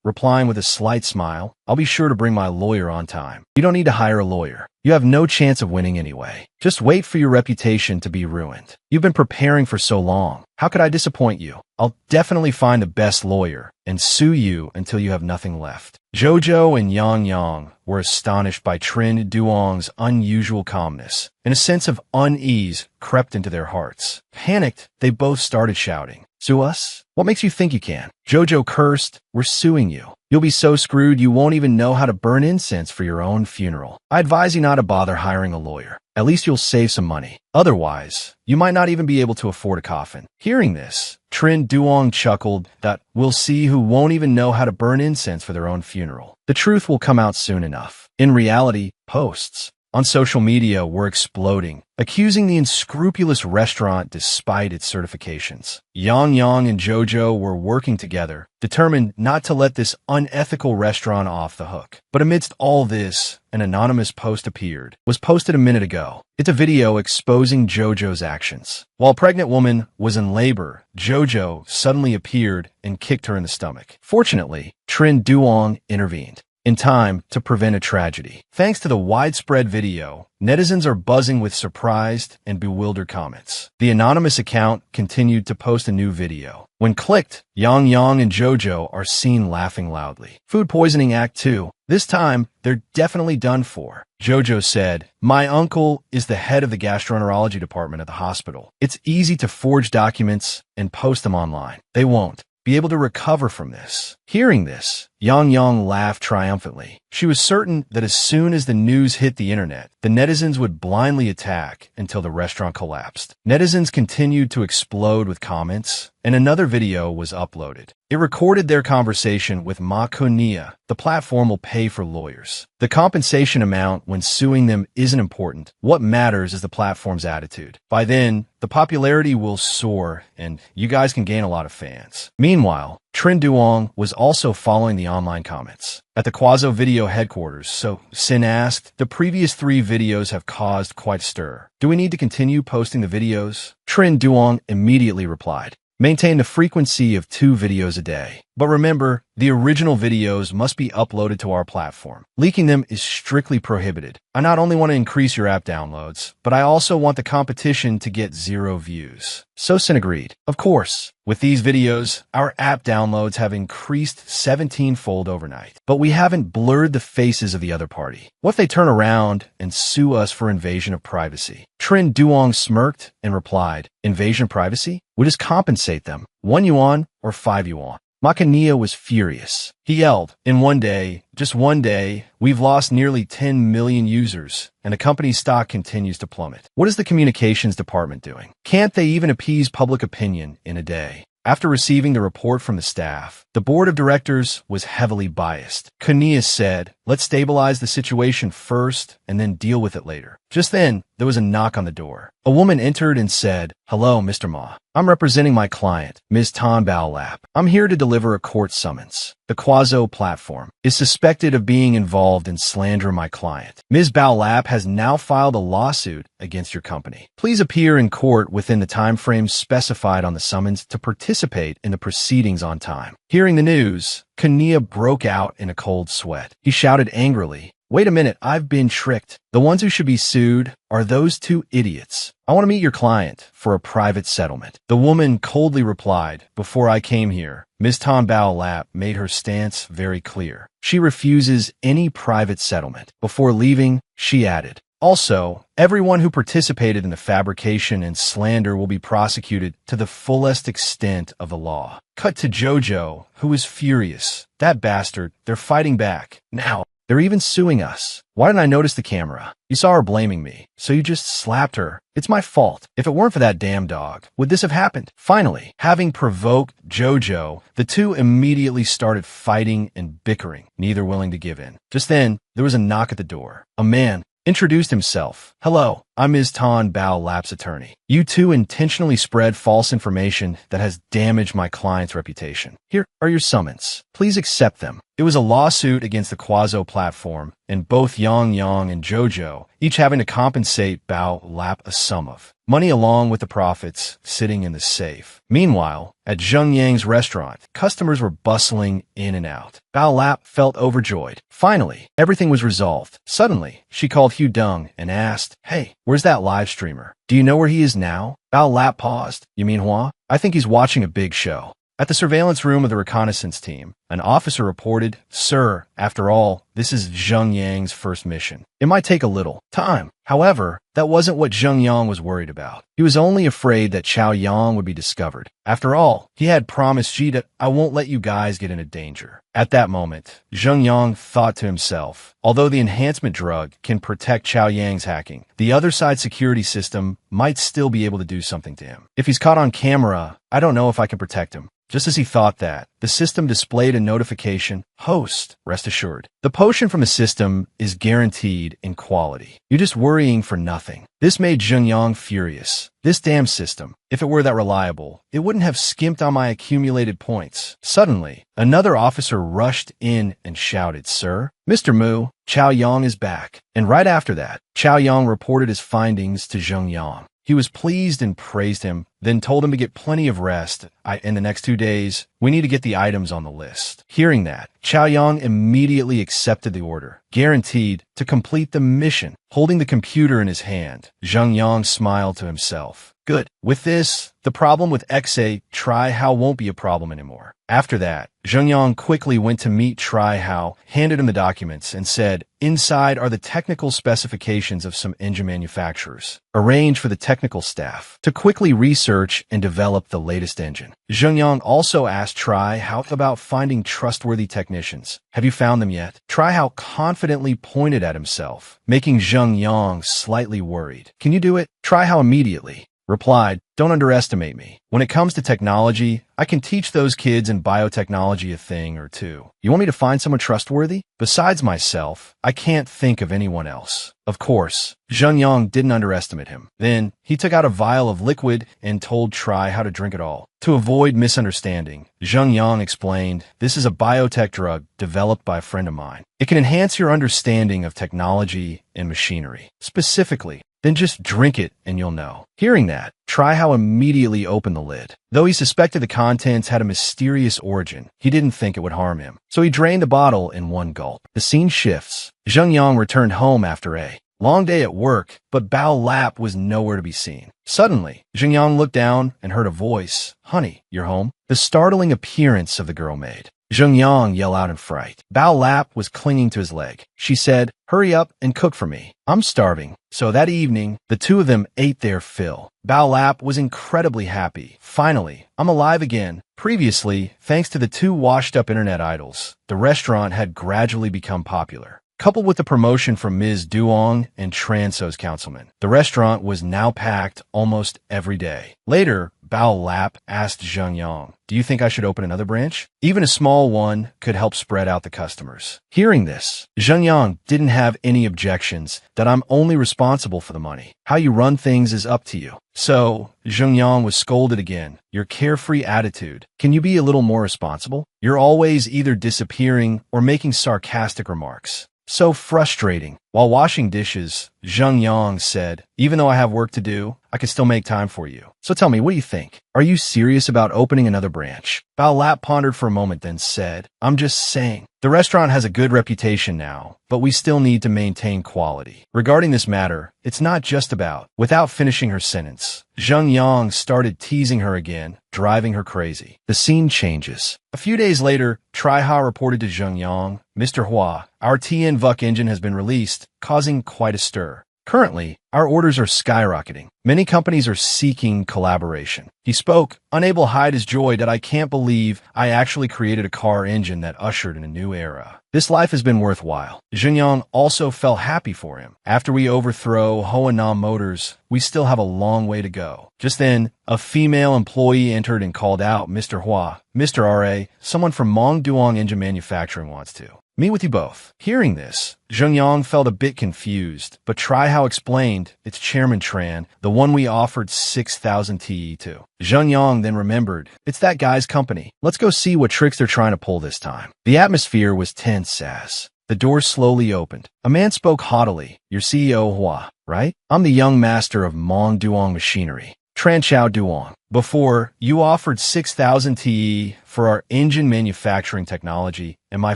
replying with a slight smile, "I'll be sure to bring my lawyer on time." "You don't need to hire a lawyer. You have no chance of winning anyway. Just wait for your reputation to be ruined. You've been preparing for so long. How could I disappoint you? I'll definitely find the best lawyer and sue you until you have nothing left." Jojo and Yang Yang were astonished by Trin Duong's unusual calmness, and a sense of unease crept into their hearts. Panicked, they both started shouting, "Sue us? What makes you think you can?" Jojo cursed, "We're suing you. You'll be so screwed you won't even know how to burn incense for your own funeral. I advise you not to bother hiring a lawyer. At least you'll save some money. Otherwise, you might not even be able to afford a coffin." Hearing this, Trin Duong chuckled that we'll see who won't even know how to burn incense for their own funeral. The truth will come out soon enough. In reality, posts on social media were exploding, accusing the unscrupulous restaurant despite its certifications. Yang Yang and Jojo were working together, determined not to let this unethical restaurant off the hook. But amidst all this, an anonymous post appeared. Was posted a minute ago. It's a video exposing Jojo's actions. While a pregnant woman was in labor, Jojo suddenly appeared and kicked her in the stomach. Fortunately, Trin Duong intervened in time to prevent a tragedy. Thanks to the widespread video, netizens are buzzing with surprised and bewildered comments. The anonymous account continued to post a new video. When clicked, Yang Yang and Jojo are seen laughing loudly. Food poisoning act 2. This time, they're definitely done for. Jojo said, "My uncle is the head of the gastroenterology department at the hospital. It's easy to forge documents and post them online. They won't be able to recover from this." Hearing this, Yang Yang laughed triumphantly. She was certain that as soon as the news hit the internet, the netizens would blindly attack until the restaurant collapsed. Netizens continued to explode with comments, and another video was uploaded. It recorded their conversation with Ma Kunia. The platform will pay for lawyers. The compensation amount when suing them isn't important. What matters is the platform's attitude. By then, the popularity will soar, and you guys can gain a lot of fans. Meanwhile, Trin Duong was also following the online comments. At the Quazo Video headquarters, so Sin asked, "The previous 3 videos have caused quite a stir. Do we need to continue posting the videos?" Trin Duong immediately replied, "Maintain the frequency of 2 videos a day. But remember, the original videos must be uploaded to our platform. Leaking them is strictly prohibited. I not only want to increase your app downloads, but I also want the competition to get 0 views." So Sin agreed. Of course, with these videos, our app downloads have increased 17-fold overnight. But we haven't blurred the faces of the other party. What if they turn around and sue us for invasion of privacy? Trin Duong smirked and replied, "Invasion of privacy? We'll just compensate them. 1 yuan or 5 yuan. Makania was furious. He yelled, "In one day, just one day, we've lost nearly 10 million users, and the company's stock continues to plummet. What is the communications department doing? Can't they even appease public opinion in a day?" After receiving the report from the staff, the board of directors was heavily biased. Kania said, "Let's stabilize the situation first and then deal with it later." Just then, there was a knock on the door. A woman entered and said, "Hello, Mr. Ma. I'm representing my client, Ms. Tan Bao Lap. I'm here to deliver a court summons. The Quazo platform is suspected of being involved in slandering my client. Ms. Bao Lap has now filed a lawsuit against your company. Please appear in court within the time frame specified on the summons to participate in the proceedings on time." Hearing the news, Kania broke out in a cold sweat. He shouted angrily, "Wait a minute, I've been tricked. The ones who should be sued are those 2 idiots. I want to meet your client for a private settlement." The woman coldly replied, "Before I came here, Ms. Tan Bao Lap made her stance very clear. She refuses any private settlement." Before leaving, she added, "Also, everyone who participated in the fabrication and slander will be prosecuted to the fullest extent of the law." Cut to Jojo, who was furious. "That bastard, they're fighting back. Now, They're even suing us. Why didn't I notice the camera? You saw her blaming me, so you just slapped her. It's my fault. If it weren't for that damn dog, would this have happened? Finally, having provoked Jojo, the two immediately started fighting and bickering, neither willing to give in. Just then, there was a knock at the door. A man introduced himself. Hello, I'm Ms. Tan Bao Lap's attorney. You two intentionally spread false information that has damaged my client's reputation. Here are your summons. Please accept them. It was a lawsuit against the Quazo platform, and both Yang Yang and Jojo, each having to compensate Bao Lap a sum of money along with the profits sitting in the safe. Meanwhile, at Zheng Yang's restaurant, customers were bustling in and out. Bao Lap felt overjoyed. Finally, everything was resolved. Suddenly, she called Hu Deng and asked, "Hey, where's that live streamer? Do you know where he is now?" Bao Lap paused. "You mean Hua? I think he's watching a big show." At the surveillance room of the reconnaissance team, an officer reported, "Sir, after all, this is Zheng Yang's first mission. It might take a little time." However, that wasn't what Zheng Yang was worried about. He was only afraid that Chao Yang would be discovered. After all, he had promised Jita, "I won't let you guys get into danger." At that moment, Zheng Yang thought to himself, although the enhancement drug can protect Chao Yang's hacking, the other side security system might still be able to do something to him. If he's caught on camera, I don't know if I can protect him. Just as he thought that, the system displayed a notification, "Host, rest assured. The potion from the system is guaranteed in quality. You're just worrying for nothing." This made Zheng Yang furious. This damn system, if it were that reliable, it wouldn't have skimped on my accumulated points. Suddenly, another officer rushed in and shouted, "Sir, Mr. Mu, Chao Yang is back." And right after that, Chao Yang reported his findings to Zheng Yang. He was pleased and praised him, then told him to get plenty of rest. In the next 2 days, we need to get the items on the list. Hearing that, Chao Yang immediately accepted the order, guaranteed to complete the mission. Holding the computer in his hand, Zheng Yang smiled to himself. Good. With this, the problem with XA Try How won't be a problem anymore. After that, Zheng Yang quickly went to meet Try How, handed him the documents, and said, "Inside are the technical specifications of some engine manufacturers. Arrange for the technical staff to quickly research and develop the latest engine." Zheng Yang also asked Try How about finding trustworthy technicians. "Have you found them yet?" Try How confidently pointed at himself, making Zheng Yang slightly worried. "Can you do it?" Try How immediately replied, "Don't underestimate me. When it comes to technology, I can teach those kids in biotechnology a thing or two. You want me to find someone trustworthy? Besides myself, I can't think of anyone else." Of course, Zheng Yang didn't underestimate him. Then, he took out a vial of liquid and told Try How to drink it all. To avoid misunderstanding, Zheng Yang explained, "This is a biotech drug developed by a friend of mine. It can enhance your understanding of technology and machinery. Specifically, then just drink it and you'll know." Hearing that, Try How immediately opened the lid. Though he suspected the contents had a mysterious origin, he didn't think it would harm him. So he drained the bottle in one gulp. The scene shifts. Zheng Yang returned home after a long day at work, but Bao Lap was nowhere to be seen. Suddenly, Zheng Yang looked down and heard a voice. "Honey, you're home?" The startling appearance of the girl made Zheng Yang yell out in fright. Bao Lap was clinging to his leg. She said, "Hurry up and cook for me. I'm starving." So that evening, the two of them ate their fill. Bao Lap was incredibly happy. "Finally, I'm alive again." Previously, thanks to the two washed-up internet idols, the restaurant had gradually become popular. Coupled with the promotion from Ms. Duong and Transo's councilman, the restaurant was now packed almost every day. Later, Bao Lap asked Zheng Yang, "Do you think I should open another branch? Even a small one could help spread out the customers." Hearing this, Zheng Yang didn't have any objections, that "I'm only responsible for the money. How you run things is up to you." So, Zheng Yang was scolded again. "Your carefree attitude. Can you be a little more responsible? You're always either disappearing or making sarcastic remarks. So frustrating." While washing dishes, Zheng Yang said, "Even though I have work to do, I can still make time for you. So tell me, what do you think? Are you serious about opening another branch?" Bao Lap pondered for a moment, then said, "I'm just saying. The restaurant has a good reputation now, but we still need to maintain quality. Regarding this matter, it's not just about..." Without finishing her sentence, Zheng Yang started teasing her again, driving her crazy. The scene changes. A few days later, Try How reported to Zheng Yang, "Mr. Hua, our TN VUC engine has been released, causing quite a stir. Currently, our orders are skyrocketing. Many companies are seeking collaboration. He spoke, unable to hide his joy that I can't believe I actually created a car engine that ushered in a new era. This life has been worthwhile. Zhenyang also felt happy for him. After we overthrow Hoanam Motors, we still have a long way to go. Just then, a female employee entered and called out, Mr. Hua, Mr. R.A., someone from Mongduong Engine Manufacturing wants to meet with you both. Hearing this, Zhenyang felt a bit confused, but Try How explained it's Chairman Tran, the one we offered 6,000 TE to. Zhenyang then remembered, it's that guy's company. Let's go see what tricks they're trying to pull this time. The atmosphere was tense as the door slowly opened. A man spoke haughtily, your CEO Hua, right? I'm the young master of Mongduong Machinery. Tran Chao Duong. Before, you offered 6,000 TE for our engine manufacturing technology, and my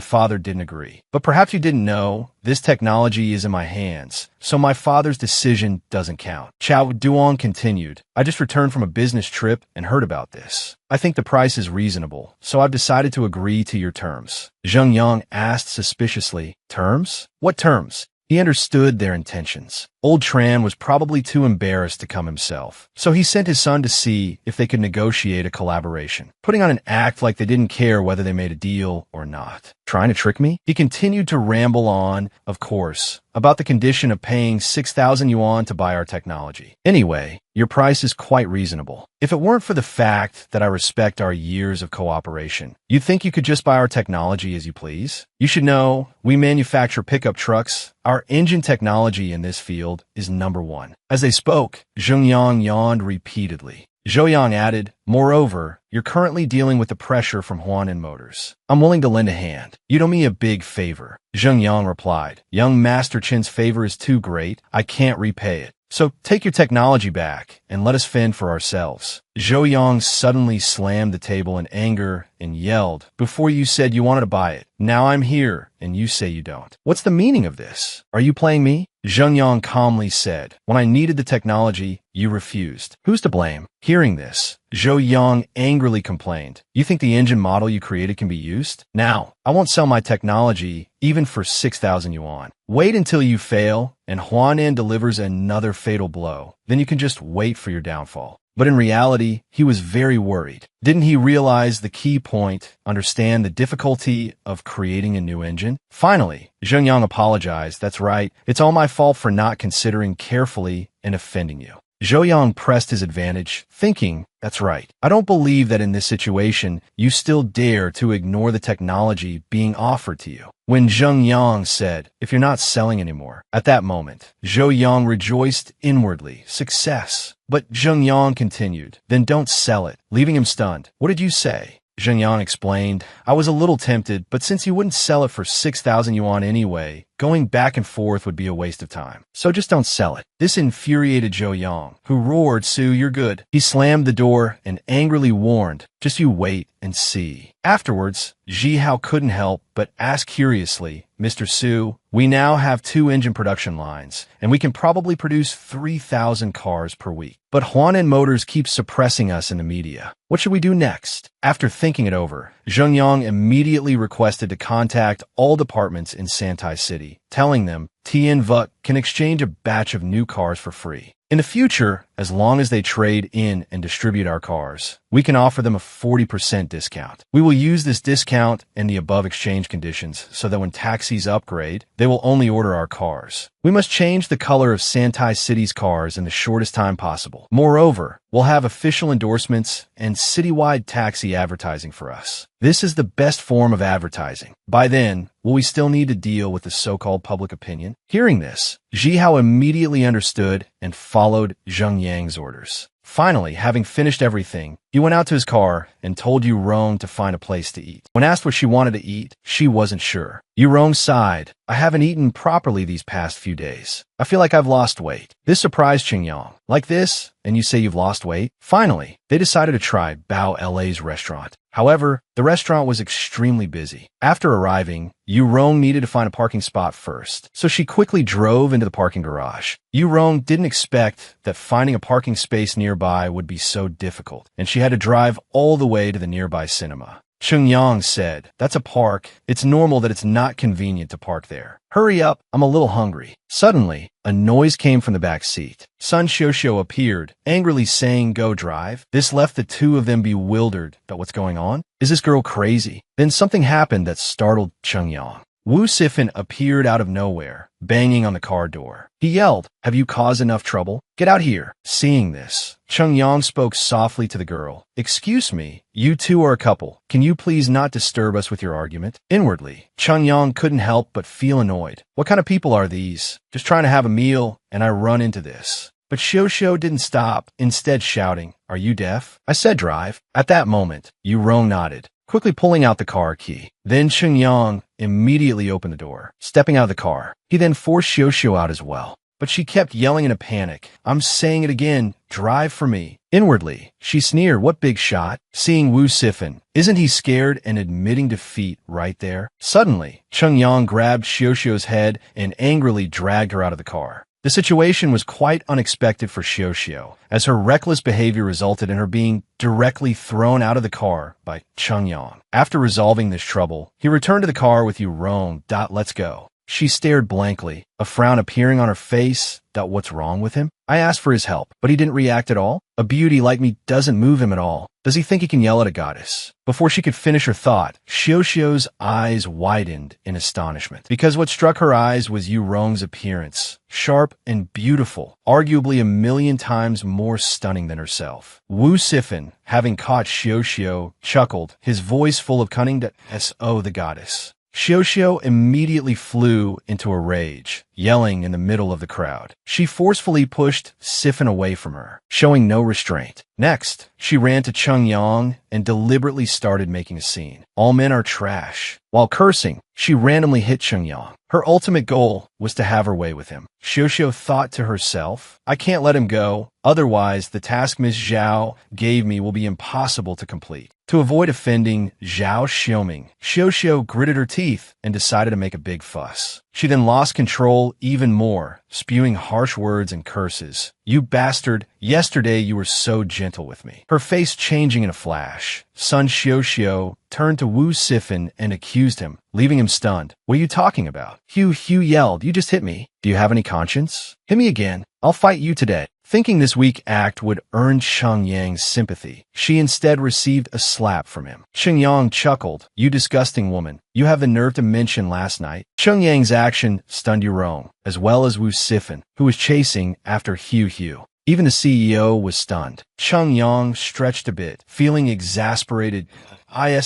father didn't agree. But perhaps you didn't know, this technology is in my hands, so my father's decision doesn't count. Chao Duong continued, I just returned from a business trip and heard about this. I think the price is reasonable, so I've decided to agree to your terms. Zheng Yang asked suspiciously, terms? What terms? He understood their intentions. Old Tran was probably too embarrassed to come himself, so he sent his son to see if they could negotiate a collaboration, putting on an act like they didn't care whether they made a deal or not. Trying to trick me? He continued to ramble on, of course, about the condition of paying 6,000 yuan to buy our technology. Anyway, your price is quite reasonable. If it weren't for the fact that I respect our years of cooperation, you'd think you could just buy our technology as you please? You should know, we manufacture pickup trucks. Our engine technology in this field is number one. As they spoke, Zheng Yang yawned repeatedly. Zhou Yang added, moreover, you're currently dealing with the pressure from Huanan Motors. I'm willing to lend a hand. You do me a big favor. Zheng Yang replied, young Master Chin's favor is too great. I can't repay it. So take your technology back and let us fend for ourselves. Zhou Yang suddenly slammed the table in anger and yelled, before you said you wanted to buy it. Now I'm here and you say you don't. What's the meaning of this? Are you playing me? Zheng Yang calmly said, when I needed the technology, you refused. Who's to blame? Hearing this, Zhou Yang angrily complained, you think the engine model you created can be used? Now, I won't sell my technology even for 6,000 yuan. Wait until you fail and Huanan delivers another fatal blow. Then you can just wait for your downfall. But in reality, he was very worried. Didn't he realize the key point, understand the difficulty of creating a new engine? Finally, Zheng Yang apologized. That's right. It's all my fault for not considering carefully and offending you. Zhou Yang pressed his advantage, thinking, that's right. I don't believe that in this situation, you still dare to ignore the technology being offered to you. When Zheng Yang said, if you're not selling anymore, at that moment, Zhou Yang rejoiced inwardly, success. But Zheng Yang continued, then don't sell it, leaving him stunned. What did you say? Zheng Yang explained, I was a little tempted, but since you wouldn't sell it for 6,000 yuan anyway, going back and forth would be a waste of time. So just don't sell it. This infuriated Zhou Yang, who roared, Sue, you're good. He slammed the door and angrily warned, just you wait and see. Afterwards, Ji Hao couldn't help but ask curiously, Mr. Su, we now have 2 engine production lines, and we can probably produce 3,000 cars per week. But Huanan Motors keeps suppressing us in the media. What should we do next? After thinking it over, Zheng Yang immediately requested to contact all departments in Santai City, telling them Tien Vuk can exchange a batch of new cars for free. In the future, as long as they trade in and distribute our cars, we can offer them a 40% discount. We will use this discount and the above exchange conditions so that when taxis upgrade, they will only order our cars. We must change the color of Santai City's cars in the shortest time possible. Moreover, we'll have official endorsements and citywide taxi advertising for us. This is the best form of advertising. By then, will we still need to deal with the so-called public opinion? Hearing this, Ji Hao immediately understood and followed Zheng Yang's orders. Finally, having finished everything, he went out to his car and told Yu Rong to find a place to eat. When asked what she wanted to eat, she wasn't sure. Yu Rong sighed, I haven't eaten properly these past few days. I feel like I've lost weight. This surprised Qing Yang. Like this? And you say you've lost weight? Finally, they decided to try Bao LA's restaurant. However, the restaurant was extremely busy. After arriving, Yu Rong needed to find a parking spot first, so she quickly drove into the parking garage. Yu Rong didn't expect that finding a parking space nearby would be so difficult, and she had to drive all the way to the nearby cinema. Chung Yang said, "That's a park. It's normal that it's not convenient to park there. Hurry up, I'm a little hungry." Suddenly, a noise came from the back seat. Sun Xiuxiu appeared, angrily saying, "Go drive." This left the two of them bewildered. But what's going on? Is this girl crazy? Then something happened that startled Chung Yang. Wu Sifin appeared out of nowhere, banging on the car door. He yelled, "Have you caused enough trouble? Get out here." Seeing this, Chung Yang spoke softly to the girl. "Excuse me, you two are a couple. Can you please not disturb us with your argument?" Inwardly, Chung Yang couldn't help but feel annoyed. What kind of people are these? Just trying to have a meal, and I run into this. But Xiuxiu didn't stop, instead shouting, "Are you deaf? I said drive." At that moment, Yu Rong nodded, quickly pulling out the car key. Then Chung Yang immediately opened the door, stepping out of the car. He then forced Xiuxiu out as well. But she kept yelling in a panic, "I'm saying it again, drive for me." Inwardly, she sneered, "What big shot?" Seeing Wu Sifin, isn't he scared and admitting defeat right there? Suddenly, Chung Yang grabbed Xiuxiu's head and angrily dragged her out of the car. The situation was quite unexpected for Xiuxiu, as her reckless behavior resulted in her being directly thrown out of the car by Chung Yang. After resolving this trouble, he returned to the car with Yu Rong. "Let's go." She stared blankly, a frown appearing on her face. "What's wrong with him?" I asked for his help, but he didn't react at all. A beauty like me doesn't move him at all. Does he think he can yell at a goddess? Before she could finish her thought, Xiuxiu's eyes widened in astonishment, because what struck her eyes was Yu Rong's appearance, sharp and beautiful, arguably a million times more stunning than herself. Wu Sifin, having caught Xiuxiu, chuckled, his voice full of cunning. "S.O. the goddess." Xiuxiu immediately flew into a rage, yelling in the middle of the crowd. She forcefully pushed Sifin away from her, showing no restraint. Next, she ran to Chung Yang and deliberately started making a scene. "All men are trash." While cursing, she randomly hit Chung Yang. Her ultimate goal was to have her way with him. Xiuxiu thought to herself, "I can't let him go, otherwise the task Miss Zhao gave me will be impossible to complete." To avoid offending Zhao Xiuming, Xiuxiu gritted her teeth and decided to make a big fuss. She then lost control even more, spewing harsh words and curses. "You bastard, yesterday you were so gentle with me." Her face changing in a flash, Sun Xiuxiu turned to Wu Sifin and accused him, leaving him stunned. "What are you talking about?" Hugh yelled, "You just hit me. Do you have any conscience? Hit me again. I'll fight you today." Thinking this weak act would earn Chung Yang's sympathy, she instead received a slap from him. Chung Yang chuckled, "You disgusting woman. You have the nerve to mention last night." Chung Yang's action stunned Yu Rong, as well as Wu Sifin, who was chasing after Hugh. Even the CEO was stunned. Chung Yang stretched a bit, feeling exasperated.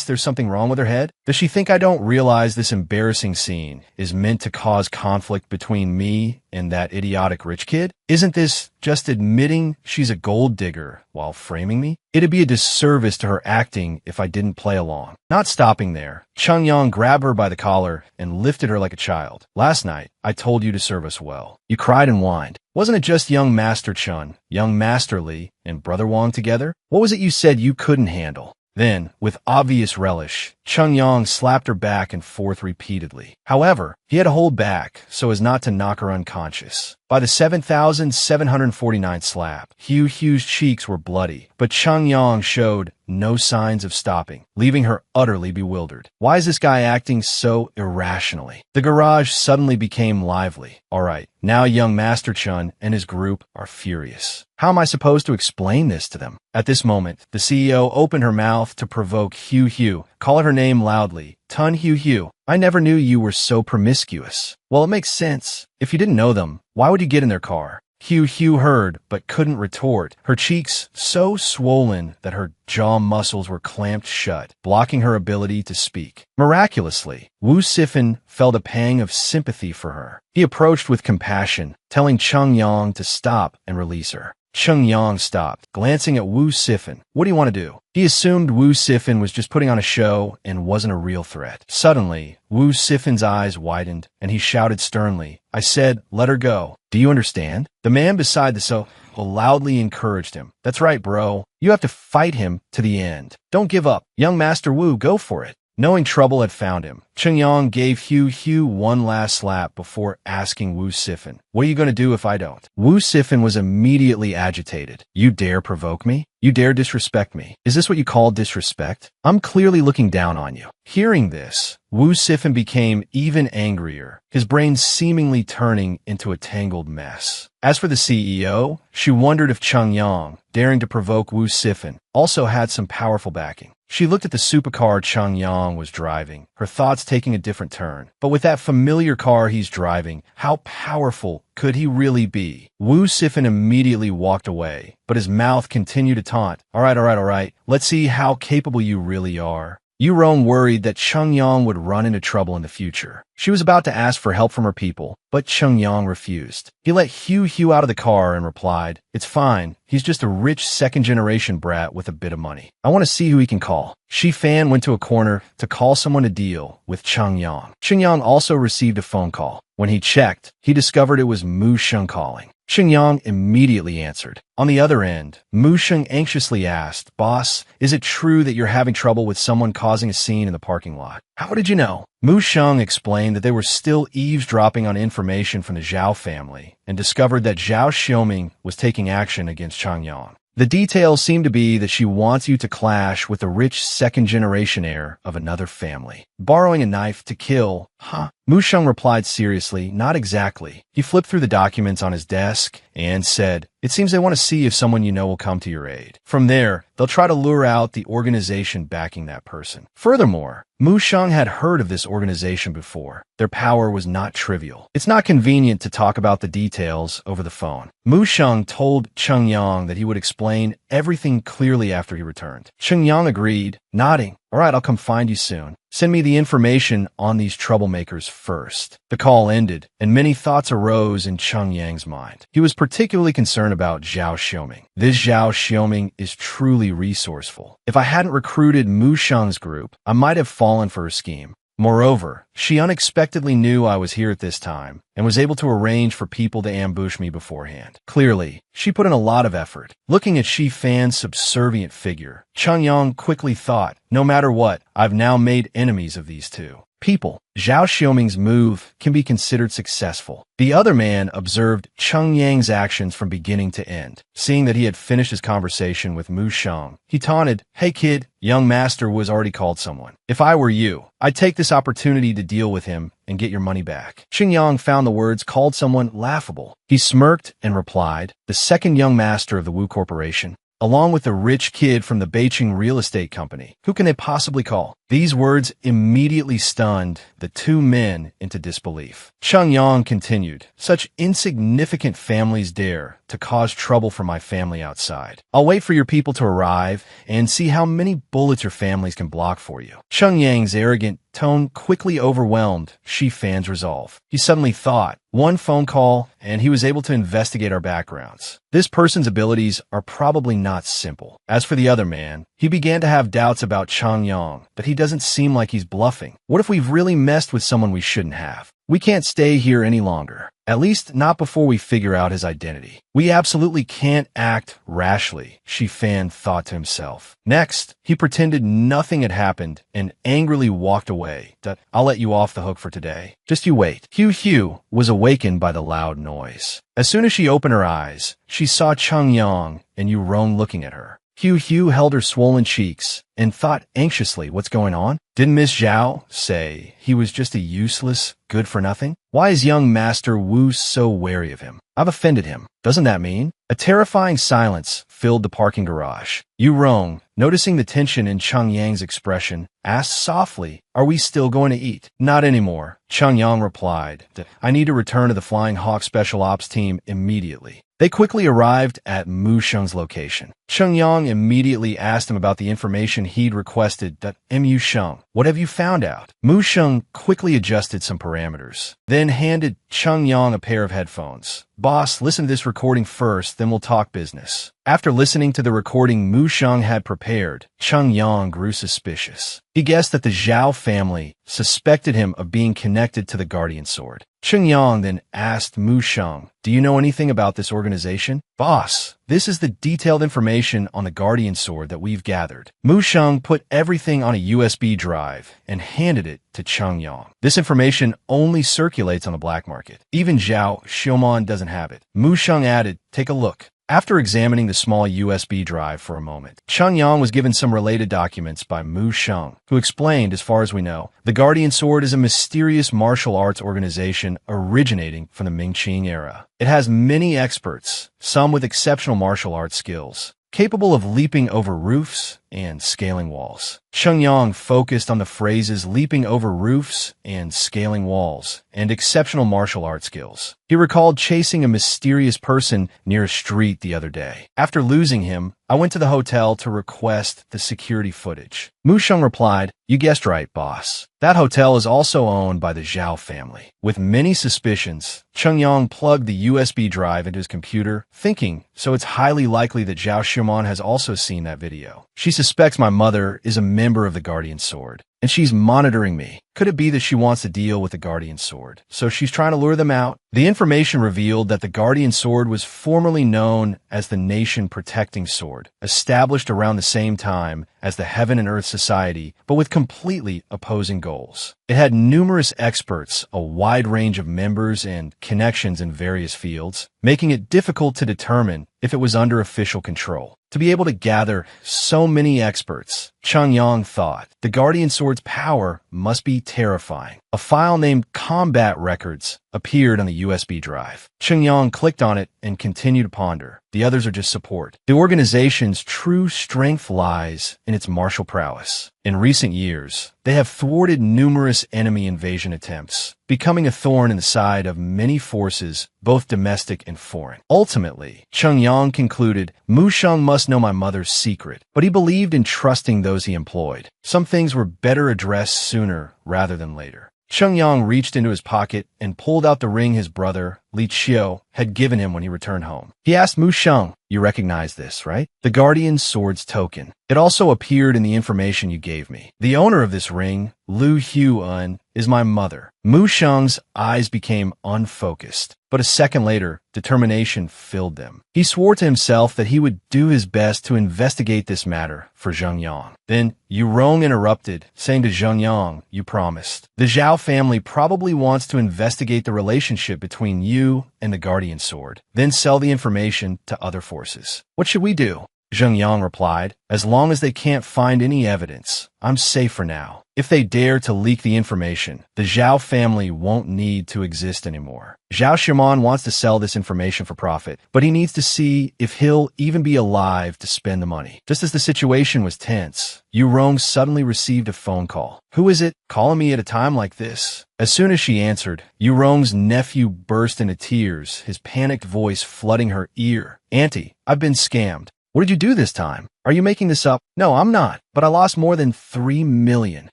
There's something wrong with her head? Does she think I don't realize this embarrassing scene is meant to cause conflict between me and that idiotic rich kid? Isn't this just admitting she's a gold digger while framing me? It'd be a disservice to her acting if I didn't play along. Not stopping there, Chung Yang grabbed her by the collar and lifted her like a child. "Last night, I told you to serve us well. You cried and whined. Wasn't it just young Master Chun, young Master Li, and Brother Wang together? What was it you said you couldn't handle?" Then, with obvious relish, Chung Yang slapped her back and forth repeatedly. However, he had to hold back so as not to knock her unconscious. By the 7,749th slap, Hugh's cheeks were bloody, but Chung Yang showed no signs of stopping, leaving her utterly bewildered. Why is this guy acting so irrationally? The garage suddenly became lively. All right, now young Master Chun and his group are furious. How am I supposed to explain this to them? At this moment, the CEO opened her mouth to provoke Hugh, calling her name loudly. "Tun Hugh, I never knew you were so promiscuous." Well, it makes sense. If you didn't know them, why would you get in their car? Hugh heard, but couldn't retort, her cheeks so swollen that her jaw muscles were clamped shut, blocking her ability to speak. Miraculously, Wu Sifin felt a pang of sympathy for her. He approached with compassion, telling Chung Yang to stop and release her. Chung Yang stopped, glancing at Wu Sifin. What do you want to do? He assumed Wu Sifin was just putting on a show and wasn't a real threat. Suddenly, Wu Sifin's eyes widened, and he shouted sternly, "I said, let her go. Do you understand?" The man beside the sofa loudly encouraged him. "That's right, bro. You have to fight him to the end. Don't give up. Young Master Wu, go for it." Knowing trouble had found him, Chengyang gave Hu one last slap before asking Wu Sifan, "What are you going to do if I don't?" Wu Sifan was immediately agitated. "You dare provoke me? You dare disrespect me? Is this what you call disrespect? I'm clearly looking down on you." Hearing this, Wu Sifan became even angrier, his brain seemingly turning into a tangled mess. As for the CEO, she wondered if Chengyang, daring to provoke Wu Sifan, also had some powerful backing. She looked at the supercar Chengyang was driving, her thoughts taking a different turn. But with that familiar car he's driving, how powerful could he really be? Wu Sifan immediately walked away, but his mouth continued to taunt. All right. Let's see how capable you really are." Yu Rong worried that Chengyang would run into trouble in the future. She was about to ask for help from her people, but Chengyang refused. He let Hu out of the car and replied, "It's fine. He's just a rich second-generation brat with a bit of money. I want to see who he can call." Shi Fan went to a corner to call someone to deal with Chengyang. Chengyang also received a phone call. When he checked, he discovered it was Mu Sheng calling. Chengyang immediately answered. On the other end, Mu Sheng anxiously asked, "Boss, is it true that you're having trouble with someone causing a scene in the parking lot?" "How did you know?" Mu Sheng explained that they were still eavesdropping on information from the Zhao family and discovered that Zhao Xiaoming was taking action against Chengyang. The details seem to be that she wants you to clash with the rich second-generation heir of another family. Borrowing a knife to kill, huh? Mu Sheng replied seriously, "Not exactly." He flipped through the documents on his desk and said, "It seems they want to see if someone you know will come to your aid. From there, they'll try to lure out the organization backing that person." Furthermore, Mu Sheng had heard of this organization before. Their power was not trivial. It's not convenient to talk about the details over the phone. Mu Sheng told Chengyang that he would explain everything clearly after he returned. Chengyang agreed, nodding. "All right, I'll come find you soon. Send me the information on these troublemakers first." The call ended, and many thoughts arose in Chengyang's mind. He was particularly concerned about Zhao Xiaoming. This Zhao Xiaoming is truly resourceful. If I hadn't recruited Mu Sheng's group, I might have fallen for her scheme. Moreover, she unexpectedly knew I was here at this time and was able to arrange for people to ambush me beforehand. Clearly, she put in a lot of effort. Looking at Shi Fan's subservient figure, Chengyang quickly thought, no matter what, I've now made enemies of these two people. Zhao Xiaoming's move can be considered successful. The other man observed Chengyang's actions from beginning to end. Seeing that he had finished his conversation with Mu Sheng, he taunted, "Hey kid, young master was already called someone. If I were you, I'd take this opportunity to deal with him and get your money back." Chengyang found the words "called someone" laughable. He smirked and replied, "The second young master of the Wu Corporation, along with the rich kid from the Beijing real estate company. Who can they possibly call?" These words immediately stunned the two men into disbelief. Chengyang continued, "Such insignificant families dare to cause trouble for my family outside. I'll wait for your people to arrive and see how many bullets your families can block for you." Chengyang's arrogant tone quickly overwhelmed Shi Fan's resolve. He suddenly thought, one phone call, and he was able to investigate our backgrounds. This person's abilities are probably not simple. As for the other man, he began to have doubts about Chengyang, but he doesn't seem like he's bluffing. What if we've really messed with someone we shouldn't have? We can't stay here any longer. At least not before we figure out his identity. We absolutely can't act rashly, Shi Fan thought to himself. Next, he pretended nothing had happened and angrily walked away. "I'll let you off the hook for today. Just you wait." Hu was awakened by the loud noise. As soon as she opened her eyes, she saw Chengyang and Yu Rong looking at her. Hu held her swollen cheeks and thought anxiously, what's going on? Didn't Miss Zhao say he was just a useless, good-for-nothing? Why is young Master Wu so wary of him? I've offended him. Doesn't that mean? A terrifying silence filled the parking garage. Yu Rong, noticing the tension in Chengyang's expression, asked softly, "Are we still going to eat?" "Not anymore," Chengyang replied. "I need to return to the Flying Hawk Special Ops team immediately." They quickly arrived at Mu Sheng's location. Chengyang immediately asked him about the information he'd requested. Mu Sheng, what have you found out? Mu Sheng quickly adjusted some parameters, then handed Chengyang a pair of headphones. "Boss, listen to this recording first, then we'll talk business." After listening to the recording Mu Sheng had prepared, Chengyang grew suspicious. He guessed that the Zhao family suspected him of being connected to the Guardian Sword. Chengyang then asked Mu Sheng, "Do you know anything about this organization?" "Boss, this is the detailed information on the Guardian Sword that we've gathered." Mu Sheng put everything on a USB drive and handed it to Cheng Yang. "This information only circulates on the black market. Even Zhao Xiaomon doesn't have it." Mu Sheng added, "Take a look." After examining the small USB drive for a moment, Cheng Yang was given some related documents by Mu Sheng, who explained, as far as we know, the Guardian Sword is a mysterious martial arts organization originating from the Ming-Qing era. It has many experts, some with exceptional martial arts skills, capable of leaping over roofs and scaling walls. Cheng Yang focused on the phrases leaping over roofs and scaling walls and exceptional martial arts skills. He recalled chasing a mysterious person near a street the other day. "After losing him, I went to the hotel to request the security footage." Mu Sheng replied, "You guessed right, boss. That hotel is also owned by the Zhao family." With many suspicions, Cheng Yang plugged the USB drive into his computer, thinking, so it's highly likely that Zhao Xiaomon has also seen that video. "She suspects my mother is a member of the Guardian Sword, and she's monitoring me. Could it be that she wants to deal with the Guardian Sword, so she's trying to lure them out?" The information revealed that the Guardian Sword was formerly known as the Nation Protecting Sword, established around the same time as the Heaven and Earth Society, but with completely opposing goals. It had numerous experts, a wide range of members, and connections in various fields, making it difficult to determine if it was under official control. To be able to gather so many experts, Cheng Yang thought, the Guardian Sword's power must be terrifying. A file named Combat Records appeared on the USB drive. Cheng Yang clicked on it and continued to ponder. The others are just support. The organization's true strength lies in its martial prowess. In recent years, they have thwarted numerous enemy invasion attempts, becoming a thorn in the side of many forces, both domestic and foreign. Ultimately, Cheng Yang concluded, Mu Sheng must know my mother's secret, but he believed in trusting those he employed. Some things were better addressed sooner rather than later. Cheng Yang reached into his pocket and pulled out the ring his brother, Li Qiu, had given him when he returned home. He asked Mu Sheng, "You recognize this, right? The Guardian Sword's token. It also appeared in the information you gave me. The owner of this ring, Lu Huan, is my mother." Mu Sheng's eyes became unfocused, but a second later, determination filled them. He swore to himself that he would do his best to investigate this matter for Zheng Yang. Then Yu Rong interrupted, saying to Zheng Yang, "You promised. The Zhao family probably wants to investigate the relationship between you and the Guardian Sword, then sell the information to other forces. What should we do?" Zheng Yang replied, "As long as they can't find any evidence, I'm safe for now. If they dare to leak the information, the Zhao family won't need to exist anymore. Zhao Xiaomon wants to sell this information for profit, but he needs to see if he'll even be alive to spend the money." Just as the situation was tense, Yu Rong suddenly received a phone call. "Who is it calling me at a time like this?" As soon as she answered, Yu Rong's nephew burst into tears, his panicked voice flooding her ear. "Auntie, I've been scammed." "What did you do this time? Are you making this up?" "No, I'm not, but I lost more than 3 million.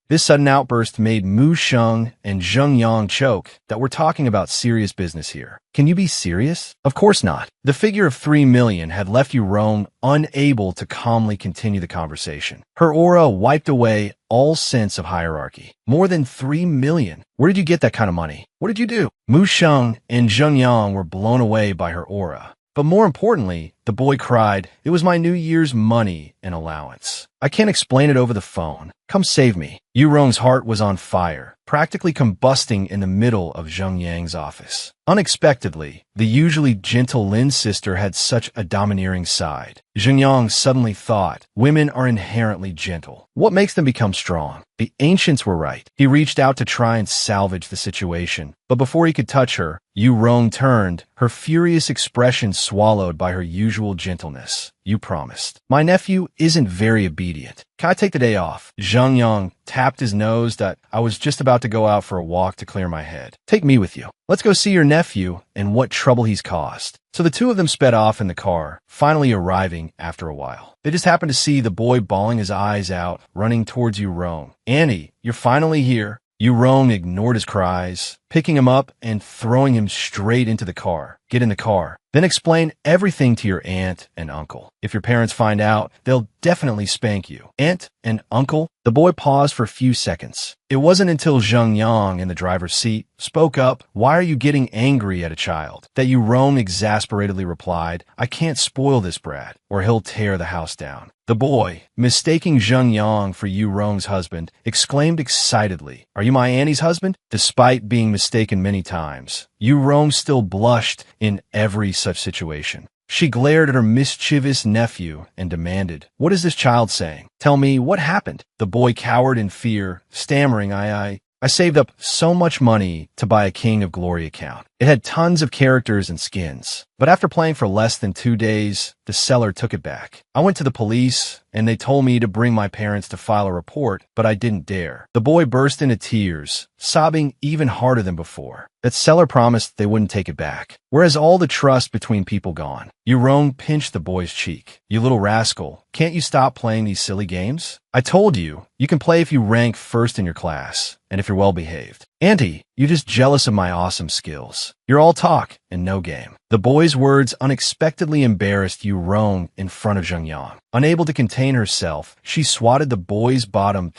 This sudden outburst made Mu Sheng and Zheng Yang choke. That we're talking about serious business here. Can you be serious? Of course not. The figure of 3 million had left Yu Rong unable to calmly continue the conversation. Her aura wiped away all sense of hierarchy. More than 3 million. Where did you get that kind of money? What did you do? Mu Sheng and Zheng Yang were blown away by her aura. But more importantly, the boy cried, "It was my New Year's money and allowance. I can't explain it over the phone. Come save me." Yu Rong's heart was on fire, practically combusting in the middle of Zheng Yang's office. Unexpectedly, the usually gentle Lin's sister had such a domineering side. Zheng Yang suddenly thought, women are inherently gentle. What makes them become strong? The ancients were right. He reached out to try and salvage the situation, but before he could touch her, Yu Rong turned, her furious expression swallowed by her usual gentleness. "You promised. My nephew isn't very obedient. Can I take the day off?" Zheng Yang tapped his nose that I was just about to go out for a walk to clear my head. "Take me with you. Let's go see your nephew and what trouble he's caused." So the two of them sped off in the car, finally arriving after a while. They just happened to see the boy bawling his eyes out, running towards Yu Rong. "Annie, you're finally here." Yu Rong ignored his cries, picking him up and throwing him straight into the car. get in the car. Then explain everything to your aunt and uncle. If your parents find out, they'll definitely spank you. Aunt and uncle? The boy paused for a few seconds. It wasn't until Zheng Yang in the driver's seat spoke up, "Why are you getting angry at a child?" that Yu Rong exasperatedly replied, "I can't spoil this brat, or he'll tear the house down." The boy, mistaking Zheng Yang for Yu Rong's husband, exclaimed excitedly, "Are you my auntie's husband?" Despite being mistaken many times, Yu Rong still blushed in every such situation. She glared at her mischievous nephew and demanded, "What is this child saying? Tell me, what happened?" The boy cowered in fear, stammering, I saved up so much money to buy a King of Glory account. It had tons of characters and skins. But after playing for less than 2 days, the seller took it back. I went to the police, and they told me to bring my parents to file a report, but I didn't dare. The boy burst into tears, sobbing even harder than before. That seller promised they wouldn't take it back. Whereas all the trust between people gone. Yu Rong pinched the boy's cheek. "You little rascal, can't you stop playing these silly games? I told you, you can play if you rank first in your class, and if you're well behaved. Auntie, you're just jealous of my awesome skills. You're all talk and no game." The boy's words unexpectedly embarrassed Yu Rong in front of Zheng Yang. Unable to contain herself, she swatted the boy's bottom.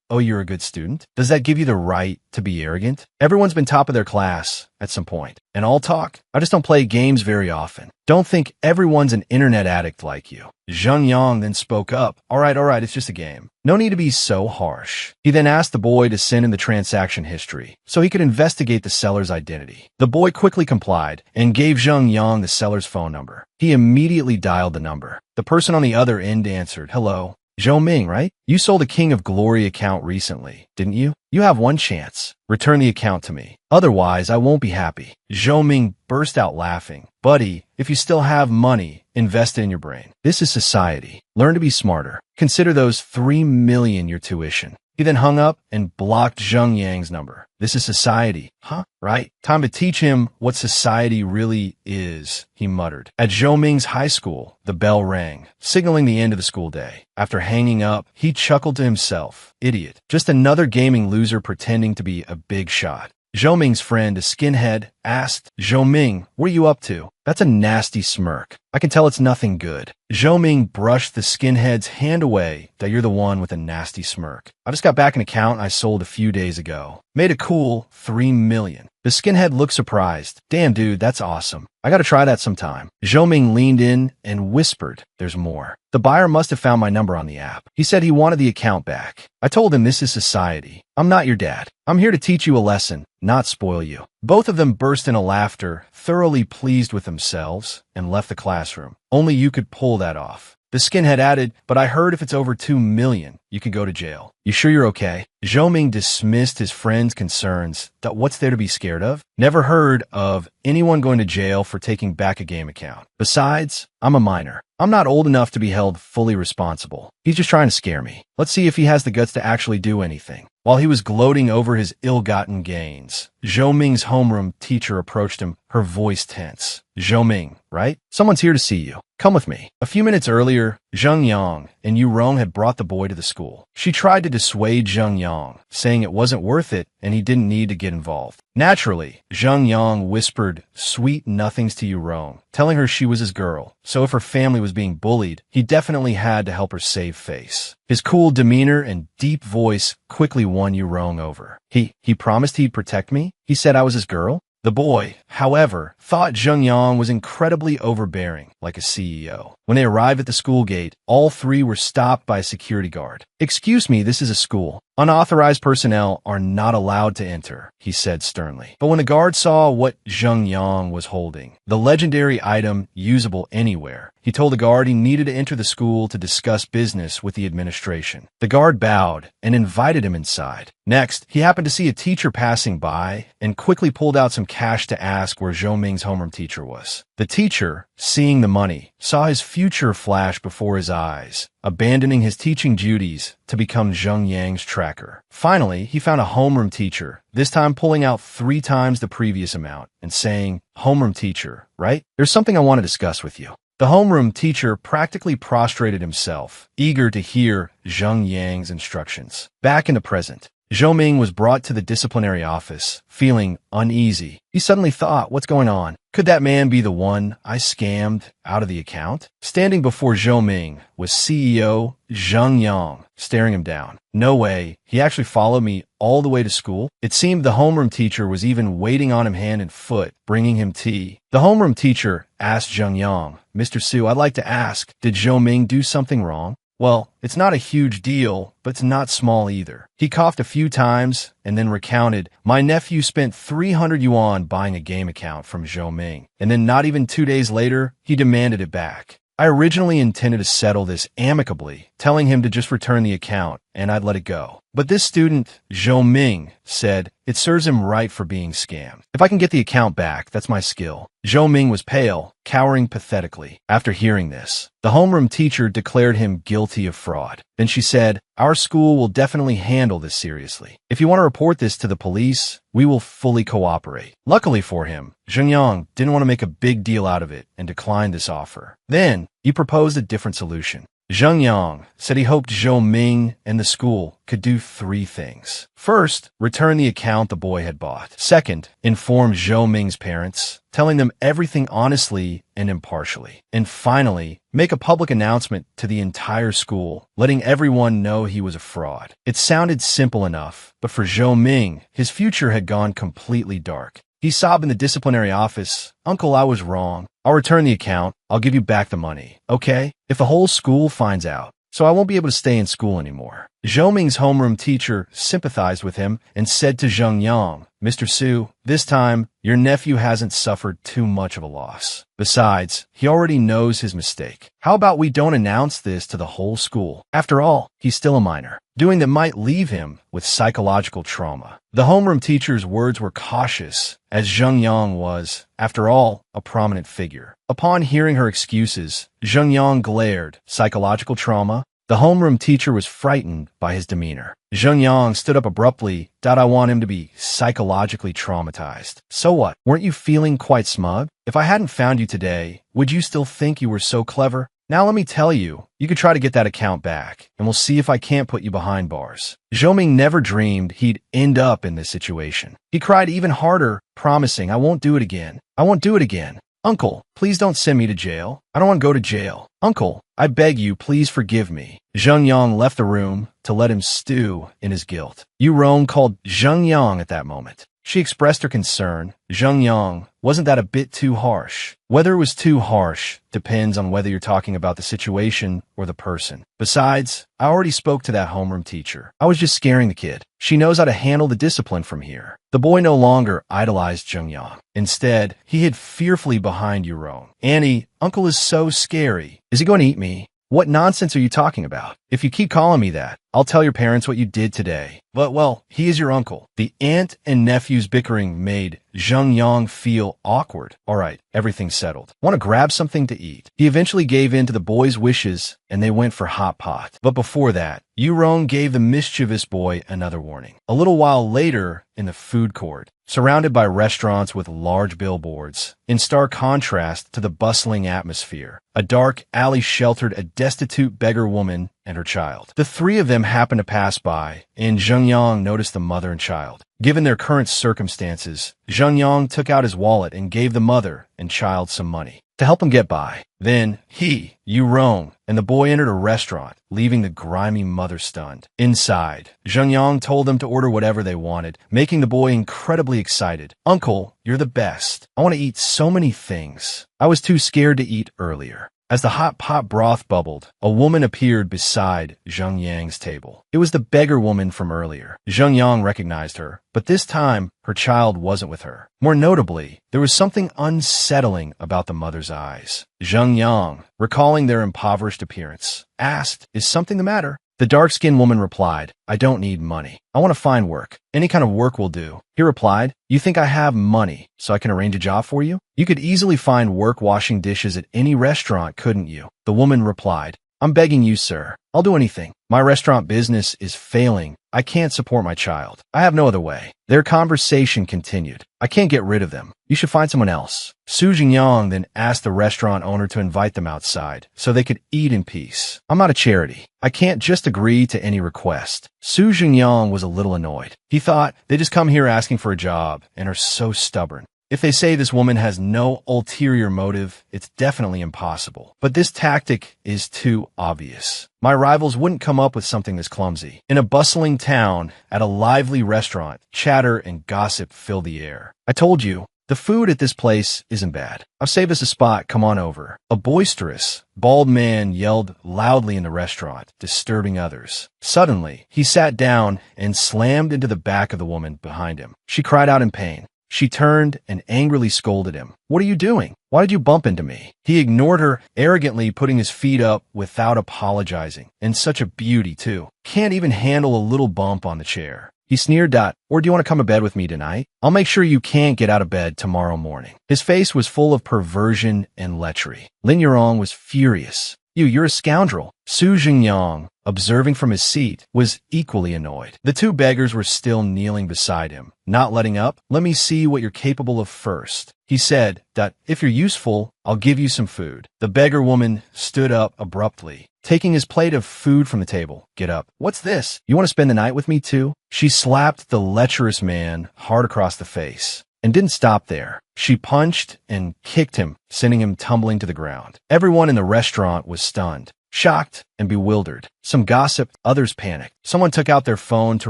"Oh, you're a good student? Does that give you the right to be arrogant? Everyone's been top of their class at some point. And all talk? I just don't play games very often. Don't think everyone's an internet addict like you." Zheng Yang then spoke up. All right, it's just a game. No need to be so harsh." He then asked the boy to send in the transaction history so he could investigate the seller's identity. The boy quickly complied and gave Zheng Yang the seller's phone number. He immediately dialed the number. The person on the other end answered, "Hello. Zhou Ming, right? You sold a King of Glory account recently, didn't you? You have one chance. Return the account to me. Otherwise, I won't be happy." Zhou Ming burst out laughing. "Buddy, if you still have money, invest it in your brain. This is society. Learn to be smarter. Consider those 3 million your tuition." He then hung up and blocked Zheng Yang's number. "This is society, huh? Right? Time to teach him what society really is," he muttered. At Zhou Ming's high school, the bell rang, signaling the end of the school day. After hanging up, he chuckled to himself. Idiot. Just another gaming loser pretending to be a big shot. Zhou Ming's friend, a skinhead, asked, "Zhou Ming, what are you up to?" "That's a nasty smirk. I can tell it's nothing good." Zhou Ming brushed the skinhead's hand away. "That you're the one with a nasty smirk. I just got back an account I sold a few days ago. Made a cool 3 million. The skinhead looked surprised. "Damn, dude, that's awesome. I gotta try that sometime." Zhou Ming leaned in and whispered, "There's more. The buyer must have found my number on the app. He said he wanted the account back. I told him this is society. I'm not your dad. I'm here to teach you a lesson, not spoil you." Both of them burst into laughter, thoroughly pleased with themselves, and left the classroom. Only you could pull that off. The skinhead added, "But I heard if it's over 2 million, you could go to jail. You sure you're okay?" Zhou Ming dismissed his friend's concerns. That what's there to be scared of? Never heard of anyone going to jail for taking back a game account. Besides, I'm a minor. I'm not old enough to be held fully responsible. He's just trying to scare me. Let's see if he has the guts to actually do anything. While he was gloating over his ill-gotten gains, Zhou Ming's homeroom teacher approached him, her voice tense. "Zhou Ming, right? Someone's here to see you. Come with me." A few minutes earlier, Zheng Yang and Yu Rong had brought the boy to the school. She tried to dissuade Zheng Yang, saying it wasn't worth it and he didn't need to get involved. Naturally, Zheng Yang whispered sweet nothings to Yu Rong, telling her she was his girl, so if her family was being bullied, he definitely had to help her save face. His cool demeanor and deep voice quickly won Yu Rong over. He promised he'd protect me? He said I was his girl? The boy, however, thought Zheng Yang was incredibly overbearing, like a CEO. When they arrived at the school gate, all three were stopped by a security guard. "Excuse me, this is a school. Unauthorized personnel are not allowed to enter," he said sternly. But when the guard saw what Zheng Yang was holding, the legendary item usable anywhere, he told the guard he needed to enter the school to discuss business with the administration. The guard bowed and invited him inside. Next, he happened to see a teacher passing by and quickly pulled out some cash to ask where Zhou Ming's homeroom teacher was. The teacher, seeing the money, saw his future flash before his eyes, abandoning his teaching duties to become Zheng Yang's tracker. Finally, he found a homeroom teacher, this time pulling out 3 times the previous amount and saying, "Homeroom teacher, right? There's something I want to discuss with you." The homeroom teacher practically prostrated himself, eager to hear Zheng Yang's instructions. Back in the present, Zhou Ming was brought to the disciplinary office, feeling uneasy. He suddenly thought, what's going on? Could that man be the one I scammed out of the account? Standing before Zhou Ming was CEO Zheng Yang, staring him down. No way. He actually followed me all the way to school. It seemed the homeroom teacher was even waiting on him hand and foot, bringing him tea. The homeroom teacher asked Zheng Yang, Mr. Su, I'd like to ask, did Zhou Ming do something wrong? Well, it's not a huge deal, but it's not small either. He coughed a few times and then recounted, my nephew spent 300 yuan buying a game account from Zhou Ming, and then not even 2 days later, he demanded it back. I originally intended to settle this amicably, telling him to just return the account, and I'd let it go. But this student, Zhou Ming, said it serves him right for being scammed. If I can get the account back, that's my skill. Zhou Ming was pale, cowering pathetically. After hearing this, the homeroom teacher declared him guilty of fraud. Then she said, our school will definitely handle this seriously. If you want to report this to the police, we will fully cooperate. Luckily for him, Zheng Yang didn't want to make a big deal out of it and declined this offer. Then, he proposed a different solution. Zheng Yang said he hoped Zhou Ming and the school could do 3 things. First, return the account the boy had bought. Second, inform Zhou Ming's parents, telling them everything honestly and impartially. And finally, make a public announcement to the entire school, letting everyone know he was a fraud. It sounded simple enough, but for Zhou Ming, his future had gone completely dark. He sobbed in the disciplinary office, Uncle, I was wrong. I'll return the account. I'll give you back the money. Okay? If the whole school finds out. So I won't be able to stay in school anymore. Zhou Ming's homeroom teacher sympathized with him and said to Zheng Yang, Mr. Su, this time, your nephew hasn't suffered too much of a loss. Besides, he already knows his mistake. How about we don't announce this to the whole school? After all, he's still a minor, doing that might leave him with psychological trauma. The homeroom teacher's words were cautious, as Zheng Yang was, after all, a prominent figure. Upon hearing her excuses, Zheng Yang glared. Psychological trauma? The homeroom teacher was frightened by his demeanor. Zheng Yang stood up abruptly. I want him to be psychologically traumatized. So what? Weren't you feeling quite smug? If I hadn't found you today, would you still think you were so clever? Now let me tell you, you could try to get that account back, and we'll see if I can't put you behind bars. Zhou Ming never dreamed he'd end up in this situation. He cried even harder, promising, I won't do it again. I won't do it again. Uncle, please don't send me to jail. I don't want to go to jail. Uncle, I beg you, please forgive me. Zheng Yang left the room to let him stew in his guilt. Yu Rong called Zheng Yang at that moment. She expressed her concern. Zheng Yang, wasn't that a bit too harsh? Whether it was too harsh depends on whether you're talking about the situation or the person. Besides, I already spoke to that homeroom teacher. I was just scaring the kid. She knows how to handle the discipline from here. The boy no longer idolized Zheng Yang. Instead, he hid fearfully behind Yu Rong. Annie, Uncle is so scary. Is he going to eat me? What nonsense are you talking about? If you keep calling me that, I'll tell your parents what you did today. But, well, he is your uncle. The aunt and nephew's bickering made Zheng Yang feel awkward. All right, everything's settled. Want to grab something to eat? He eventually gave in to the boy's wishes, and they went for hot pot. But before that, Yu Rong gave the mischievous boy another warning. A little while later, in the food court, surrounded by restaurants with large billboards, in stark contrast to the bustling atmosphere, a dark alley sheltered a destitute beggar woman and her child. The 3 of them happened to pass by, and Zheng Yang noticed the mother and child. Given their current circumstances, Zheng Yang took out his wallet and gave the mother and child some money to help them get by. Then he, Yu Rong, and the boy entered a restaurant, leaving the grimy mother stunned. Inside, Zheng Yang told them to order whatever they wanted, making the boy incredibly excited. Uncle, you're the best. I want to eat so many things. I was too scared to eat earlier. As the hot pot broth bubbled, a woman appeared beside Zheng Yang's table. It was the beggar woman from earlier. Zheng Yang recognized her, but this time, her child wasn't with her. More notably, there was something unsettling about the mother's eyes. Zheng Yang, recalling their impoverished appearance, asked, "Is something the matter?" The dark-skinned woman replied, "I don't need money. I want to find work. Any kind of work will do." He replied, "You think I have money, so I can arrange a job for you? You could easily find work washing dishes at any restaurant, couldn't you?" The woman replied, I'm begging you, sir. I'll do anything. My restaurant business is failing. I can't support my child. I have no other way. Their conversation continued. I can't get rid of them. You should find someone else. Su Jingyang then asked the restaurant owner to invite them outside so they could eat in peace. I'm not a charity. I can't just agree to any request. Su Jingyang was a little annoyed. He thought, they just come here asking for a job and are so stubborn. If they say this woman has no ulterior motive, it's definitely impossible. But this tactic is too obvious. My rivals wouldn't come up with something this clumsy. In a bustling town, at a lively restaurant, chatter and gossip fill the air. I told you, the food at this place isn't bad. I've saved us a spot, come on over. A boisterous, bald man yelled loudly in the restaurant, disturbing others. Suddenly, he sat down and slammed into the back of the woman behind him. She cried out in pain. She turned and angrily scolded him. What are you doing? Why did you bump into me? He ignored her, arrogantly putting his feet up without apologizing. And such a beauty, too. Can't even handle a little bump on the chair. He sneered, or do you want to come to bed with me tonight? I'll make sure you can't get out of bed tomorrow morning. His face was full of perversion and lechery. Lin Yurong was furious. You're a scoundrel. Su Jingyang, observing from his seat, was equally annoyed. The two beggars were still kneeling beside him. Not letting up, let me see what you're capable of first. He said, if you're useful, I'll give you some food. The beggar woman stood up abruptly, taking his plate of food from the table. Get up. What's this? You want to spend the night with me too? She slapped the lecherous man hard across the face. And didn't stop there. She punched and kicked him, sending him tumbling to the ground. Everyone in the restaurant was stunned, shocked, and bewildered. Some gossiped, others panicked. Someone took out their phone to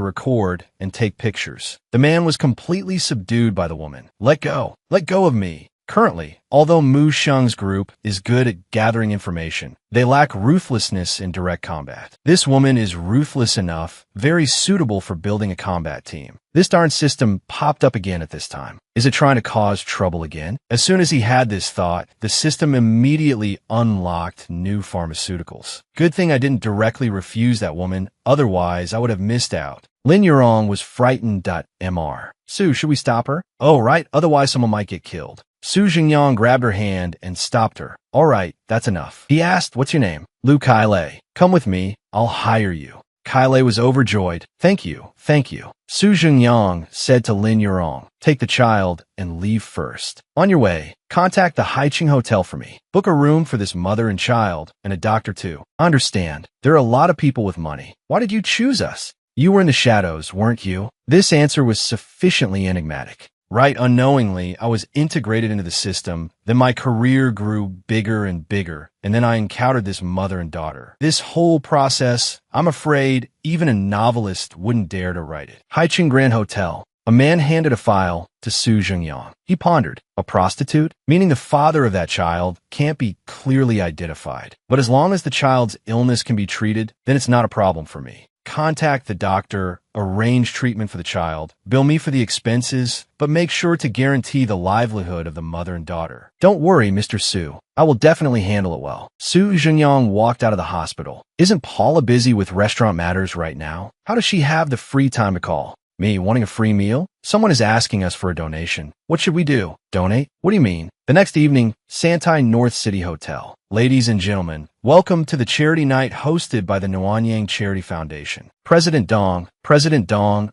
record and take pictures. The man was completely subdued by the woman. Let go. Let go of me. Currently, although Mu Sheng's group is good at gathering information, they lack ruthlessness in direct combat. This woman is ruthless enough, very suitable for building a combat team. This darn system popped up again at this time. Is it trying to cause trouble again? As soon as he had this thought, the system immediately unlocked new pharmaceuticals. Good thing I didn't directly refuse that woman, otherwise I would have missed out. Lin Yurong was frightened. Mr. Su, should we stop her? Oh, right, otherwise someone might get killed. Su Jingyang grabbed her hand and stopped her. All right, that's enough. He asked, what's your name? Lu Kailei. Come with me. I'll hire you. Kailei was overjoyed. Thank you. Thank you. Su Jingyang said to Lin Yurong, take the child and leave first. On your way, contact the Haiqing Hotel for me. Book a room for this mother and child, and a doctor too. I understand. There are a lot of people with money. Why did you choose us? You were in the shadows, weren't you? This answer was sufficiently enigmatic. Right, unknowingly, I was integrated into the system, then my career grew bigger and bigger, and then I encountered this mother and daughter. This whole process, I'm afraid even a novelist wouldn't dare to write it. Haiqing Grand Hotel. A man handed a file to Su Jingyang. He pondered, a prostitute? Meaning the father of that child can't be clearly identified. But as long as the child's illness can be treated, then it's not a problem for me. Contact the doctor, arrange treatment for the child, bill me for the expenses, but make sure to guarantee the livelihood of the mother and daughter. Don't worry, Mr. Su. I will definitely handle it well. Su Jingyang walked out of the hospital. Isn't Paula busy with restaurant matters right now? How does she have the free time to call? Me wanting a free meal? Someone is asking us for a donation. What should we do? Donate? What do you mean? The next evening, Santai North City Hotel. Ladies and gentlemen, welcome to the charity night hosted by the Nuanyang Charity Foundation. President Dong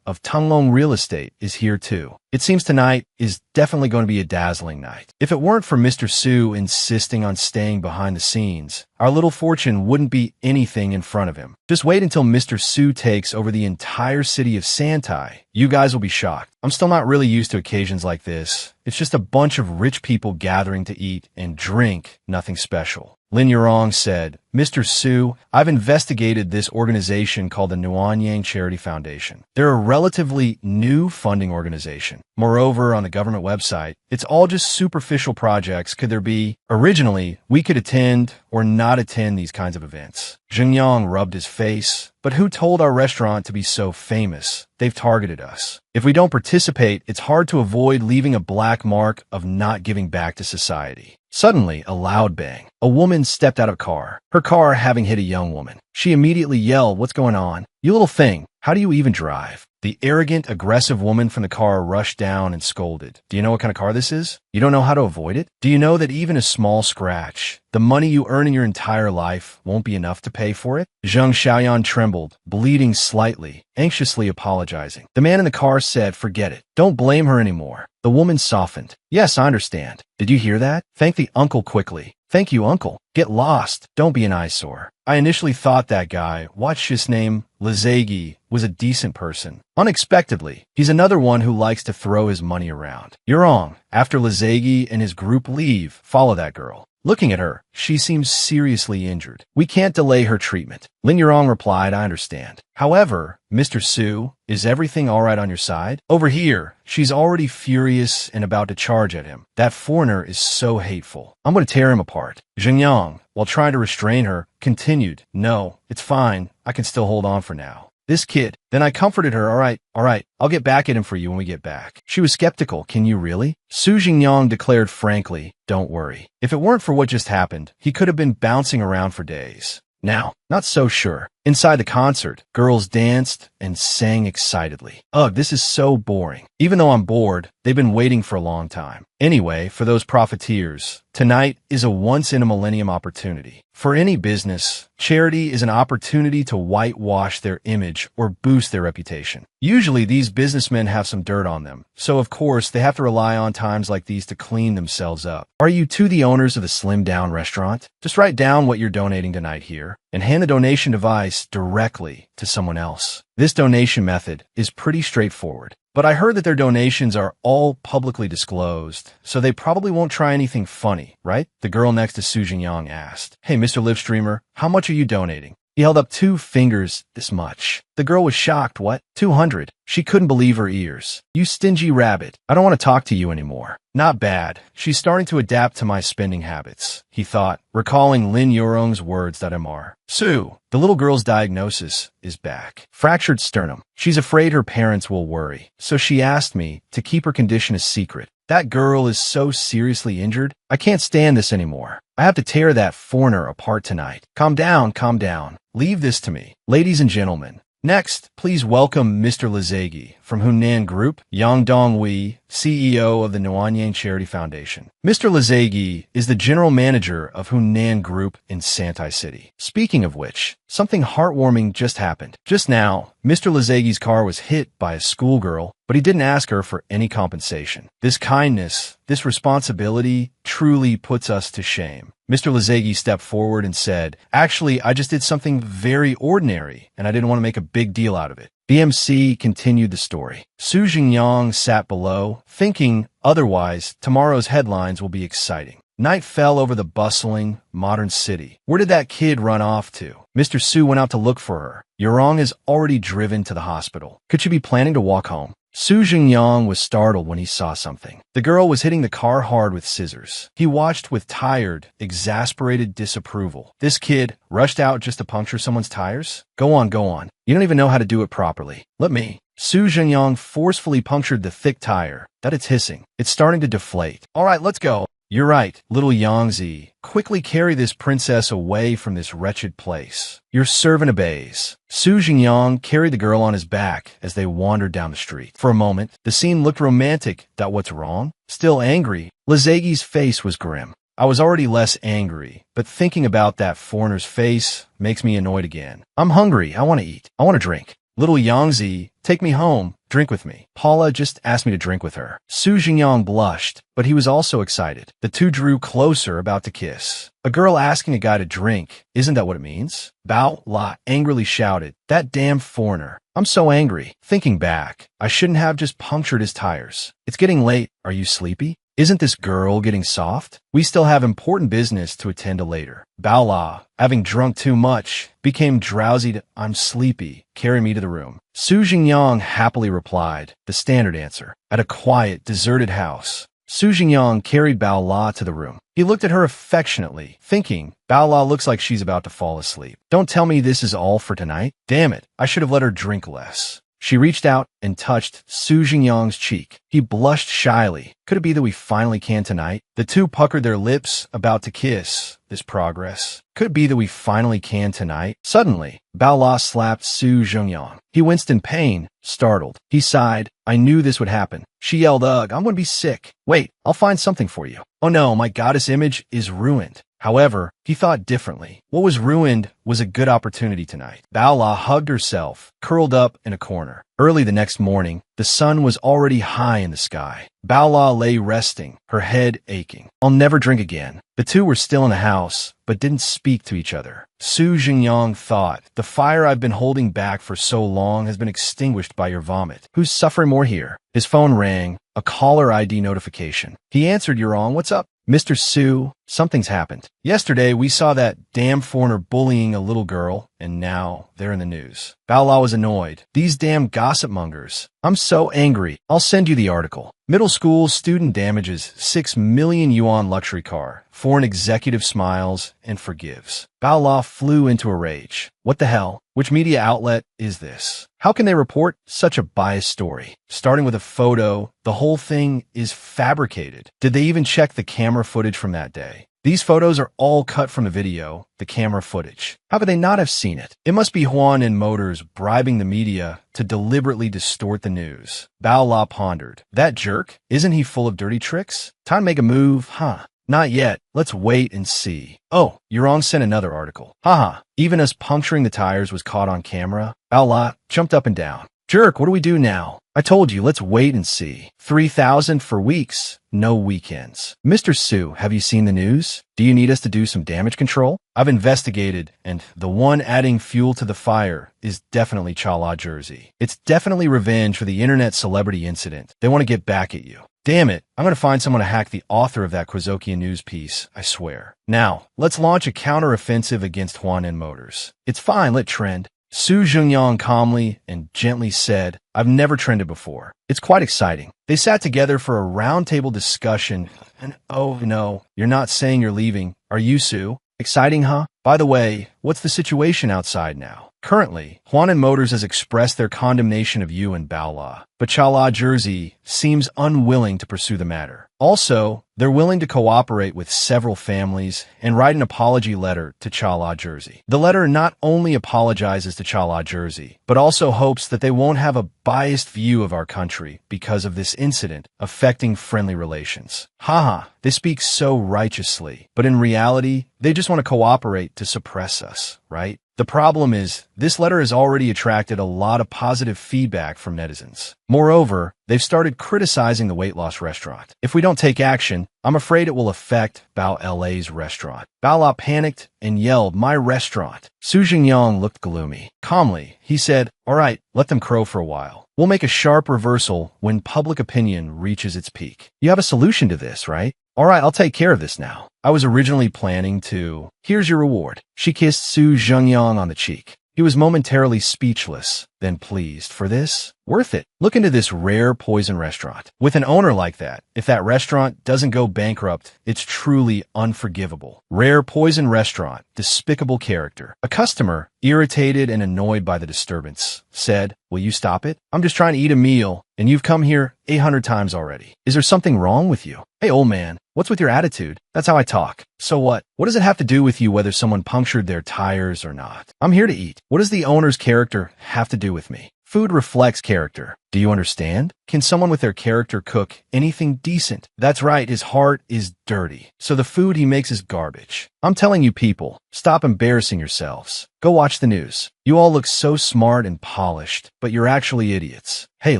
of Tanglong Real Estate is here too. It seems tonight is definitely going to be a dazzling night. If it weren't for Mr. Su insisting on staying behind the scenes, our little fortune wouldn't be anything in front of him. Just wait until Mr. Su takes over the entire city of Santai. You guys will be shocked. I'm still not really used to occasions like this. It's just a bunch of rich people gathering to eat and drink, nothing special. Lin Yurong said, Mr. Su, I've investigated this organization called the Nuanyang Charity Foundation. They're a relatively new funding organization. Moreover, on the government website, it's all just superficial projects. Could there be? Originally, we could attend or not attend these kinds of events. Jingyang rubbed his face. But who told our restaurant to be so famous? They've targeted us. If we don't participate, it's hard to avoid leaving a black mark of not giving back to society. Suddenly, a loud bang. A woman stepped out of a car, her car having hit a young woman. She immediately yelled, what's going on? You little thing, how do you even drive? The arrogant, aggressive woman from the car rushed down and scolded. Do you know what kind of car this is? You don't know how to avoid it? Do you know that even a small scratch, the money you earn in your entire life, won't be enough to pay for it? Zheng Xiaoyan trembled, bleeding slightly, anxiously apologizing. The man in the car said, "Forget it. Don't blame her anymore." The woman softened. "Yes, I understand. Did you hear that? Thank the uncle quickly." "Thank you, uncle. Get lost. Don't be an eyesore." I initially thought that guy, watch his name, Lizagi, was a decent person. Unexpectedly, he's another one who likes to throw his money around. You're wrong. After Lizagi and his group leave, follow that girl. Looking at her, she seems seriously injured. We can't delay her treatment. Lin Yurong replied, "I understand. However, Mr. Su, is everything all right on your side?" Over here, she's already furious and about to charge at him. That foreigner is so hateful. I'm going to tear him apart. Zheng Yang, while trying to restrain her, continued, "No, it's fine. I can still hold on for now. This kid." Then I comforted her, all right, I'll get back at him for you when we get back." She was skeptical. "Can you really?" Su Jingyang declared frankly, "Don't worry. If it weren't for what just happened, he could have been bouncing around for days. Now, not so sure." Inside the concert, girls danced and sang excitedly. Ugh, this is so boring. Even though I'm bored, they've been waiting for a long time. Anyway, for those profiteers, tonight is a once-in-a-millennium opportunity. For any business, charity is an opportunity to whitewash their image or boost their reputation. Usually, these businessmen have some dirt on them, so of course, they have to rely on times like these to clean themselves up. Are you two the owners of the Slim Down restaurant? Just write down what you're donating tonight here, and hand the donation device directly to someone else. This donation method is pretty straightforward. But I heard that their donations are all publicly disclosed, so they probably won't try anything funny, right? The girl next to Su Jingyang asked. "Hey, Mr. Livestreamer, how much are you donating?" He held up 2 fingers, "This much." The girl was shocked. "What? 200? She couldn't believe her ears. "You stingy rabbit. I don't want to talk to you anymore." Not bad. She's starting to adapt to my spending habits, he thought, recalling Lin Yurong's words.mr. Su, the little girl's diagnosis is back. Fractured sternum. She's afraid her parents will worry, so she asked me to keep her condition a secret. That girl is so seriously injured. I can't stand this anymore. I have to tear that foreigner apart tonight. Calm down, calm down. Leave this to me. Ladies and gentlemen, next, please welcome Mr. Lizagi from Hunan Group, Yang Dongwei, CEO of the Nuanyang Charity Foundation. Mr. Lizagi is the general manager of Hunan Group in Santai City. Speaking of which, something heartwarming just happened. Just now, Mr. Lizagi's car was hit by a schoolgirl, but he didn't ask her for any compensation. This kindness, this responsibility, truly puts us to shame. Mr. Lizagi stepped forward and said, "Actually, I just did something very ordinary, and I didn't want to make a big deal out of it." BMC continued the story. Su Jingyang sat below, thinking, otherwise, tomorrow's headlines will be exciting. Night fell over the bustling, modern city. Where did that kid run off to? Mr. Su went out to look for her. Yurong is already driven to the hospital. Could she be planning to walk home? Su Jingyang was startled when he saw something. The girl was hitting the car hard with scissors. He watched with tired, exasperated disapproval. This kid rushed out just to puncture someone's tires? Go on, go on. You don't even know how to do it properly. Let me. Su Jingyang forcefully punctured the thick tire. That it's hissing. It's starting to deflate. All right, let's go. You're right, little Yangzi. Quickly carry this princess away from this wretched place. Your servant obeys. Su Jingyang carried the girl on his back as they wandered down the street. For a moment, the scene looked romantic. What's wrong? Still angry, Lizagi's face was grim. I was already less angry, but thinking about that foreigner's face makes me annoyed again. I'm hungry. I want to eat. I want to drink. Little Yangzi, take me home. Drink with me. Paula just asked me to drink with her. Su Jingyang blushed, but he was also excited. The two drew closer, about to kiss. A girl asking a guy to drink, isn't that what it means? Bao La angrily shouted, "That damn foreigner." I'm so angry. Thinking back, I shouldn't have just punctured his tires. It's getting late. Are you sleepy? Isn't this girl getting soft? We still have important business to attend to later. Bao La, having drunk too much, became drowsy. I'm sleepy. Carry me to the room. Su Jingyang happily replied, the standard answer. At a quiet, deserted house, Su Jingyang carried Bao La to the room. He looked at her affectionately, thinking, Bao La looks like she's about to fall asleep. Don't tell me this is all for tonight. Damn it, I should have let her drink less. She reached out and touched Su Jingyang's cheek. He blushed shyly. Could it be that we finally can tonight? The two puckered their lips, about to kiss. This progress. Could it be that we finally can tonight? Suddenly, Bao La slapped Su Jingyang. He winced in pain, startled. He sighed. I knew this would happen. She yelled, ugh, I'm going to be sick. Wait, I'll find something for you. Oh no, my goddess image is ruined. However, he thought differently. What was ruined was a good opportunity tonight. Bao La hugged herself, curled up in a corner. Early the next morning, the sun was already high in the sky. Bao La lay resting, her head aching. I'll never drink again. The two were still in the house, but didn't speak to each other. Su Jingyang thought, the fire I've been holding back for so long has been extinguished by your vomit. Who's suffering more here? His phone rang, a caller ID notification. He answered, you're on, what's up? Mr. Su, something's happened. Yesterday, we saw that damn foreigner bullying a little girl, and now they're in the news. Bao La was annoyed. These damn gossip mongers. I'm so angry. I'll send you the article. Middle school student damages 6 million yuan luxury car. Foreign executive smiles and forgives. Bao La flew into a rage. What the hell? Which media outlet is this? How can they report such a biased story? Starting with a photo, the whole thing is fabricated. Did they even check the camera footage from that day? These photos are all cut from the video, the camera footage. How could they not have seen it? It must be Huan and Motors bribing the media to deliberately distort the news. Bao La pondered. That jerk? Isn't he full of dirty tricks? Time to make a move, huh? Not yet. Let's wait and see. Oh, Yurong sent another article. Haha, even us puncturing the tires was caught on camera. Bao La jumped up and down. Jerk, what do we do now? I told you, let's wait and see. 3,000 for weeks, no weekends. Mr. Su, have you seen the news? Do you need us to do some damage control? I've investigated, and the one adding fuel to the fire is definitely Chala Jersey. It's definitely revenge for the internet celebrity incident. They want to get back at you. Damn it, I'm going to find someone to hack the author of that Kwazokian news piece, I swear. Now, let's launch a counteroffensive against Huan and Motors. It's fine, let trend. Su Jingyang calmly and gently said, I've never trended before. It's quite exciting. They sat together for a roundtable discussion, and oh no, you're not saying you're leaving, are you, Su? Exciting, huh? By the way, what's the situation outside now? Currently, Huan and Motors has expressed their condemnation of you and Bao La, but Chala Jersey seems unwilling to pursue the matter. Also, they're willing to cooperate with several families and write an apology letter to Chala Jersey. The letter not only apologizes to Chala Jersey, but also hopes that they won't have a biased view of our country because of this incident affecting friendly relations. Haha, they speak so righteously, but in reality, they just want to cooperate to suppress us, right? The problem is, this letter has already attracted a lot of positive feedback from netizens. Moreover, they've started criticizing the weight loss restaurant. If we don't take action, I'm afraid it will affect Bao LA's restaurant. Bao La panicked and yelled, my restaurant. Su Jingyang looked gloomy. Calmly, he said, all right, let them crow for a while. We'll make a sharp reversal when public opinion reaches its peak. You have a solution to this, right? All right, I'll take care of this now. I was originally planning to... Here's your reward. She kissed Su Jingyang on the cheek. He was momentarily speechless, then pleased. For this? Worth it. Look into this rare poison restaurant. With an owner like that, if that restaurant doesn't go bankrupt, it's truly unforgivable. Rare poison restaurant, despicable character. A customer, irritated and annoyed by the disturbance, said, will you stop it? I'm just trying to eat a meal, and you've come here 800 times already. Is there something wrong with you? Hey, old man, what's with your attitude? That's how I talk. So what? What does it have to do with you whether someone punctured their tires or not? I'm here to eat. What does the owner's character have to do with me? Food reflects character. Do you understand? Can someone with their character cook anything decent? That's right, his heart is dirty. So the food he makes is garbage. I'm telling you people, stop embarrassing yourselves. Go watch the news. You all look so smart and polished, but you're actually idiots. Hey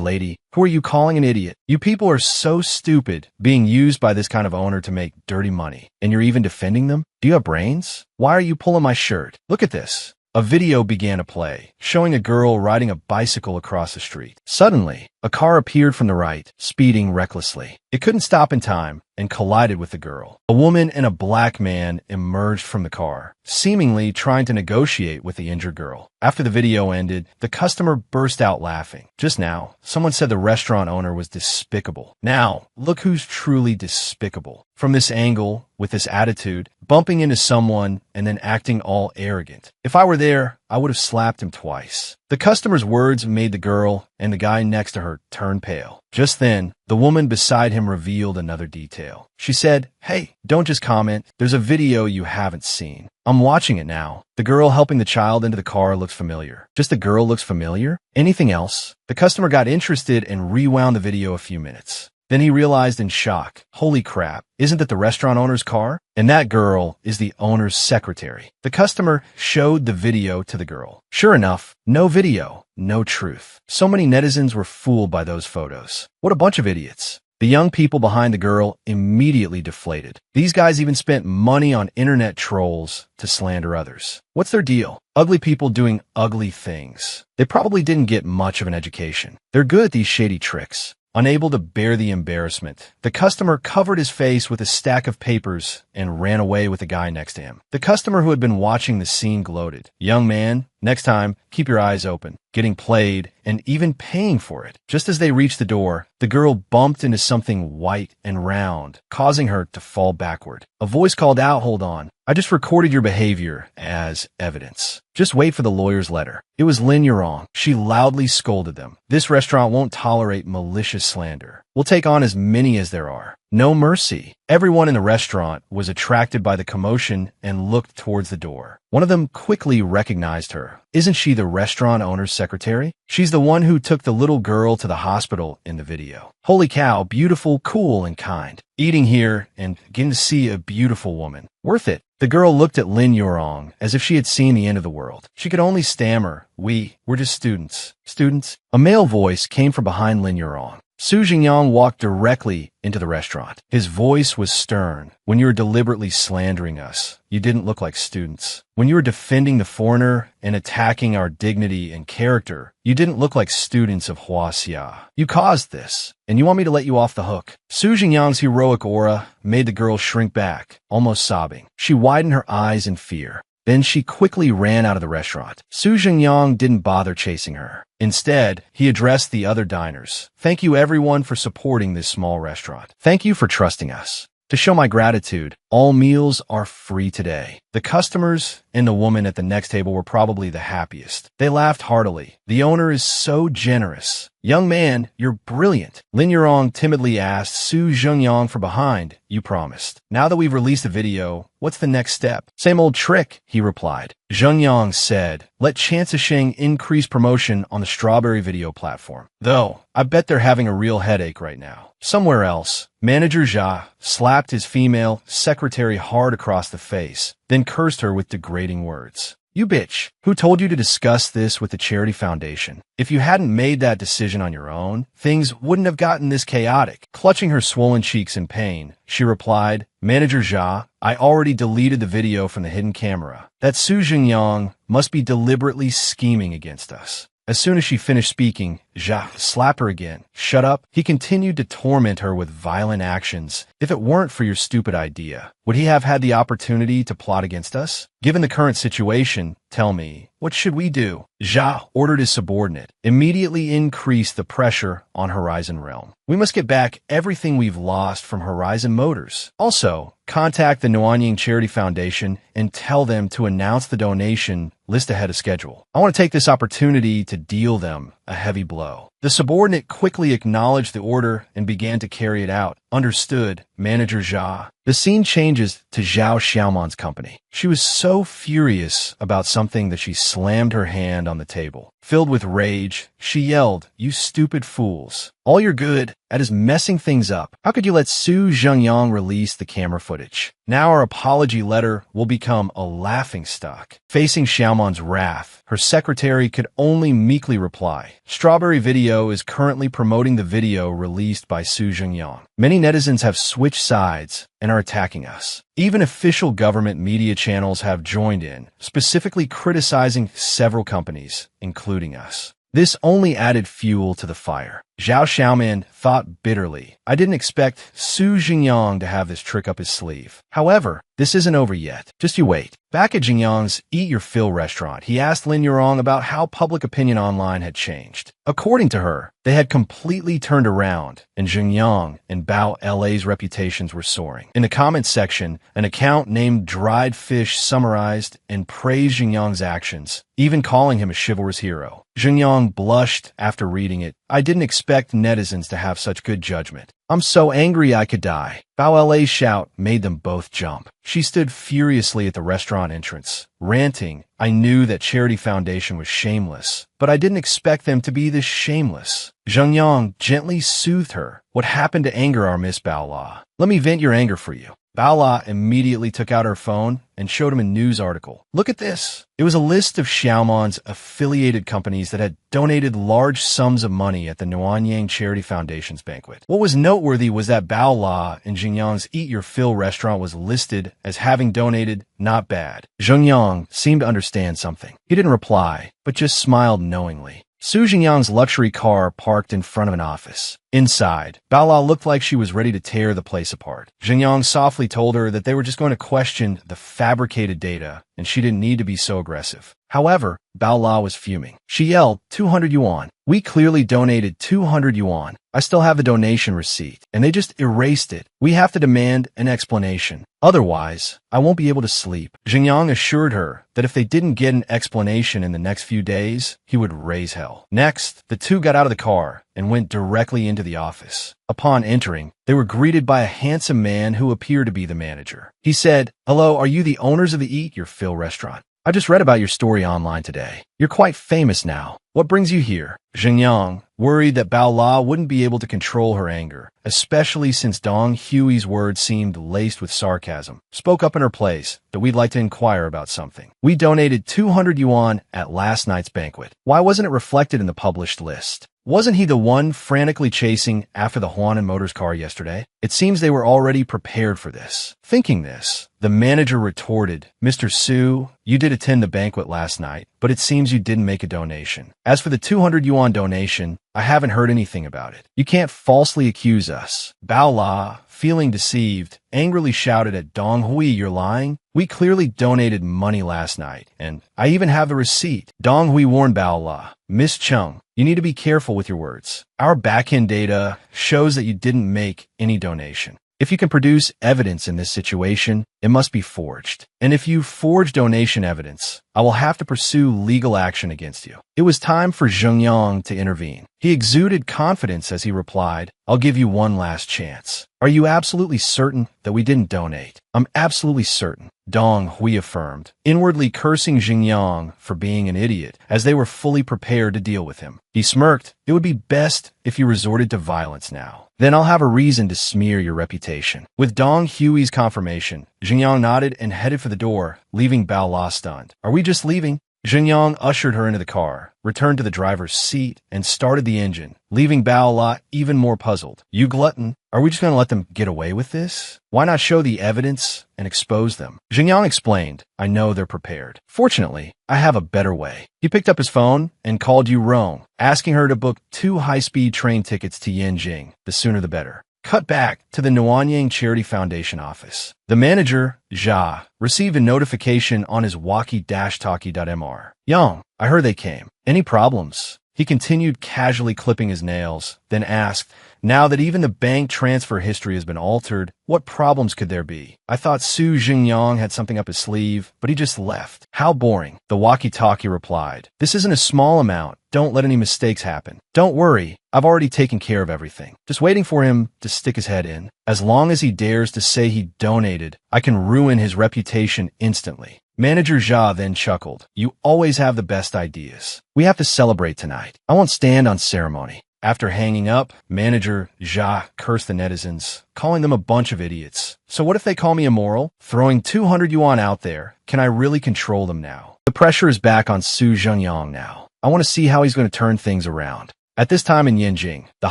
lady, who are you calling an idiot? You people are so stupid, being used by this kind of owner to make dirty money. And you're even defending them? Do you have brains? Why are you pulling my shirt? Look at this. A video began to play, showing a girl riding a bicycle across the street. Suddenly, a car appeared from the right, speeding recklessly. It couldn't stop in time and collided with the girl. A woman and a black man emerged from the car, seemingly trying to negotiate with the injured girl. After the video ended, the customer burst out laughing. Just now, someone said the restaurant owner was despicable. Now, look who's truly despicable. From this angle, with this attitude, bumping into someone and then acting all arrogant. If I were there, I would have slapped him twice. The customer's words made the girl and the guy next to her turned pale. Just then, the woman beside him revealed another detail. She said, "Hey, don't just comment. There's a video you haven't seen. I'm watching it now. The girl helping the child into the car looks familiar." Just the girl looks familiar? Anything else? The customer got interested and rewound the video a few minutes. Then he realized in shock, holy crap, isn't that the restaurant owner's car? And that girl is the owner's secretary. The customer showed the video to the girl. Sure enough, no video, no truth. So many netizens were fooled by those photos. What a bunch of idiots. The young people behind the girl immediately deflated. These guys even spent money on internet trolls to slander others. What's their deal? Ugly people doing ugly things. They probably didn't get much of an education. They're good at these shady tricks. Unable to bear the embarrassment, the customer covered his face with a stack of papers and ran away with the guy next to him. The customer who had been watching the scene gloated. "Young man, next time, keep your eyes open." Getting played and even paying for it. Just as they reached the door, the girl bumped into something white and round, causing her to fall backward. A voice called out, "Hold on. I just recorded your behavior as evidence. Just wait for the lawyer's letter." It was Lin Yurong. She loudly scolded them. "This restaurant won't tolerate malicious slander. We'll take on as many as there are. No mercy." Everyone in the restaurant was attracted by the commotion and looked towards the door. One of them quickly recognized her. Isn't she the restaurant owner's secretary? She's the one who took the little girl to the hospital in the video. Holy cow, beautiful, cool, and kind. Eating here and getting to see a beautiful woman. Worth it. The girl looked at Lin Yurong as if she had seen the end of the world. She could only stammer, we're just students." Students? A male voice came from behind Lin Yurong. Su Jingyang walked directly into the restaurant. His voice was stern. "When you were deliberately slandering us, you didn't look like students. When you were defending the foreigner and attacking our dignity and character, you didn't look like students of Huaxia. You caused this, and you want me to let you off the hook." Su Jingyang's heroic aura made the girl shrink back, almost sobbing. She widened her eyes in fear. Then she quickly ran out of the restaurant. Su Jingyang didn't bother chasing her. Instead, he addressed the other diners. "Thank you everyone for supporting this small restaurant. Thank you for trusting us. To show my gratitude, all meals are free today." The customers and the woman at the next table were probably the happiest. They laughed heartily. "The owner is so generous." "Young man, you're brilliant." Lin Yurong timidly asked Su Zhengyang from behind, "You promised. Now that we've released the video, what's the next step?" "Same old trick," he replied. Zhengyang said, "Let Chancisheng increase promotion on the Strawberry video platform. Though, I bet they're having a real headache right now." Somewhere else, Manager Jia slapped his female secretary hard across the face, then cursed her with degrading words. "You bitch, who told you to discuss this with the charity foundation? If you hadn't made that decision on your own, things wouldn't have gotten this chaotic." Clutching her swollen cheeks in pain, she replied, "Manager Jia, I already deleted the video from the hidden camera. That Su Jingyang must be deliberately scheming against us." As soon as she finished speaking, Jia slapped her again. "Shut up." He continued to torment her with violent actions. "If it weren't for your stupid idea, would he have had the opportunity to plot against us? Given the current situation, tell me, what should we do?" Jia ordered his subordinate, immediately increased the pressure on Horizon Realm. "We must get back everything we've lost from Horizon Motors. Also, contact the Nuanying Charity Foundation and tell them to announce the donation list ahead of schedule. I want to take this opportunity to deal them a heavy blow." The subordinate quickly acknowledged the order and began to carry it out. "Understood, Manager Jia." The scene changes to Zhao Xiaoman's company. She was so furious about something that she slammed her hand on the table. Filled with rage, she yelled, "You stupid fools. All you're good at is messing things up. How could you let Su Zhengyang release the camera footage? Now our apology letter will become a laughingstock." Facing Xiaoman's wrath, her secretary could only meekly reply, "Strawberry Video is currently promoting the video released by Su Zhengyang. Many netizens have switched sides and are attacking us. Even official government media channels have joined in, specifically criticizing several companies, including us. This only added fuel to the fire. Zhao Xiaoman thought bitterly. I didn't expect Su Jingyang to have this trick up his sleeve. However, this isn't over yet. Just you wait. Back at Jingyang's Eat Your Fill restaurant, he asked Lin Yurong about how public opinion online had changed. According to her, they had completely turned around, and Jingyang and Bao LA's reputations were soaring. In the comments section, an account named Dried Fish summarized and praised Jingyang's actions, even calling him a chivalrous hero. Jingyang blushed after reading it. I didn't expect netizens to have such good judgment. I'm so angry I could die. Bao LA's shout made them both jump. She stood furiously at the restaurant entrance, ranting. I knew that Charity Foundation was shameless, but I didn't expect them to be this shameless. Zheng Yang gently soothed her. What happened to anger our Miss Bao La? Let me vent your anger for you. Bao La immediately took out her phone and showed him a news article. Look at this. It was a list of Xiaoman's affiliated companies that had donated large sums of money at the Nuanyang Charity Foundation's banquet. What was noteworthy was that Bao La in Jingyang's Eat Your Fill restaurant was listed as having donated not bad. Zheng Yang seemed to understand something. He didn't reply, but just smiled knowingly. Su Jingyang's luxury car parked in front of an office. Inside, Bao La looked like she was ready to tear the place apart. Jingyang softly told her that they were just going to question the fabricated data, and she didn't need to be so aggressive. However, Bao La was fuming. She yelled, 200 yuan. We clearly donated 200 yuan. I still have the donation receipt, and they just erased it. We have to demand an explanation. Otherwise, I won't be able to sleep. Jingyang assured her that if they didn't get an explanation in the next few days, he would raise hell. Next, the two got out of the car and went directly into the office. Upon entering, they were greeted by a handsome man who appeared to be the manager. He said, "Hello, are you the owners of the Eat Your Fill restaurant? I just read about your story online today. You're quite famous now. What brings you here?" Jingyang, worried that Bao La wouldn't be able to control her anger, especially since Dong Hui's words seemed laced with sarcasm, spoke up in her place that we'd like to inquire about something. We donated 200 yuan at last night's banquet. Why wasn't it reflected in the published list? Wasn't he the one frantically chasing after the Huanan Motors car yesterday? It seems they were already prepared for this. Thinking this, the manager retorted, "Mr. Su, you did attend the banquet last night, but it seems you didn't make a donation. As for the 200 yuan donation, I haven't heard anything about it. You can't falsely accuse us." Bao La, feeling deceived, angrily shouted at Dong Hui, "You're lying? We clearly donated money last night, and I even have the receipt." Dong Hui warned Bao La, "Miss Chung, you need to be careful with your words. Our back-end data shows that you didn't make any donation. If you can produce evidence in this situation, it must be forged. And if you forge donation evidence, I will have to pursue legal action against you." It was time for Zheng Yang to intervene. He exuded confidence as he replied, "I'll give you one last chance. Are you absolutely certain that we didn't donate?" "I'm absolutely certain," Dong Hui affirmed, inwardly cursing Zheng Yang for being an idiot, as they were fully prepared to deal with him. He smirked. "It would be best if you resorted to violence now. Then I'll have a reason to smear your reputation." With Dong Hui's confirmation, Zheng Yang nodded and headed for the door, leaving Bao La stunned. "Are we just leaving?" Zheng Yang ushered her into the car, returned to the driver's seat, and started the engine, leaving Bao La even more puzzled. "You glutton, are we just going to let them get away with this? Why not show the evidence and expose them?" Zheng Yang explained, "I know they're prepared. Fortunately, I have a better way." He picked up his phone and called Yu Rong, asking her to book 2 high-speed train tickets to Yanjing, the sooner the better. Cut back to the Nuanyang Charity Foundation office. The manager, Jia, received a notification on his walkie-talkie.mr. "Yang, I heard they came. Any problems?" He continued casually clipping his nails, then asked, "Now that even the bank transfer history has been altered, what problems could there be? I thought Su Jingyang had something up his sleeve, but he just left. How boring." The walkie-talkie replied, "This isn't a small amount. Don't let any mistakes happen. Don't worry, I've already taken care of everything. Just waiting for him to stick his head in. As long as he dares to say he donated, I can ruin his reputation instantly." Manager Jia then chuckled, "You always have the best ideas. We have to celebrate tonight. I won't stand on ceremony." After hanging up, Manager Jia cursed the netizens, calling them a bunch of idiots. "So what if they call me immoral? Throwing 200 yuan out there, can I really control them now?" The pressure is back on Su Zhengyang now. I want to see how he's going to turn things around. At this time in Yanjing, the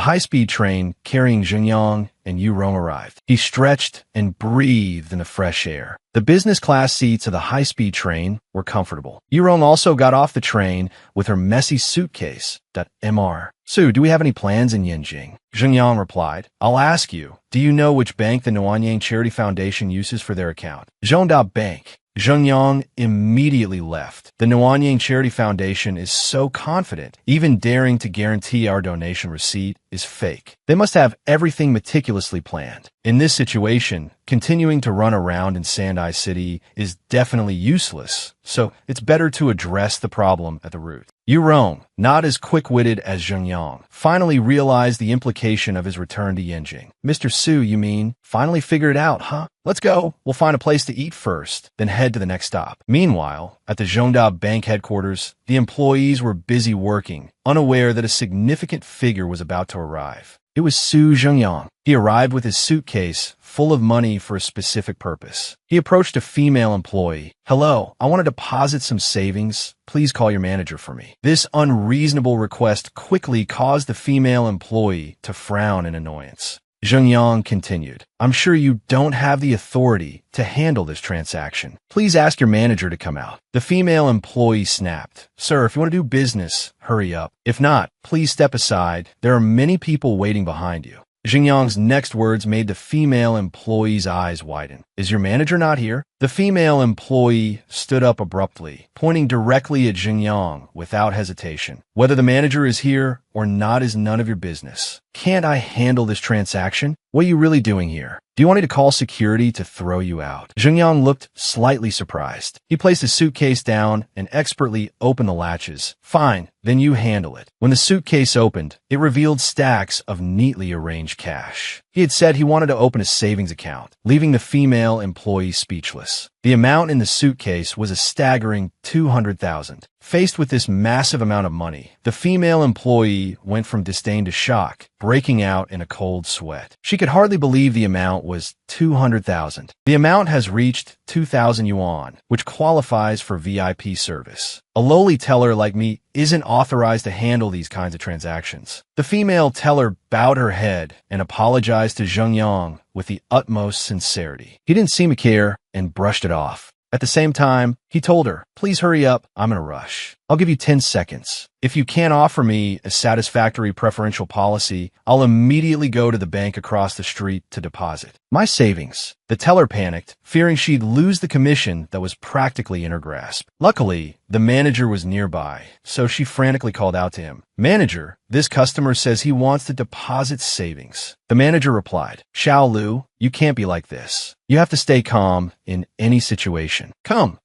high-speed train carrying Zhenyang and Yu Rong arrived. He stretched and breathed in the fresh air. The business class seats of the high-speed train were comfortable. Yu Rong also got off the train with her messy suitcase. Mr. Su, do we have any plans in Yanjing? Zhenyang replied, I'll ask you, do you know which bank the Nuanyang Charity Foundation uses for their account? Zhongda Bank. Zhenyang immediately left. The Nuanyang Charity Foundation is so confident, even daring to guarantee our donation receipt is fake. They must have everything meticulously planned. In this situation, continuing to run around in Sandai City is definitely useless, so it's better to address the problem at the root. Yu Rong, not as quick-witted as Zhenyang, finally realized the implication of his return to Yanjing. Mr. Su, you mean? Finally figured it out, huh? Let's go. We'll find a place to eat first, then head to the next stop. Meanwhile, at the Zhongda Bank headquarters, the employees were busy working, unaware that a significant figure was about to arrive. It was Su Zhengyang. He arrived with his suitcase full of money for a specific purpose. He approached a female employee. Hello, I want to deposit some savings. Please call your manager for me. This unreasonable request quickly caused the female employee to frown in annoyance. Zhenyang continued, I'm sure you don't have the authority to handle this transaction. Please ask your manager to come out. The female employee snapped, Sir, if you want to do business, hurry up. If not, please step aside. There are many people waiting behind you. Zhenyang's next words made the female employee's eyes widen. Is your manager not here? The female employee stood up abruptly, pointing directly at Zhenyang without hesitation. Whether the manager is here or not is none of your business. Can't I handle this transaction? What are you really doing here? Do you want me to call security to throw you out? Zhenyang looked slightly surprised. He placed his suitcase down and expertly opened the latches. Fine, then you handle it. When the suitcase opened, it revealed stacks of neatly arranged cash. He had said he wanted to open a savings account, leaving the female employee speechless. The amount in the suitcase was a staggering 200,000. Faced with this massive amount of money, the female employee went from disdain to shock, breaking out in a cold sweat. She could hardly believe the amount was 200,000. The amount has reached 2,000 yuan, which qualifies for VIP service. A lowly teller like me isn't authorized to handle these kinds of transactions. The female teller bowed her head and apologized to Zhenyang with the utmost sincerity. He didn't seem to care and brushed it off. At the same time, he told her, please hurry up, I'm in a rush. I'll give you 10 seconds. If you can't offer me a satisfactory preferential policy, I'll immediately go to the bank across the street to deposit my savings. The teller panicked, fearing she'd lose the commission that was practically in her grasp. Luckily, the manager was nearby, so she frantically called out to him. Manager, this customer says he wants to deposit savings. The manager replied, Xiao Lu, you can't be like this. You have to stay calm in any situation. Come,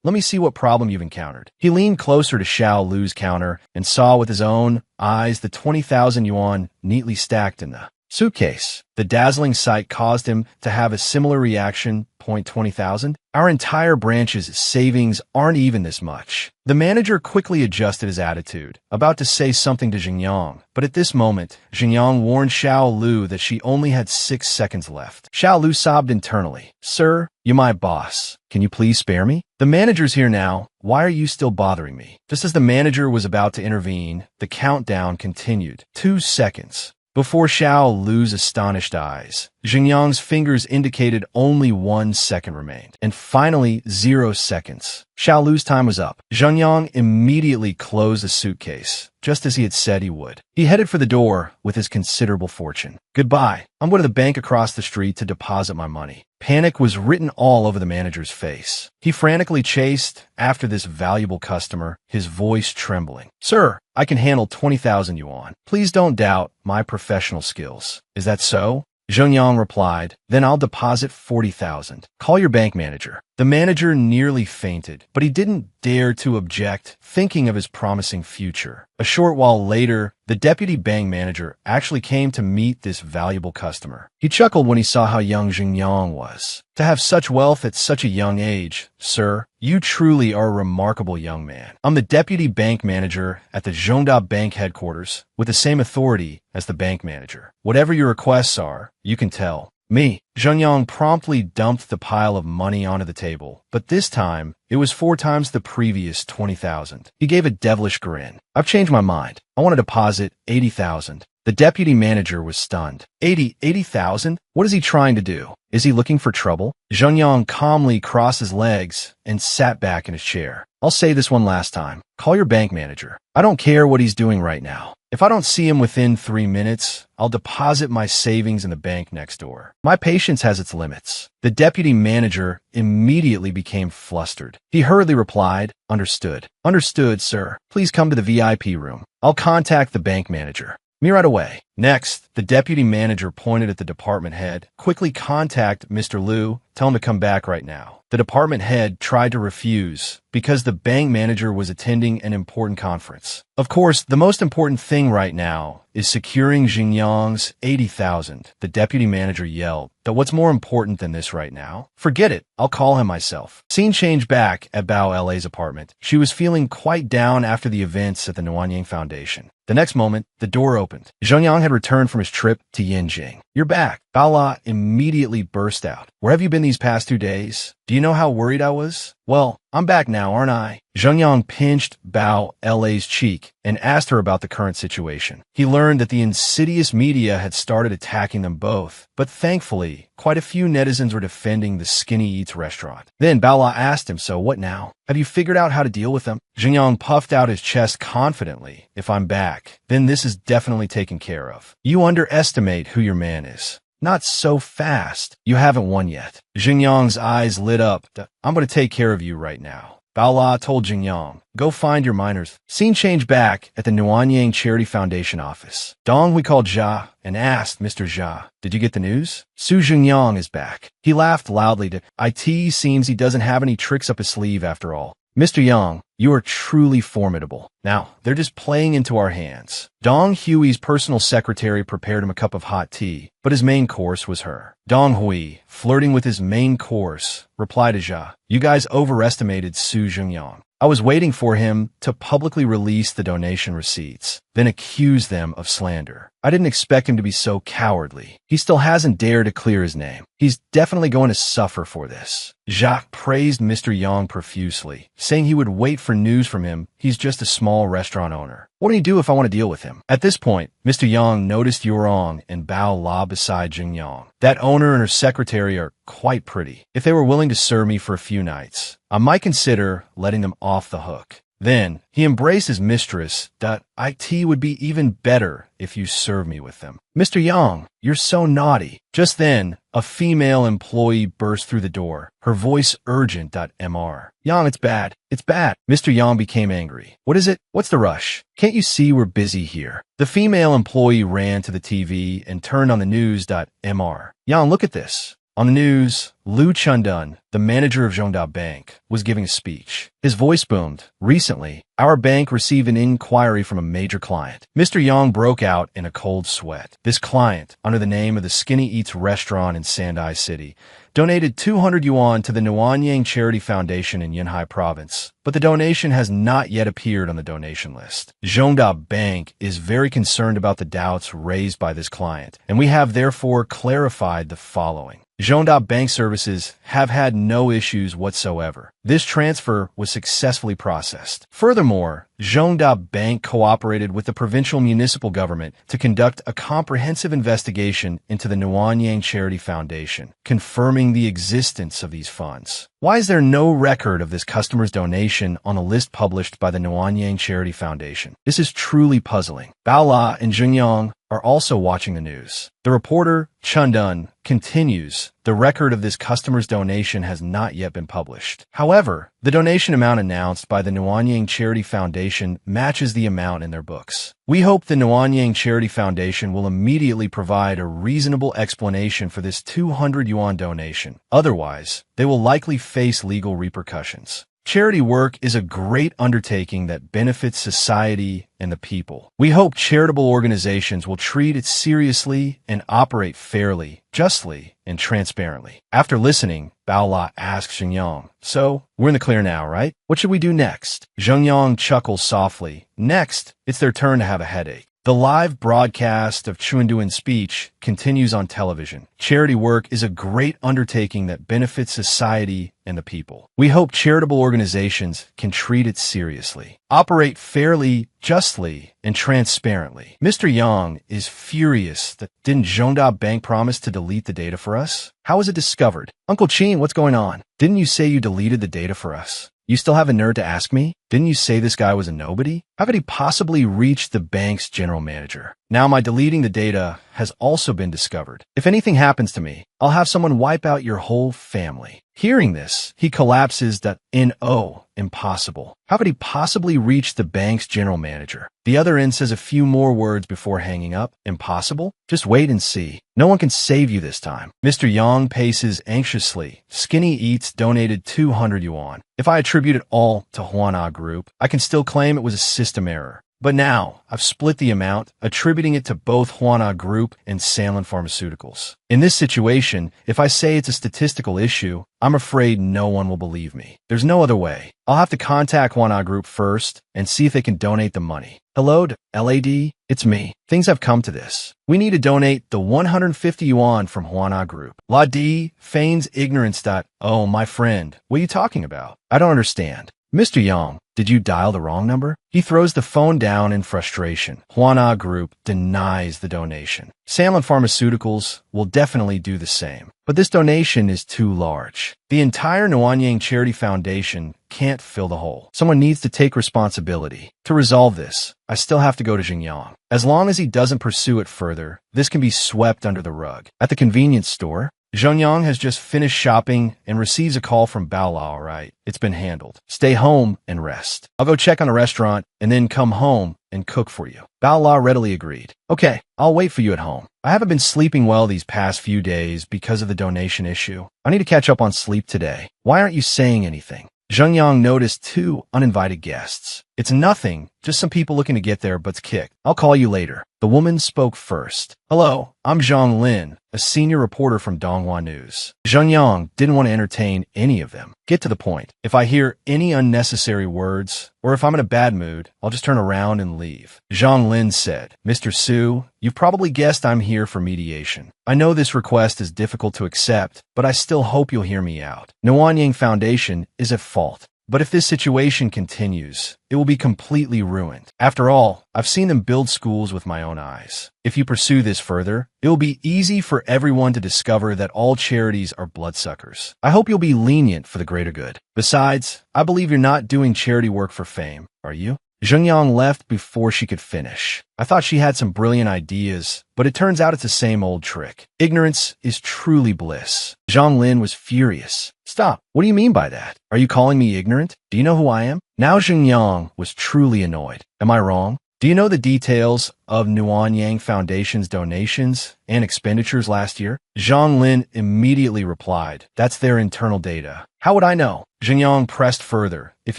let me see what problem you've encountered. He leaned closer to Xiao Lu's counter and saw with his own eyes the 20,000 yuan neatly stacked in the suitcase. The dazzling sight caused him to have a similar reaction. 20,000? Our entire branch's savings aren't even this much. The manager quickly adjusted his attitude, about to say something to Zhenyang, but at this moment, Zhenyang warned Xiao Lu that she only had 6 seconds left. Xiao Lu sobbed internally. Sir, you're my boss. Can you please spare me? The manager's here now. Why are you still bothering me? Just as the manager was about to intervene, the countdown continued. 2 seconds. Before Xiao Lu's astonished eyes, Zhenyang's fingers indicated only 1 second remained, and finally 0 seconds. Xiao Lu's time was up. Zhenyang immediately closed the suitcase, just as he had said he would. He headed for the door with his considerable fortune. Goodbye. I'm going to the bank across the street to deposit my money. Panic was written all over the manager's face. He frantically chased after this valuable customer, his voice trembling. Sir, I can handle 20,000 yuan. Please don't doubt my professional skills. Is that so? Zhenyang replied, then I'll deposit 40,000. Call your bank manager. The manager nearly fainted, but he didn't dare to object, thinking of his promising future. A short while later, the deputy bank manager actually came to meet this valuable customer. He chuckled when he saw how young Zhenyang was. To have such wealth at such a young age, sir, you truly are a remarkable young man. I'm the deputy bank manager at the Zhongda Bank headquarters, with the same authority as the bank manager. Whatever your requests are, you can tell Me. Zhenyang promptly dumped the pile of money onto the table, but this time, it was 4 times the previous 20,000. He gave a devilish grin. I've changed my mind. I want to deposit 80,000. The deputy manager was stunned. 80,000? What is he trying to do? Is he looking for trouble? Zhenyang calmly crossed his legs and sat back in his chair. I'll say this one last time. Call your bank manager. I don't care what he's doing right now. If I don't see him within 3 minutes, I'll deposit my savings in the bank next door. My patience has its limits. The deputy manager immediately became flustered. He hurriedly replied, Understood. Understood, sir. Please come to the VIP room. I'll contact the bank manager. Me right away. Next, the deputy manager pointed at the department head. Quickly contact Mr. Liu. Tell him to come back right now. The department head tried to refuse because the bank manager was attending an important conference. Of course, the most important thing right now is securing Zhenyang's 80,000. The deputy manager yelled. But what's more important than this right now? Forget it. I'll call him myself. Scene changed back at Bao LA's apartment. She was feeling quite down after the events at the Nuanyang Foundation. The next moment, the door opened. Zhenyang had returned from his trip to Yanjing. You're back. Bao La immediately burst out. Where have you been these past 2 days? Do you know how worried I was? Well, I'm back now, aren't I? Zhenyang pinched Bao LA's cheek and asked her about the current situation. He learned that the insidious media had started attacking them both, but thankfully, quite a few netizens were defending the Skinny Eats restaurant. Then Bao La asked him, so what now? Have you figured out how to deal with them? Zhenyang puffed out his chest confidently. If I'm back, then this is definitely taken care of. You underestimate who your man is. Not so fast. You haven't won yet. Zhenyang's eyes lit up. I'm going to take care of you right now. Bao La told Zhenyang, go find your miners. Scene changed back at the Nuanyang Charity Foundation office. Dong we called Jia and asked Mr. Jia, did you get the news? Su Zhenyang is back. He laughed loudly. It seems he doesn't have any tricks up his sleeve after all. Mr. Yang, you are truly formidable. Now, they're just playing into our hands. Dong Hui's personal secretary prepared him a cup of hot tea, but his main course was her. Dong Hui, flirting with his main course, replied to Jia, you guys overestimated Su Zhenyang. I was waiting for him to publicly release the donation receipts, then accuse them of slander. I didn't expect him to be so cowardly. He still hasn't dared to clear his name. He's definitely going to suffer for this. Jacques praised Mr. Yang profusely, saying he would wait for news from him. He's just a small restaurant owner. What do you do if I want to deal with him? At this point, Mr. Yang noticed Yurong and Bao La beside Zhenyang. That owner and her secretary are quite pretty. If they were willing to serve me for a few nights, I might consider letting them off the hook. Then, he embraced his mistress. It would be even better if you serve me with them. Mr. Yang, you're so naughty. Just then, a female employee burst through the door, her voice urgent. Mr. Yang, it's bad. It's bad. Mr. Yang became angry. What is it? What's the rush? Can't you see we're busy here? The female employee ran to the TV and turned on the news. Mr. Yang, look at this. On the news, Liu Chundun, the manager of Zhongda Bank, was giving a speech. His voice boomed. Recently, our bank received an inquiry from a major client. Mr. Yang broke out in a cold sweat. This client, under the name of the Skinny Eats restaurant in Sandai City, donated 200 yuan to the Nuanyang Charity Foundation in Yunhai Province, but the donation has not yet appeared on the donation list. Zhongda Bank is very concerned about the doubts raised by this client, and we have therefore clarified the following. Zhongda Bank services have had no issues whatsoever. This transfer was successfully processed. Furthermore, Zhongda Bank cooperated with the provincial municipal government to conduct a comprehensive investigation into the Nuanyang Charity Foundation, confirming the existence of these funds. Why is there no record of this customer's donation on a list published by the Nuanyang Charity Foundation? This is truly puzzling. Bao La and Zhenyang are also watching the news. The reporter, Chundun, continues, the record of this customer's donation has not yet been published. However, the donation amount announced by the Nuanyang Charity Foundation matches the amount in their books. We hope the Nuanyang Charity Foundation will immediately provide a reasonable explanation for this 200 yuan donation. Otherwise, they will likely face legal repercussions. Charity work is a great undertaking that benefits society and the people. We hope charitable organizations will treat it seriously and operate fairly, justly, and transparently. After listening, Bao La asked Zhenyang, so, we're in the clear now, right? What should we do next? Zhenyang chuckled softly. Next, it's their turn to have a headache. The live broadcast of Chuanduan's speech continues on television. Charity work is a great undertaking that benefits society and the people. We hope charitable organizations can treat it seriously, operate fairly, justly, and transparently. Mr. Yang is furious that didn't Zhongda Bank promise to delete the data for us? How was it discovered? Uncle Qin, what's going on? Didn't you say you deleted the data for us? You still have a nerve to ask me? Didn't you say this guy was a nobody? How could he possibly reach the bank's general manager? Now my deleting the data has also been discovered. If anything happens to me, I'll have someone wipe out your whole family. Hearing this, he collapses that no, impossible. How could he possibly reach the bank's general manager? The other end says a few more words before hanging up. Impossible? Just wait and see. No one can save you this time. Mr. Yang paces anxiously. Skinny Eats donated 200 yuan. If I attribute it all to Huana Group, I can still claim it was a system error. But now, I've split the amount, attributing it to both Huana Group and Sanlin Pharmaceuticals. In this situation, if I say it's a statistical issue, I'm afraid no one will believe me. There's no other way. I'll have to contact Huana Group first and see if they can donate the money. Hello, LAD? It's me. Things have come to this. We need to donate the 150 yuan from Huana Group. La D feigns ignorance. Oh, my friend, what are you talking about? I don't understand. Mr. Yang, did you dial the wrong number? He throws the phone down in frustration. Huana Group denies the donation. Sanlin Pharmaceuticals will definitely do the same. But this donation is too large. The entire Nuanyang Charity Foundation can't fill the hole. Someone needs to take responsibility. To resolve this, I still have to go to Xinjiang. As long as he doesn't pursue it further, this can be swept under the rug. At the convenience store, Zhongyang has just finished shopping and receives a call from Bao Lao. Right, it's been handled. Stay home and rest. I'll go check on a restaurant and then come home and cook for you. Bao Lao readily agreed. Okay, I'll wait for you at home. I haven't been sleeping well these past few days because of the donation issue. I need to catch up on sleep today. Why aren't you saying anything? Zhengyang noticed two uninvited guests. It's nothing, just some people looking to get their butts kicked. I'll call you later. The woman spoke first. Hello, I'm Zhang Lin, a senior reporter from Donghua News. Zhengyang didn't want to entertain any of them. Get to the point. If I hear any unnecessary words, or if I'm in a bad mood, I'll just turn around and leave. Zhang Lin said, Mr. Su, you've probably guessed I'm here for mediation. I know this request is difficult to accept, but I still hope you'll hear me out. Nuanyang Foundation is at fault. But if this situation continues, it will be completely ruined. After all, I've seen them build schools with my own eyes. If you pursue this further, it will be easy for everyone to discover that all charities are bloodsuckers. I hope you'll be lenient for the greater good. Besides, I believe you're not doing charity work for fame, are you? Zhengyang left before she could finish. I thought she had some brilliant ideas, but it turns out it's the same old trick. Ignorance is truly bliss. Zhang Lin was furious. Stop. What do you mean by that? Are you calling me ignorant? Do you know who I am? Now Zhengyang was truly annoyed. Am I wrong? Do you know the details of Nuanyang Foundation's donations and expenditures last year? Zhang Lin immediately replied, that's their internal data. How would I know? Zhengyang pressed further. If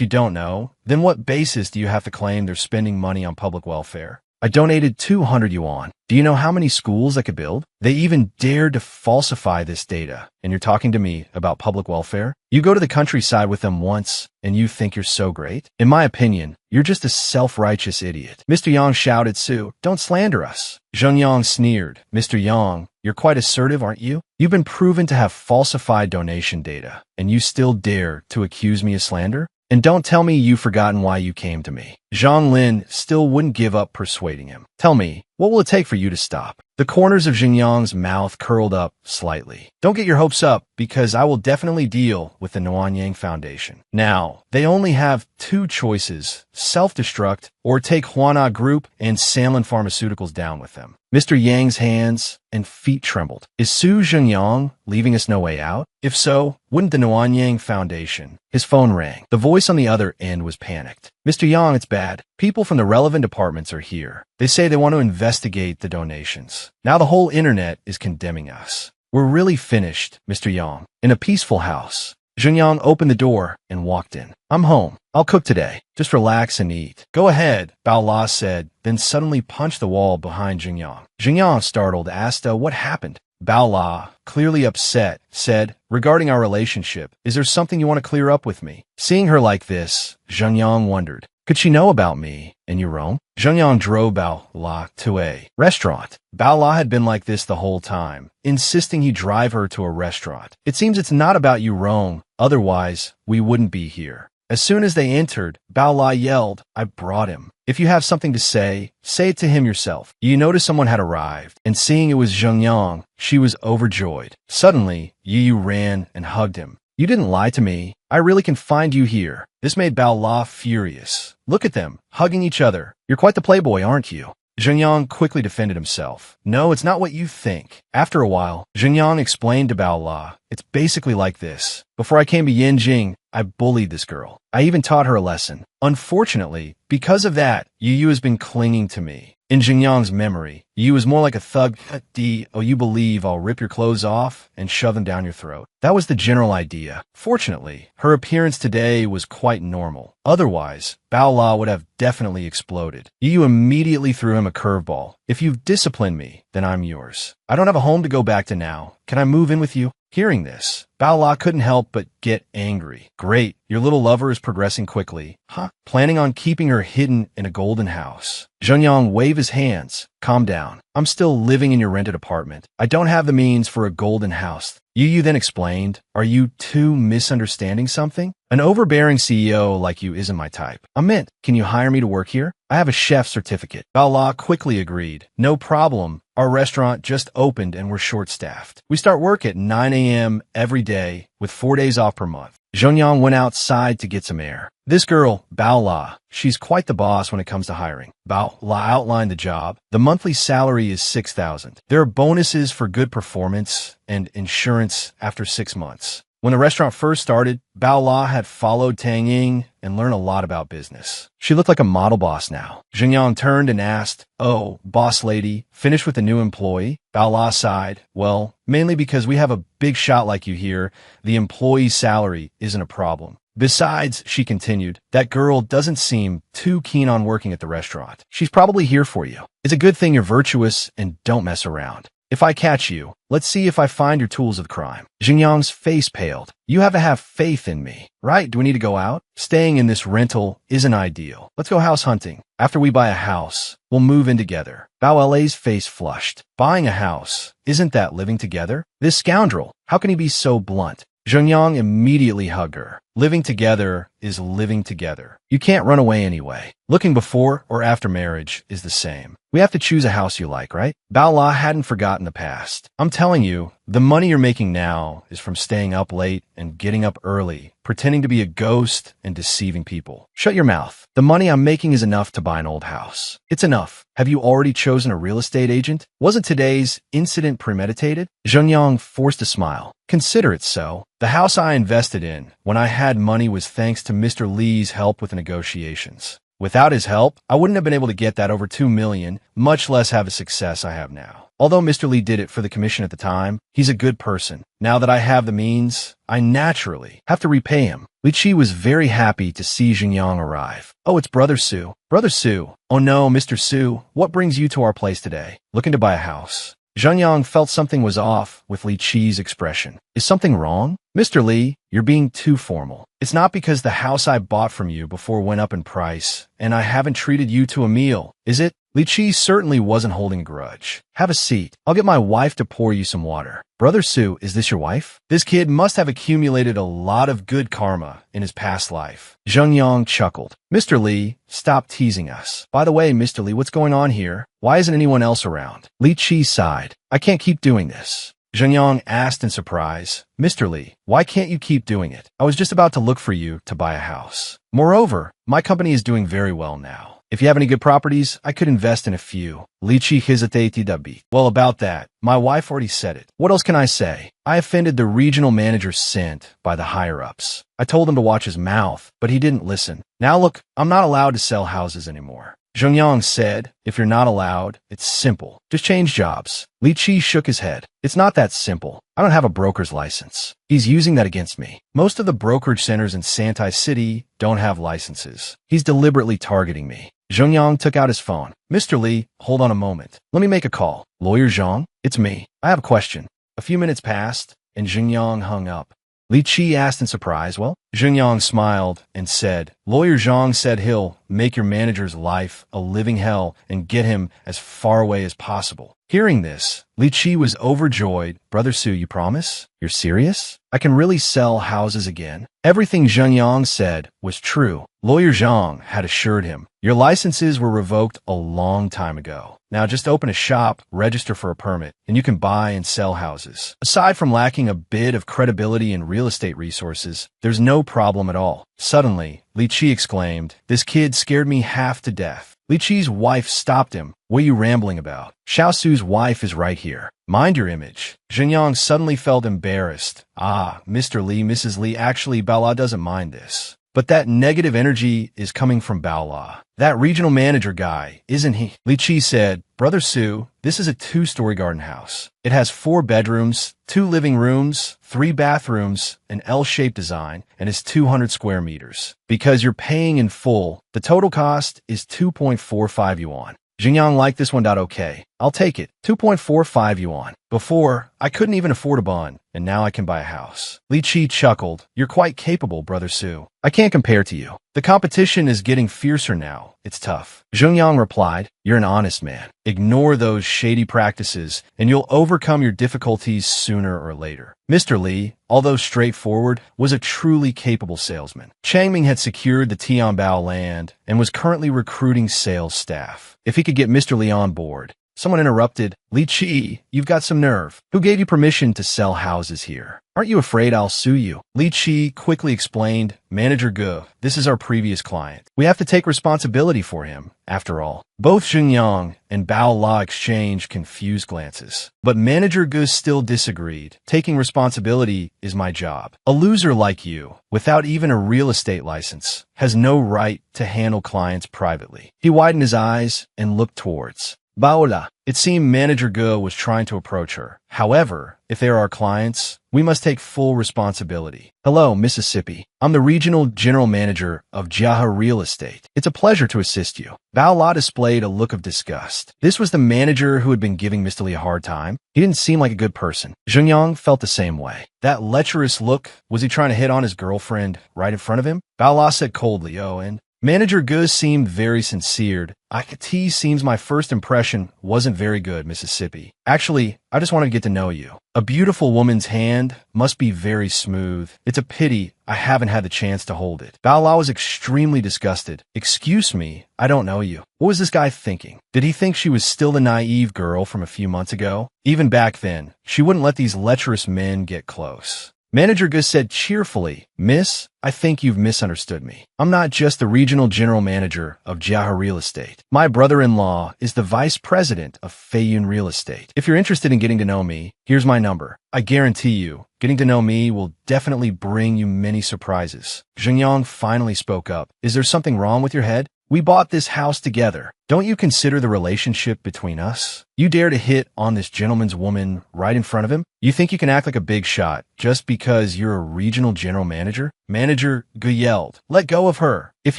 you don't know, then what basis do you have to claim they're spending money on public welfare? I donated 200 yuan. Do you know how many schools I could build? They even dared to falsify this data. And you're talking to me about public welfare? You go to the countryside with them once, and you think you're so great? In my opinion, you're just a self-righteous idiot. Mr. Yang shouted, Su, don't slander us. Zhengyang sneered. Mr. Yang, you're quite assertive, aren't you? You've been proven to have falsified donation data, and you still dare to accuse me of slander? And don't tell me you've forgotten why you came to me. Zhang Lin still wouldn't give up persuading him. Tell me, what will it take for you to stop? The corners of Xinjiang's mouth curled up slightly. Don't get your hopes up, because I will definitely deal with the Nuanyang Foundation. Now, they only have two choices, self-destruct or take Huana Group and Sanlin Pharmaceuticals down with them. Mr. Yang's hands and feet trembled. Is Su Zhengyang leaving us no way out? If so, wouldn't the Nuanyang Foundation? His phone rang. The voice on the other end was panicked. Mr. Yang, it's bad. People from the relevant departments are here. They say they want to investigate the donations. Now the whole internet is condemning us. We're really finished, Mr. Yang. In a peaceful house. Zhengyang opened the door and walked in. I'm home. I'll cook today. Just relax and eat. Go ahead, Bao La said, then suddenly punched the wall behind Zhengyang. Zhengyang, startled, asked, what happened? Bao La, clearly upset, said, regarding our relationship, is there something you want to clear up with me? Seeing her like this, Zhengyang wondered, Could she know about me and Yurong? Zhengyang drove Bao La to a restaurant. Bao La had been like this the whole time, insisting he drive her to a restaurant. It seems it's not about Yurong, otherwise we wouldn't be here. As soon as they entered, Bao La yelled, I brought him. If you have something to say it to him yourself. You noticed someone had arrived, and seeing it was Zhengyang, she was overjoyed. Suddenly, Yu ran and hugged him. You didn't lie to me. I really can find you here. This made Bao La furious. Look at them, hugging each other. You're quite the playboy, aren't you? Zhengyang quickly defended himself. No, it's not what you think. After a while, Zhengyang explained to Bao La, it's basically like this. Before I came to Yanjing, I bullied this girl. I even taught her a lesson. Unfortunately, because of that, Yu has been clinging to me. In Zhengyang's memory, Yu is more like a thug. You believe I'll rip your clothes off and shove them down your throat. That was the general idea. Fortunately, her appearance today was quite normal. Otherwise, Bao La would have definitely exploded. Yu immediately threw him a curveball. If you've disciplined me, then I'm yours. I don't have a home to go back to now. Can I move in with you? Hearing this, Bao La couldn't help but get angry. Great, your little lover is progressing quickly. Huh? Planning on keeping her hidden in a golden house. Zhengyang waved his hands. Calm down. I'm still living in your rented apartment. I don't have the means for a golden house. Yu then explained, are you two misunderstanding something? An overbearing CEO like you isn't my type. I meant, can you hire me to work here? I have a chef's certificate. Bao La quickly agreed. No problem. Our restaurant just opened and we're short-staffed. We start work at 9 a.m. every day with 4 days off per month. Zhengyang went outside to get some air. This girl, Bao La, she's quite the boss when it comes to hiring. Bao La outlined the job. The monthly salary is 6,000. There are bonuses for good performance and insurance after 6 months. When the restaurant first started, Bao La had followed Tang Ying and learned a lot about business. She looked like a model boss now. Zhengyang turned and asked, oh, boss lady, finished with the new employee? Bao La sighed, well, mainly because we have a big shot like you here, the employee's salary isn't a problem. Besides, she continued, that girl doesn't seem too keen on working at the restaurant. She's probably here for you. It's a good thing you're virtuous and don't mess around. If I catch you, let's see if I find your tools of crime. Zhengyang's face paled. You have to have faith in me, right? Do we need to go out? Staying in this rental isn't ideal. Let's go house hunting. After we buy a house, we'll move in together. Bao La's face flushed. Buying a house, isn't that living together? This scoundrel, how can he be so blunt? Zhengyang immediately hugged her. Living together is living together. You can't run away anyway. Looking before or after marriage is the same. We have to choose a house you like, right? Bao La hadn't forgotten the past. I'm telling you, the money you're making now is from staying up late and getting up early, pretending to be a ghost and deceiving people. Shut your mouth. The money I'm making is enough to buy an old house. It's enough. Have you already chosen a real estate agent? Wasn't today's incident premeditated? Zhengyang forced a smile. Consider it so. The house I invested in when I had money was thanks to Mr. Lee's help with the negotiations. Without his help, I wouldn't have been able to get that over 2 million, much less have the success I have now. Although Mr. Lee did it for the commission at the time, he's a good person. Now that I have the means, I naturally have to repay him. Li Chi was very happy to see Zhengyang arrive. Oh, it's Brother Su. Brother Su. Oh no, Mr. Su, what brings you to our place today? Looking to buy a house. Zhengyang felt something was off with Li Chi's expression. Is something wrong? Mr. Lee, you're being too formal. It's not because the house I bought from you before went up in price, and I haven't treated you to a meal, is it? Li Chi certainly wasn't holding a grudge. Have a seat. I'll get my wife to pour you some water. Brother Su, is this your wife? This kid must have accumulated a lot of good karma in his past life. Zhengyang chuckled. Mr. Lee, stop teasing us. By the way, Mr. Lee, what's going on here? Why isn't anyone else around? Li Chi sighed. I can't keep doing this. Zhengyang asked in surprise, Mr. Lee, why can't you keep doing it? I was just about to look for you to buy a house. Moreover, my company is doing very well now. If you have any good properties, I could invest in a few. Li Chi hesitated a bit. Well, about that, my wife already said it. What else can I say? I offended the regional manager sent by the higher-ups. I told him to watch his mouth, but he didn't listen. Now look, I'm not allowed to sell houses anymore. Zhengyang said, if you're not allowed, it's simple. Just change jobs. Li Chi shook his head. It's not that simple. I don't have a broker's license. He's using that against me. Most of the brokerage centers in Santai City don't have licenses. He's deliberately targeting me. Zhengyang took out his phone. Mr. Lee, hold on a moment. Let me make a call. Lawyer Zhang? It's me. I have a question. A few minutes passed, and Zhengyang hung up. Li Qi asked in surprise. Well, Zhengyang smiled and said, Lawyer Zhang said he'll make your manager's life a living hell and get him as far away as possible. Hearing this, Li Qi was overjoyed. Brother Su, you promise? You're serious? I can really sell houses again? Everything Zhengyang said was true. Lawyer Zhang had assured him, your licenses were revoked a long time ago. Now just open a shop, register for a permit, and you can buy and sell houses. Aside from lacking a bit of credibility and real estate resources, there's no problem at all. Suddenly, Li Qi exclaimed, this kid scared me half to death. Li Qi's wife stopped him. What are you rambling about? Xiao Su's wife is right here. Mind your image. Zhengyang suddenly felt embarrassed. Ah, Mr. Li, Mrs. Li, actually, Baola doesn't mind this. But that negative energy is coming from Baola. That regional manager guy, isn't he? Li Qi said, Brother Su, this is a 2-story garden house. It has 4 bedrooms, 2 living rooms, 3 bathrooms, an L-shaped design, and is 200 square meters. Because you're paying in full, the total cost is 2.45 yuan. Zhengyang liked this one. Okay, I'll take it. 2.45 yuan. Before, I couldn't even afford a bond, and now I can buy a house. Li Qi chuckled. You're quite capable, Brother Su. I can't compare to you. The competition is getting fiercer now. It's tough. Zhengyang replied, you're an honest man. Ignore those shady practices, and you'll overcome your difficulties sooner or later. Mr. Li, although straightforward, was a truly capable salesman. Changming had secured the Tianbao land and was currently recruiting sales staff. If he could get Mr. Li on board. Someone interrupted, Li Qi, you've got some nerve. Who gave you permission to sell houses here? Aren't you afraid I'll sue you? Li Qi quickly explained, Manager Gu, this is our previous client. We have to take responsibility for him, after all. Both Zhengyang and Bao La exchanged confused glances. But Manager Gu still disagreed. Taking responsibility is my job. A loser like you, without even a real estate license, has no right to handle clients privately. He widened his eyes and looked towards Baola. It seemed Manager Gu was trying to approach her. However, if they are our clients, we must take full responsibility. Hello, Mississippi. I'm the Regional General Manager of Jiahe Real Estate. It's a pleasure to assist you. Baola displayed a look of disgust. This was the manager who had been giving Mr. Li a hard time. He didn't seem like a good person. Zhengyang felt the same way. That lecherous look, was he trying to hit on his girlfriend right in front of him? Baola said coldly, oh, and Manager Gu seemed very sincere. It seems my first impression wasn't very good, Mississippi. Actually, I just wanted to get to know you. A beautiful woman's hand must be very smooth. It's a pity I haven't had the chance to hold it. Bao Lao was extremely disgusted. Excuse me, I don't know you. What was this guy thinking? Did he think she was still the naive girl from a few months ago? Even back then, she wouldn't let these lecherous men get close. Manager Gus said cheerfully, Miss, I think you've misunderstood me. I'm not just the regional general manager of Jiahe Real Estate. My brother-in-law is the vice president of Feiyun Real Estate. If you're interested in getting to know me, here's my number. I guarantee you, getting to know me will definitely bring you many surprises. Zhengyang finally spoke up. Is there something wrong with your head? We bought this house together. Don't you consider the relationship between us? You dare to hit on this gentleman's woman right in front of him? You think you can act like a big shot just because you're a regional general manager? Manager Gu yelled, let go of her. If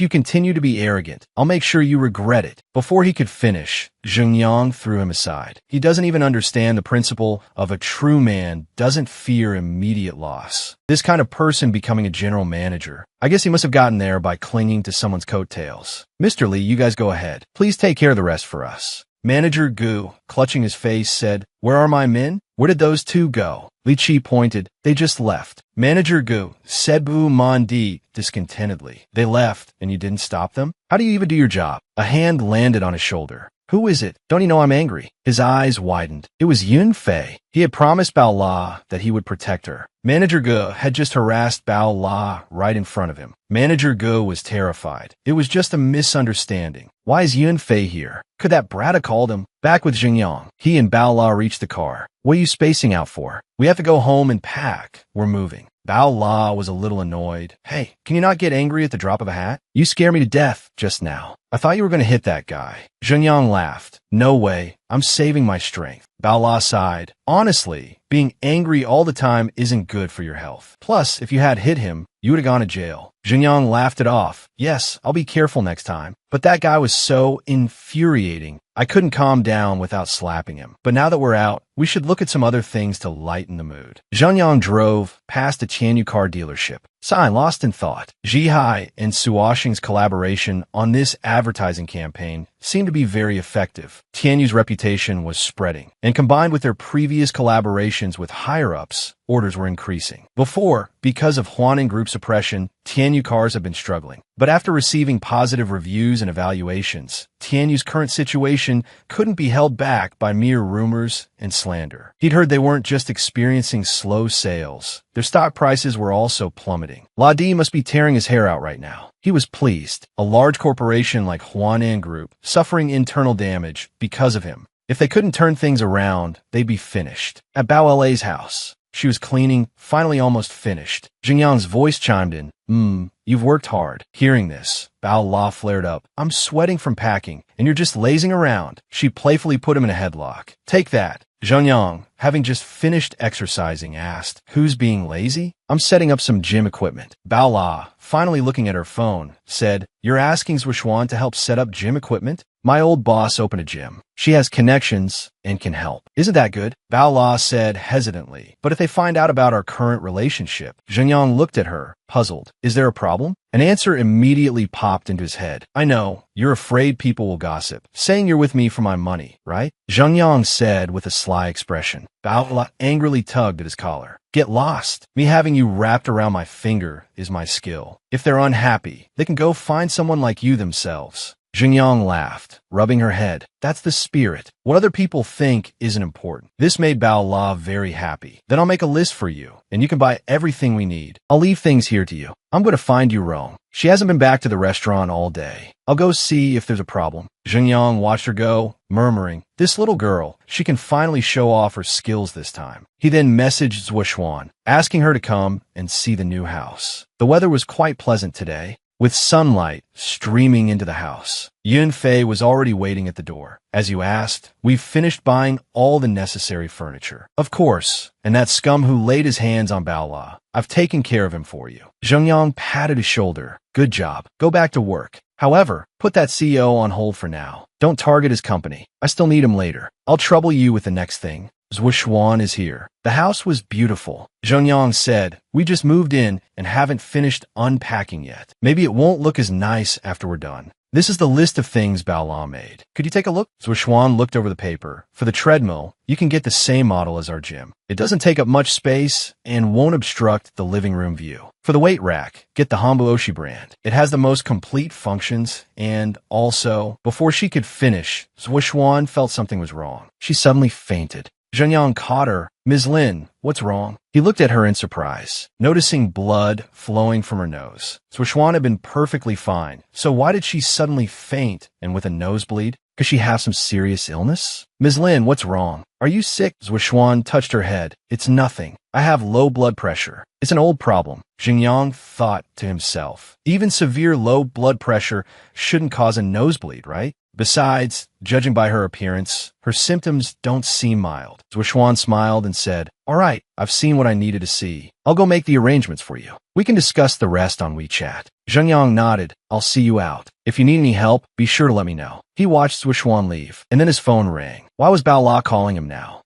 you continue to be arrogant, I'll make sure you regret it. Before he could finish, Zhengyang threw him aside. He doesn't even understand the principle of a true man doesn't fear immediate loss. This kind of person becoming a general manager. I guess he must have gotten there by clinging to someone's coattails. Mr. Li, you guys go ahead. Please take care of the rest for us. Manager Gu, clutching his face, said, Where are my men? Where did those two go? Li Qi pointed. They just left. Manager Gu, said Bu Mandi discontentedly. They left, and you didn't stop them? How do you even do your job? A hand landed on his shoulder. Who is it? Don't you know I'm angry? His eyes widened. It was Yun Fei. He had promised Bao La that he would protect her. Manager Gu had just harassed Bao La right in front of him. Manager Gu was terrified. It was just a misunderstanding. Why is Yun Fei here? Could that brat have called him? Back with Zhengyang. He and Bao La reached the car. What are you spacing out for? We have to go home and pack. We're moving. Bao La was a little annoyed. Hey, can you not get angry at the drop of a hat? You scare me to death just now. I thought you were going to hit that guy. Zhengyang laughed. No way. I'm saving my strength. Bao La sighed. Honestly, being angry all the time isn't good for your health. Plus, if you had hit him, you would have gone to jail. Zhengyang laughed it off. Yes, I'll be careful next time. But that guy was so infuriating. I couldn't calm down without slapping him. But now that we're out, we should look at some other things to lighten the mood. Zhenyang drove past a Tianyu car dealership. Sai lost in thought. Zhihai and Suoxing's collaboration on this advertising campaign seemed to be very effective. Tianyu's reputation was spreading, and combined with their previous collaborations with higher-ups, orders were increasing. Before, because of Huaning Group suppression, Tianyu cars have been struggling. But after receiving positive reviews and evaluations, Tianyu's current situation couldn't be held back by mere rumors and slander. He'd heard they weren't just experiencing slow sales. Their stock prices were also plummeting. Ladi must be tearing his hair out right now. He was pleased. A large corporation like Huanan Group suffering internal damage because of him. If they couldn't turn things around, they'd be finished. At Bao LA's house, she was cleaning, finally almost finished. Xingyang's voice chimed in. You've worked hard. Hearing this, Bao La flared up. I'm sweating from packing, and you're just lazing around. She playfully put him in a headlock. Take that. Zhenyang, having just finished exercising, asked, Who's being lazy? I'm setting up some gym equipment. Bao La, finally looking at her phone, said, You're asking Zwishuan to help set up gym equipment? My old boss opened a gym. She has connections and can help. Isn't that good? Bao La said hesitantly. But if they find out about our current relationship? Zhenyang looked at her, puzzled. Is there a problem? An answer immediately popped into his head. I know. You're afraid people will gossip. Saying you're with me for my money, right? Zhenyang said with a sly expression. Bao La angrily tugged at his collar. Get lost. Me having you wrapped around my finger is my skill. If they're unhappy, they can go find someone like you themselves. Xingyang laughed, rubbing her head. That's the spirit. What other people think isn't important. This made Bao La very happy. Then I'll make a list for you, and you can buy everything we need. I'll leave things here to you. I'm going to find you Rome. She hasn't been back to the restaurant all day. I'll go see if there's a problem. Xingyang watched her go, murmuring, This little girl, she can finally show off her skills this time. He then messaged Zwishuan, asking her to come and see the new house. The weather was quite pleasant today, with sunlight streaming into the house. Yun Fei was already waiting at the door. As you asked, we've finished buying all the necessary furniture. Of course, and that scum who laid his hands on Bao La, I've taken care of him for you. Zhengyang patted his shoulder. Good job. Go back to work. However, put that CEO on hold for now. Don't target his company. I still need him later. I'll trouble you with the next thing. Zwishuan is here. The house was beautiful. Zhenyang said, We just moved in and haven't finished unpacking yet. Maybe it won't look as nice after we're done. This is the list of things Bao La made. Could you take a look? Zwishuan looked over the paper. For the treadmill, you can get the same model as our gym. It doesn't take up much space and won't obstruct the living room view. For the weight rack, get the Hambuoshi brand. It has the most complete functions, and also, before she could finish, Zwishuan felt something was wrong. She suddenly fainted. Zhenyang caught her. Ms. Lin, what's wrong? He looked at her in surprise, noticing blood flowing from her nose. Zwishuan had been perfectly fine, so why did she suddenly faint and with a nosebleed? Could she have some serious illness? Ms. Lin, what's wrong? Are you sick? Zwishuan touched her head. It's nothing. I have low blood pressure. It's an old problem. Xingyang thought to himself. Even severe low blood pressure shouldn't cause a nosebleed, right? Besides, judging by her appearance, her symptoms don't seem mild. Zwishuan smiled and said, All right, I've seen what I needed to see. I'll go make the arrangements for you. We can discuss the rest on WeChat. Zhengyang nodded. I'll see you out. If you need any help, be sure to let me know. He watched Zwishuan leave, and then his phone rang. Why was Bao La calling him now?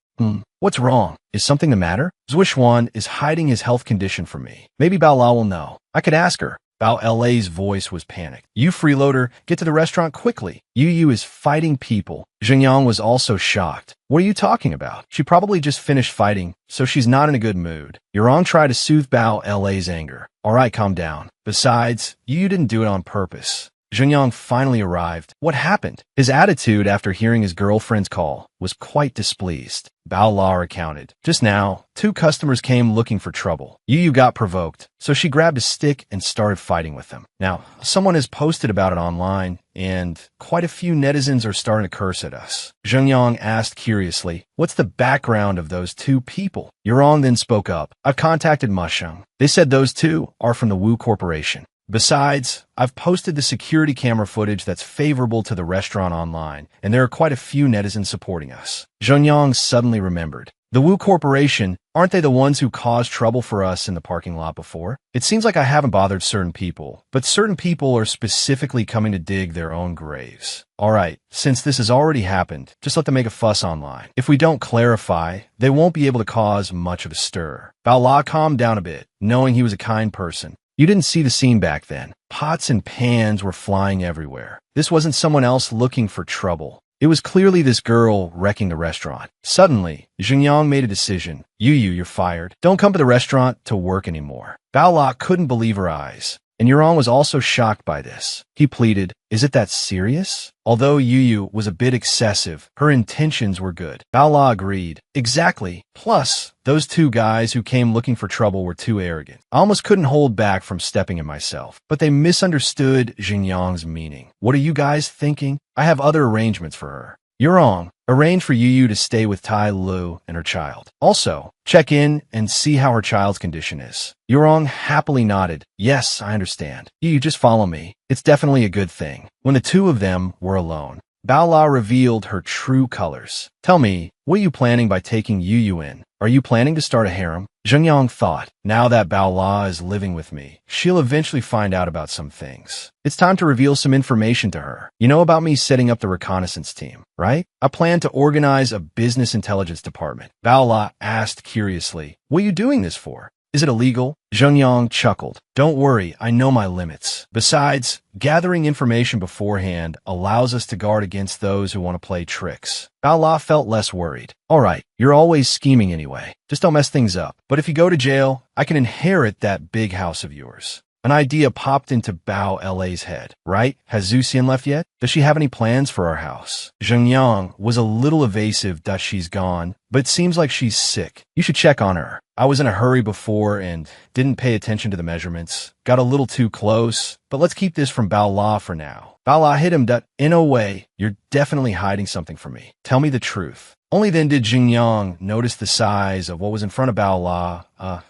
What's wrong? Is something the matter? Zwishuan is hiding his health condition from me. Maybe Bao La will know. I could ask her. Bao LA's voice was panicked. You freeloader, get to the restaurant quickly. Yu is fighting people. Xingyang was also shocked. What are you talking about? She probably just finished fighting, so she's not in a good mood. Yurong tried to soothe Bao LA's anger. All right, calm down. Besides, Yu didn't do it on purpose. Xingyang finally arrived. What happened? His attitude after hearing his girlfriend's call was quite displeased. Bao La recounted. Just now, 2 customers came looking for trouble. Yu got provoked, so she grabbed a stick and started fighting with them. Now, someone has posted about it online, and quite a few netizens are starting to curse at us. Zhengyang asked curiously, What's the background of those 2 people? Yurong then spoke up. I've contacted Masheng. They said those 2 are from the Wu Corporation. Besides, I've posted the security camera footage that's favorable to the restaurant online, and there are quite a few netizens supporting us. Zhenyang suddenly remembered. The Wu Corporation, aren't they the ones who caused trouble for us in the parking lot before? It seems like I haven't bothered certain people, but certain people are specifically coming to dig their own graves. Alright, since this has already happened, just let them make a fuss online. If we don't clarify, they won't be able to cause much of a stir. Bao La calmed down a bit, knowing he was a kind person. You didn't see the scene back then. Pots and pans were flying everywhere. This wasn't someone else looking for trouble. It was clearly this girl wrecking the restaurant. Suddenly, Xingyang made a decision. You're fired. Don't come to the restaurant to work anymore. Bao La couldn't believe her eyes, and Yurong was also shocked by this. He pleaded, is it that serious? Although Yu was a bit excessive, her intentions were good. Bao La agreed. Exactly. Plus, those two guys who came looking for trouble were too arrogant. I almost couldn't hold back from stepping in myself, but they misunderstood Xingyang's meaning. What are you guys thinking? I have other arrangements for her. Yurong, arrange for Yu to stay with Tai Lu and her child. Also, check in and see how her child's condition is. Yurong happily nodded. Yes, I understand. Yu, just follow me. It's definitely a good thing. When the two of them were alone, Bao La revealed her true colors. Tell me, what are you planning by taking Yu in? Are you planning to start a harem? Zhengyang thought, now that Bao La is living with me, she'll eventually find out about some things. It's time to reveal some information to her. You know about me setting up the reconnaissance team, right? I plan to organize a business intelligence department. Bao La asked curiously, what are you doing this for? Is it illegal? Zhengyang chuckled. Don't worry, I know my limits. Besides, gathering information beforehand allows us to guard against those who want to play tricks. Bao La felt less worried. Alright, you're always scheming anyway. Just don't mess things up. But if you go to jail, I can inherit that big house of yours. An idea popped into Bao LA's head, right? Has Zhu Xian left yet? Does she have any plans for our house? Zhengyang was a little evasive that she's gone, but it seems like she's sick. You should check on her. I was in a hurry before and didn't pay attention to the measurements. Got a little too close, but let's keep this from Bao La for now. Bao La hit him that, in a way, you're definitely hiding something from me. Tell me the truth. Only then did Xingyang notice the size of what was in front of Bao La.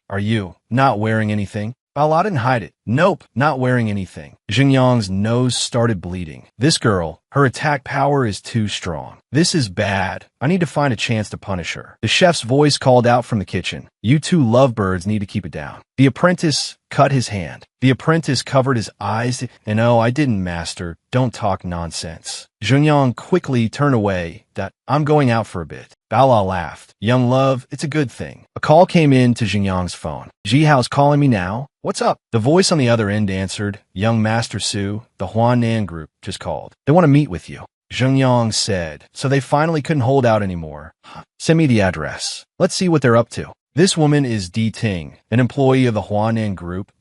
Are you not wearing anything? Bao La didn't hide it. Nope, not wearing anything. Xingyang's nose started bleeding. This girl, her attack power is too strong. This is bad. I need to find a chance to punish her. The chef's voice called out from the kitchen. You two lovebirds need to keep it down. The apprentice cut his hand. The apprentice covered his eyes and oh, I didn't, master. Don't talk nonsense. Xingyang quickly turned away. That I'm going out for a bit. Bao La laughed. Young love, it's a good thing. A call came in to Xingyang's phone. Jihao's calling me now. What's up? The voice on the other end answered. Young Master Su, the Huanan group, just called. They want to meet with you. Zhengyang said, so they finally couldn't hold out anymore. Send me the address. Let's see what they're up to. This woman is Di Ting, an employee of the Huanan group.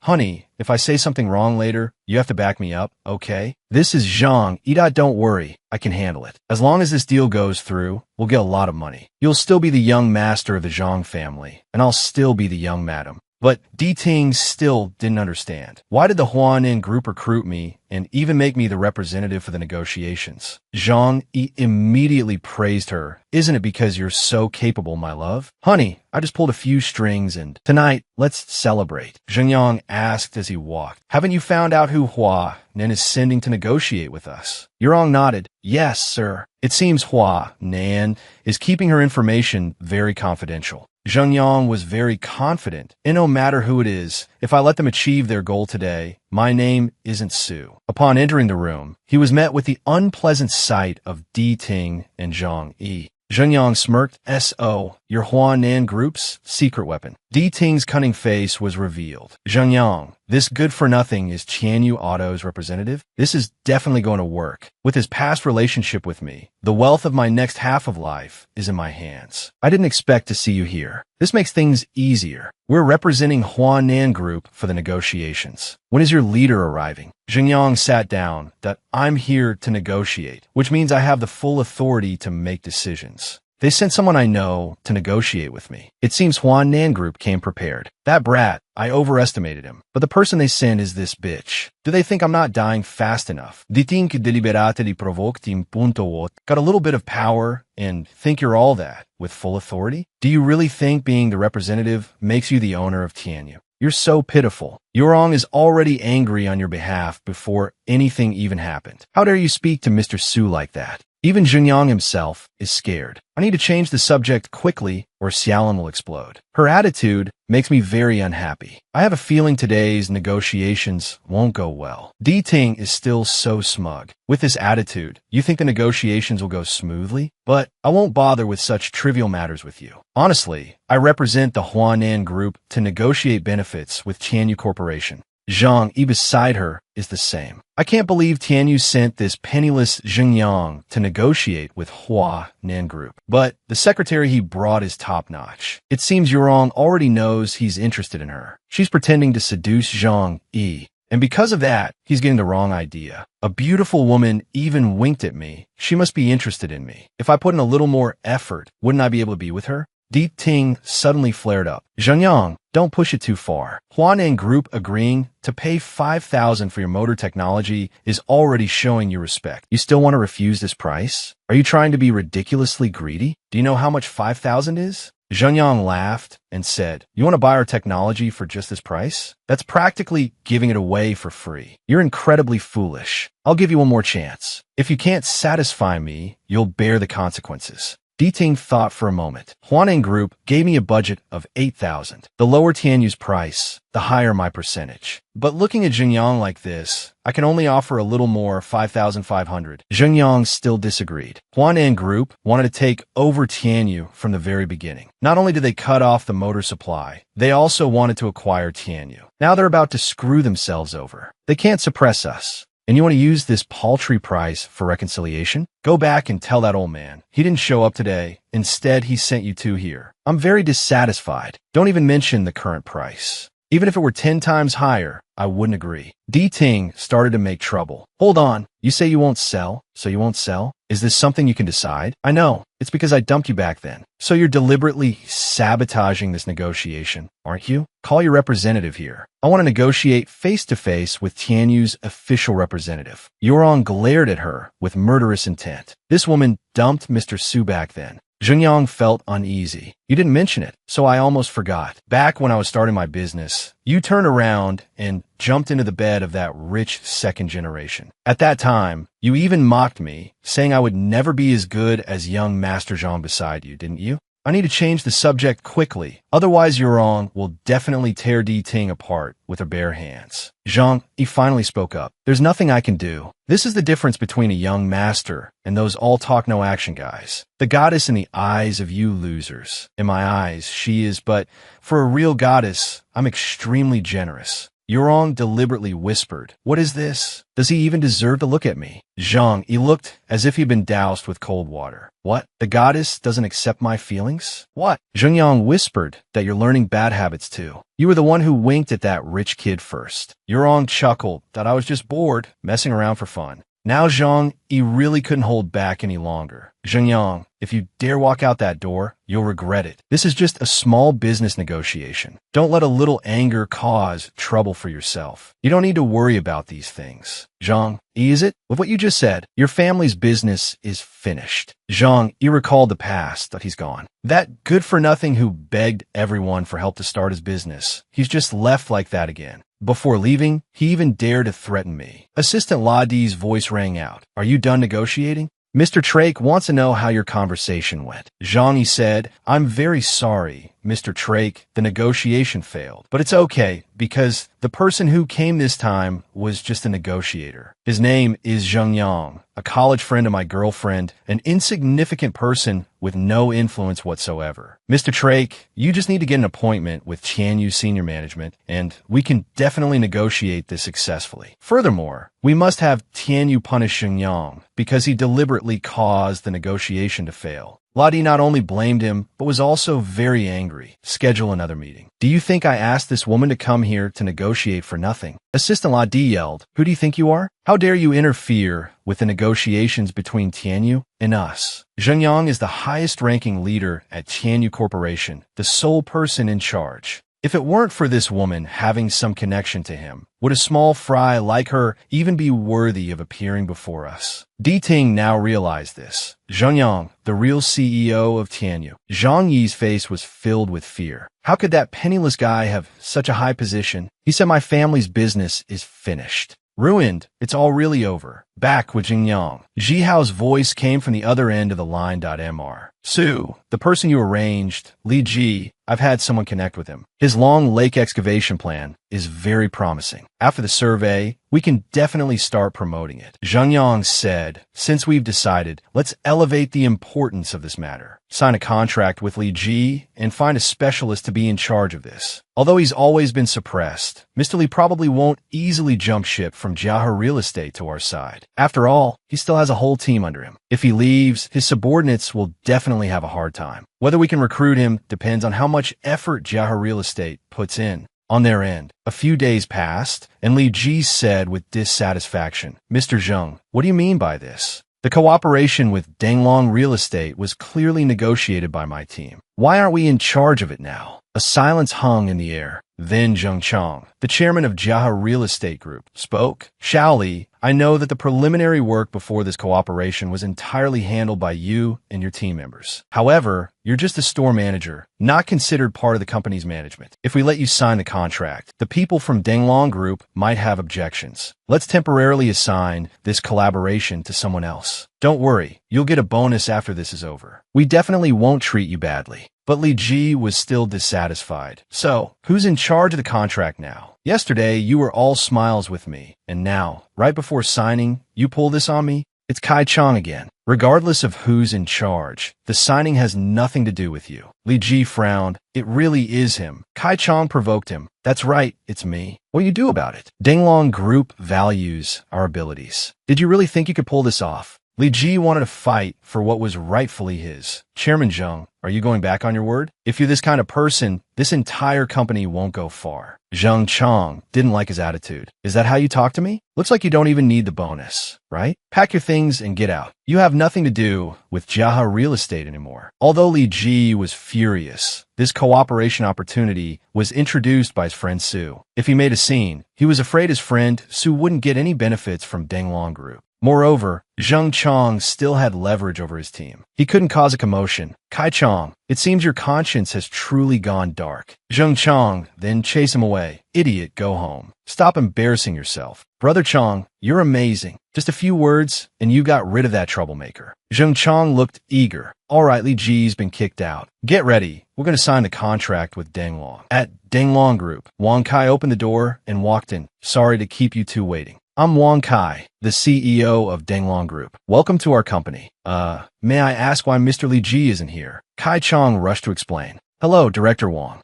Honey, if I say something wrong later, you have to back me up, okay? This is Zhang. Don't worry. I can handle it. As long as this deal goes through, we'll get a lot of money. You'll still be the young master of the Zhang family, and I'll still be the young madam. But Di Ting still didn't understand. Why did the Huanan group recruit me and even make me the representative for the negotiations? Zhang immediately praised her. Isn't it because you're so capable, my love? Honey, I just pulled a few strings and tonight, let's celebrate. Zhengyang asked as he walked. Haven't you found out who Hua Nan is sending to negotiate with us? Yurong nodded. Yes, sir. It seems Hua Nan is keeping her information very confidential. Zhengyang was very confident, and no matter who it is, if I let them achieve their goal today, my name isn't Su. Upon entering the room, he was met with the unpleasant sight of Di Ting and Zhang Yi. Zhengyang smirked. S.O. Your Huanan group's secret weapon. Di Ting's cunning face was revealed. Zhengyang, this good-for-nothing is Qianyu Auto's representative? This is definitely going to work. With his past relationship with me, the wealth of my next half of life is in my hands. I didn't expect to see you here. This makes things easier. We're representing Huanan Group for the negotiations. When is your leader arriving? Zhengyang sat down. That I'm here to negotiate, which means I have the full authority to make decisions. They sent someone I know to negotiate with me. It seems Huanan Group came prepared. That brat, I overestimated him. But the person they send is this bitch. Do they think I'm not dying fast enough? Ditin que deliberate li provokti in punto vot. Got a little bit of power and think you're all that with full authority? Do you really think being the representative makes you the owner of Tianyu? You're so pitiful. Yurong is already angry on your behalf before anything even happened. How dare you speak to Mr. Su like that? Even Junyang himself is scared. I need to change the subject quickly or Xiaolin will explode. Her attitude makes me very unhappy. I have a feeling today's negotiations won't go well. Di Ting is still so smug. With this attitude, you think the negotiations will go smoothly? But I won't bother with such trivial matters with you. Honestly, I represent the Huanan Group to negotiate benefits with Tianyu Corporation. Zhang Yi beside her is the same. I can't believe Tianyu sent this penniless Xingyang to negotiate with Hua Nan Group. But the secretary he brought is top-notch. It seems Yurong already knows he's interested in her. She's pretending to seduce Zhang Yi. And because of that, he's getting the wrong idea. A beautiful woman even winked at me. She must be interested in me. If I put in a little more effort, wouldn't I be able to be with her? Di Ting suddenly flared up. Zhenyang, don't push it too far. Huanan Group agreeing to pay 5,000 for your motor technology is already showing you respect. You still want to refuse this price? Are you trying to be ridiculously greedy? Do you know how much 5,000 is? Zhenyang laughed and said, you want to buy our technology for just this price? That's practically giving it away for free. You're incredibly foolish. I'll give you one more chance. If you can't satisfy me, you'll bear the consequences. Di Ting thought for a moment. Huanan Group gave me a budget of 8,000. The lower Tianyu's price, the higher my percentage. But looking at Xingyang like this, I can only offer a little more, 5,500. Xingyang still disagreed. Huanan Group wanted to take over Tianyu from the very beginning. Not only did they cut off the motor supply, they also wanted to acquire Tianyu. Now they're about to screw themselves over. They can't suppress us. And you want to use this paltry price for reconciliation? Go back and tell that old man. He didn't show up today. Instead, he sent you two here. I'm very dissatisfied. Don't even mention the current price. Even if it were 10 times higher, I wouldn't agree. Di Ting started to make trouble. Hold on. You say you won't sell, so you won't sell? Is this something you can decide? I know. It's because I dumped you back then. So you're deliberately sabotaging this negotiation, aren't you? Call your representative here. I want to negotiate face-to-face with Tianyu's official representative. Yurong glared at her with murderous intent. This woman dumped Mr. Su back then. Zhenyang felt uneasy. You didn't mention it, so I almost forgot. Back when I was starting my business, you turned around and jumped into the bed of that rich second generation. At that time, you even mocked me, saying I would never be as good as young Master Zhang beside you, didn't you? I need to change the subject quickly, otherwise Yurong will definitely tear Di Ting apart with her bare hands. Zhang, he finally spoke up. There's nothing I can do. This is the difference between a young master and those all-talk-no-action guys. The goddess in the eyes of you losers. In my eyes, she is, but for a real goddess, I'm extremely generous. Yurong deliberately whispered, what is this? Does he even deserve to look at me? Zhang, he looked as if he'd been doused with cold water. What? The goddess doesn't accept my feelings? What? Zhenyang whispered that you're learning bad habits too. You were the one who winked at that rich kid first. Yurong chuckled that I was just bored, messing around for fun. Now Zhang, he really couldn't hold back any longer. Zhenyang, if you dare walk out that door, you'll regret it. This is just a small business negotiation. Don't let a little anger cause trouble for yourself. You don't need to worry about these things. Zhang, is it? With what you just said, your family's business is finished. Zhang, you recalled the past, that he's gone. That good-for-nothing who begged everyone for help to start his business. He's just left like that again. Before leaving, he even dared to threaten me. Assistant Ladi's voice rang out. Are you done negotiating? Mr. Trake wants to know how your conversation went. Zhang, he said, I'm very sorry, Mr. Trake. The negotiation failed. But it's okay, because the person who came this time was just a negotiator. His name is Zheng Yang, a college friend of my girlfriend, an insignificant person with no influence whatsoever. Mr. Trake, you just need to get an appointment with Tianyu senior management, and we can definitely negotiate this successfully. Furthermore, we must have Tianyu punish Zheng Yang, because he deliberately caused the negotiation to fail. Ladi not only blamed him, but was also very angry. Schedule another meeting. Do you think I asked this woman to come here to negotiate for nothing? Assistant Ladi yelled, who do you think you are? How dare you interfere with the negotiations between Tianyu and us? Zheng Yang is the highest-ranking leader at Tianyu Corporation, the sole person in charge. If it weren't for this woman having some connection to him, would a small fry like her even be worthy of appearing before us? Di Ting now realized this. Zheng Yang, the real CEO of Tianyu. Zhang Yi's face was filled with fear. How could that penniless guy have such a high position? He said my family's business is finished. Ruined. It's all really over. Back with Jingyang. Jihao's voice came from the other end of the line. Mr. Su, the person you arranged, Li Ji, I've had someone connect with him. His long lake excavation plan is very promising. After the survey, we can definitely start promoting it. Zhang Yang said, since we've decided, let's elevate the importance of this matter. Sign a contract with Li Ji and find a specialist to be in charge of this. Although he's always been suppressed, Mr. Li probably won't easily jump ship from Jiahe Real Estate to our side. After all, he still has a whole team under him. If he leaves, his subordinates will definitely have a hard time. Whether we can recruit him depends on how much effort Jiahe Real Estate puts in. On their end, a few days passed, and Li Ji said with dissatisfaction, Mr. Zheng, what do you mean by this? The cooperation with Danglong Real Estate was clearly negotiated by my team. Why aren't we in charge of it now? A silence hung in the air. Then Zheng Chang, the chairman of Jiahe Real Estate Group, spoke. Xiaoli, I know that the preliminary work before this cooperation was entirely handled by you and your team members. However, you're just a store manager, not considered part of the company's management. If we let you sign the contract, the people from Danglong Group might have objections. Let's temporarily assign this collaboration to someone else. Don't worry, you'll get a bonus after this is over. We definitely won't treat you badly. But Li Ji was still dissatisfied. So, who's in charge of the contract now? Yesterday, you were all smiles with me. And now, right before signing, you pull this on me? It's Kai Chang again. Regardless of who's in charge, the signing has nothing to do with you. Li Ji frowned. It really is him. Kai Chang provoked him. That's right, it's me. What do you do about it? Danglong Group values our abilities. Did you really think you could pull this off? Li Ji wanted to fight for what was rightfully his. Chairman Zheng, are you going back on your word? If you're this kind of person, this entire company won't go far. Zheng Chang didn't like his attitude. Is that how you talk to me? Looks like you don't even need the bonus, right? Pack your things and get out. You have nothing to do with Jiahe Real Estate anymore. Although Li Ji was furious, this cooperation opportunity was introduced by his friend Su. If he made a scene, he was afraid his friend Su wouldn't get any benefits from Danglong Group. Moreover, Zheng Chang still had leverage over his team. He couldn't cause a commotion. Kai Chang, it seems your conscience has truly gone dark. Zheng Chang then chase him away. Idiot, go home. Stop embarrassing yourself. Brother Chang, you're amazing. Just a few words, and you got rid of that troublemaker. Zheng Chang looked eager. All right, Li Ji's been kicked out. Get ready. We're going to sign the contract with Danglong. At Danglong Group, Wang Kai opened the door and walked in. Sorry to keep you two waiting. I'm Wang Kai, the CEO of Danglong Group. Welcome to our company. May I ask why Mr. Li Ji isn't here? Kai Chang rushed to explain. Hello, Director Wang.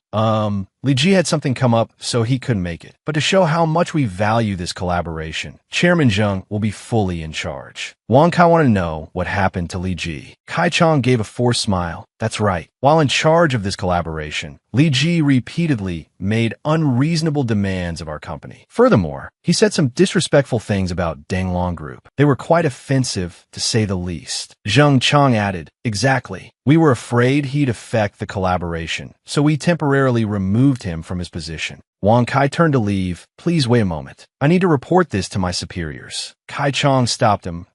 Li Ji had something come up, so he couldn't make it. But to show how much we value this collaboration, Chairman Zheng will be fully in charge. Wang Kai wanted to know what happened to Li Ji. Kai Chang gave a forced smile. That's right. While in charge of this collaboration, Li Ji repeatedly made unreasonable demands of our company. Furthermore, he said some disrespectful things about Danglong Group. They were quite offensive, to say the least. Zheng Chang added, exactly. We were afraid he'd affect the collaboration, so we temporarily removed him from his position. Wang Kai turned to leave. Please wait a moment. I need to report this to my superiors. Kai Chang stopped him.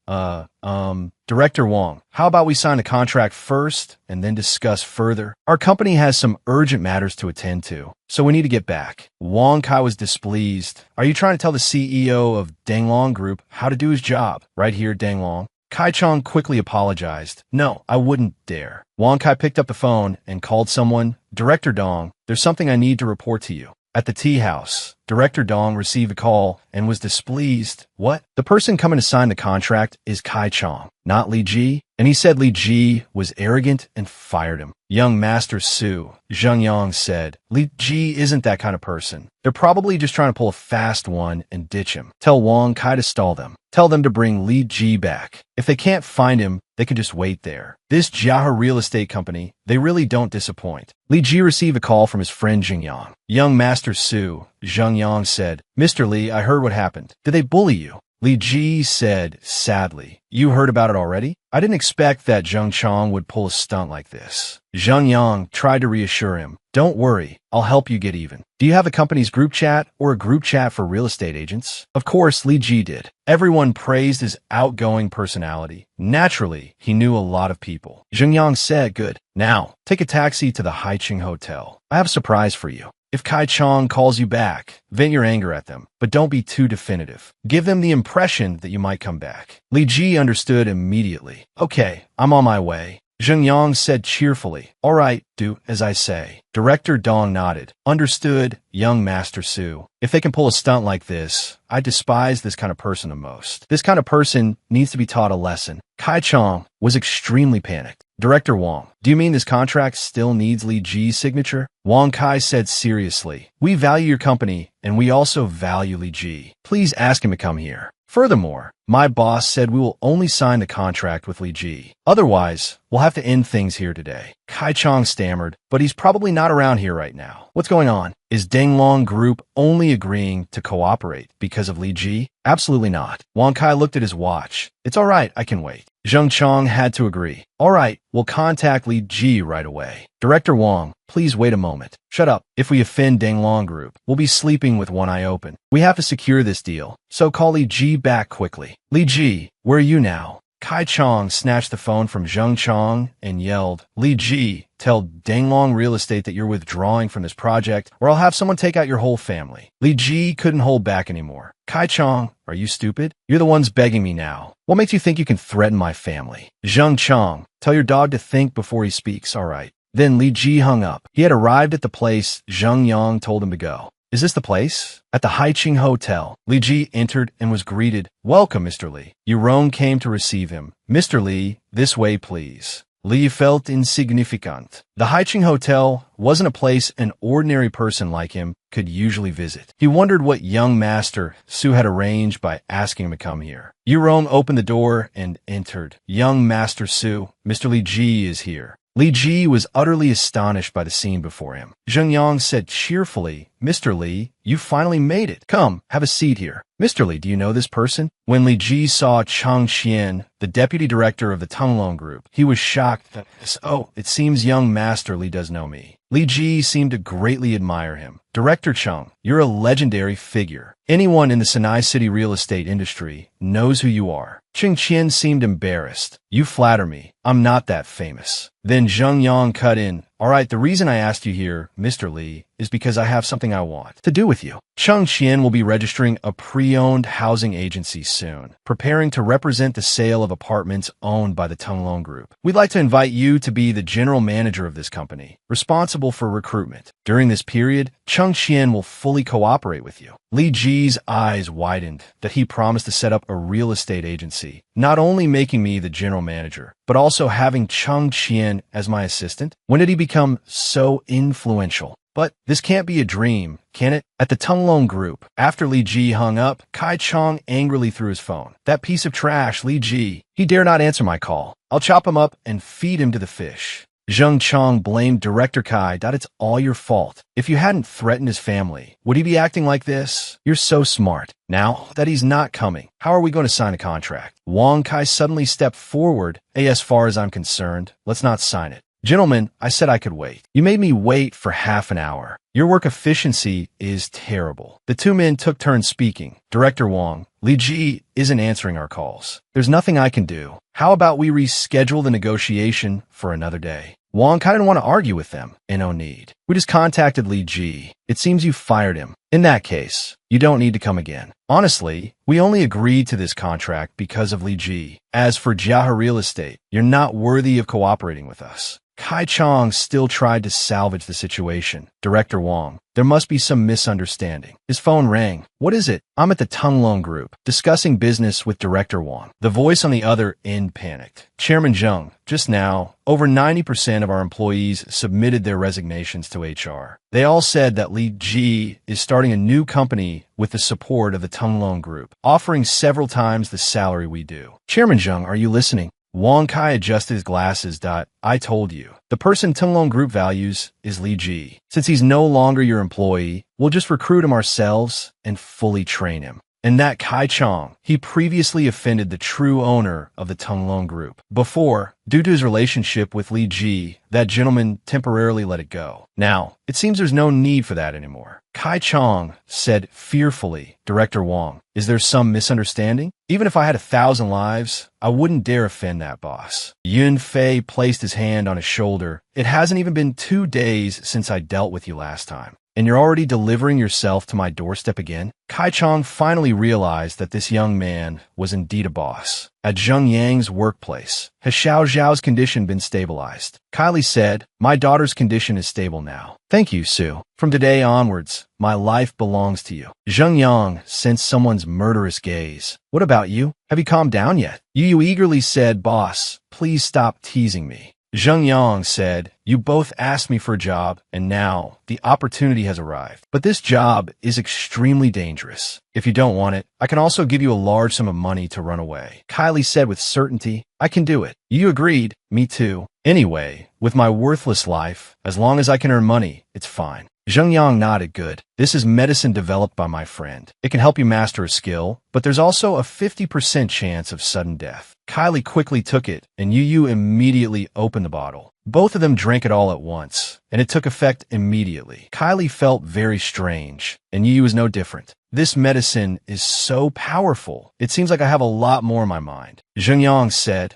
Director Wang, how about we sign the contract first and then discuss further? Our company has some urgent matters to attend to, so we need to get back. Wang Kai was displeased. Are you trying to tell the CEO of Danglong Group how to do his job? Right here, Danglong. Kai Chang quickly apologized. No, I wouldn't dare. Wang Kai picked up the phone and called someone. Director Dong, there's something I need to report to you. At the tea house, Director Dong received a call and was displeased. What? The person coming to sign the contract is Kai Chang, not Li Ji. And he said Li Ji was arrogant and fired him. Young Master Su, Zheng Yang said, Li Ji isn't that kind of person. They're probably just trying to pull a fast one and ditch him. Tell Wang Kai to stall them. Tell them to bring Li Ji back. If they can't find him, they can just wait there. This Jiahe Real Estate Company, they really don't disappoint. Li Ji received a call from his friend Jing Yang. Young Master Su, Zheng Yang said, Mr. Li, I heard what happened. Did they bully you? Li Ji said, sadly, you heard about it already? I didn't expect that Zheng Chang would pull a stunt like this. Zheng Yang tried to reassure him. Don't worry, I'll help you get even. Do you have the company's group chat or a group chat for real estate agents? Of course, Li Ji did. Everyone praised his outgoing personality. Naturally, he knew a lot of people. Zheng Yang said, good. Now, take a taxi to the Haiqing Hotel. I have a surprise for you. If Kai Chong calls you back, vent your anger at them, but don't be too definitive. Give them the impression that you might come back. Li Ji understood immediately. Okay, I'm on my way. Zheng Yang said cheerfully. All right, do as I say. Director Dong nodded. Understood, young Master Su. If they can pull a stunt like this, I despise this kind of person the most. This kind of person needs to be taught a lesson. Kai Chong was extremely panicked. Director Wang, do you mean this contract still needs Li Ji's signature? Wang Kai said seriously. We value your company, and we also value Li Ji. Please ask him to come here. Furthermore, my boss said we will only sign the contract with Li Ji. Otherwise, we'll have to end things here today. Kai Chong stammered, but he's probably not around here right now. What's going on? Is Danglong Group only agreeing to cooperate because of Li Ji? Absolutely not. Wang Kai looked at his watch. It's all right, I can wait. Zheng Chong had to agree. All right, we'll contact Li Ji right away. Director Wang, please wait a moment. Shut up. If we offend Danglong Group, we'll be sleeping with one eye open. We have to secure this deal, so call Li Ji back quickly. Li Ji, where are you now? Kai Chong snatched the phone from Zheng Chong and yelled, Li Ji, tell Danglong Real Estate that you're withdrawing from this project, or I'll have someone take out your whole family. Li Ji couldn't hold back anymore. Kai Chong, are you stupid? You're the ones begging me now. What makes you think you can threaten my family? Zheng Chong, tell your dog to think before he speaks, all right. Then Li Ji hung up. He had arrived at the place Zheng Yang told him to go. Is this the place? At the Haiqing Hotel, Li Ji entered and was greeted. Welcome, Mr. Li. Yurong came to receive him. Mr. Li, this way, please. Li felt insignificant. The Haiqing Hotel wasn't a place an ordinary person like him could usually visit. He wondered what young Master Su had arranged by asking him to come here. Yurong opened the door and entered. Young Master Su, Mr. Li Ji is here. Li Ji was utterly astonished by the scene before him. Zheng Yang said cheerfully, Mr. Li, you finally made it. Come, have a seat here. Mr. Li, do you know this person? When Li Ji saw Chang Qian, the deputy director of the Tunglong Group, he was shocked that, oh, it seems young Master Li does know me. Li Ji seemed to greatly admire him. Director Chung, you're a legendary figure. Anyone in the Sinai City real estate industry knows who you are. Ching Qian seemed embarrassed. You flatter me. I'm not that famous. Then Zheng Yang cut in. All right, the reason I asked you here, Mr. Li, is because I have something I want to do with you. Cheng Qian will be registering a pre-owned housing agency soon, preparing to represent the sale of apartments owned by the Tunglong Group. We'd like to invite you to be the general manager of this company, responsible for recruitment. During this period, Cheng Qian will fully cooperate with you. Li Ji's eyes widened that he promised to set up a real estate agency, not only making me the general manager, but also having Cheng Qian as my assistant. When did he become so influential? But this can't be a dream, can it? At the Tunglong Group, after Li Ji hung up, Kai Chong angrily threw his phone. That piece of trash, Li Ji. He dare not answer my call. I'll chop him up and feed him to the fish. Zheng Chong blamed Director Kai. It's all your fault. If you hadn't threatened his family, would he be acting like this? You're so smart. Now that he's not coming, how are we going to sign a contract? Wang Kai suddenly stepped forward. Hey, as far as I'm concerned, let's not sign it. Gentlemen, I said I could wait. You made me wait for half an hour. Your work efficiency is terrible. The two men took turns speaking. Director Wang, Li Ji isn't answering our calls. There's nothing I can do. How about we reschedule the negotiation for another day? Wang Kai didn't want to argue with them. No need. We just contacted Li Ji. It seems you fired him. In that case, you don't need to come again. Honestly, we only agreed to this contract because of Li Ji. As for Jiahe Real Estate, you're not worthy of cooperating with us. Kai Chong still tried to salvage the situation. Director Wang, there must be some misunderstanding. His phone rang. What is it? I'm at the Tunglong Group, discussing business with Director Wang. The voice on the other end panicked. Chairman Zheng, just now, over 90% of our employees submitted their resignations to HR. They all said that Li Ji is starting a new company with the support of the Tunglong Group, offering several times the salary we do. Chairman Zheng, are you listening? Wang Kai adjusted his glasses. I told you. The person Tunglong Group values is Li Ji. Since he's no longer your employee, we'll just recruit him ourselves and fully train him. And that Kai Chong, he previously offended the true owner of the Tunglong Group. Before, due to his relationship with Li Ji, that gentleman temporarily let it go. Now, it seems there's no need for that anymore. Kai Chong said fearfully, Director Wang, is there some misunderstanding? Even if I had 1,000 lives, I wouldn't dare offend that boss. Yun Fei placed his hand on his shoulder. It hasn't even been 2 days since I dealt with you last time. and you're already delivering yourself to my doorstep again? Kai Chong finally realized that this young man was indeed a boss. At Zheng Yang's workplace, has Xiao Zhao's condition been stabilized? Kylie said, my daughter's condition is stable now. Thank you, Sue. From today onwards, my life belongs to you. Zheng Yang sensed someone's murderous gaze. What about you? Have you calmed down yet? Yu eagerly said, boss, please stop teasing me. Zheng Yang said, you both asked me for a job, and now the opportunity has arrived. But this job is extremely dangerous. If you don't want it, I can also give you a large sum of money to run away. Kylie said with certainty, I can do it. You agreed. Me too. Anyway, with my worthless life, as long as I can earn money, it's fine. Zheng Yang nodded. Good. This is medicine developed by my friend. It can help you master a skill, but there's also a 50% chance of sudden death. Kylie quickly took it, and Yu immediately opened the bottle. Both of them drank it all at once, and it took effect immediately. Kylie felt very strange, and Yu was no different. This medicine is so powerful. It seems like I have a lot more in my mind. Zheng Yang said,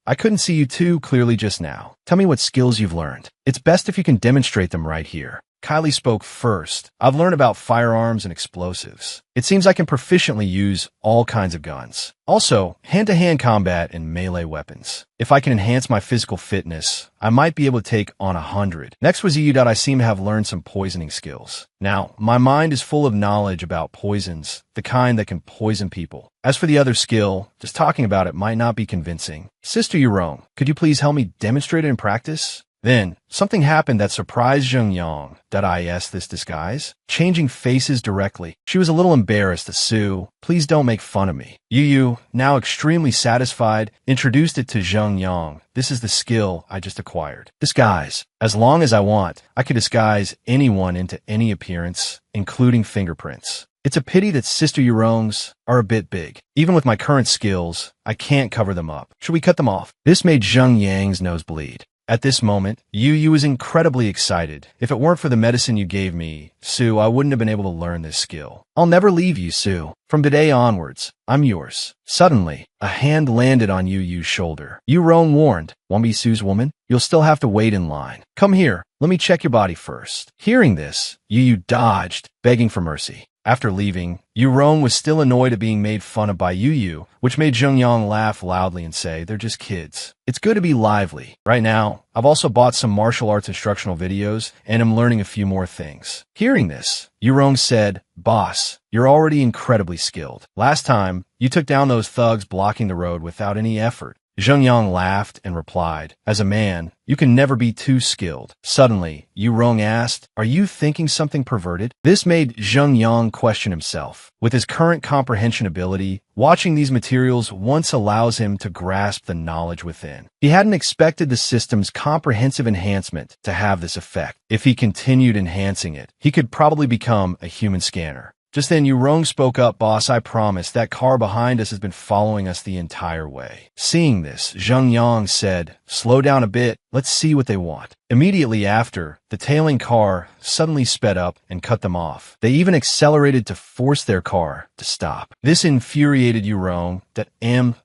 I couldn't see you too clearly just now. Tell me what skills you've learned. It's best if you can demonstrate them right here. Kylie spoke first. I've learned about firearms and explosives. It seems I can proficiently use all kinds of guns. Also, hand-to-hand combat and melee weapons. If I can enhance my physical fitness, I might be able to take on 100. Next was Yu. I seem to have learned some poisoning skills. Now, my mind is full of knowledge about poisons, the kind that can poison people. As for the other skill, just talking about it might not be convincing. Sister Yurong, could you please help me demonstrate it in practice? Then, something happened that surprised Zheng Yang. This disguise? Changing faces directly. She was a little embarrassed. Sue, please don't make fun of me. Yu, now extremely satisfied, introduced it to Zheng Yang. This is the skill I just acquired. Disguise. As long as I want, I can disguise anyone into any appearance, including fingerprints. It's a pity that Sister Yurongs are a bit big. Even with my current skills, I can't cover them up. Should we cut them off? This made Zheng Yang's nose bleed. At this moment, Yu was incredibly excited. If it weren't for the medicine you gave me, Sue, I wouldn't have been able to learn this skill. I'll never leave you, Sue. From today onwards, I'm yours. Suddenly, a hand landed on Yu's shoulder. Yurong warned, won't be Sue's woman? You'll still have to wait in line. Come here, let me check your body first. Hearing this, Yu dodged, begging for mercy. After leaving, Yurong was still annoyed at being made fun of by Yu, which made Zheng Yang laugh loudly and say, they're just kids. It's good to be lively. Right now, I've also bought some martial arts instructional videos, and am learning a few more things. Hearing this, Yurong said, boss, you're already incredibly skilled. Last time, you took down those thugs blocking the road without any effort. Zheng Yang laughed and replied, as a man, you can never be too skilled. Suddenly, Yurong asked, are you thinking something perverted? This made Zheng Yang question himself. With his current comprehension ability, watching these materials once allows him to grasp the knowledge within. He hadn't expected the system's comprehensive enhancement to have this effect. If he continued enhancing it, he could probably become a human scanner. Just then, Yurong spoke up, boss, I promise, that car behind us has been following us the entire way. Seeing this, Zheng Yang said, slow down a bit, let's see what they want. Immediately after, the tailing car suddenly sped up and cut them off. They even accelerated to force their car to stop. This infuriated Yurong that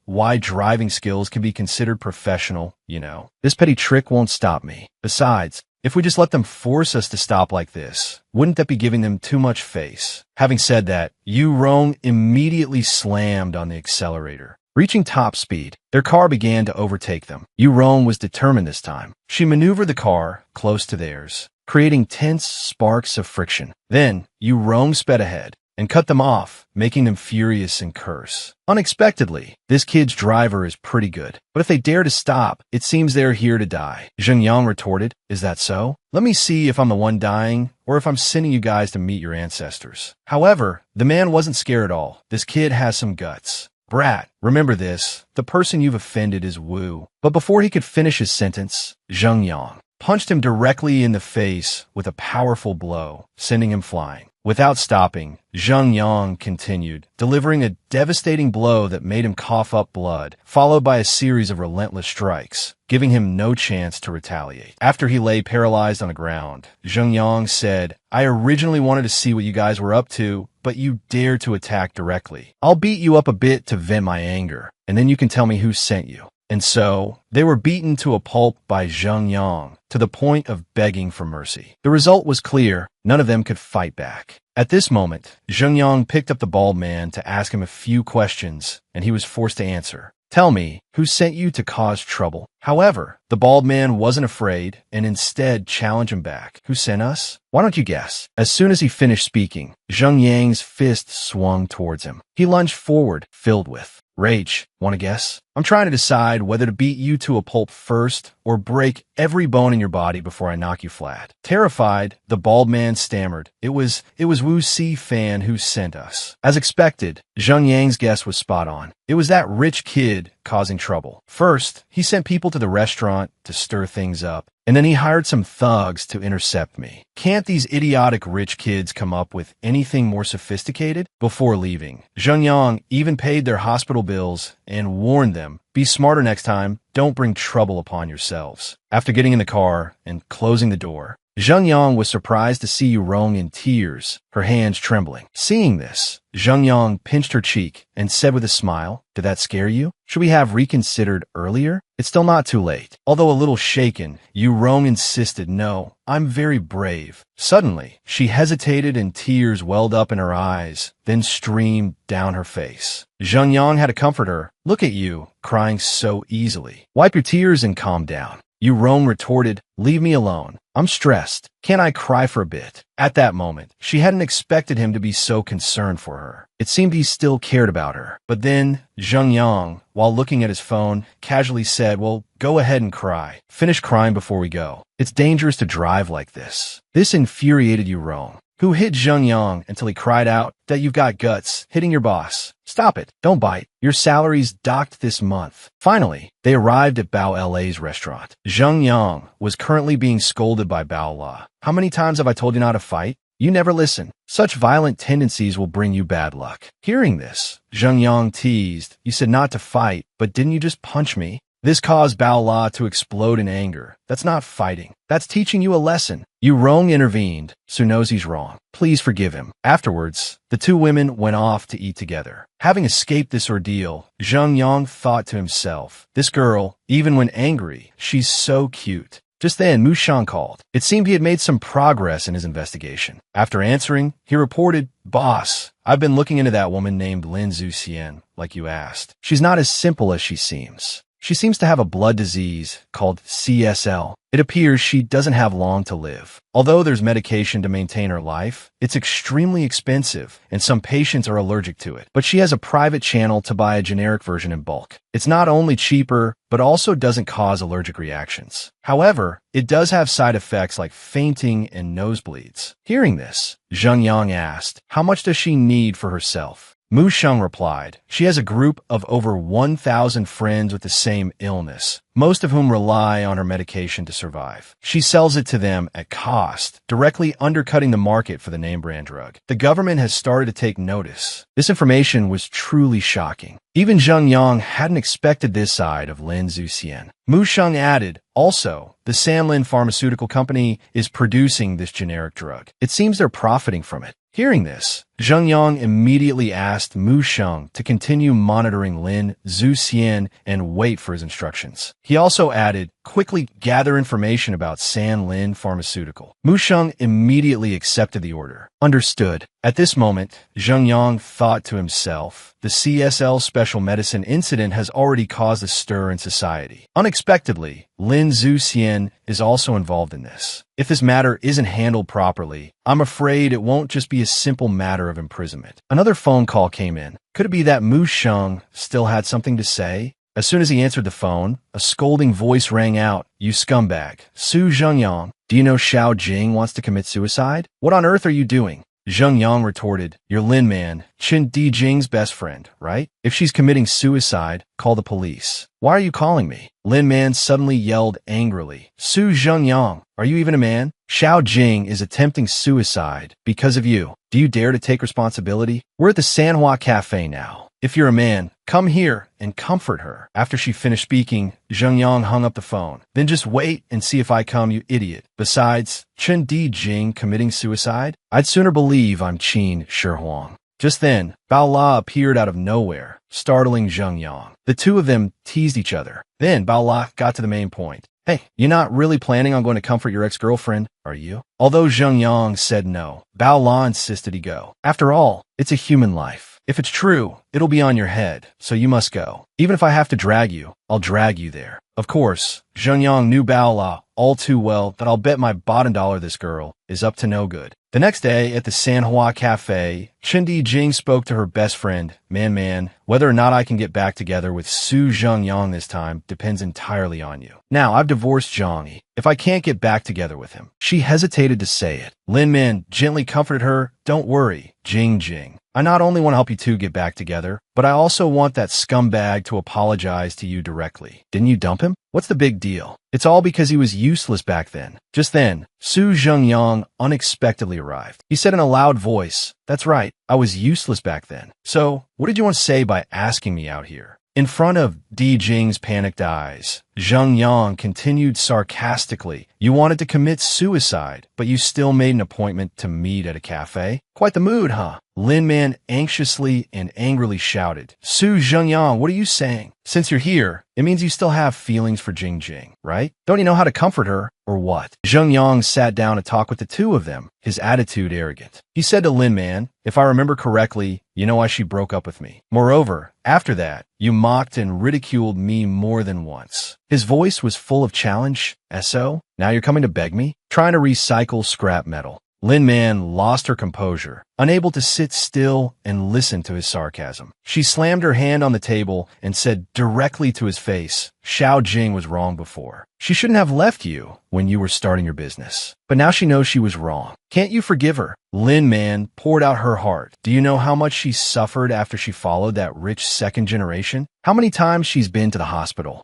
why driving skills can be considered professional, you know. This petty trick won't stop me. Besides, if we just let them force us to stop like this, wouldn't that be giving them too much face? Having said that, Yurong immediately slammed on the accelerator. Reaching top speed, their car began to overtake them. Yurong was determined this time. She maneuvered the car close to theirs, creating tense sparks of friction. Then, Yurong sped ahead and cut them off, making them furious and curse. Unexpectedly, this kid's driver is pretty good. But if they dare to stop, it seems they're here to die. Zheng Yang retorted, is that so? Let me see if I'm the one dying, or if I'm sending you guys to meet your ancestors. However, the man wasn't scared at all. This kid has some guts. Brat, remember this, the person you've offended is Wu. But before he could finish his sentence, Zheng Yang punched him directly in the face with a powerful blow, sending him flying. Without stopping, Zheng Yang continued, delivering a devastating blow that made him cough up blood, followed by a series of relentless strikes, giving him no chance to retaliate. After he lay paralyzed on the ground, Zheng Yang said, I originally wanted to see what you guys were up to, but you dared to attack directly. I'll beat you up a bit to vent my anger, and then you can tell me who sent you. And so, they were beaten to a pulp by Zheng Yang, to the point of begging for mercy. The result was clear. None of them could fight back. At this moment, Zheng Yang picked up the bald man to ask him a few questions, and he was forced to answer. Tell me, who sent you to cause trouble? However, the bald man wasn't afraid and instead challenged him back. Who sent us? Why don't you guess? As soon as he finished speaking, Zheng Yang's fist swung towards him. He lunged forward, filled with rage. Want to guess? I'm trying to decide whether to beat you to a pulp first or break every bone in your body before I knock you flat. Terrified, the bald man stammered. It was Wu Si Fan who sent us. As expected, Zheng Yang's guess was spot on. It was that rich kid causing trouble. First, he sent people to the restaurant to stir things up, and then he hired some thugs to intercept me. Can't these idiotic rich kids come up with anything more sophisticated? Before leaving, Zheng Yang even paid their hospital bills and warned them, be smarter next time, don't bring trouble upon yourselves. After getting in the car and closing the door, Zheng Yang was surprised to see Yu Rong in tears, her hands trembling. Seeing this, Zheng Yang pinched her cheek and said with a smile, did that scare you? Should we have reconsidered earlier? It's still not too late. Although a little shaken, Yu Rong insisted, no, I'm very brave. Suddenly, she hesitated and tears welled up in her eyes, then streamed down her face. Zheng Yang had to comfort her. Look at you, crying so easily. Wipe your tears and calm down. Yu Rong retorted, leave me alone. I'm stressed. Can't I cry for a bit? At that moment, she hadn't expected him to be so concerned for her. It seemed he still cared about her. But then, Zheng Yang, while looking at his phone, casually said, well, go ahead and cry. Finish crying before we go. It's dangerous to drive like this. This infuriated Yu Rong, who hit Zheng Yang until he cried out that you've got guts, hitting your boss. Stop it. Don't bite. Your salary's docked this month. Finally, they arrived at Bao LA's restaurant. Zheng Yang was currently being scolded by Bao La. How many times have I told you not to fight? You never listen. Such violent tendencies will bring you bad luck. Hearing this, Zheng Yang teased, you said not to fight, but didn't you just punch me? This caused Bao La to explode in anger. That's not fighting. That's teaching you a lesson. Yu Rong intervened. Su knows he's wrong. Please forgive him. Afterwards, the two women went off to eat together. Having escaped this ordeal, Zheng Yang thought to himself, this girl, even when angry, she's so cute. Just then, Mu Shang called. It seemed he had made some progress in his investigation. After answering, he reported, Boss, I've been looking into that woman named Lin Zuxian, like you asked. She's not as simple as she seems. She seems to have a blood disease called CSL. It appears she doesn't have long to live. Although there's medication to maintain her life, it's extremely expensive, and some patients are allergic to it. But she has a private channel to buy a generic version in bulk. It's not only cheaper, but also doesn't cause allergic reactions. However, it does have side effects like fainting and nosebleeds. Hearing this, Zheng Yang asked, how much does she need for herself? Mu Sheng replied, she has a group of over 1,000 friends with the same illness, most of whom rely on her medication to survive. She sells it to them at cost, directly undercutting the market for the name brand drug. The government has started to take notice. This information was truly shocking. Even Zheng Yang hadn't expected this side of Lin Zuxian. Mu Sheng added, also, the Sanlin pharmaceutical company is producing this generic drug. It seems they're profiting from it. Hearing this, Zheng Yang immediately asked Mu Sheng to continue monitoring Lin Zuxian and wait for his instructions. He also added, quickly gather information about Sanlin Pharmaceutical. Mu Sheng immediately accepted the order. Understood. At this moment, Zheng Yang thought to himself, the CSL special medicine incident has already caused a stir in society. Unexpectedly, Lin Zuxian is also involved in this. If this matter isn't handled properly, I'm afraid it won't just be a simple matter of imprisonment. Another phone call came in. Could it be that Mu Sheng still had something to say? As soon as he answered the phone, a scolding voice rang out. You scumbag. Su Zhengyang, do you know Xiao Jing wants to commit suicide? What on earth are you doing? Zheng Yang retorted, you're Lin Man, Qin Di Jing's best friend, right? If she's committing suicide, call the police. Why are you calling me? Lin Man suddenly yelled angrily. Su Zhengyang, are you even a man? Xiao Jing is attempting suicide because of you. Do you dare to take responsibility? We're at the Sanhua Cafe now. If you're a man, come here and comfort her. After she finished speaking, Zheng Yang hung up the phone. Then just wait and see if I come, you idiot. Besides, Chen Di Jing committing suicide? I'd sooner believe I'm Qin Shi Huang. Just then, Bao La appeared out of nowhere, startling Zheng Yang. The two of them teased each other. Then Bao La got to the main point. Hey, you're not really planning on going to comfort your ex-girlfriend, are you? Although Zheng Yang said no, Bao La insisted he go. After all, it's a human life. If it's true, it'll be on your head, so you must go. Even if I have to drag you, I'll drag you there. Of course, Zheng Yang knew Bao La all too well that I'll bet my bottom dollar this girl is up to no good. The next day at the San Hua Cafe, Chindi Jing spoke to her best friend, Man. Whether or not I can get back together with Su Zhengyang this time depends entirely on you. Now, I've divorced Zhang Yi. If I can't get back together with him, she hesitated to say it. Lin Man gently comforted her. Don't worry, Jing. I not only want to help you two get back together, but I also want that scumbag to apologize to you directly. Didn't you dump him? What's the big deal? It's all because he was useless back then. Just then, Su Zhengyang unexpectedly arrived. He said in a loud voice, "That's right, I was useless back then. So, what did you want to say by asking me out here?" In front of Di Jing's panicked eyes, Zheng Yang continued sarcastically, "You wanted to commit suicide, but you still made an appointment to meet at a cafe? Quite the mood, huh?" Lin Man anxiously and angrily shouted, "Su Zhengyang, what are you saying? Since you're here, it means you still have feelings for Jing, right? Don't you know how to comfort her, or what?" Zheng Yang sat down to talk with the two of them, his attitude arrogant. He said to Lin Man, "If I remember correctly, you know why she broke up with me. Moreover, after that, you mocked and ridiculed me more than once." His voice was full of challenge. "So, now you're coming to beg me? Trying to recycle scrap metal." Lin Man lost her composure, unable to sit still and listen to his sarcasm. She slammed her hand on the table and said directly to his face, "Xiao Jing was wrong before. She shouldn't have left you when you were starting your business. But now she knows she was wrong. Can't you forgive her?" Lin Man poured out her heart. "Do you know how much she suffered after she followed that rich second generation? How many times she's been to the hospital?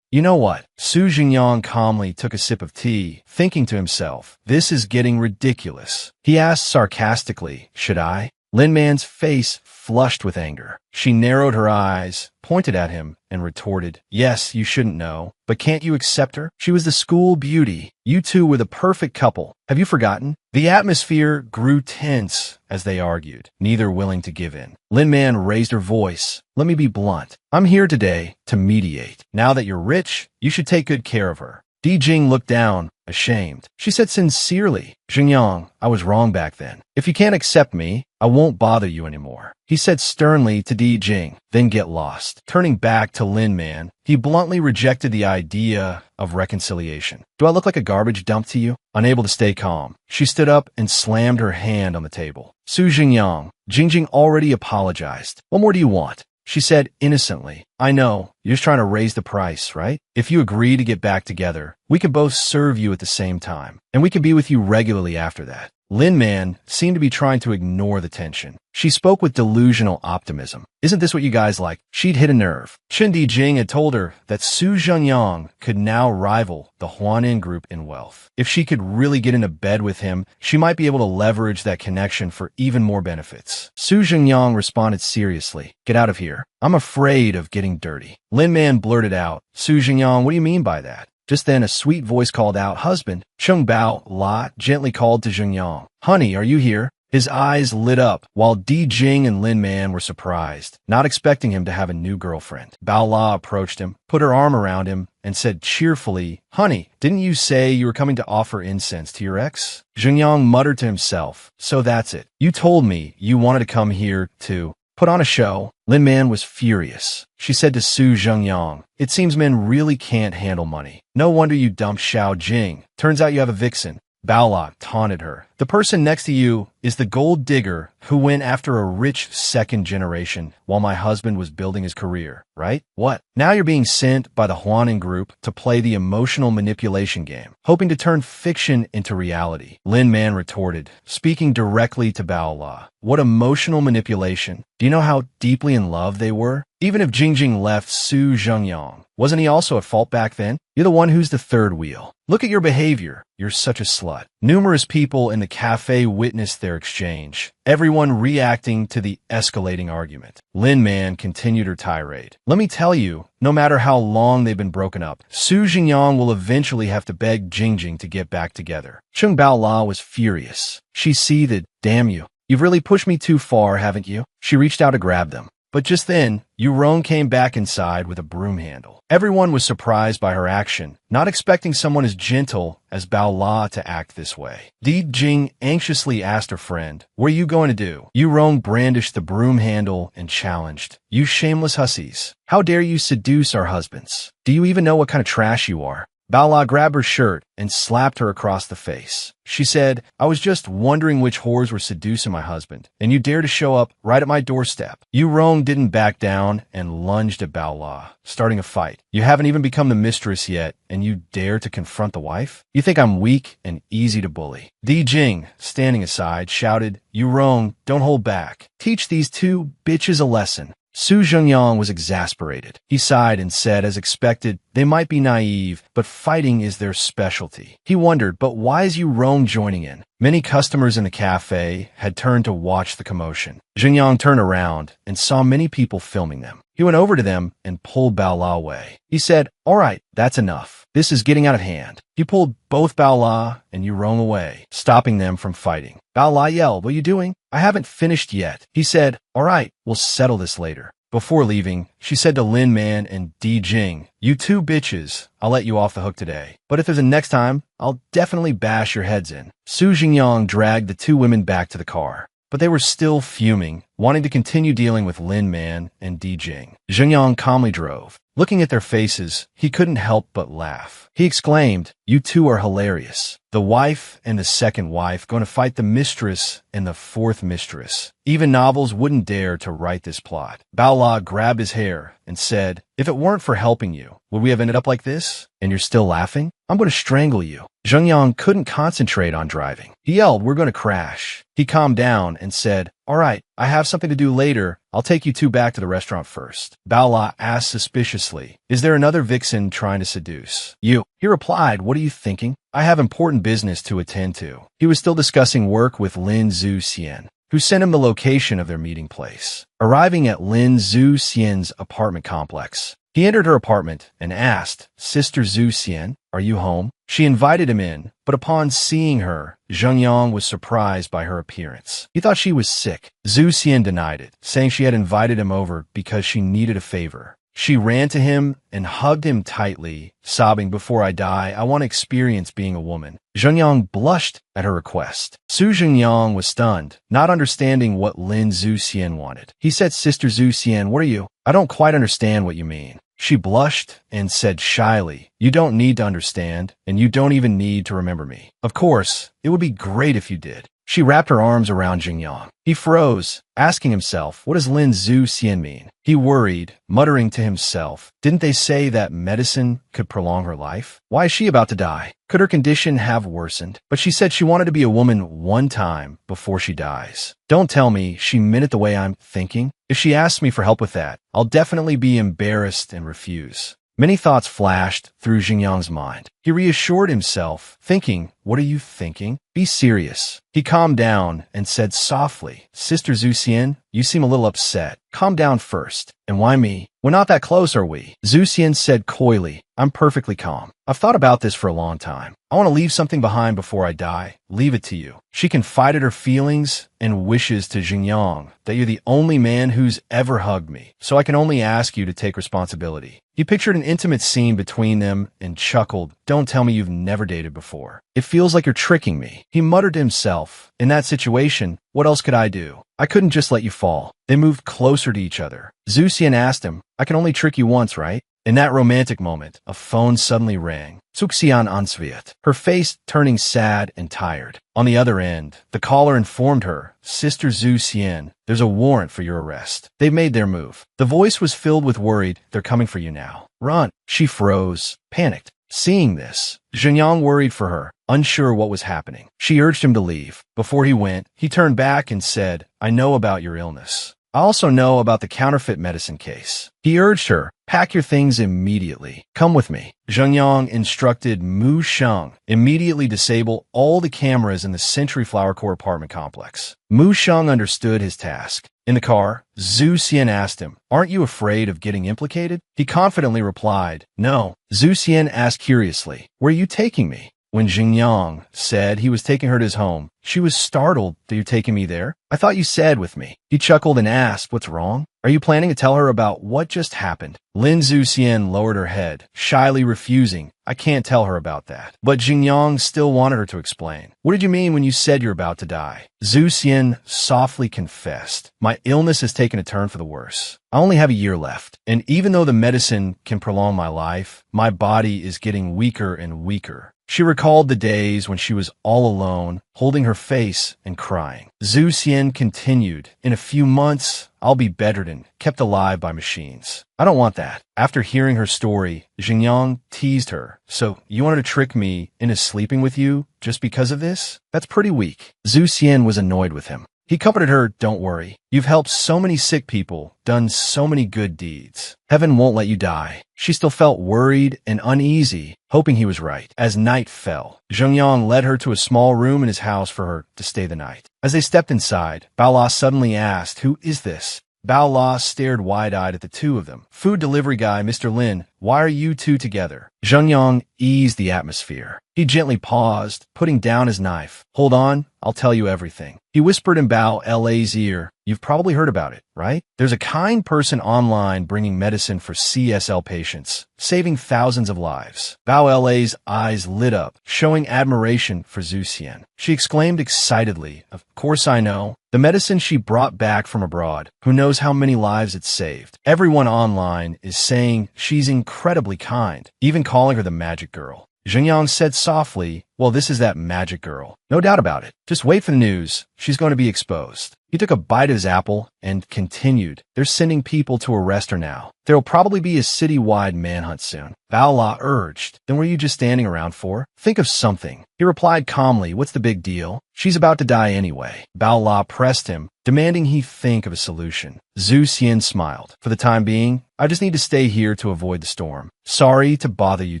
You know what?" Su Jingyang calmly took a sip of tea, thinking to himself, "This is getting ridiculous." He asked sarcastically, "Should I?" Lin Man's face flushed with anger. She narrowed her eyes, pointed at him, and retorted, "Yes, you shouldn't know. But can't you accept her? She was the school beauty. You two were the perfect couple. Have you forgotten?" The atmosphere grew tense as they argued, neither willing to give in. Lin Man raised her voice. "Let me be blunt. I'm here today to mediate. Now that you're rich, you should take good care of her." Di Jing looked down, ashamed. She said sincerely, "Xingyang, I was wrong back then. If you can't accept me, I won't bother you anymore." He said sternly to Di Jing, "Then get lost." Turning back to Lin Man, he bluntly rejected the idea of reconciliation. "Do I look like a garbage dump to you?" Unable to stay calm, she stood up and slammed her hand on the table. "Su Xingyang, Jingjing already apologized. What more do you want?" She said innocently, "I know, you're just trying to raise the price, right? If you agree to get back together, we can both serve you at the same time, and we can be with you regularly after that." Lin Man seemed to be trying to ignore the tension. She spoke with delusional optimism. "Isn't this what you guys like?" She'd hit a nerve. Chindi Jing had told her that Su Zhengyang could now rival the Huanin group in wealth. If she could really get into bed with him, she might be able to leverage that connection for even more benefits. Su Zhengyang responded seriously, "Get out of here. I'm afraid of getting dirty." Lin Man blurted out, "Su Zhengyang, what do you mean by that?" Just then, a sweet voice called out, "Husband." Chung Bao La gently called to Zhengyang, "Honey, are you here?" His eyes lit up, while Di Jing and Lin Man were surprised, not expecting him to have a new girlfriend. Bao La approached him, put her arm around him, and said cheerfully, "Honey, didn't you say you were coming to offer incense to your ex?" Zhengyang muttered to himself, "So that's it. You told me you wanted to come here to put on a show." Lin Man was furious. She said to Su Zhengyang, "It seems men really can't handle money. No wonder you dumped Xiao Jing. Turns out you have a vixen." Bao La taunted her. "The person next to you is the gold digger who went after a rich second generation while my husband was building his career, right? What? Now you're being sent by the Huanin group to play the emotional manipulation game, hoping to turn fiction into reality." Lin Man retorted, speaking directly to Bao La. "What emotional manipulation? Do you know how deeply in love they were? Even if Jingjing left Su Zhengyang, wasn't he also at fault back then? You're the one who's the third wheel. Look at your behavior. You're such a slut." Numerous people in the cafe witnessed their exchange, everyone reacting to the escalating argument. Lin Man continued her tirade. "Let me tell you, no matter how long they've been broken up, Su Jingyang will eventually have to beg Jingjing to get back together." Chung Bao La was furious. She seethed, "Damn you. You've really pushed me too far, haven't you?" She reached out to grab them. But just then, Yurong came back inside with a broom handle. Everyone was surprised by her action, not expecting someone as gentle as Bao La to act this way. Di Jing anxiously asked her friend, "What are you going to do?" Yurong brandished the broom handle and challenged, "You shameless hussies. How dare you seduce our husbands? Do you even know what kind of trash you are?" Bao La grabbed her shirt and slapped her across the face. She said, "I was just wondering which whores were seducing my husband, and you dare to show up right at my doorstep." Yurong didn't back down and lunged at Bao La, starting a fight. "You haven't even become the mistress yet, and you dare to confront the wife? You think I'm weak and easy to bully?" Di Jing, standing aside, shouted, "Yurong, don't hold back. Teach these two bitches a lesson." Su Zhengyang was exasperated. He sighed and said, as expected, they might be naive, but fighting is their specialty. He wondered, but why is Yurong joining in? Many customers in the cafe had turned to watch the commotion. Zhengyang turned around and saw many people filming them. He went over to them and pulled Bao La away. He said, "All right, that's enough. This is getting out of hand." He pulled both Bao La and Yurong away, stopping them from fighting. Bao La yelled, "What are you doing?" "I haven't finished yet." He said, "All right, we'll settle this later." Before leaving, she said to Lin Man and Di Jing, "You two bitches, I'll let you off the hook today. But if there's a next time, I'll definitely bash your heads in." Su Jingyang dragged the two women back to the car, but they were still fuming, wanting to continue dealing with Lin Man and Di Jing. Zhengyang calmly drove. Looking at their faces, he couldn't help but laugh. He exclaimed, "You two are hilarious. The wife and the second wife going to fight the mistress and the fourth mistress. Even novels wouldn't dare to write this plot." Bao La grabbed his hair and said, "If it weren't for helping you, would we have ended up like this? And you're still laughing? I'm going to strangle you." Zhengyang couldn't concentrate on driving. He yelled, "We're going to crash." He calmed down and said, "All right, I have something to do later. I'll take you two back to the restaurant first." Bao La asked suspiciously, "Is there another vixen trying to seduce you?" He replied, "What are you thinking? I have important business to attend to." He was still discussing work with Lin Zhu Xian, who sent him the location of their meeting place. Arriving at Lin Zhu Xian's apartment complex, he entered her apartment and asked, "Sister Zhu Xian, are you home?" She invited him in, but upon seeing her, Zhengyang was surprised by her appearance. He thought she was sick. Zhu Xian denied it, saying she had invited him over because she needed a favor. She ran to him and hugged him tightly, sobbing, "Before I die, I want to experience being a woman." Zhengyang blushed at her request. Su Zhengyang was stunned, not understanding what Lin Zhu Xian wanted. He said, "Sister Zhu Xian, what are you? I don't quite understand what you mean." She blushed and said shyly, "You don't need to understand, and you don't even need to remember me. Of course, it would be great if you did." She wrapped her arms around Zhengyang. He froze, asking himself, what does Lin Zhu Xian mean? He worried, muttering to himself, didn't they say that medicine could prolong her life? Why is she about to die? Could her condition have worsened? But she said she wanted to be a woman one time before she dies. Don't tell me she meant it the way I'm thinking. If she asks me for help with that, I'll definitely be embarrassed and refuse. Many thoughts flashed through Zhengyang's mind. He reassured himself, thinking, what are you thinking? Be serious. He calmed down and said softly, Sister Zhu Xian, you seem a little upset. Calm down first. And why me? We're not that close, are we? Zhu Xian said coyly, I'm perfectly calm. I've thought about this for a long time. I want to leave something behind before I die. Leave it to you. She confided her feelings and wishes to Zhengyang that you're the only man who's ever hugged me, so I can only ask you to take responsibility. He pictured an intimate scene between them and chuckled, don't tell me you've never dated before. It feels like you're tricking me. He muttered to himself, in that situation, what else could I do? I couldn't just let you fall. They moved closer to each other. Zhu Xian asked him, I can only trick you once, right? In that romantic moment, a phone suddenly rang. Suxian ansviet, her face turning sad and tired. On the other end, the caller informed her, Sister Zhu Xian, there's a warrant for your arrest. They've made their move. The voice was filled with worried, they're coming for you now. Run. She froze, panicked. Seeing this, Zhengyang worried for her, unsure what was happening. She urged him to leave. Before he went, he turned back and said, I know about your illness. I also know about the counterfeit medicine case. He urged her, pack your things immediately. Come with me. Zhengyang instructed Mu Sheng, immediately disable all the cameras in the Century Flower Core apartment complex. Mu Sheng understood his task. In the car, Zhu Xian asked him, aren't you afraid of getting implicated? He confidently replied, no. Zhu Xian asked curiously, where are you taking me? When Zhengyang said he was taking her to his home, she was startled that you're taking me there. I thought you said with me. He chuckled and asked, what's wrong? Are you planning to tell her about what just happened? Lin Zuxian lowered her head, shyly refusing. I can't tell her about that. But Jingyang still wanted her to explain. What did you mean when you said you're about to die? Zuxian softly confessed. My illness has taken a turn for the worse. I only have a year left. And even though the medicine can prolong my life, my body is getting weaker and weaker. She recalled the days when she was all alone, holding her face and crying. Zhu Xian continued, in a few months, I'll be bettered and kept alive by machines. I don't want that. After hearing her story, Xingyang teased her. So you wanted to trick me into sleeping with you just because of this? That's pretty weak. Zhu Xian was annoyed with him. He comforted her, don't worry. You've helped so many sick people, done so many good deeds. Heaven won't let you die. She still felt worried and uneasy, hoping he was right. As night fell, Zhengyang led her to a small room in his house for her to stay the night. As they stepped inside, Bao La suddenly asked, who is this? Bao La stared wide-eyed at the two of them. Food delivery guy, Mr. Lin, why are you two together? Zhengyang eased the atmosphere. He gently paused, putting down his knife. Hold on, I'll tell you everything. He whispered in Bao La's ear. You've probably heard about it, right? There's a kind person online bringing medicine for CSL patients, saving thousands of lives. Bao La's eyes lit up, showing admiration for Zhu Xian. She exclaimed excitedly, of course I know. The medicine she brought back from abroad. Who knows how many lives it saved? Everyone online is saying she's incredibly kind, even calling her the magic girl. Zhengyang said softly, well, this is that magic girl. No doubt about it. Just wait for the news. She's going to be exposed. He took a bite of his apple and continued. They're sending people to arrest her now. There'll probably be a citywide manhunt soon. Bao La urged. Then what are you just standing around for? Think of something. He replied calmly, what's the big deal? She's about to die anyway. Bao La pressed him, demanding he think of a solution. Zhu Xian smiled. For the time being, I just need to stay here to avoid the storm. Sorry to bother you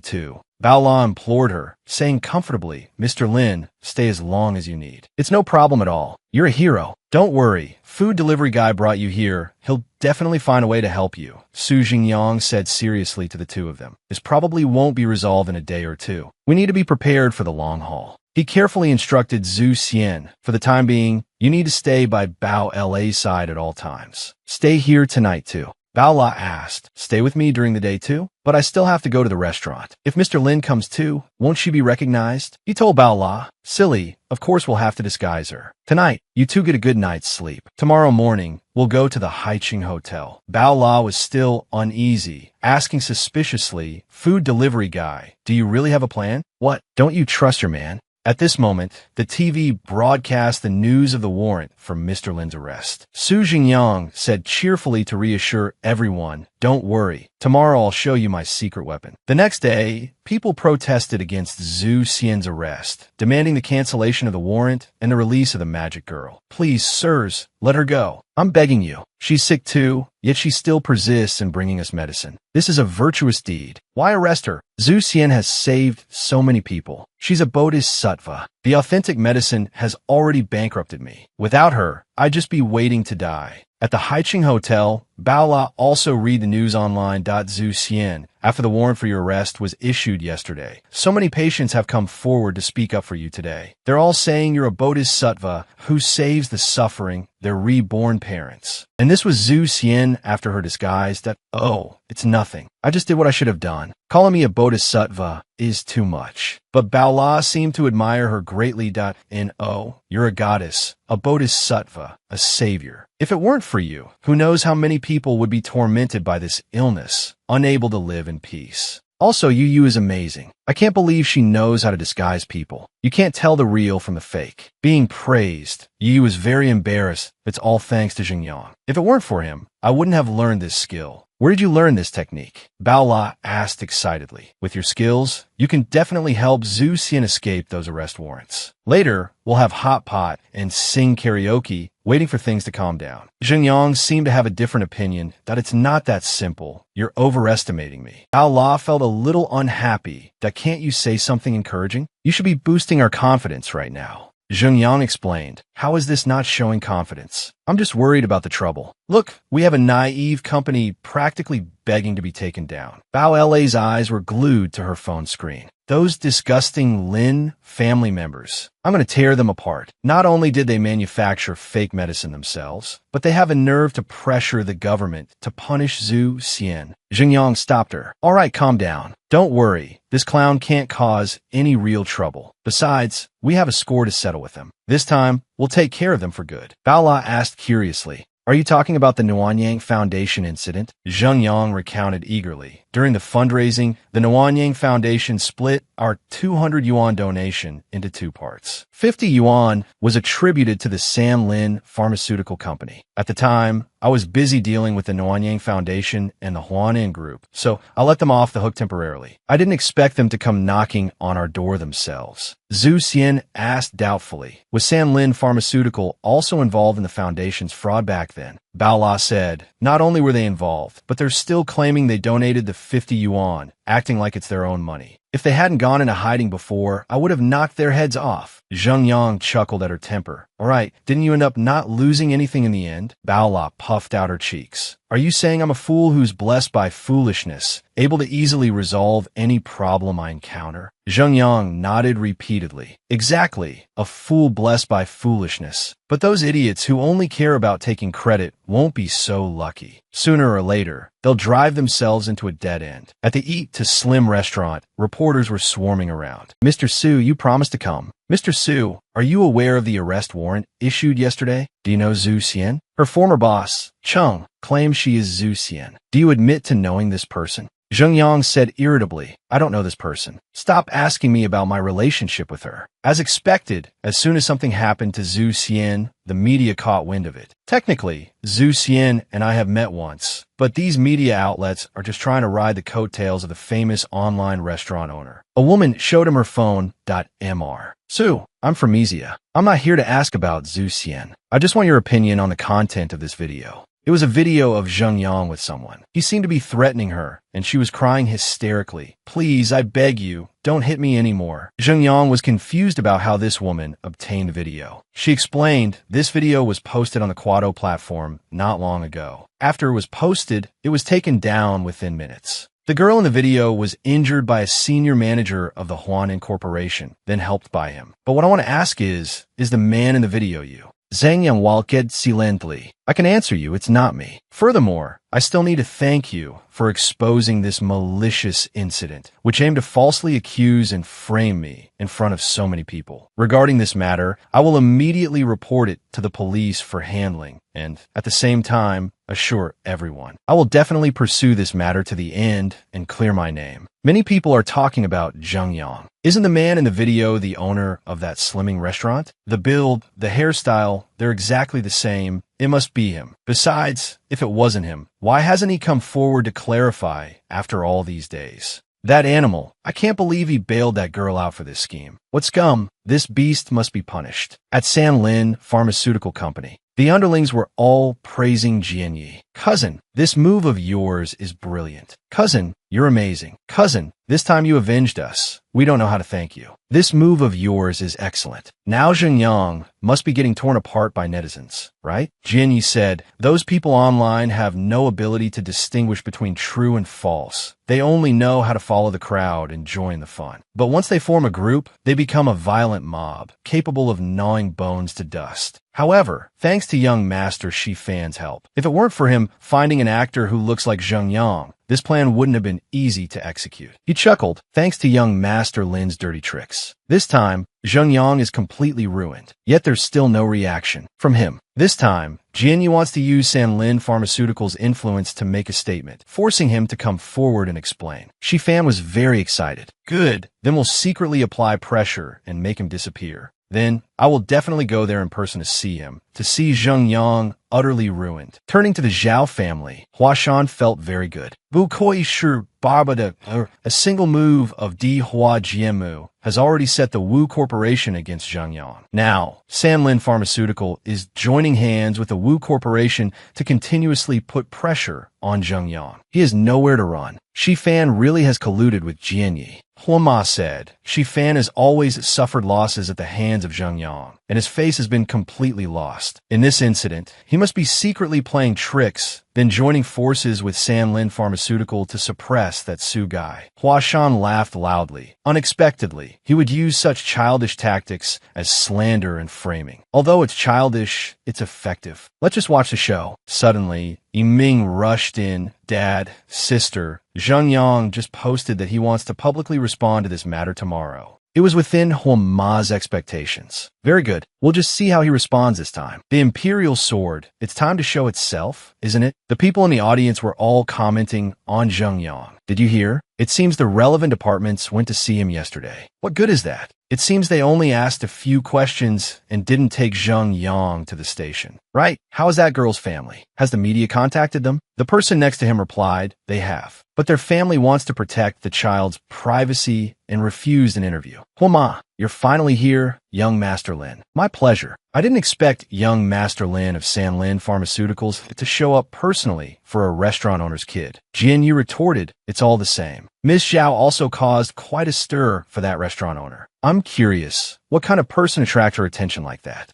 too. Bao La implored her, saying comfortably, Mr. Lin, stay as long as you need. It's no problem at all. You're a hero. Don't worry. Food delivery guy brought you here. He'll definitely find a way to help you. Su Jingyang said seriously to the two of them. This probably won't be resolved in a day or two. We need to be prepared for the long haul. He carefully instructed Zhu Xian. For the time being, you need to stay by Bao La's side at all times. Stay here tonight too. Bao La asked, stay with me during the day too? But I still have to go to the restaurant. If Mr. Lin comes too, won't she be recognized? He told Bao La, silly, of course we'll have to disguise her. Tonight, you two get a good night's sleep. Tomorrow morning, we'll go to the Haiqing Hotel. Bao La was still uneasy, asking suspiciously, food delivery guy, do you really have a plan? What, don't you trust your man? At this moment, the TV broadcast the news of the warrant for Mr. Lin's arrest. Su Jingyang said cheerfully to reassure everyone, don't worry, tomorrow I'll show you my secret weapon. The next day, people protested against Zhu Xian's arrest, demanding the cancellation of the warrant and the release of the magic girl. Please, sirs, let her go. I'm begging you. She's sick too, yet she still persists in bringing us medicine. This is a virtuous deed. Why arrest her? Zhu Xian has saved so many people. She's a bodhisattva. The authentic medicine has already bankrupted me. Without her, I'd just be waiting to die. At the Haiqing Hotel, Bao La also read the news online. Zhu Xian, after the warrant for your arrest was issued yesterday. So many patients have come forward to speak up for you today. They're all saying you're a bodhisattva who saves the suffering, their reborn parents. And this was Zhu Xian after her disguise that, oh, it's nothing. I just did what I should have done. Calling me a bodhisattva is too much. But Bao La seemed to admire her greatly. And oh, you're a goddess, a bodhisattva, a savior. If it weren't for you, who knows how many people would be tormented by this illness, unable to live in peace. Also, Yu is amazing. I can't believe she knows how to disguise people. You can't tell the real from the fake. Being praised, Yu is very embarrassed. It's all thanks to Jingyang. If it weren't for him, I wouldn't have learned this skill. Where did you learn this technique? Bao La asked excitedly. With your skills, you can definitely help Zhu Xian escape those arrest warrants. Later, we'll have hot pot and sing karaoke, waiting for things to calm down. Zhengyang seemed to have a different opinion, that it's not that simple. You're overestimating me. Bao La felt a little unhappy. That can't you say something encouraging? You should be boosting our confidence right now. Zhengyang explained. How is this not showing confidence? I'm just worried about the trouble. Look, we have a naive company practically begging to be taken down. Bao La's eyes were glued to her phone screen. Those disgusting Lin family members. I'm going to tear them apart. Not only did they manufacture fake medicine themselves, but they have a nerve to pressure the government to punish Zhu Xian. Xingyang stopped her. All right, calm down. Don't worry. This clown can't cause any real trouble. Besides, we have a score to settle with him. This time, we'll take care of them for good. Bao La asked curiously, are you talking about the Nuanyang Foundation incident? Zheng Yang recounted eagerly. During the fundraising, the Nuanyang Foundation split our 200 yuan donation into two parts. 50 yuan was attributed to the Sanlin Pharmaceutical Company. At the time, I was busy dealing with the Nuanyang Foundation and the Huanan Group, so I let them off the hook temporarily. I didn't expect them to come knocking on our door themselves. Zhu Xian asked doubtfully, was Sanlin Pharmaceutical also involved in the foundation's fraud back then? Bao La said, not only were they involved, but they're still claiming they donated the 50 yuan, acting like it's their own money. If they hadn't gone into hiding before, I would have knocked their heads off. Zheng Yang chuckled at her temper. All right, didn't you end up not losing anything in the end? Bao La puffed out her cheeks. Are you saying I'm a fool who's blessed by foolishness, able to easily resolve any problem I encounter? Zheng Yang nodded repeatedly. Exactly, a fool blessed by foolishness. But those idiots who only care about taking credit won't be so lucky. Sooner or later, they'll drive themselves into a dead end. At the Eat to Slim restaurant, reporters were swarming around. Mr. Su, you promised to come. Mr. Su, are you aware of the arrest warrant issued yesterday? Do you know Zhu Xian? Her former boss, Cheng, claims she is Zhu Xian. Do you admit to knowing this person? Zheng Yang said irritably, I don't know this person. Stop asking me about my relationship with her. As expected, as soon as something happened to Zhu Xian, the media caught wind of it. Technically, Zhu Xian and I have met once, but these media outlets are just trying to ride the coattails of the famous online restaurant owner. A woman showed him her phone. Mr. Su, I'm from Mizia. I'm not here to ask about Zhu Xian. I just want your opinion on the content of this video. It was a video of Zheng Yang with someone. He seemed to be threatening her, and she was crying hysterically. Please, I beg you, don't hit me anymore. Zheng Yang was confused about how this woman obtained video. She explained this video was posted on the Quado platform not long ago. After it was posted, it was taken down within minutes. The girl in the video was injured by a senior manager of the Huanan Corporation, then helped by him. But what I want to ask is the man in the video you? Zhang Yang walked silently. I can answer you, it's not me. Furthermore, I still need to thank you for exposing this malicious incident, which aimed to falsely accuse and frame me in front of so many people. Regarding this matter, I will immediately report it to the police for handling, and at the same time, assure everyone. I will definitely pursue this matter to the end and clear my name. Many people are talking about Zheng Yang. Isn't the man in the video the owner of that slimming restaurant? The build, the hairstyle, they're exactly the same. It must be him. Besides, if it wasn't him, why hasn't he come forward to clarify after all these days? That animal, I can't believe he bailed that girl out for this scheme. What scum? This beast must be punished. At Sanlin Pharmaceutical Company, the underlings were all praising Jianyi. Cousin, this move of yours is brilliant. Cousin, you're amazing. Cousin, this time you avenged us. We don't know how to thank you. This move of yours is excellent. Now Zheng Yang must be getting torn apart by netizens, right? Jianyi said, those people online have no ability to distinguish between true and false. They only know how to follow the crowd and join the fun. But once they form a group, they become a violent mob, capable of gnawing bones to dust. However, thanks to young Master Shi Fan's help, if it weren't for him finding an actor who looks like Zheng Yang, this plan wouldn't have been easy to execute. He chuckled, thanks to young Master Lin's dirty tricks. This time, Zheng Yang is completely ruined, yet there's still no reaction from him. This time, Jianyi wants to use Sanlin Pharmaceuticals' influence to make a statement, forcing him to come forward and explain. Shi Fan was very excited. Good, then we'll secretly apply pressure and make him disappear. Then, I will definitely go there in person to see him, to see Zheng Yang utterly ruined. Turning to the Zhao family, Hua Shan felt very good. Bu Koi Shi Baba de, a single move of Di Hua Jianmu has already set the Wu Corporation against Zheng Yang. Now, Sanlin Pharmaceutical is joining hands with the Wu Corporation to continuously put pressure on Zheng Yang. He has nowhere to run. Shi Fan really has colluded with Jianyi. Hua said. Shifan has always suffered losses at the hands of Zheng Yang, and his face has been completely lost. In this incident, he must be secretly playing tricks, then joining forces with Sanlin Pharmaceutical to suppress that Su guy. Hua Shan laughed loudly. Unexpectedly, he would use such childish tactics as slander and framing. Although it's childish, it's effective. Let's just watch the show. Suddenly, Yiming rushed in. Dad, sister, Zheng Yang just posted that he wants to publicly respond to this matter tomorrow. It was within Huama's expectations. Very good. We'll just see how he responds this time. The Imperial Sword. It's time to show itself, isn't it? The people in the audience were all commenting on Zheng Yang. Did you hear? It seems the relevant departments went to see him yesterday. What good is that? It seems they only asked a few questions and didn't take Zheng Yang to the station. Right? How is that girl's family? Has the media contacted them? The person next to him replied, they have. But their family wants to protect the child's privacy and refused an interview. Huama, you're finally here, young Master Lin. My pleasure. I didn't expect young Master Lin of Sanlin Pharmaceuticals to show up personally for a restaurant owner's kid. Jin Yu retorted, it's all the same. Ms. Xiao also caused quite a stir for that restaurant owner. I'm curious, what kind of person attracts her attention like that?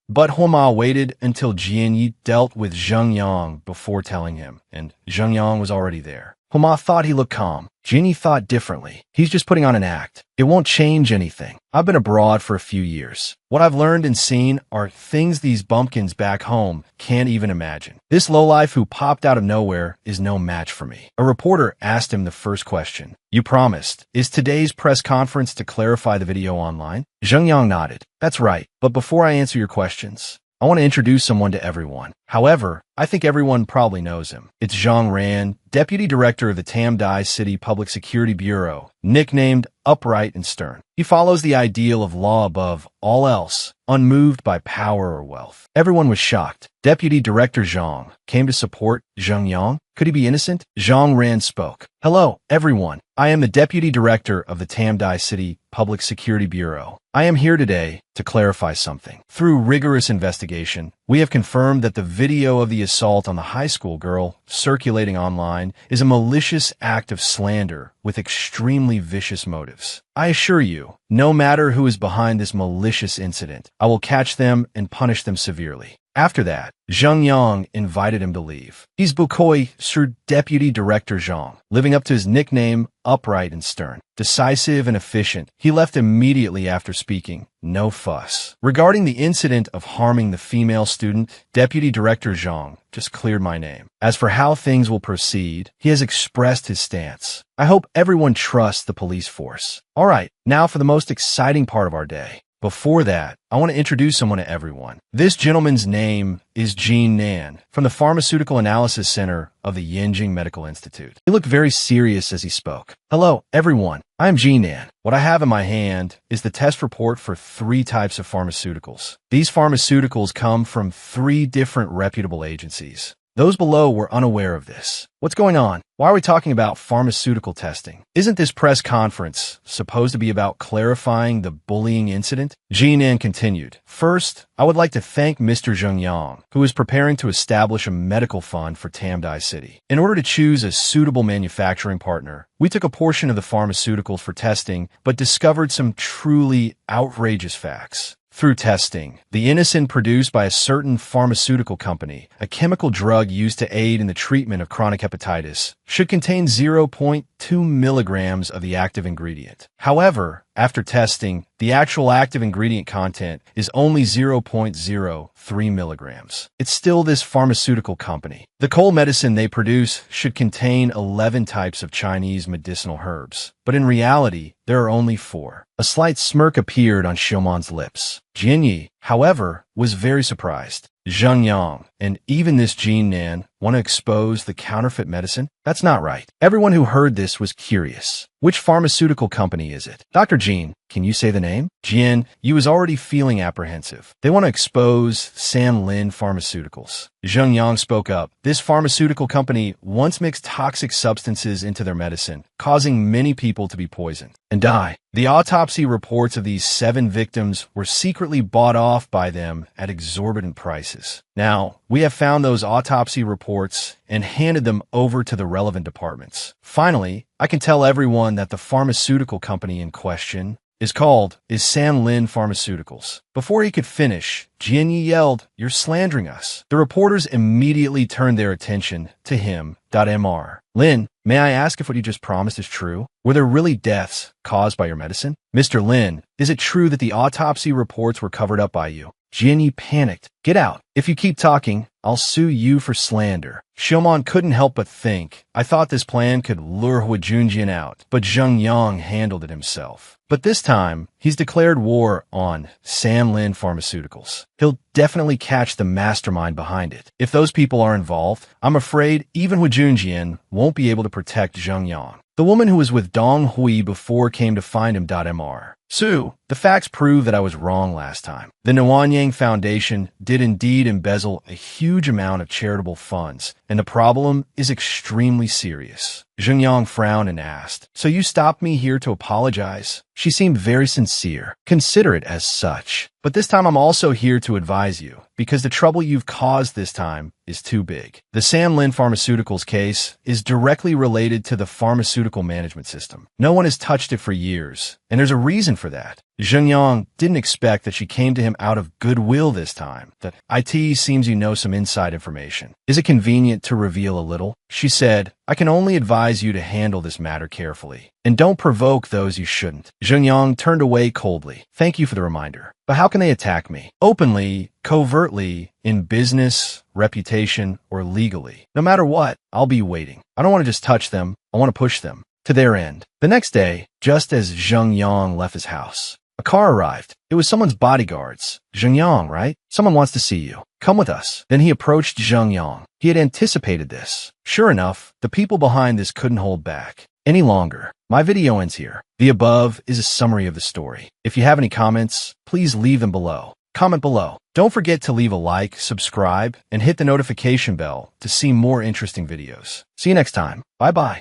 But Huama waited until Jin Yi dealt with Zheng Yang before telling him, and Zheng Yang was already there. Huama thought he looked calm. Jin Yi thought differently. He's just putting on an act. It won't change anything. I've been abroad for a few years. What I've learned and seen are things these bumpkins back home can't even imagine. This lowlife who popped out of nowhere is no match for me. A reporter asked him the first question. You promised. Is today's press conference to clarify the video online? Zheng Yang nodded. That's right. But before I answer your questions, I want to introduce someone to everyone. However, I think everyone probably knows him. It's Zhang Ran, Deputy Director of the Tamdai City Public Security Bureau, nicknamed Upright and Stern. He follows the ideal of law above all else, unmoved by power or wealth. Everyone was shocked. Deputy Director Zhang came to support Zheng Yang. Could he be innocent? Zhang Ran spoke. Hello, everyone. I am the Deputy Director of the Tamdai City Public Security Bureau. I am here today to clarify something. Through rigorous investigation, we have confirmed that the video of the assault on the high school girl circulating online is a malicious act of slander with extremely vicious motives. I assure you, no matter who is behind this malicious incident, I will catch them and punish them severely. After that, Zheng Yang invited him to leave. He's Bukoi Sir Deputy Director Zhang, living up to his nickname, upright and stern, decisive and efficient. He left immediately after speaking. No fuss. Regarding the incident of harming the female student, Deputy Director Zhang just cleared my name. As for how things will proceed, he has expressed his stance. I hope everyone trusts the police force. All right, now for the most exciting part of our day. Before that, I want to introduce someone to everyone. This gentleman's name is Jean Nan from the Pharmaceutical Analysis Center of the Yinjing Medical Institute. He looked very serious as he spoke. Hello, everyone. I am Jean Nan. What I have in my hand is the test report for 3 types of pharmaceuticals. These pharmaceuticals come from 3 different reputable agencies. Those below were unaware of this. What's going on? Why are we talking about pharmaceutical testing? Isn't this press conference supposed to be about clarifying the bullying incident? Jinan continued. First, I would like to thank Mr. Zheng Yang, who is preparing to establish a medical fund for Tamdai City. In order to choose a suitable manufacturing partner, we took a portion of the pharmaceuticals for testing, but discovered some truly outrageous facts. Through testing, the innocent produced by a certain pharmaceutical company, a chemical drug used to aid in the treatment of chronic hepatitis, should contain 0.2 milligrams of the active ingredient. However, after testing, the actual active ingredient content is only 0.03 milligrams. It's still this pharmaceutical company. The cold medicine they produce should contain 11 types of Chinese medicinal herbs, but in reality, there are only 4. A slight smirk appeared on Xiuman's lips. Jinyi, however, was very surprised. Zheng Yang, and even this Jean Nan, want to expose the counterfeit medicine? That's not right. Everyone who heard this was curious. Which pharmaceutical company is it? Dr. Jean, can you say the name? Jian, you was already feeling apprehensive. They want to expose Sanlin Pharmaceuticals. Zheng Yang spoke up. This pharmaceutical company once mixed toxic substances into their medicine, causing many people to be poisoned and die. The autopsy reports of these 7 victims were secretly bought off by them at exorbitant prices. Now, we have found those autopsy reports and handed them over to the relevant departments. Finally, I can tell everyone that the pharmaceutical company in question is Sanlin Pharmaceuticals. Before he could finish, Jianyi yelled, "You're slandering us." The reporters immediately turned their attention to him. Mr. Lin, may I ask if what you just promised is true? Were there really deaths caused by your medicine? Mr. Lin, is it true that the autopsy reports were covered up by you? Jianyi panicked. Get out. If you keep talking, I'll sue you for slander. Xiaomon couldn't help but think, I thought this plan could lure Hu Junjian out, but Zheng Yang handled it himself. But this time, he's declared war on Sanlin Pharmaceuticals. He'll definitely catch the mastermind behind it. If those people are involved, I'm afraid even Hu Junjian won't be able to protect Zheng Yang. The woman who was with Dong Hui before came to find him. Mr. Su, the facts prove that I was wrong last time. The Nwanyang Foundation did indeed embezzle a huge amount of charitable funds, and the problem is extremely serious. Zheng Yang frowned and asked, "So you stopped me here to apologize?" She seemed very sincere, considerate as such. But this time I'm also here to advise you, because the trouble you've caused this time is too big. The Sanlin Pharmaceuticals case is directly related to the pharmaceutical management system. No one has touched it for years, and there's a reason for that. Zheng Yang didn't expect that she came to him out of goodwill this time. That IT seems you know some inside information. Is it convenient to reveal a little? She said, I can only advise you to handle this matter carefully, and don't provoke those you shouldn't. Zheng Yang turned away coldly. Thank you for the reminder. But how can they attack me? Openly, covertly, in business, reputation, or legally. No matter what, I'll be waiting. I don't want to just touch them. I want to push them to their end. The next day, just as Zheng Yang left his house, a car arrived. It was someone's bodyguards. Zheng Yang, right? Someone wants to see you. Come with us. Then he approached Zheng Yang. He had anticipated this. Sure enough, the people behind this couldn't hold back any longer. My video ends here. The above is a summary of the story. If you have any comments, please leave them below. Comment below. Don't forget to leave a like, subscribe, and hit the notification bell to see more interesting videos. See you next time. Bye-bye.